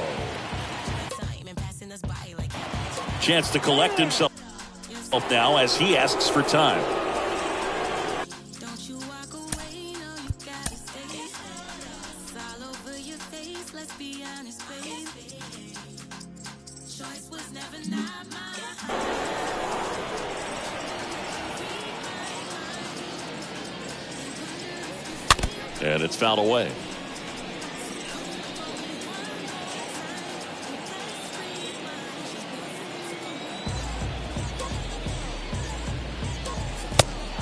Chance to collect himself now as he asks for time. And it's fouled away.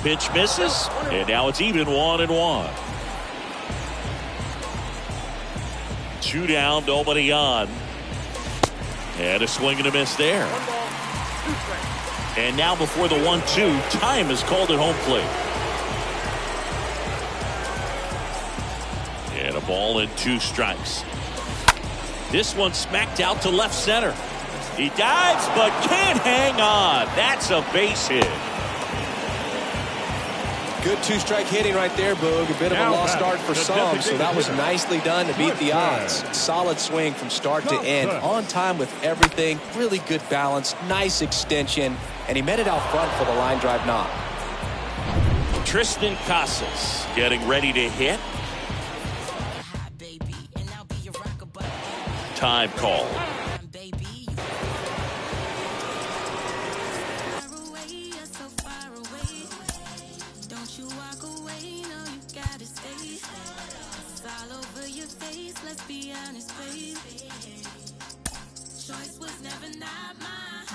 Pitch misses, and now it's even 1-1. 2 down, nobody on. And a swing and a miss there. And now before the 1-2, time is called at home plate. And a ball and 2 strikes. This one smacked out to left center. He dives, but can't hang on. That's a base hit. Good 2-strike hitting right there, Boog. A bit of a lost start for some, so that was nicely done to beat the odds. Solid swing from start to end. On time with everything. Really good balance. Nice extension. And he met it out front for the line drive knock. Tristan Casas getting ready to hit. time called. Let's be honest, baby. Choice was never not mine.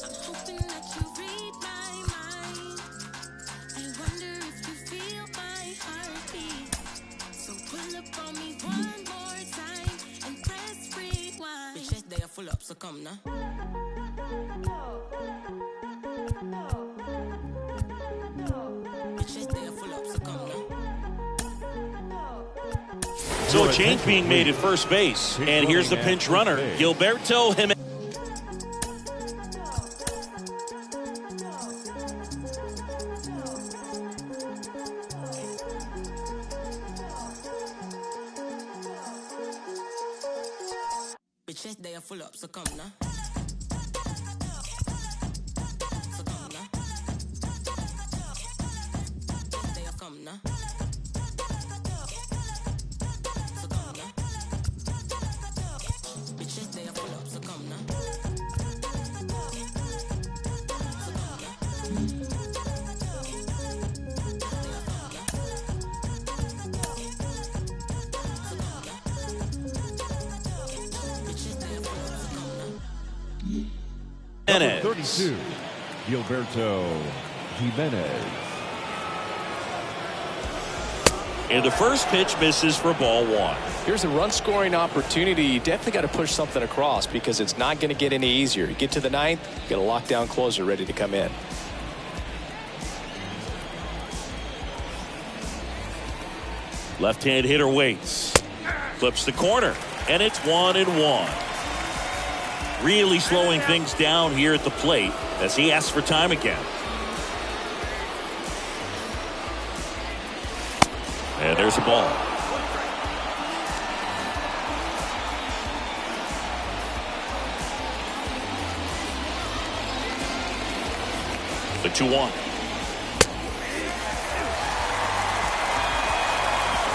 I'm hoping that you read my mind. I wonder if you feel my heartbeat. So pull up on me one more time and press rewind. The chest they are full up, so come now. The chest they are full up, so come now. So a change being made at first base. And here's the pinch runner, Gilberto Jimenez. Bitches, they are full up, so come now. So come now. They are come now. Number 32, Gilberto Jimenez. And the first pitch misses for ball one. Here's a run-scoring opportunity. You definitely got to push something across because it's not going to get any easier. You get to the ninth, you got a lockdown closer ready to come in. Left-hand hitter waits. Flips the corner, and it's 1-1. Really slowing things down here at the plate as he asks for time again. And there's a ball. The 2-1.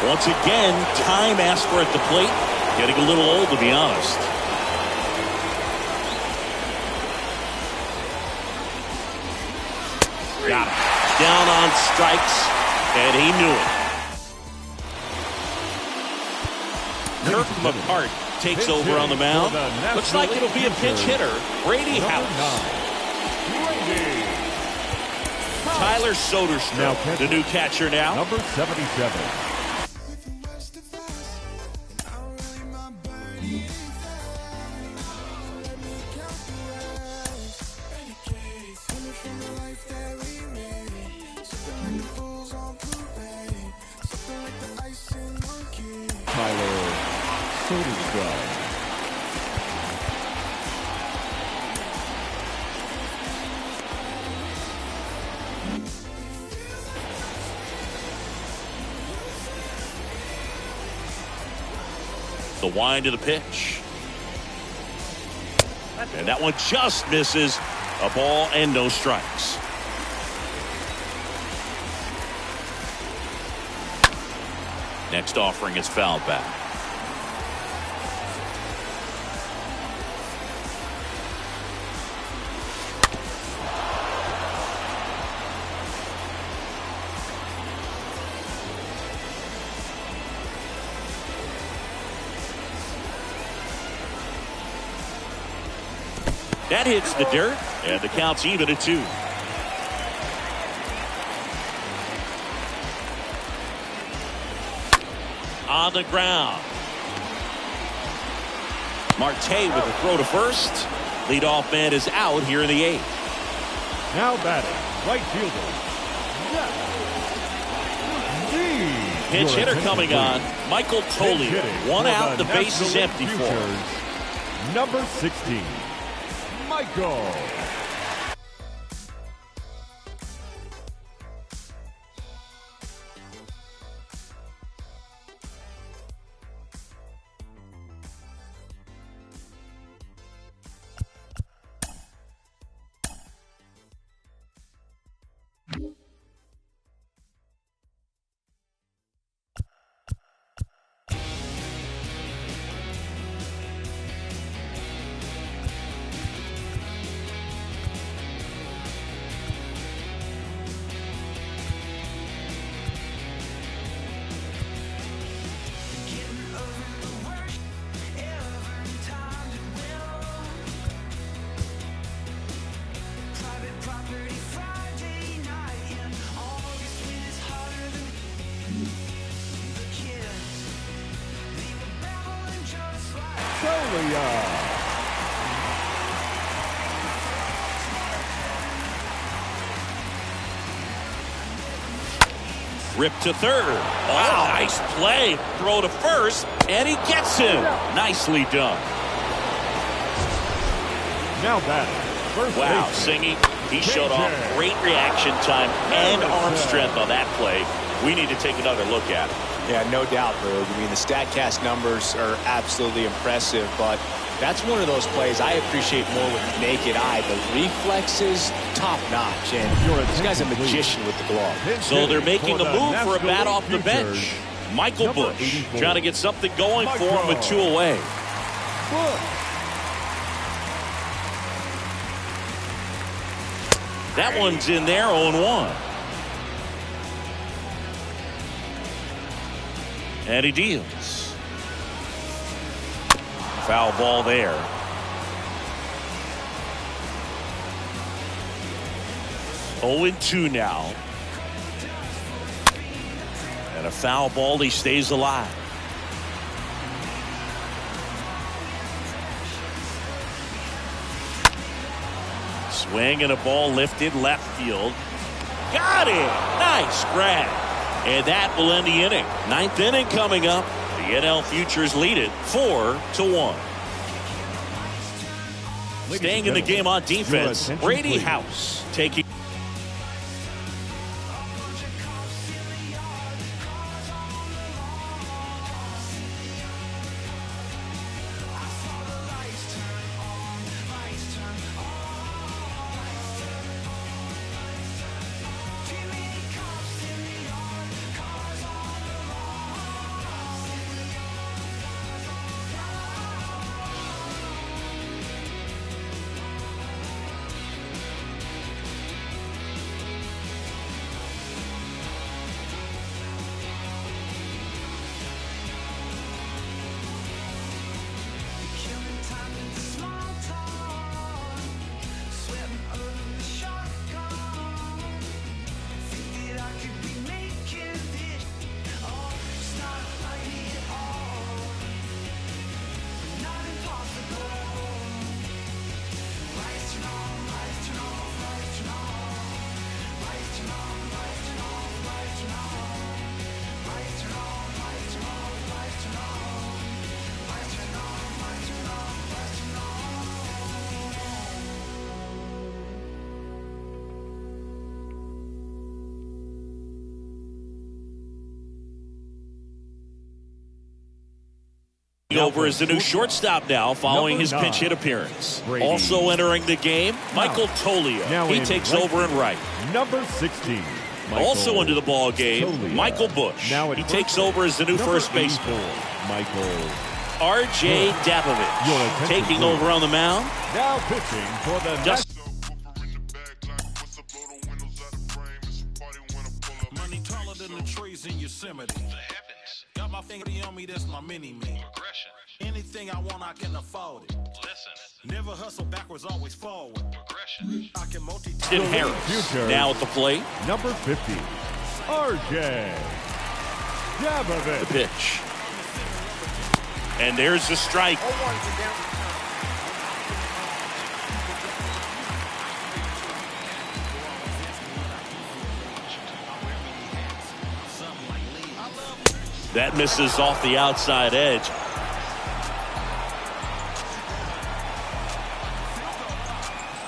Once again, time asked for at the plate. Getting a little old, to be honest. Got it. Down on strikes, and he knew it. Kirk McCart takes over on the mound. Looks like it'll be a pinch hitter, Brady House. Tyler Soderstrom, the new catcher now. Number 77. The wind of the pitch. And that one just misses. A ball and no strikes. Next offering is fouled back. That hits the dirt, and the count's even at 2. On the ground. Marte with a throw to first. Leadoff man is out here in the 8th. Now batting, right fielder. Pinch hitter coming on. Michael Tolio. One out, the base is empty for him. Number 16. Michael. area. Rip to third. Wow, nice play. Throw to first, and he gets him. Nicely done. Now that first wow, baseman, Singy, he showed off great reaction time and arm strength on that play. We need to take another look at it. Yeah, no doubt, Berg. I mean, the StatCast numbers are absolutely impressive, but that's one of those plays I appreciate more with the naked eye. The reflexes, top-notch, and this guy's a magician with the glove. So they're making a move for a bat off the bench. Michael Bush trying to get something going for him with 2 away. That one's in there, 0-1. And he deals. Foul ball there. Oh, 2 now. And a foul ball, he stays alive. Swing and a ball lifted left field. Got it! Nice grab. And that will end the inning. 9th inning coming up. The NL Futures lead it 4-1. Staying in the game on defense, Brady House taking. Over as the new shortstop now following his pinch hit appearance. Brady. Also entering the game, Michael Tolio. He takes over in right. Number 16. Also into the ball game, Tolio. Michael Bush. He takes over as the new first baseman. Michael R.J. Dapovich taking over on the mound. Now pitching for the Money taller than the trees in Yosemite. Got my finger on me, that's my mini-me. Progression. Anything I want, I can afford it. Listen. Never hustle backwards, always forward. Progression. I can multitask. Harris now at the plate. Number 50, R.J. Dapovich. The pitch. And there's the strike. That misses off the outside edge.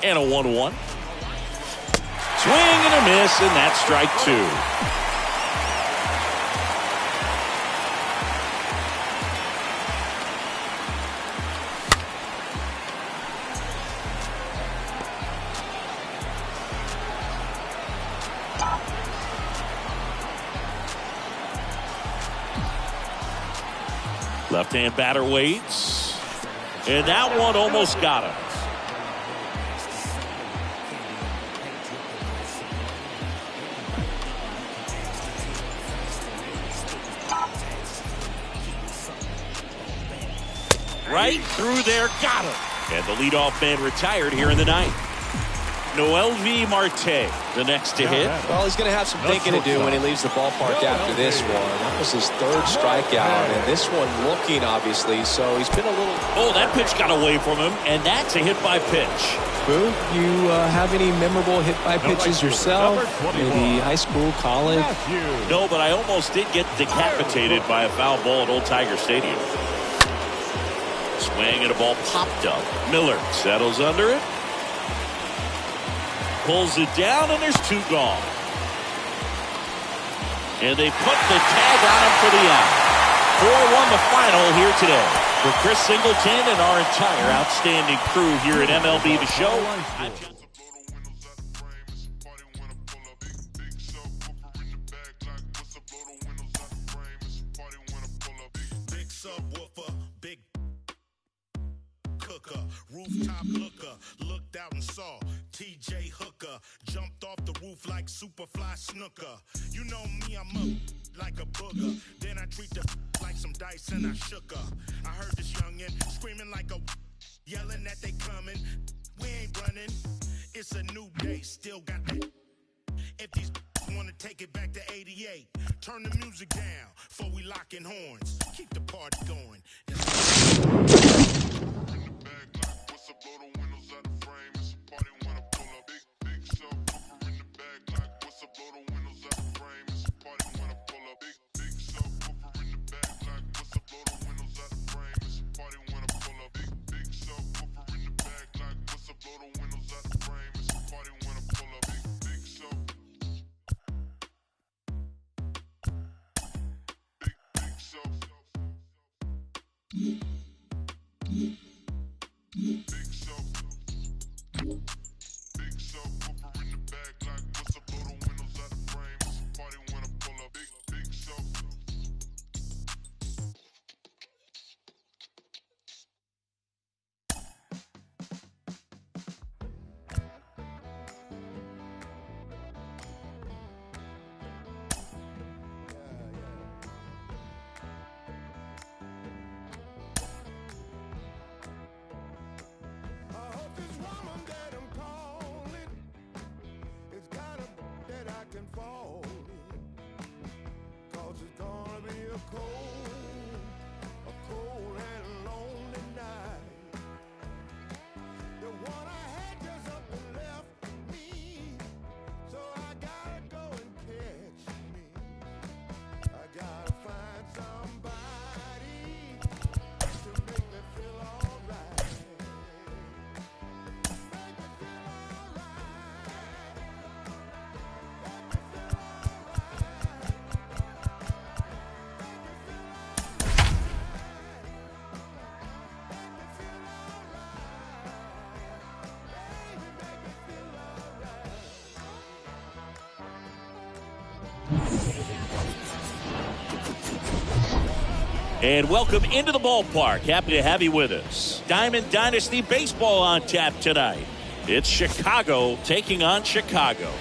And a 1-1. Swing and a miss, and that's strike 2. Left-hand batter waits. And that one almost got him. Right through there, got him. And the leadoff man retired here in the ninth. Noel V. Marte, the next to hit. Well, he's going to have some thinking to do when he leaves the ballpark after this one. That was his third strikeout, and this one looking, obviously, so he's been a little... Oh, that pitch got away from him, and that's a hit-by-pitch. Boo, you have any memorable hit-by-pitches yourself? Maybe high school, college? No, but I almost did get decapitated by a foul ball at Old Tiger Stadium. Swing and a ball popped up. Miller settles under it. Pulls it down, and there's two gone. And they put the tag on him for the out. 4-1 the final here today. For Chris Singleton and our entire outstanding crew here at MLB The Show. Big subwoofer, big cooker, rooftop looker, looked out and saw TJ Hooker, jumped off the roof like Superfly Snooker. You know me, I'm up like a booger. Then I treat the like some dice and I shook her. I heard this youngin' screaming like a yelling that they coming. We ain't running. It's a new day, still got that. If these wanna take it back to 88, turn the music down before we lock in horns. Keep the party going. And welcome into the ballpark. Happy to have you with us. Diamond Dynasty Baseball on tap tonight. It's Chicago taking on Chicago.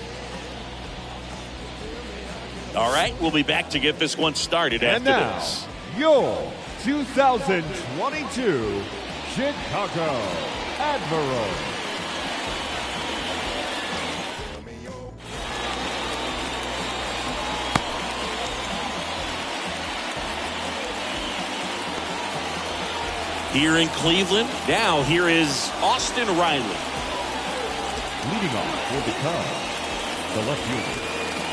All right, we'll be back to get this one started And after now, this. your 2022 Chicago Admirals. Here in Cleveland, now here is Austin Riley. Leading off will become the left fielder,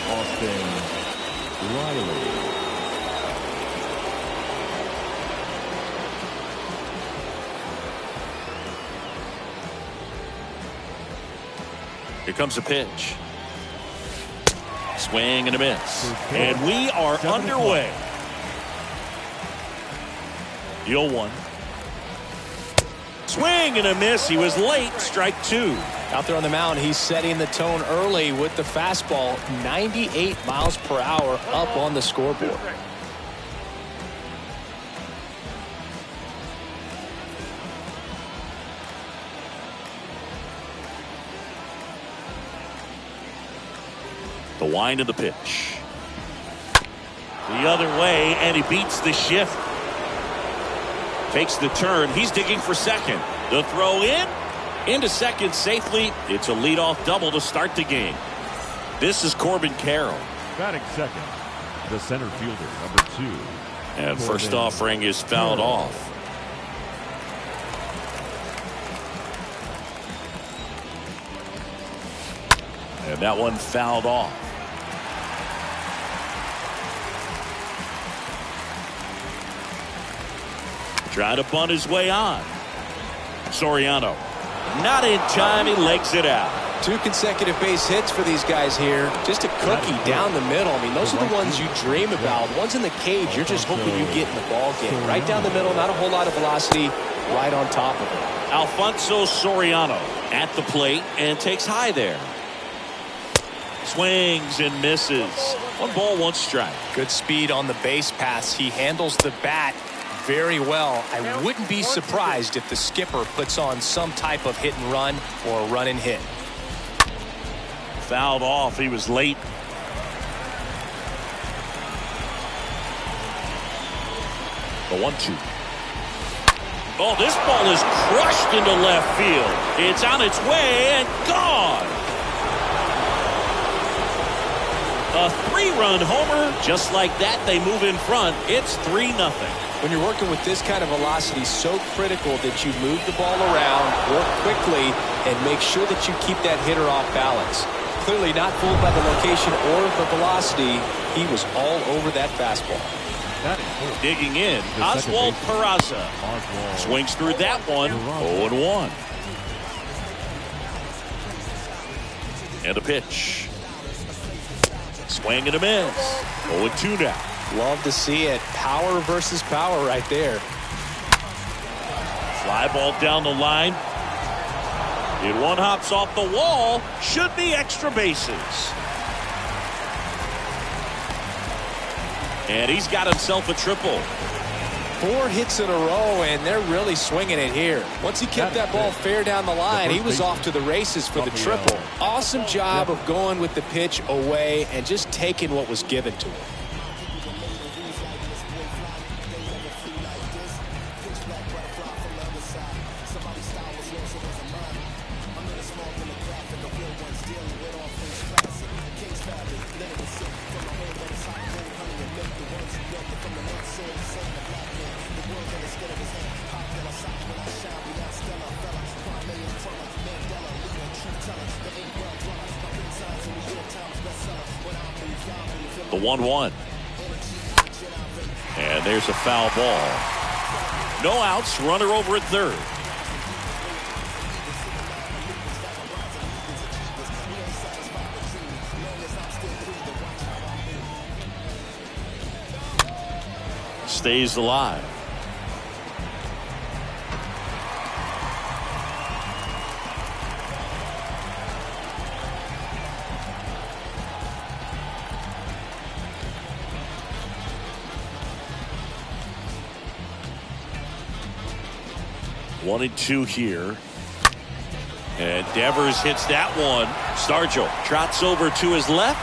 Austin Riley. Here comes a pitch. Swing and a miss. And we are underway. The 0-1. Swing and a miss. He was late. Strike two. Out there on the mound, he's setting the tone early with the fastball. 98 miles per hour up on the scoreboard. The wind of the pitch. The other way, and he beats the shift. Takes the turn. He's digging for second. The throw in, Into second safely. It's a leadoff double to start the game. This is Corbin Carroll. Batting second, the center fielder, number 2. And first offering is fouled off. And that one fouled off. Trying to bunt his way on. Soriano. Not in time. He legs it out. 2 consecutive base hits for these guys here. Just a cookie down the middle. I mean, those are the ones you dream about. Ones in the cage, you're just hoping you get in the ball game. Right down the middle, not a whole lot of velocity, right on top of it. Alfonso Soriano at the plate and takes high there. Swings and misses. 1 ball, 1 strike. Good speed on the base pass. He handles the bat very well. I wouldn't be surprised if the skipper puts on some type of hit and run or run and hit. Fouled off. He was late. The 1-2. Oh, this ball is crushed into left field. It's on its way and gone. A 3-run homer. Just like that, they move in front. It's 3-0. When you're working with this kind of velocity, so critical that you move the ball around, work quickly, and make sure that you keep that hitter off balance. Clearly not fooled by the location or the velocity. He was all over that fastball. Digging in, Oswald Peraza. Swings through that one, 0-1. And a pitch. Swing and a miss. 0-2 now. Love to see it. Power versus power right there. Fly ball down the line. It one hops off the wall. Should be extra bases. And he's got himself a triple. 4 hits in a row, and they're really swinging it here. Once he kept that ball fair down the line, he was off to the races for the triple. Awesome job of going with the pitch away and just taking what was given to him. The 1-1. And there's a foul ball. No outs, runner over at third. Stays alive. One and 2 here. And Devers hits that one. Stargell trots over to his left.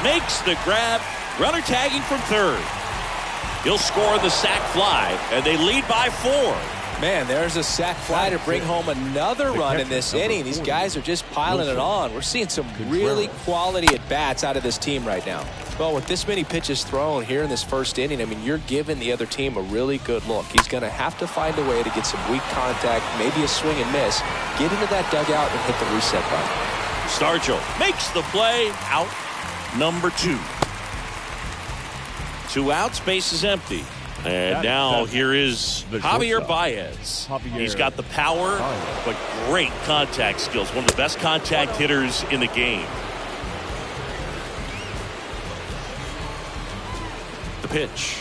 Makes the grab. Runner tagging from third. He'll score the sac fly, and they lead by 4. Man, there's a sac fly to bring home another run in this inning. These guys are just piling it on. We're seeing some really quality at-bats out of this team right now. Well, with this many pitches thrown here in this first inning, I mean, you're giving the other team a really good look. He's going to have to find a way to get some weak contact, maybe a swing and miss, get into that dugout and hit the reset button. Stargell makes the play. Out number 2. 2 outs, base is empty. And now here is Javier Baez. He's got the power, but great contact skills. One of the best contact hitters in the game. The pitch.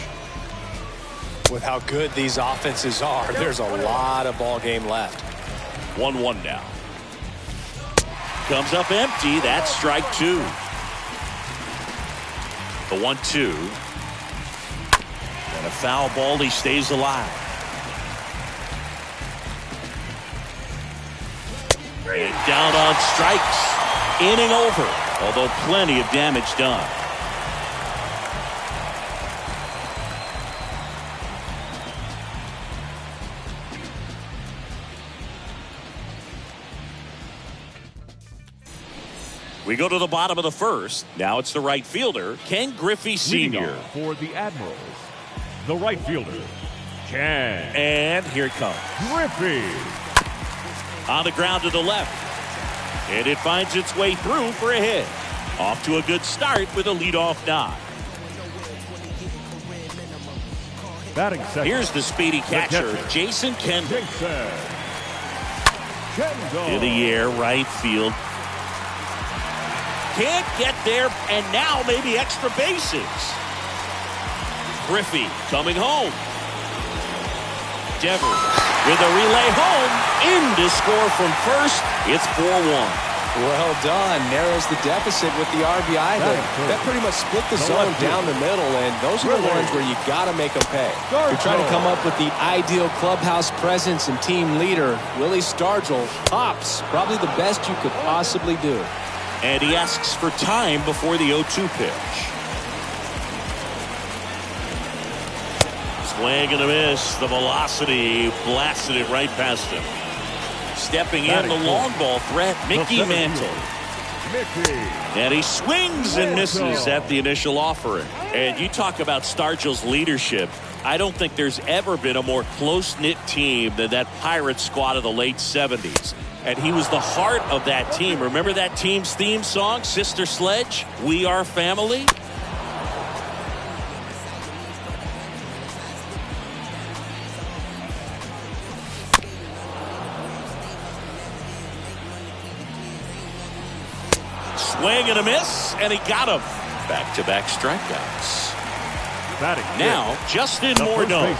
With how good these offenses are, there's a lot of ball game left. 1-1 now. Comes up empty. That's strike 2. The 1-2. And a foul ball. He stays alive. And down on strikes. Inning over. Although plenty of damage done. We go to the bottom of the first. Now it's the right fielder, Ken Griffey Leading Sr. off for the Admirals, the right fielder, Ken And here it comes. Griffey. On the ground to the left. And it finds its way through for a hit. Off to a good start with a leadoff nod. Batting second. Here's the speedy catcher, Jason Kendall. In the air, right field. Can't get there, and now maybe extra bases. Griffey coming home. Devers with a relay home. In to score from first. It's 4-1. Well done. Narrows the deficit with the RBI. That pretty much split the zone down the middle, and those are the ones where you got to make them pay. You're trying to come up with the ideal clubhouse presence and team leader. Willie Stargell pops. Probably the best you could possibly do. And he asks for time before the 0-2 pitch. Swing and a miss. The velocity blasted it right past him. Stepping in the long ball threat, Mickey Mantle. And he swings and misses at the initial offering. And you talk about Stargell's leadership. I don't think there's ever been a more close-knit team than that Pirates squad of the late 70s. And he was the heart of that team. Remember that team's theme song, Sister Sledge? We Are Family? Swing and a miss, and he got him. Back-to-back strikeouts. Now, Justin Morneau.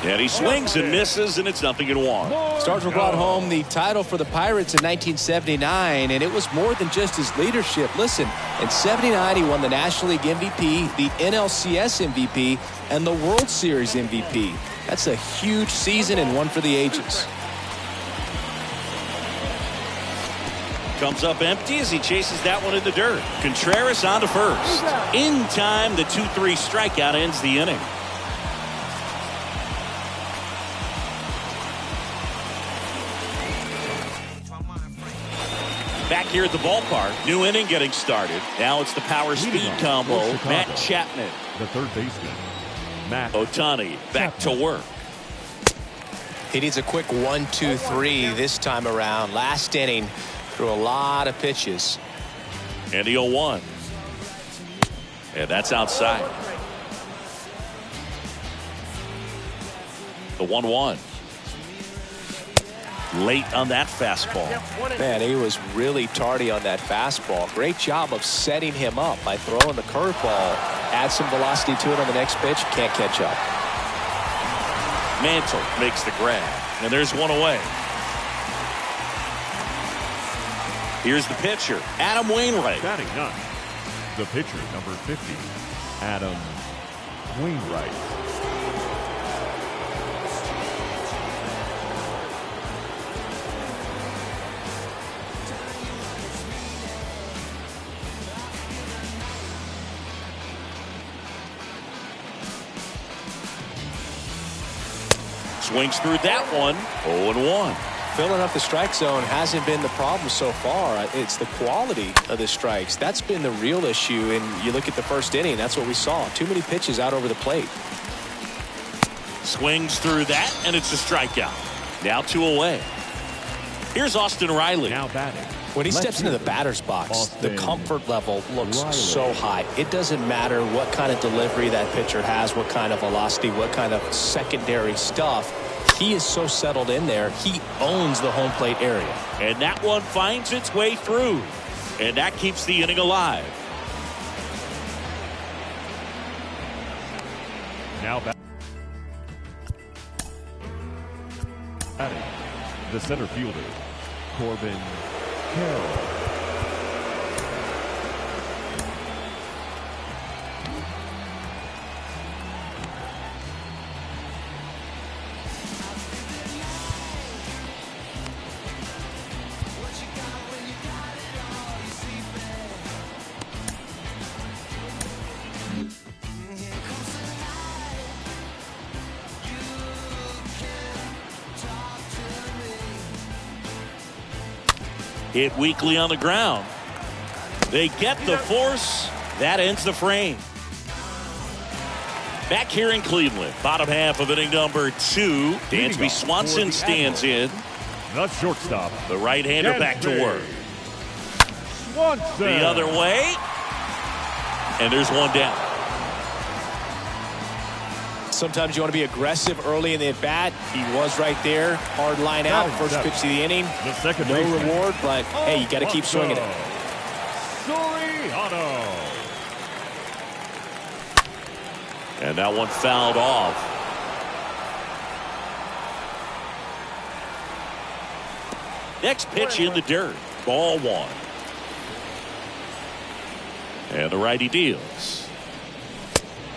And he swings and misses, and it's 0-1. Stargell brought home the title for the Pirates in 1979, and it was more than just his leadership. Listen, in '79, he won the National League MVP, the NLCS MVP, and the World Series MVP. That's a huge season and one for the ages. Comes up empty as he chases that one in the dirt. Contreras on to first. In time, the 2-3 strikeout ends the inning. Back here at the ballpark, new inning getting started. Now it's the power speed combo. Matt Chapman. The third baseman, Matt Ohtani back to work. He needs a quick 1-2-3 this time around. Last inning, threw a lot of pitches. And the 0-1. And that's outside. The 1-1. Late on that fastball. Man, he was really tardy on that fastball. Great job of setting him up by throwing the curveball. Add some velocity to it on the next pitch. Can't catch up. Mantle makes the grab. And there's one away. Here's the pitcher, Adam Wainwright. Batting ninth, the pitcher, number 50, Adam Wainwright. Swings through that one. 0-1. Filling up the strike zone hasn't been the problem so far. It's the quality of the strikes. That's been the real issue. And you look at the first inning, that's what we saw. Too many pitches out over the plate. Swings through that, and it's a strikeout. Now 2 away. Here's Austin Riley. Now batting. When he steps into the batter's box, the comfort level looks so high. It doesn't matter what kind of delivery that pitcher has, what kind of velocity, what kind of secondary stuff. He is so settled in there. He owns the home plate area. And that one finds its way through. And that keeps the inning alive. Now batting, the center fielder, Corbin Carroll. Hit weakly on the ground. They get the force. That ends the frame. Back here in Cleveland, bottom half of inning number 2. Dansby Swanson stands in. The shortstop. The right-hander back to work. Swanson. The other way. And there's one down. Sometimes you want to be aggressive early in the at-bat. He was right there. Hard line out. First pitch of the inning. The second no baseman. reward, but hey, you got to keep swinging it. Soriano. And that one fouled off. Next pitch in the dirt. Ball 1. And the righty deals.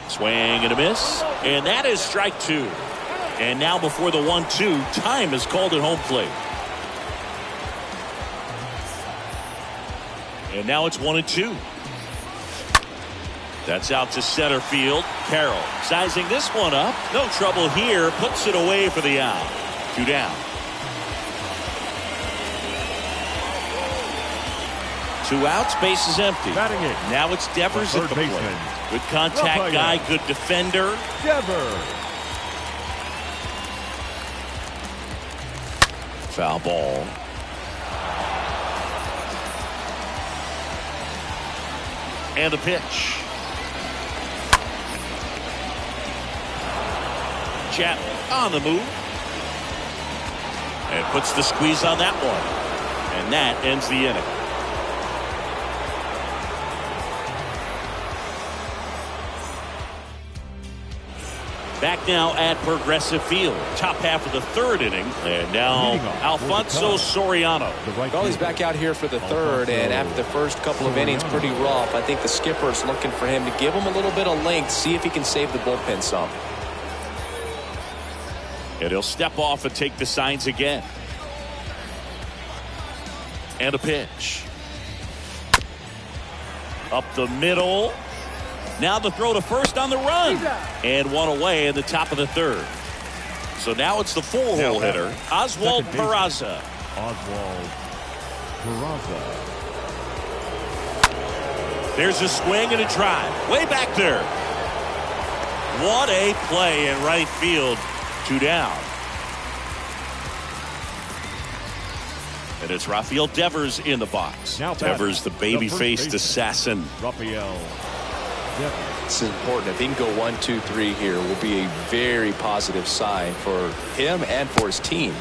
Swing and a miss. And that is strike 2. And now before the 1-2, time is called at home plate. And now it's 1-2. That's out to center field. Carroll sizing this one up. No trouble here. Puts it away for the out. 2 down. 2 outs. Base is empty. Batting it. Now it's Devers at the plate. Good contact guy. Good defender. Devers. Foul ball. And a pitch. Chapman on the move. And puts the squeeze on that one. And that ends the inning. Back now at Progressive Field. Top half of the 3rd inning. And now Alfonso Soriano. Well, he's back out here for the 3rd, and after the first couple of innings, pretty rough. I think the skipper's looking for him to give him a little bit of length, see if he can save the bullpen some. And he'll step off and take the signs again. And a pitch. Up the middle. Now the throw to first on the run. And one away in the top of the 3rd. So now it's the 4-hole hitter, Oswald Peraza. Oswald Peraza. There's a swing and a drive. Way back there. What a play in right field. 2 down. And it's Rafael Devers in the box. Now Devers, the baby-faced assassin. Rafael Devers. This is important. If he can go 1, 2, 3 here, will be a very positive sign for him and for his team.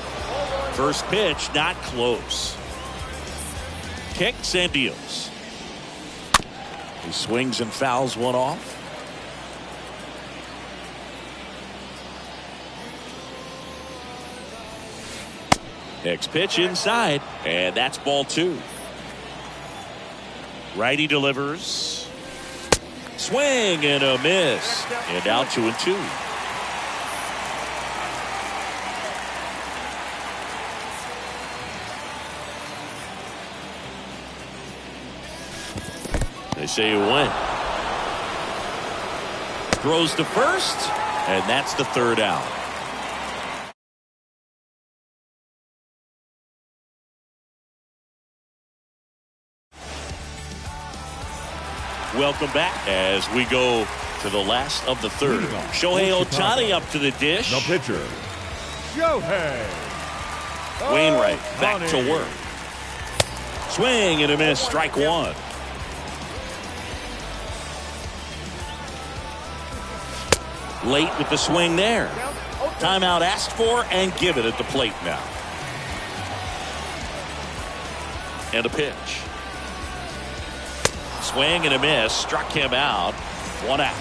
First pitch, not close. Kicks and deals. He swings and fouls one off. Next pitch inside, and that's ball 2. Righty delivers. Swing and a miss. And now 2-2. They say you win. Throws to first, and that's the 3rd out. Welcome back as we go to the last of the 3rd. Shohei Ohtani up to the dish. The pitcher, Shohei Wainwright back to work. Swing and a miss. Strike 1. Late with the swing there. Timeout asked for and given at the plate now. And a pitch. Swing and a miss. Struck him out. 1 out.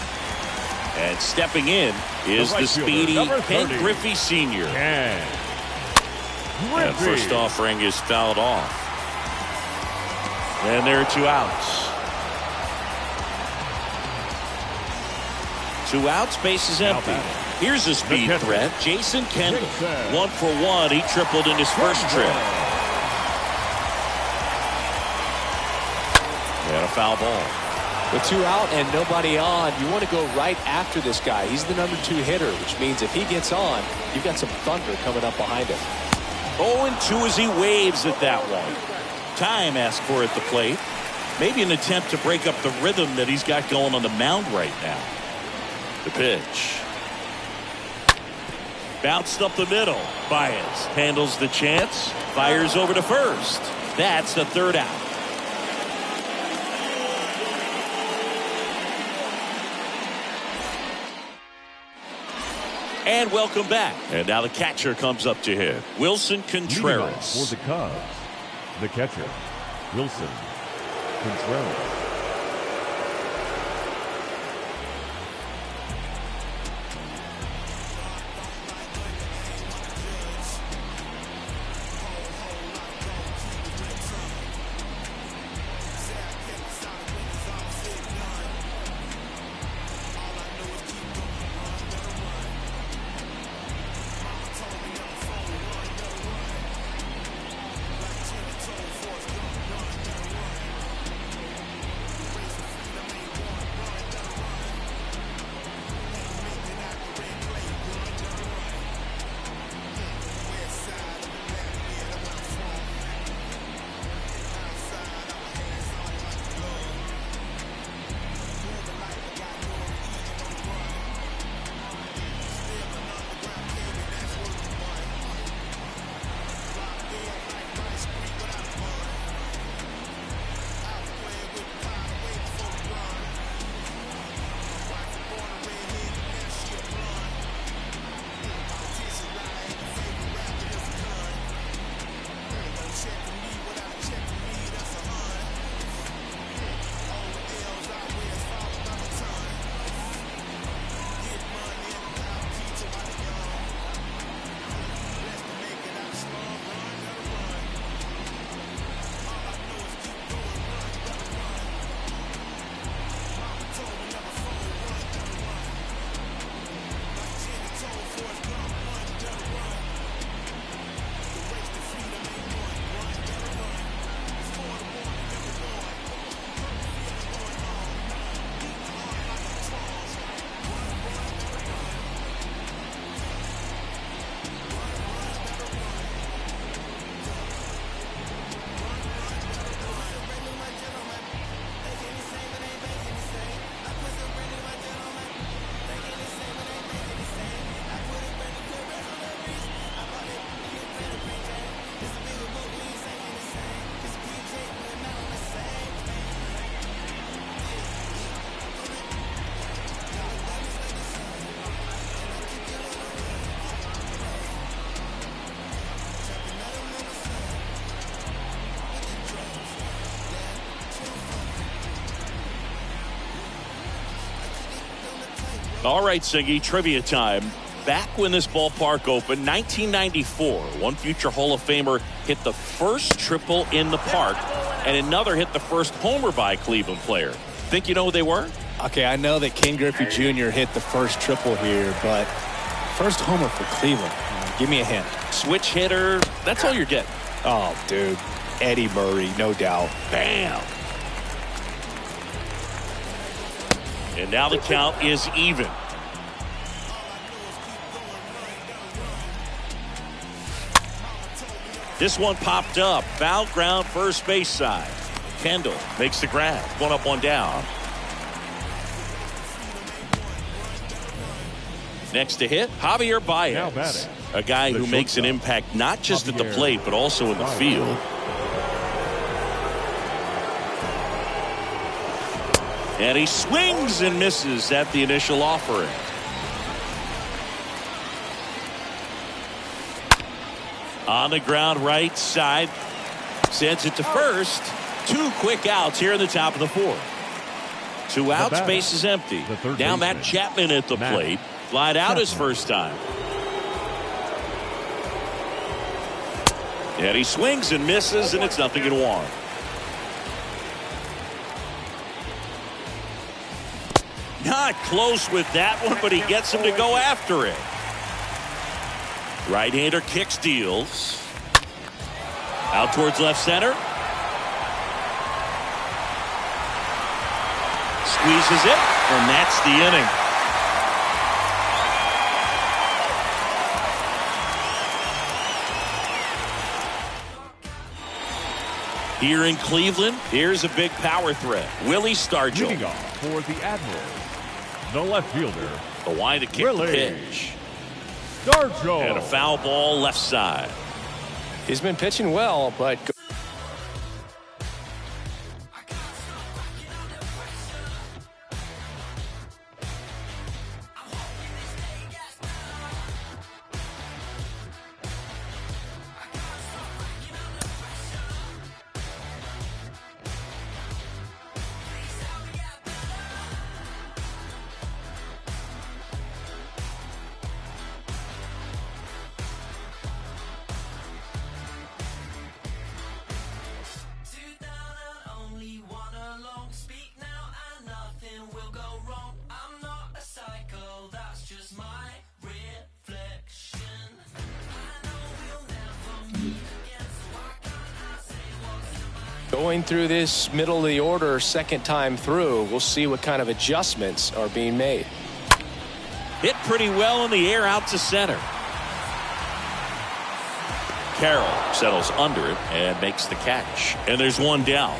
And stepping in is the speedy Ken Griffey Sr. And first offering is fouled off. And there are 2 outs. 2 outs, base is empty. Here's a speed threat. Jason Kendall. 1 for 1. He tripled in his first trip. And a foul ball. With 2 out and nobody on, you want to go right after this guy. He's the number 2 hitter, which means if he gets on, you've got some thunder coming up behind him. 0-2 as he waves at that one. Time asked for at the plate. Maybe an attempt to break up the rhythm that he's got going on the mound right now. The pitch. Bounced up the middle. Baez handles the chance. Fires over to first. That's the third out. And welcome back. And now the catcher comes up to hit. Wilson Contreras. For the Cubs, the catcher, Wilson Contreras. All right, Siggy, trivia time. Back when this ballpark opened, 1994, one future Hall of Famer hit the first triple in the park, and another hit the first homer by a Cleveland player. Think you know who they were? Okay, I know that Ken Griffey Jr. hit the first triple here, but first homer for Cleveland. Give me a hint. Switch hitter. That's all you're getting. Oh, dude. Eddie Murray, no doubt. Bam. And now the count is even. This one popped up. Foul ground first base side. Kendall makes the grab. One up, one down. Next to hit, Javier Baez. A guy who makes an impact not just at the plate, but also in the field. And he swings and misses at the initial offering. On the ground right side. Sends it to first. Two quick outs here in the top of the fourth. Two outs, base is empty. Now Matt Chapman at the plate. Flied out his first time. And he swings and misses, and it's 0-1. Not close with that one, but he gets him to go after it. Right-hander kicks, deals. Out towards left center. Squeezes it, and that's the inning. Here in Cleveland, here's a big power threat. Willie Stargell. Leading off for the Admirals, the left fielder, The line to kick the pitch. Stargell. And a foul ball left side. He's been pitching well, but... Going through this middle of the order second time through, we'll see what kind of adjustments are being made. Hit pretty well in the air out to center. Carroll settles under it and makes the catch. And there's one down.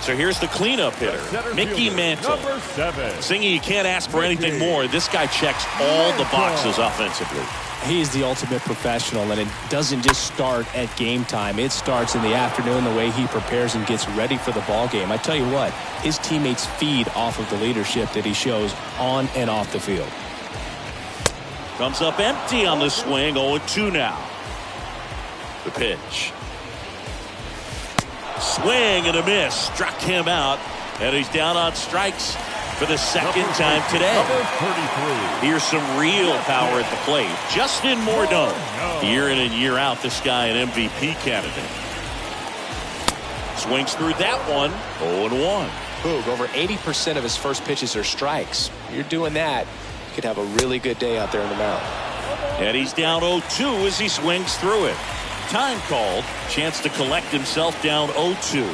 So here's the cleanup hitter, Mickey Mantle. Number 7. Singy, you can't ask for anything more. This guy checks all the boxes offensively. He's the ultimate professional, and it doesn't just start at game time. It starts in the afternoon, the way he prepares and gets ready for the ball game. I tell you what, his teammates feed off of the leadership that he shows on and off the field. Comes up empty on the swing, 0-2 now. The pitch. Swing and a miss. Struck him out, and he's down on strikes for the second time today. Number 33. Here's some real power at the plate. Justin Morneau. Year in and year out, this guy an MVP candidate. Swings through that one, 0-1. Boog, over 80% of his first pitches are strikes. You're doing that, you could have a really good day out there in the mound. And he's down 0-2 as he swings through it. Time called. Chance to collect himself down 0-2.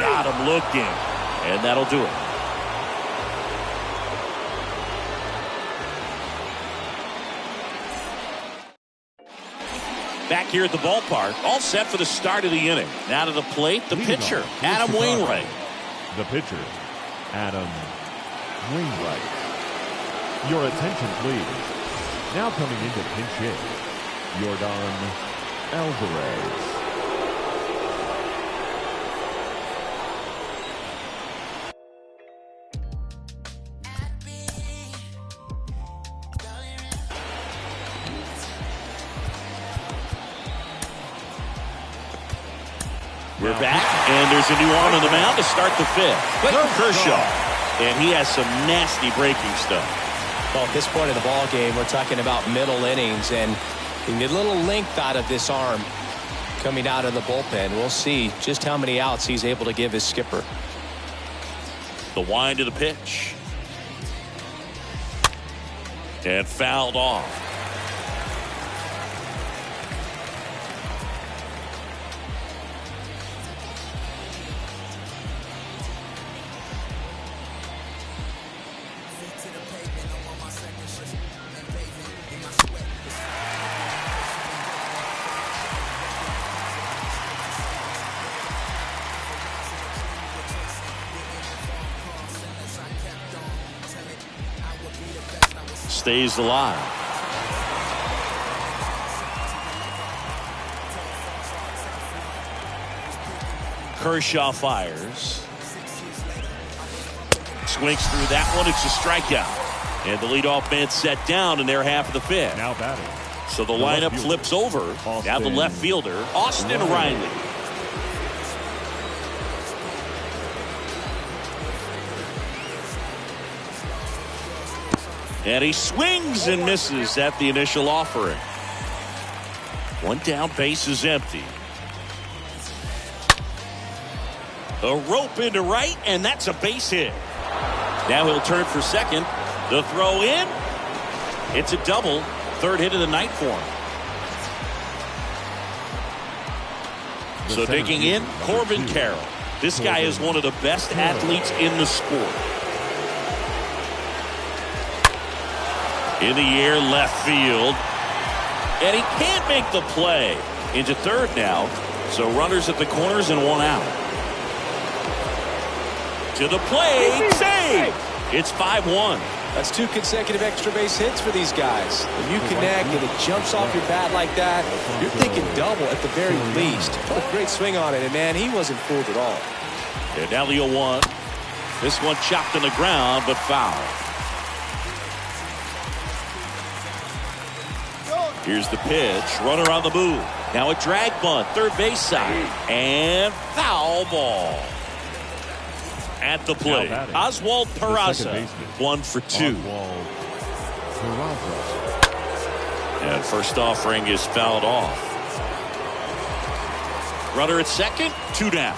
Got him looking, and that'll do it. Back here at the ballpark, all set for the start of the inning. Now to the plate, the pitcher, Adam Wainwright. The pitcher, Adam Wainwright. Your attention, please. Now coming into pinch hit, Yordan Alvarez. We're back, and there's a new arm on the mound to start the fifth. Clayton Kershaw, and he has some nasty breaking stuff. Well, at this point of the ball game, we're talking about middle innings, and you can get a little length out of this arm coming out of the bullpen. We'll see just how many outs he's able to give his skipper. The wind of the pitch. And fouled off. Stays alive. Kershaw fires. Swings through that one. It's a strikeout. And the leadoff man set down in their half of the fifth. Now batting. So the lineup flips over. Now the left fielder, Austin Riley. And he swings and misses at the initial offering. One down, base is empty. A rope into right, and that's a base hit. Now he'll turn for second. The throw in. It's a double. Third hit of the night for him. So digging in, Corbin Carroll. This guy is one of the best athletes in the sport. In the air, left field. And he can't make the play. Into third now. So runners at the corners and one out. To the plate. Save. It's 5-1. That's 2 consecutive extra base hits for these guys. When you connect and it jumps off your bat like that, you're thinking double at the very least. Put a great swing on it, and man, he wasn't fooled at all. And now the 0-1. This one chopped on the ground, but foul. Here's the pitch. Runner on the move. Now a drag bunt, third base side. And foul ball. At the plate, Oswald Peraza, 1 for 2. And first offering is fouled off. Runner at second, 2 down.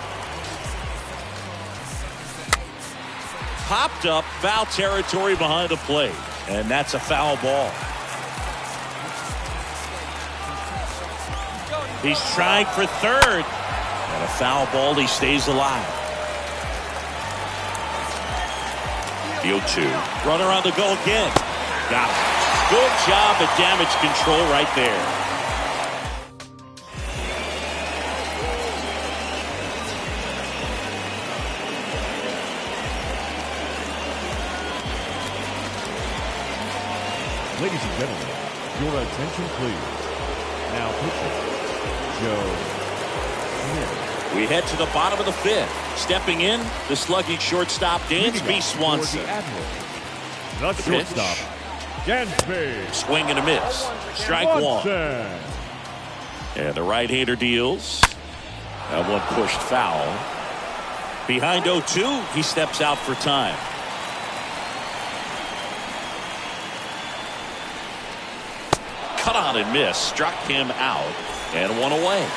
Popped up, foul territory behind the plate. And that's a foul ball. He's trying for third. And a foul ball, he stays alive. The 0-2. Runner on the go again. Got it. Good job at damage control right there. Ladies and gentlemen, your attention please. Now pitching, Joe Smith. We head to the bottom of the 5th. Stepping in, the slugging shortstop, Dansby Swanson. The shortstop, Dansby. Swing and a miss. Strike 1. And the right-hander deals. That one pushed foul. Behind 0-2, he steps out for time. Cut on and miss. Struck him out. And one away.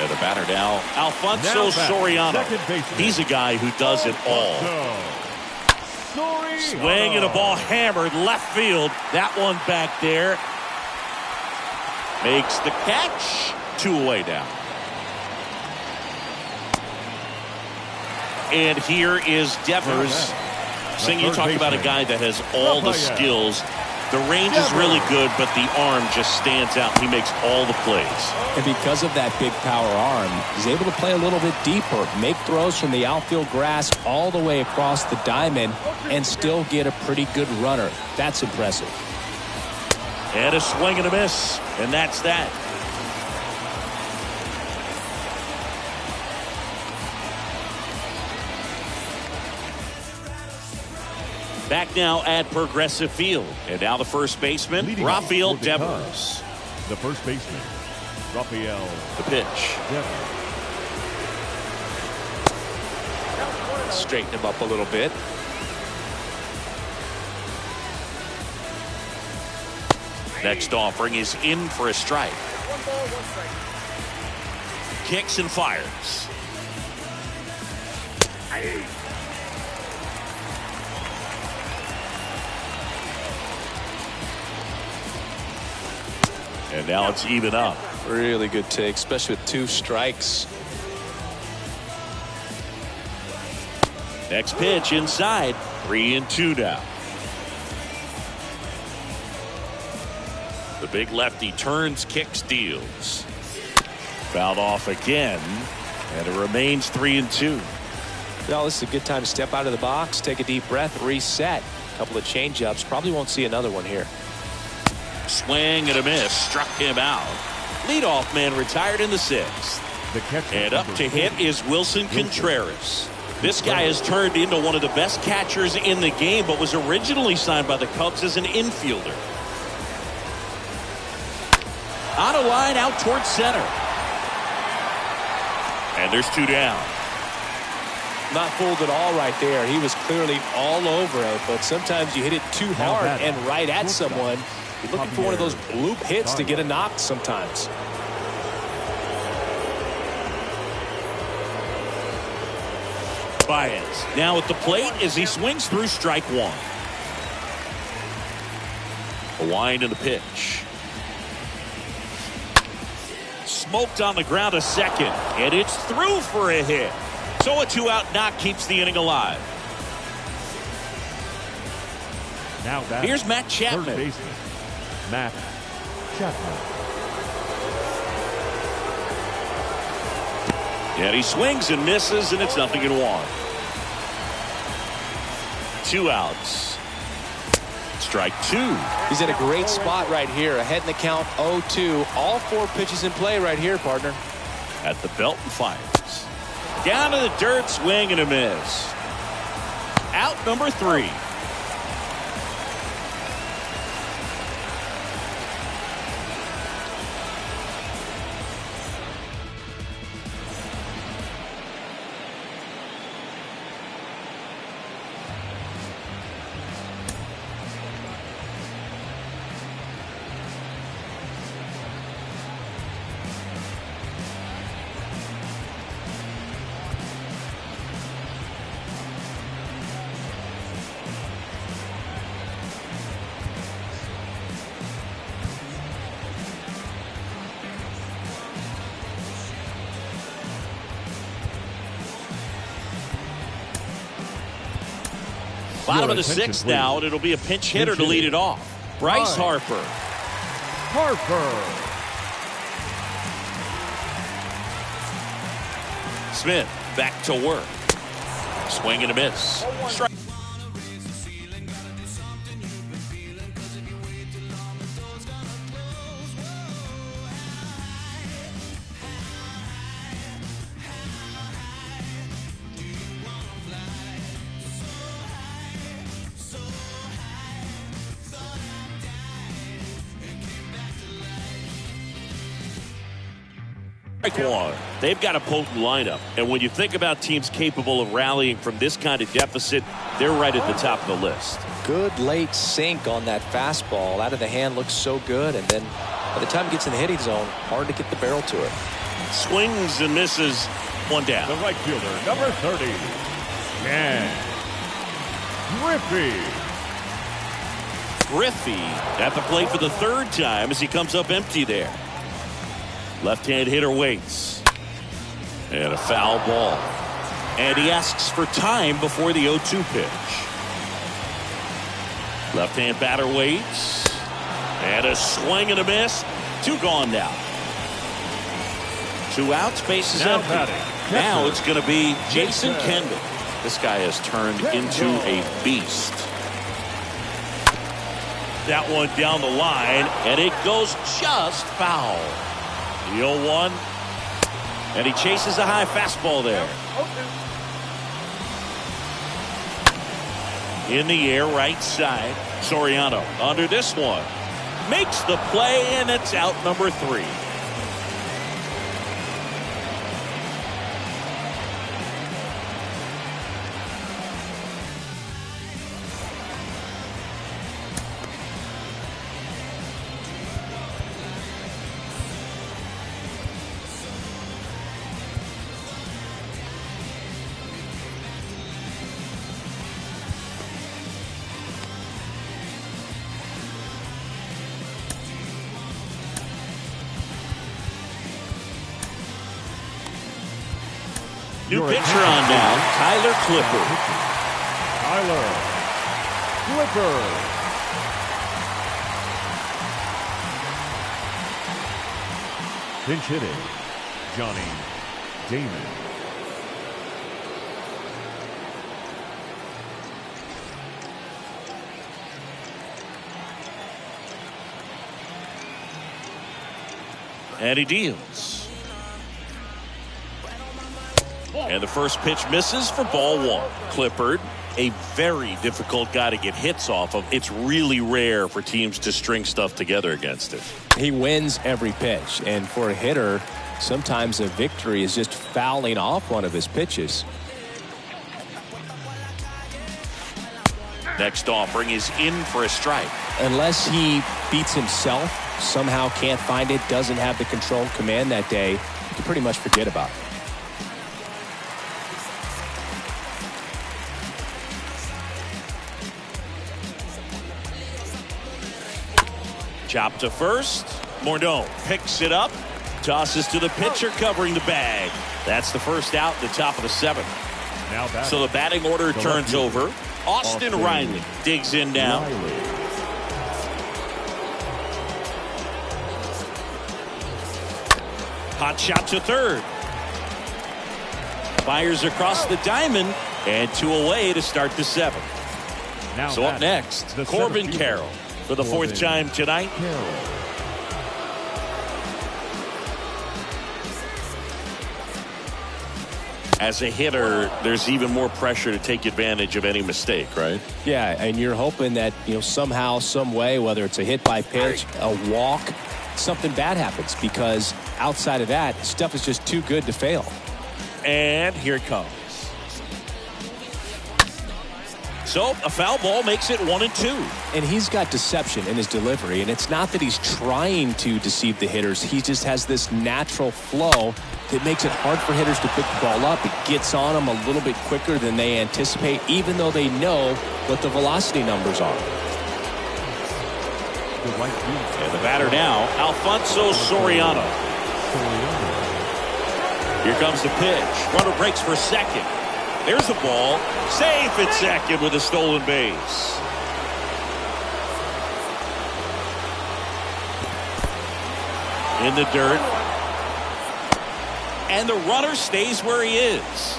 And the batter now, Alfonso Soriano. He's a guy who does it all. Swing and a ball hammered left field. That one back there. Makes the catch. 2 away now. And here is Devers. Sing, you talk about a guy that has all the skills. The range is really good, but the arm just stands out. He makes all the plays. And because of that big power arm, he's able to play a little bit deeper, make throws from the outfield grass all the way across the diamond, and still get a pretty good runner. That's impressive. And a swing and a miss, and that's that. Back now at Progressive Field. And now the first baseman, Rafael Devers. The first baseman, Rafael. The pitch. Devers. Straighten him up a little bit. Next offering is in for a strike. Kicks and fires. And now it's even up. Really good take, especially with 2 strikes. Next pitch inside. 3-2 now. The big lefty turns, kicks, deals. Fouled off again. And it remains 3-2. Well, this is a good time to step out of the box, take a deep breath, reset. A couple of change-ups. Probably won't see another one here. Swing and a miss. Struck him out. Leadoff man retired in the 6th. And up to hit is Wilson Contreras. This guy has turned into one of the best catchers in the game, but was originally signed by the Cubs as an infielder. On a line out towards center. And there's 2 down. Not fooled at all right there. He was clearly all over it, but sometimes you hit it too hard and right at someone. You're looking for one of those bloop hits to get a knock sometimes. Baez now at the plate as he swings through strike 1. A wind in the pitch. Smoked on the ground a second, and it's through for a hit. So a 2-out knock keeps the inning alive. Now here's Matt Chapman. Third baseman, Matt Chapman. And he swings and misses, and it's 0-1. 2 outs. Strike 2. He's in a great spot right here. Ahead in the count, 0-2. All 4 pitches in play right here, partner. At the belt and fires. Down to the dirt, swing and a miss. Out number 3. Bottom of the 6th now, and it'll be a pinch hitter to lead it off. Bryce Harper. Smith back to work. Swing and a miss. Strike. One. They've got a potent lineup, and when you think about teams capable of rallying from this kind of deficit, they're right at the top of the list. Good late sink on that fastball. Out of the hand looks so good, and then by the time it gets in the hitting zone, hard to get the barrel to it. Swings and misses. 1 down. The right fielder, number 30, Ken Griffey at the plate for the 3rd time as he comes up empty there. Left-hand hitter waits. And a foul ball. And he asks for time before the 0-2 pitch. Left-hand batter waits. And a swing and a miss. 2 gone now. 2 outs, bases empty. Now it's going to be Jason Kendall. This guy has turned into a beast. That one down the line, and it goes just foul. The 0-1, and he chases a high fastball there. In the air, right side. Soriano under this one. Makes the play, and it's out number 3. New pitcher on now, Tyler Clippard. Pinch hitting, Johnny Damon. And he deals. And the first pitch misses for ball 1. Clippard, a very difficult guy to get hits off of. It's really rare for teams to string stuff together against it. He wins every pitch, and for a hitter, sometimes a victory is just fouling off one of his pitches. Next offering is in for a strike. Unless he beats himself, somehow can't find it, doesn't have the controlled command that day, you can pretty much forget about it. Chop to first. Morneau picks it up. Tosses to the pitcher covering the bag. That's the first out at the top of the 7th. So the batting order turns over. Austin Riley digs in now. Hot shot to third. Fires across the diamond, and 2 away to start the 7th. Now so up next, Corbin Carroll for the 4th time tonight. As a hitter, there's even more pressure to take advantage of any mistake, right? Yeah, and you're hoping that, somehow, some way, whether it's a hit by pitch, a walk, something bad happens, because outside of that, stuff is just too good to fail. And here it comes. So a foul ball makes it 1-2. And he's got deception in his delivery, and it's not that he's trying to deceive the hitters. He just has this natural flow that makes it hard for hitters to pick the ball up. It gets on them a little bit quicker than they anticipate, even though they know what the velocity numbers are. And the batter now, Alfonso Soriano. Here comes the pitch. Runner breaks for second. There's the ball. Safe at second with a stolen base. In the dirt. And the runner stays where he is.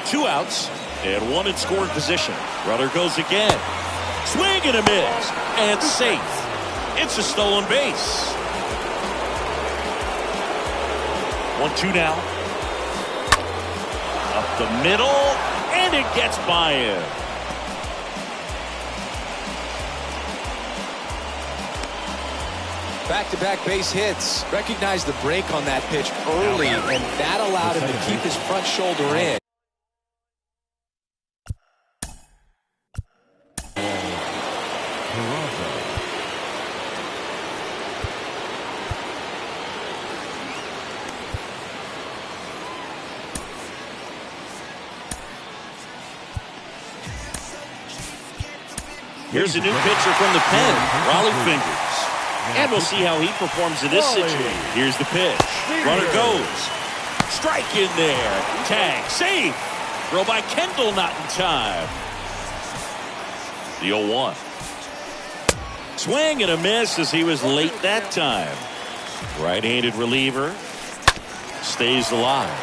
2 outs and 1 in scoring position. Runner goes again. Swing and a miss. And safe. It's a stolen base. 1-2 now. Up the middle, and it gets by him. Back-to-back base hits. Recognized the break on that pitch early, and that allowed him to keep his front shoulder in. Here's a new pitcher from the pen, Raleigh Fingers. And we'll see how he performs in this situation. Here's the pitch. Runner goes. Strike in there. Tag. Safe. Throw by Kendall, not in time. The 0-1. Swing and a miss as he was late that time. Right-handed reliever. Stays alive.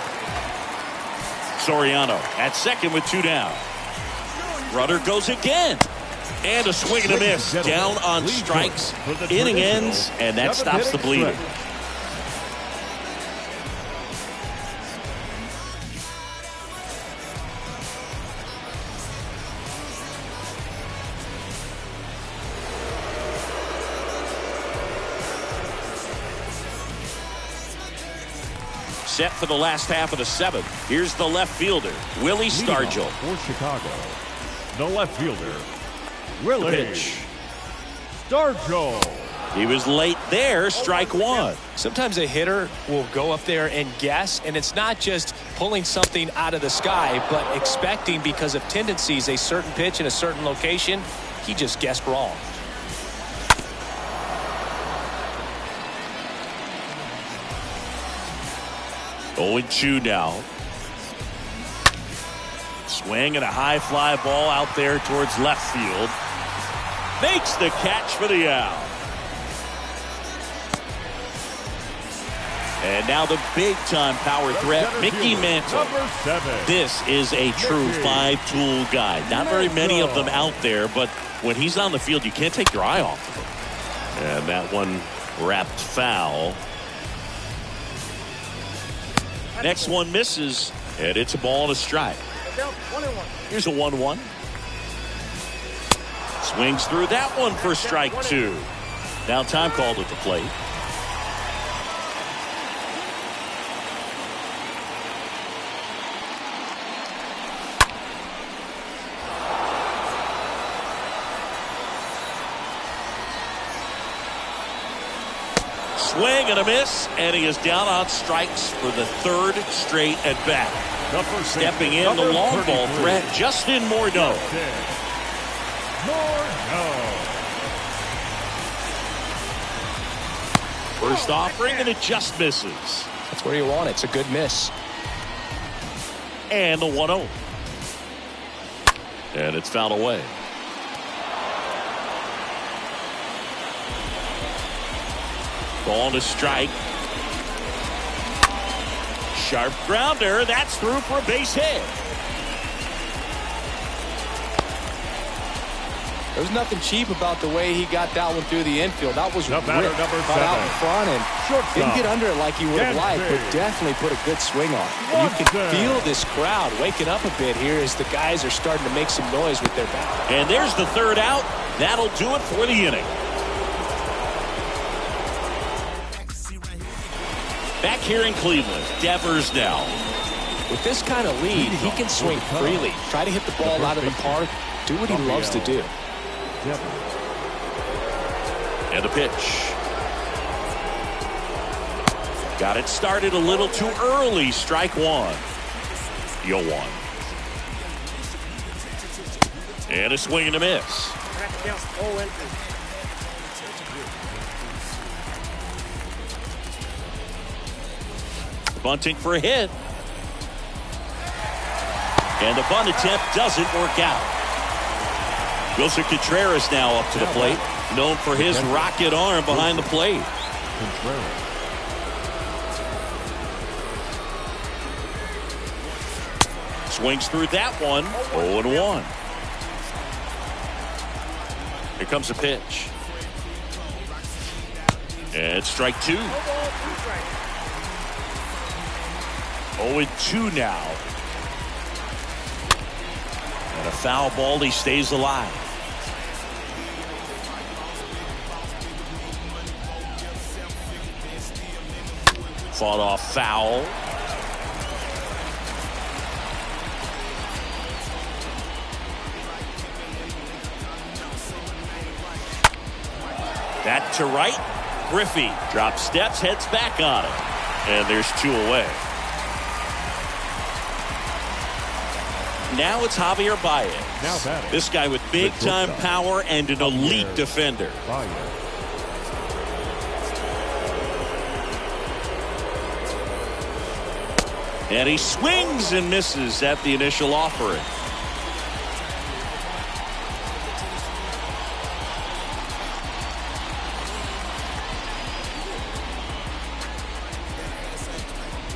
Soriano at second with 2 down. Runner goes again. And a swing and a miss. Down on strikes. Inning ends, and that stops the bleeding. Set for the last half of the 7th. Here's the left fielder, Willie Stargell. For Chicago, the left fielder, Willie Stargell. He was late there, strike 1. Sometimes a hitter will go up there and guess, and it's not just pulling something out of the sky, but expecting, because of tendencies, a certain pitch in a certain location. He just guessed wrong. Oh, 0-2 now. Swing and a high fly ball out there towards left field. Makes the catch for the out. And now the big-time power threat, Mickey Mantle. This is a true 5-tool guy. Not very many of them out there, but when he's on the field, you can't take your eye off of him. And that one wrapped foul. Next one misses, and it's a ball and a strike. Here's a 1-1. Swings through that one for strike 2. Now time called at the plate. Swing and a miss, and he is down on strikes for the 3rd straight at bat. Stepping in the long ball threat, Justin Morneau. First offering, and it just misses. That's where you want it. It's a good miss. And the 1-0. And it's fouled away. Ball to strike. Sharp grounder. That's through for a base hit. There's nothing cheap about the way he got that one through the infield. That was ripped, number cut out in front, and didn't get under it like he would have liked, but definitely put a good swing on. And you can feel this crowd waking up a bit here as the guys are starting to make some noise with their bat. And there's the third out. That'll do it for the inning. Back here in Cleveland, Devers now. With this kind of lead, he can swing freely, try to hit the ball out of the park, do what he loves to do. And the pitch. Got it started a little too early. Strike one. 0-1. And a swing and a miss. Bunting for a hit. And the bunt attempt doesn't work out. Wilson Contreras now up to the plate, known for his rocket arm behind the plate. Swings through that one. 0-1. Here comes the pitch. And it's strike two. 0-2 now. And a foul ball, he stays alive. Fought off foul. That to right. Griffey drops steps, heads back on it. And there's two away. Now it's Javier Baez. This guy with big-time power and an elite defender. And he swings and misses at the initial offering.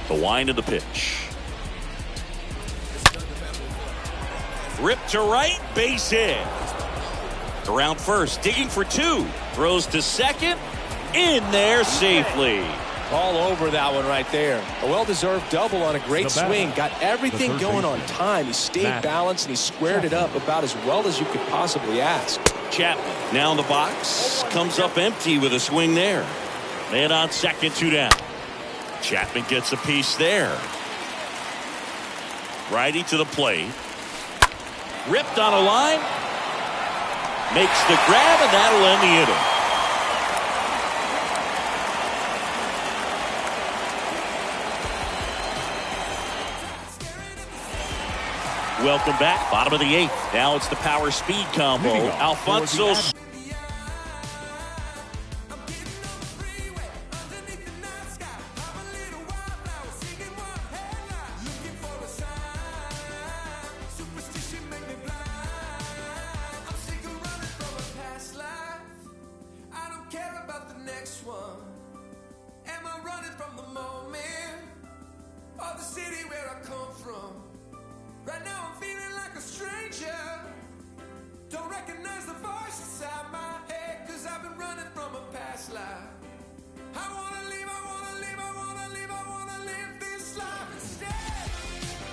The wind of the pitch. Ripped to right, base hit. Around first, digging for two. Throws to second, in there safely. All over that one right there. A well-deserved double on a great swing. Got everything going on time. He stayed balanced and he squared it up about as well as you could possibly ask. Chapman now in the box. Comes up empty with a swing there. Man on second, two down. Chapman gets a piece there. Righty to the plate. Ripped on a line. Makes the grab, and that'll end the inning. Welcome back. Bottom of the eighth. Now it's the power speed combo. Alfonso.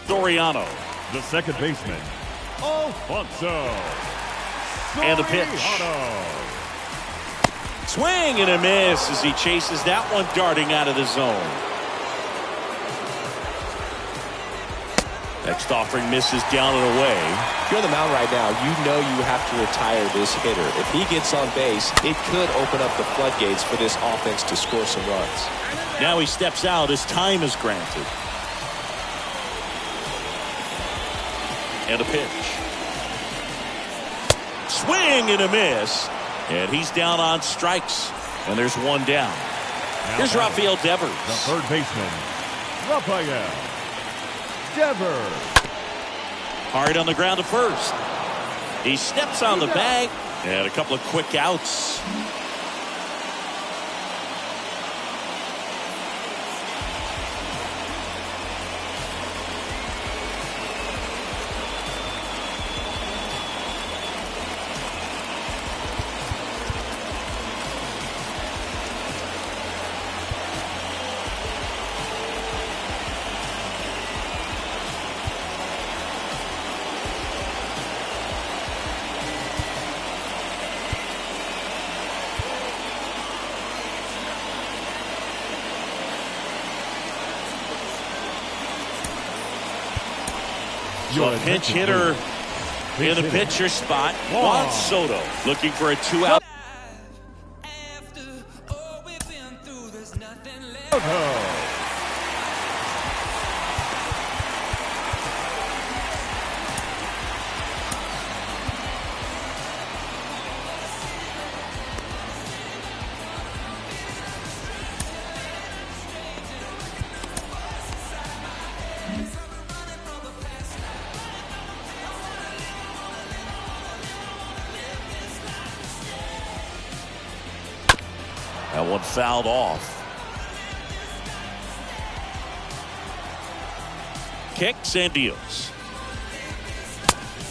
Soriano, the second baseman, Alfonso. And the pitch. Swing and a miss as he chases that one darting out of the zone. Next offering misses down and away. If you're on the mound right now, you know you have to retire this hitter. If he gets on base, it could open up the floodgates for this offense to score some runs. Now he steps out as time is granted. And a pitch. Swing and a miss. And he's down on strikes. And there's one down. Here's Rafael Devers. The third baseman, Rafael Devers. Hard on the ground to first. He steps on the bag. And a couple of quick outs. So a pinch hitter in the pitcher spot. Juan Soto looking for a 2-out. That one fouled off. Kicks and deals.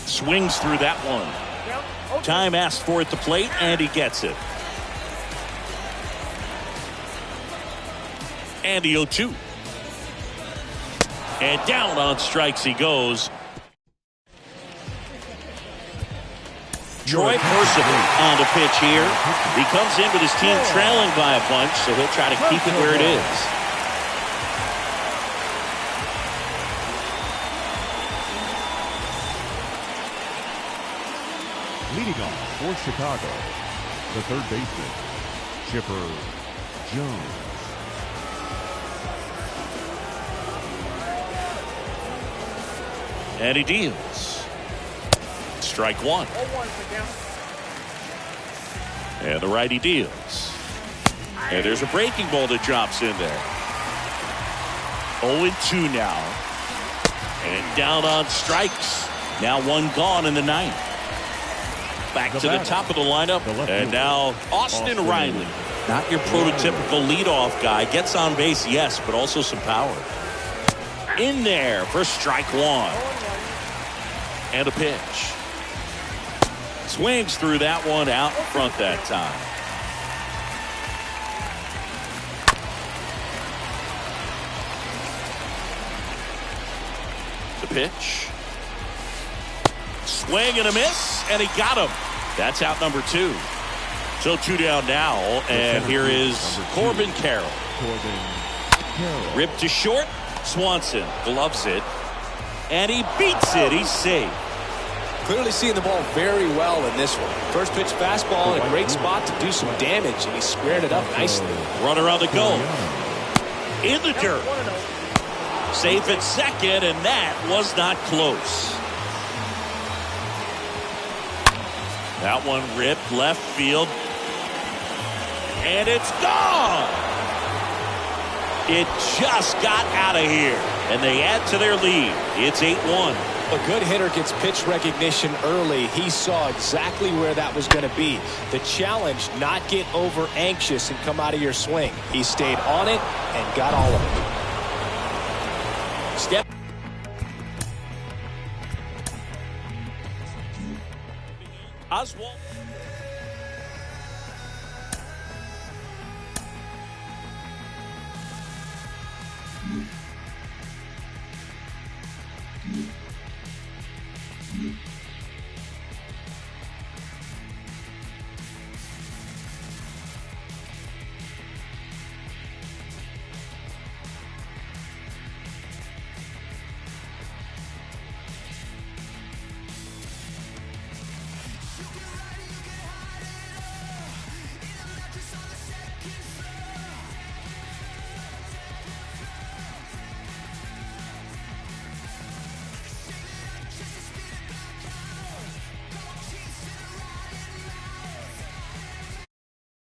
Swings through that one. Time asked for at the plate, and he gets it. And the 0-2. And down on strikes he goes. Troy Percival on the pitch here. He comes in with his team trailing by a bunch, so he'll try to keep it where it is. Leading off for Chicago, the third baseman, Chipper Jones. And he deals. Strike one. And the righty deals. And there's a breaking ball that drops in there. 0-2 now. And down on strikes. Now one gone in the ninth. Back to the top of the lineup. And now Austin Riley. Not your prototypical leadoff guy. Gets on base, yes, but also some power. In there for strike one. And a pitch. Swings through that one out in front that time. The pitch. Swing and a miss, and he got him. That's out number 2. So 2 down now, and here is Corbin Carroll. Ripped to short. Swanson gloves it, and he beats it. He's safe. Clearly seeing the ball very well in this one. First pitch fastball in a great spot to do some damage, and he squared it up nicely. Runner on the go. In the dirt. Safe at second, and that was not close. That one ripped left field. And it's gone. It just got out of here. And they add to their lead. It's 8-1. A good hitter gets pitch recognition early. He saw exactly where that was going to be. The challenge, not get over anxious and come out of your swing. He stayed on it and got all of it. Step. Oswald.